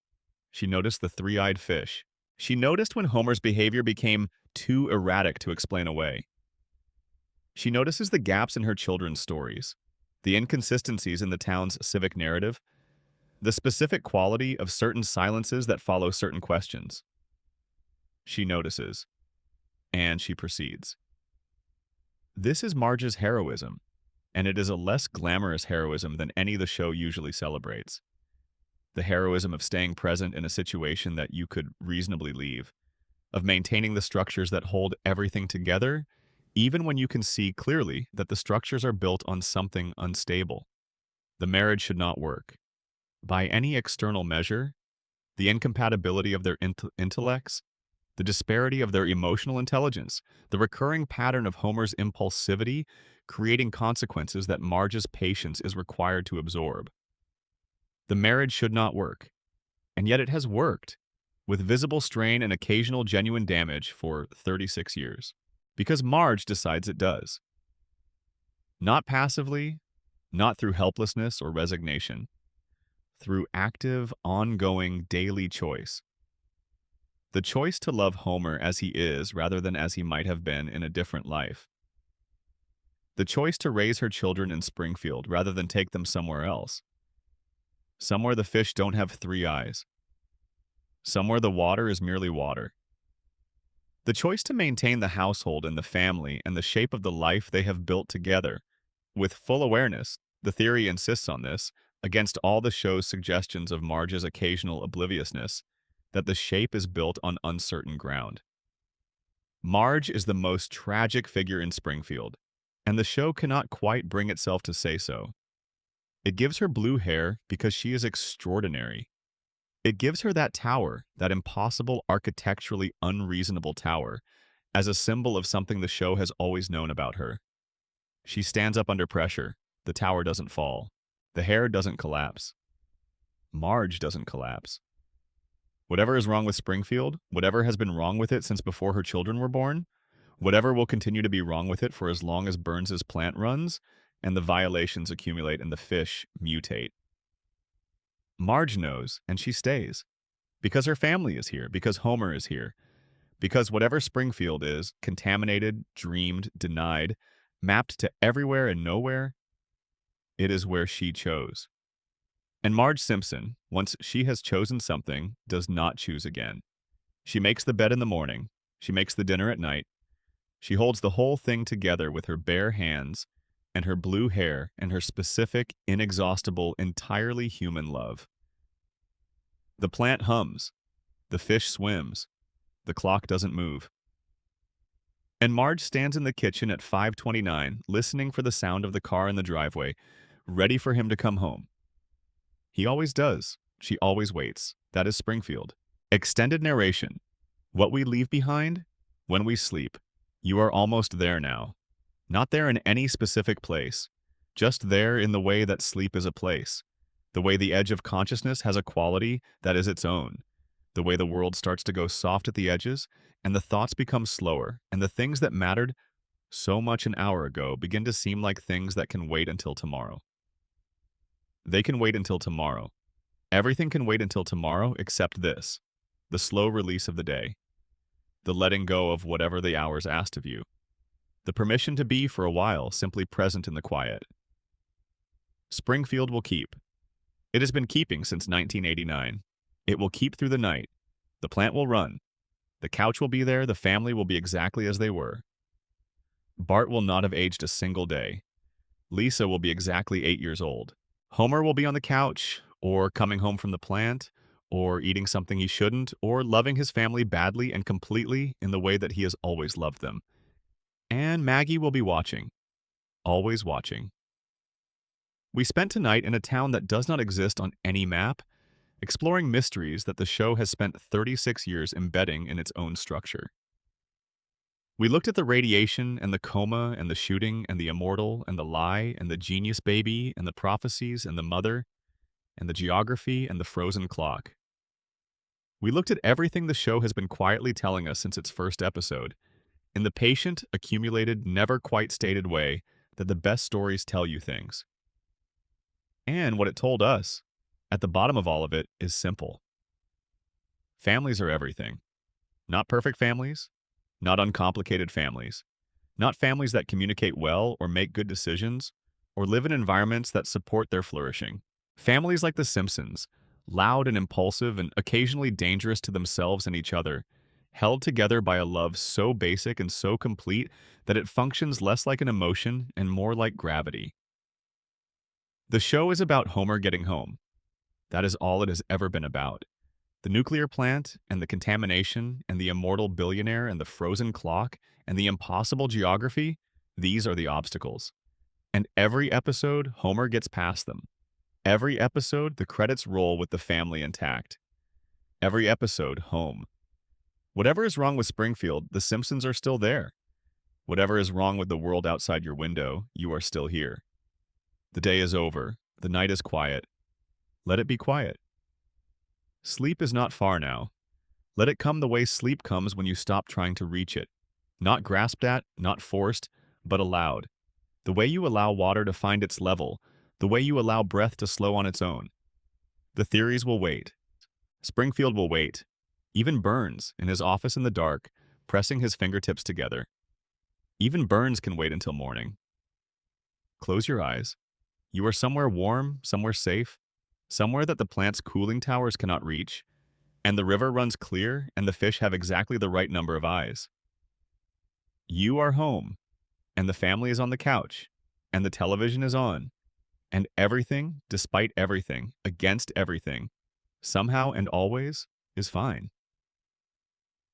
She noticed the 3-eyed fish. She noticed when Homer's behavior became too erratic to explain away. She notices the gaps in her children's stories, the inconsistencies in the town's civic narrative, the specific quality of certain silences that follow certain questions. She notices, and she proceeds. This is Marge's heroism, and it is a less glamorous heroism than any the show usually celebrates. The heroism of staying present in a situation that you could reasonably leave, of maintaining the structures that hold everything together, even when you can see clearly that the structures are built on something unstable. The marriage should not work. By any external measure, the incompatibility of their intellects, the disparity of their emotional intelligence, the recurring pattern of Homer's impulsivity, creating consequences that Marge's patience is required to absorb. The marriage should not work, and yet it has worked, with visible strain and occasional genuine damage for 36 years, because Marge decides it does. Not passively, not through helplessness or resignation, through active, ongoing, daily choice. The choice to love Homer as he is rather than as he might have been in a different life. The choice to raise her children in Springfield rather than take them somewhere else. Somewhere the fish don't have 3 eyes. Somewhere the water is merely water. The choice to maintain the household and the family and the shape of the life they have built together. With full awareness, the theory insists on this, against all the show's suggestions of Marge's occasional obliviousness, that the shape is built on uncertain ground. Marge is the most tragic figure in Springfield, and the show cannot quite bring itself to say so. It gives her blue hair because she is extraordinary. It gives her that tower, that impossible, architecturally unreasonable tower, as a symbol of something the show has always known about her. She stands up under pressure. The tower doesn't fall. The hair doesn't collapse. Marge doesn't collapse. Whatever is wrong with Springfield, whatever has been wrong with it since before her children were born, whatever will continue to be wrong with it for as long as Burns's plant runs, and the violations accumulate and the fish mutate. Marge knows, and she stays. Because her family is here, because Homer is here, because whatever Springfield is, contaminated, dreamed, denied, mapped to everywhere and nowhere, it is where she chose. And Marge Simpson, once she has chosen something, does not choose again. She makes the bed in the morning. She makes the dinner at night. She holds the whole thing together with her bare hands and her blue hair and her specific, inexhaustible, entirely human love. The plant hums. The fish swims. The clock doesn't move. And Marge stands in the kitchen at 5:29, listening for the sound of the car in the driveway, ready for him to come home. He always does. She always waits. That is Springfield. Extended narration. What we leave behind? When we sleep. You are almost there now. Not there in any specific place. Just there in the way that sleep is a place. The way the edge of consciousness has a quality that is its own. The way the world starts to go soft at the edges, and the thoughts become slower, and the things that mattered so much an hour ago begin to seem like things that can wait until tomorrow. They can wait until tomorrow. Everything can wait until tomorrow except this, the slow release of the day, the letting go of whatever the hours asked of you, the permission to be for a while simply present in the quiet. Springfield will keep. It has been keeping since 1989. It will keep through the night. The plant will run. The couch will be there. The family will be exactly as they were. Bart will not have aged a single day. Lisa will be exactly 8 years old. Homer will be on the couch, or coming home from the plant, or eating something he shouldn't, or loving his family badly and completely in the way that he has always loved them. And Maggie will be watching. Always watching. We spent tonight in a town that does not exist on any map, exploring mysteries that the show has spent 36 years embedding in its own structure. We looked at the radiation and the coma and the shooting and the immortal and the lie and the genius baby and the prophecies and the mother and the geography and the frozen clock. We looked at everything the show has been quietly telling us since its first episode, in the patient, accumulated, never quite stated way that the best stories tell you things. And what it told us, at the bottom of all of it, is simple. Families are everything. Not perfect families, not uncomplicated families, not families that communicate well or make good decisions or live in environments that support their flourishing. Families like the Simpsons, loud and impulsive and occasionally dangerous to themselves and each other, held together by a love so basic and so complete that it functions less like an emotion and more like gravity. The show is about Homer getting home. That is all it has ever been about. The nuclear plant, and the contamination, and the immortal billionaire, and the frozen clock, and the impossible geography, these are the obstacles. And every episode, Homer gets past them. Every episode, the credits roll with the family intact. Every episode, home. Whatever is wrong with Springfield, the Simpsons are still there. Whatever is wrong with the world outside your window, you are still here. The day is over. The night is quiet. Let it be quiet. Sleep is not far now. Let it come the way sleep comes when you stop trying to reach it. Not grasped at, not forced, but allowed. The way you allow water to find its level, the way you allow breath to slow on its own. The theories will wait. Springfield will wait. Even Burns, in his office in the dark, pressing his fingertips together. Even Burns can wait until morning. Close your eyes. You are somewhere warm, somewhere safe, somewhere that the plant's cooling towers cannot reach, and the river runs clear and the fish have exactly the right number of eyes. You are home, and the family is on the couch, and the television is on, and everything, despite everything, against everything, somehow and always, is fine.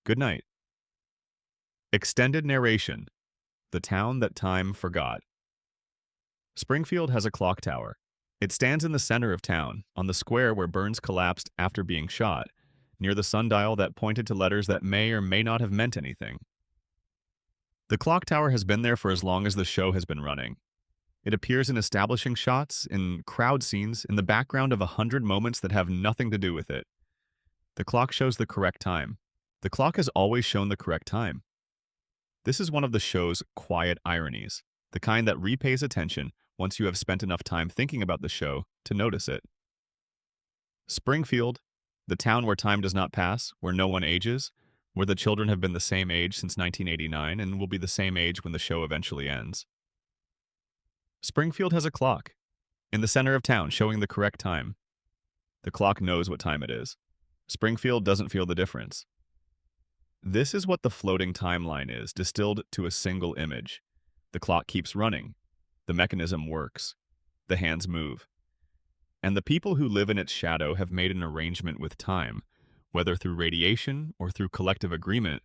Good night. Extended narration. The town that time forgot. Springfield has a clock tower. It stands in the center of town, on the square where Burns collapsed after being shot, near the sundial that pointed to letters that may or may not have meant anything. The clock tower has been there for as long as the show has been running. It appears in establishing shots, in crowd scenes, in the background of 100 moments that have nothing to do with it. The clock shows the correct time. The clock has always shown the correct time. This is one of the show's quiet ironies, the kind that repays attention once you have spent enough time thinking about the show to notice it. Springfield, the town where time does not pass, where no one ages, where the children have been the same age since 1989 and will be the same age when the show eventually ends. Springfield has a clock, in the center of town, showing the correct time. The clock knows what time it is. Springfield doesn't feel the difference. This is what the floating timeline is, distilled to a single image. The clock keeps running. The mechanism works. The hands move. And the people who live in its shadow have made an arrangement with time, whether through radiation or through collective agreement,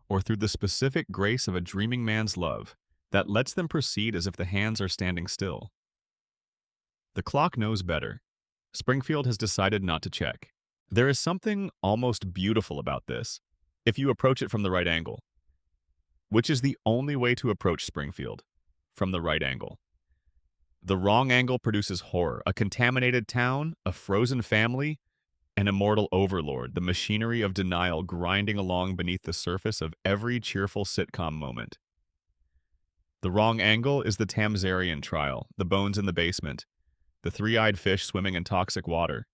or through the specific grace of a dreaming man's love, that lets them proceed as if the hands are standing still. The clock knows better. Springfield has decided not to check. There is something almost beautiful about this, if you approach it from the right angle, which is the only way to approach Springfield, from the right angle. The wrong angle produces horror, a contaminated town, a frozen family, an immortal overlord, the machinery of denial grinding along beneath the surface of every cheerful sitcom moment. The wrong angle is the Tamzarian trial, the bones in the basement, the three-eyed fish swimming in toxic water.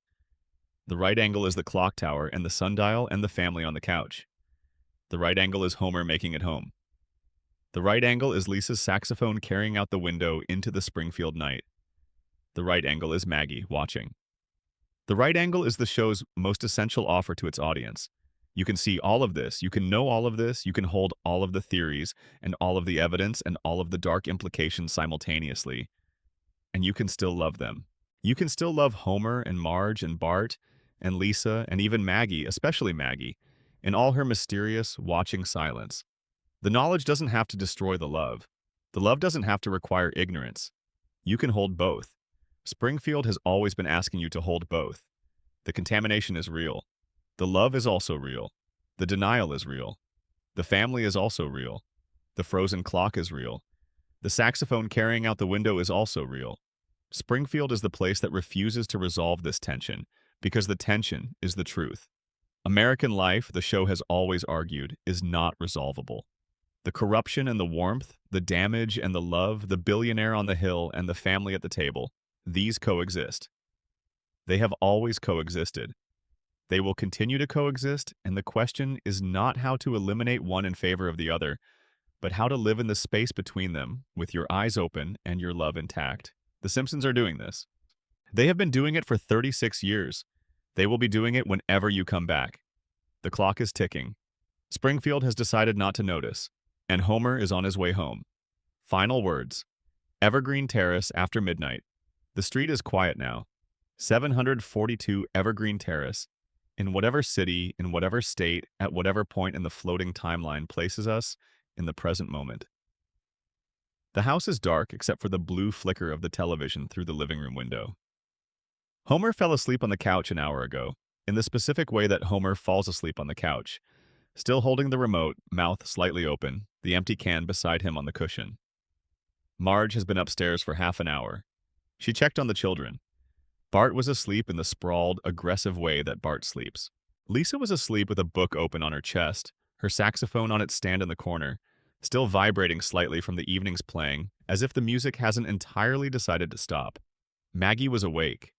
The right angle is the clock tower and the sundial and the family on the couch. The right angle is Homer making it home. The right angle is Lisa's saxophone carrying out the window into the Springfield night. The right angle is Maggie watching. The right angle is the show's most essential offer to its audience. You can see all of this, you can know all of this, you can hold all of the theories and all of the evidence and all of the dark implications simultaneously, and you can still love them. You can still love Homer and Marge and Bart and Lisa and even Maggie, especially Maggie, in all her mysterious, watching silence. The knowledge doesn't have to destroy the love. The love doesn't have to require ignorance. You can hold both. Springfield has always been asking you to hold both. The contamination is real. The love is also real. The denial is real. The family is also real. The frozen clock is real. The saxophone carrying out the window is also real. Springfield is the place that refuses to resolve this tension, because the tension is the truth. American life, the show has always argued, is not resolvable. The corruption and the warmth, the damage and the love, the billionaire on the hill and the family at the table, these coexist. They have always coexisted. They will continue to coexist, and the question is not how to eliminate one in favor of the other, but how to live in the space between them with your eyes open and your love intact. The Simpsons are doing this. They have been doing it for 36 years. They will be doing it whenever you come back. The clock is ticking. Springfield has decided not to notice, and Homer is on his way home. Final words. Evergreen Terrace after midnight. The street is quiet now. 742 Evergreen Terrace. In whatever city, in whatever state, at whatever point in the floating timeline places us in the present moment. The house is dark except for the blue flicker of the television through the living room window. Homer fell asleep on the couch an hour ago, in the specific way that Homer falls asleep on the couch, still holding the remote, mouth slightly open, the empty can beside him on the cushion. Marge has been upstairs for half an hour. She checked on the children. Bart was asleep in the sprawled, aggressive way that Bart sleeps. Lisa was asleep with a book open on her chest, her saxophone on its stand in the corner, still vibrating slightly from the evening's playing, as if the music hasn't entirely decided to stop. Maggie was awake.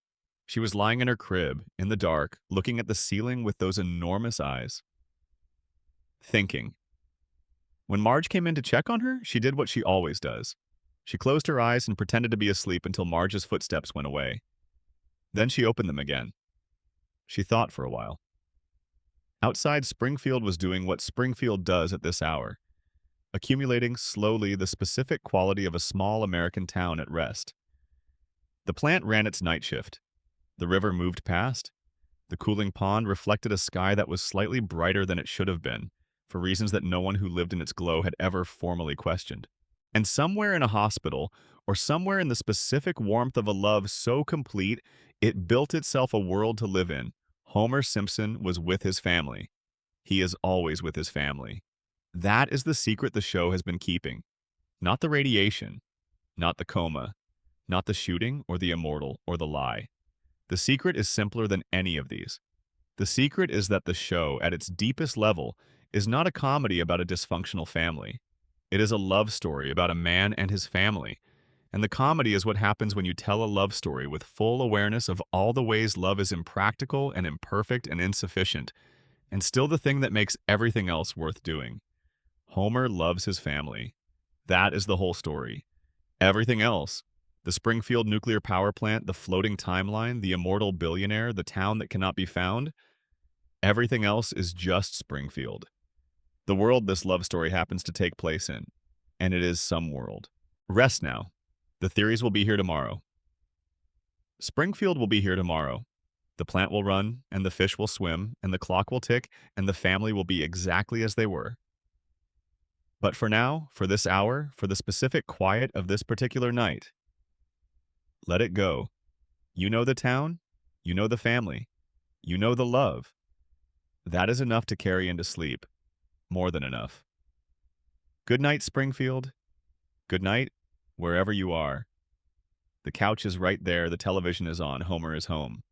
She was lying in her crib, in the dark, looking at the ceiling with those enormous eyes. Thinking. When Marge came in to check on her, she did what she always does. She closed her eyes and pretended to be asleep until Marge's footsteps went away. Then she opened them again. She thought for a while. Outside, Springfield was doing what Springfield does at this hour, accumulating slowly the specific quality of a small American town at rest. The plant ran its night shift. The river moved past. The cooling pond reflected a sky that was slightly brighter than it should have been, for reasons that no one who lived in its glow had ever formally questioned. And somewhere in a hospital, or somewhere in the specific warmth of a love so complete, it built itself a world to live in. Homer Simpson was with his family. He is always with his family. That is the secret the show has been keeping. Not the radiation, not the coma, not the shooting or the immortal or the lie. The secret is simpler than any of these. The secret is that the show, at its deepest level, is not a comedy about a dysfunctional family. It is a love story about a man and his family. And the comedy is what happens when you tell a love story with full awareness of all the ways love is impractical and imperfect and insufficient, and still the thing that makes everything else worth doing. Homer loves his family. That is the whole story. Everything else, the Springfield nuclear power plant, the floating timeline, the immortal billionaire, the town that cannot be found, everything else is just Springfield. The world this love story happens to take place in. And it is some world. Rest now. The theories will be here tomorrow. Springfield will be here tomorrow. The plant will run, and the fish will swim, and the clock will tick, and the family will be exactly as they were. But for now, for this hour, for the specific quiet of this particular night, let it go. You know the town, you know the family, you know the love. That is enough to carry into sleep. More than enough. Good night, Springfield. Good night, wherever you are. The couch is right there, the television is on, Homer is home.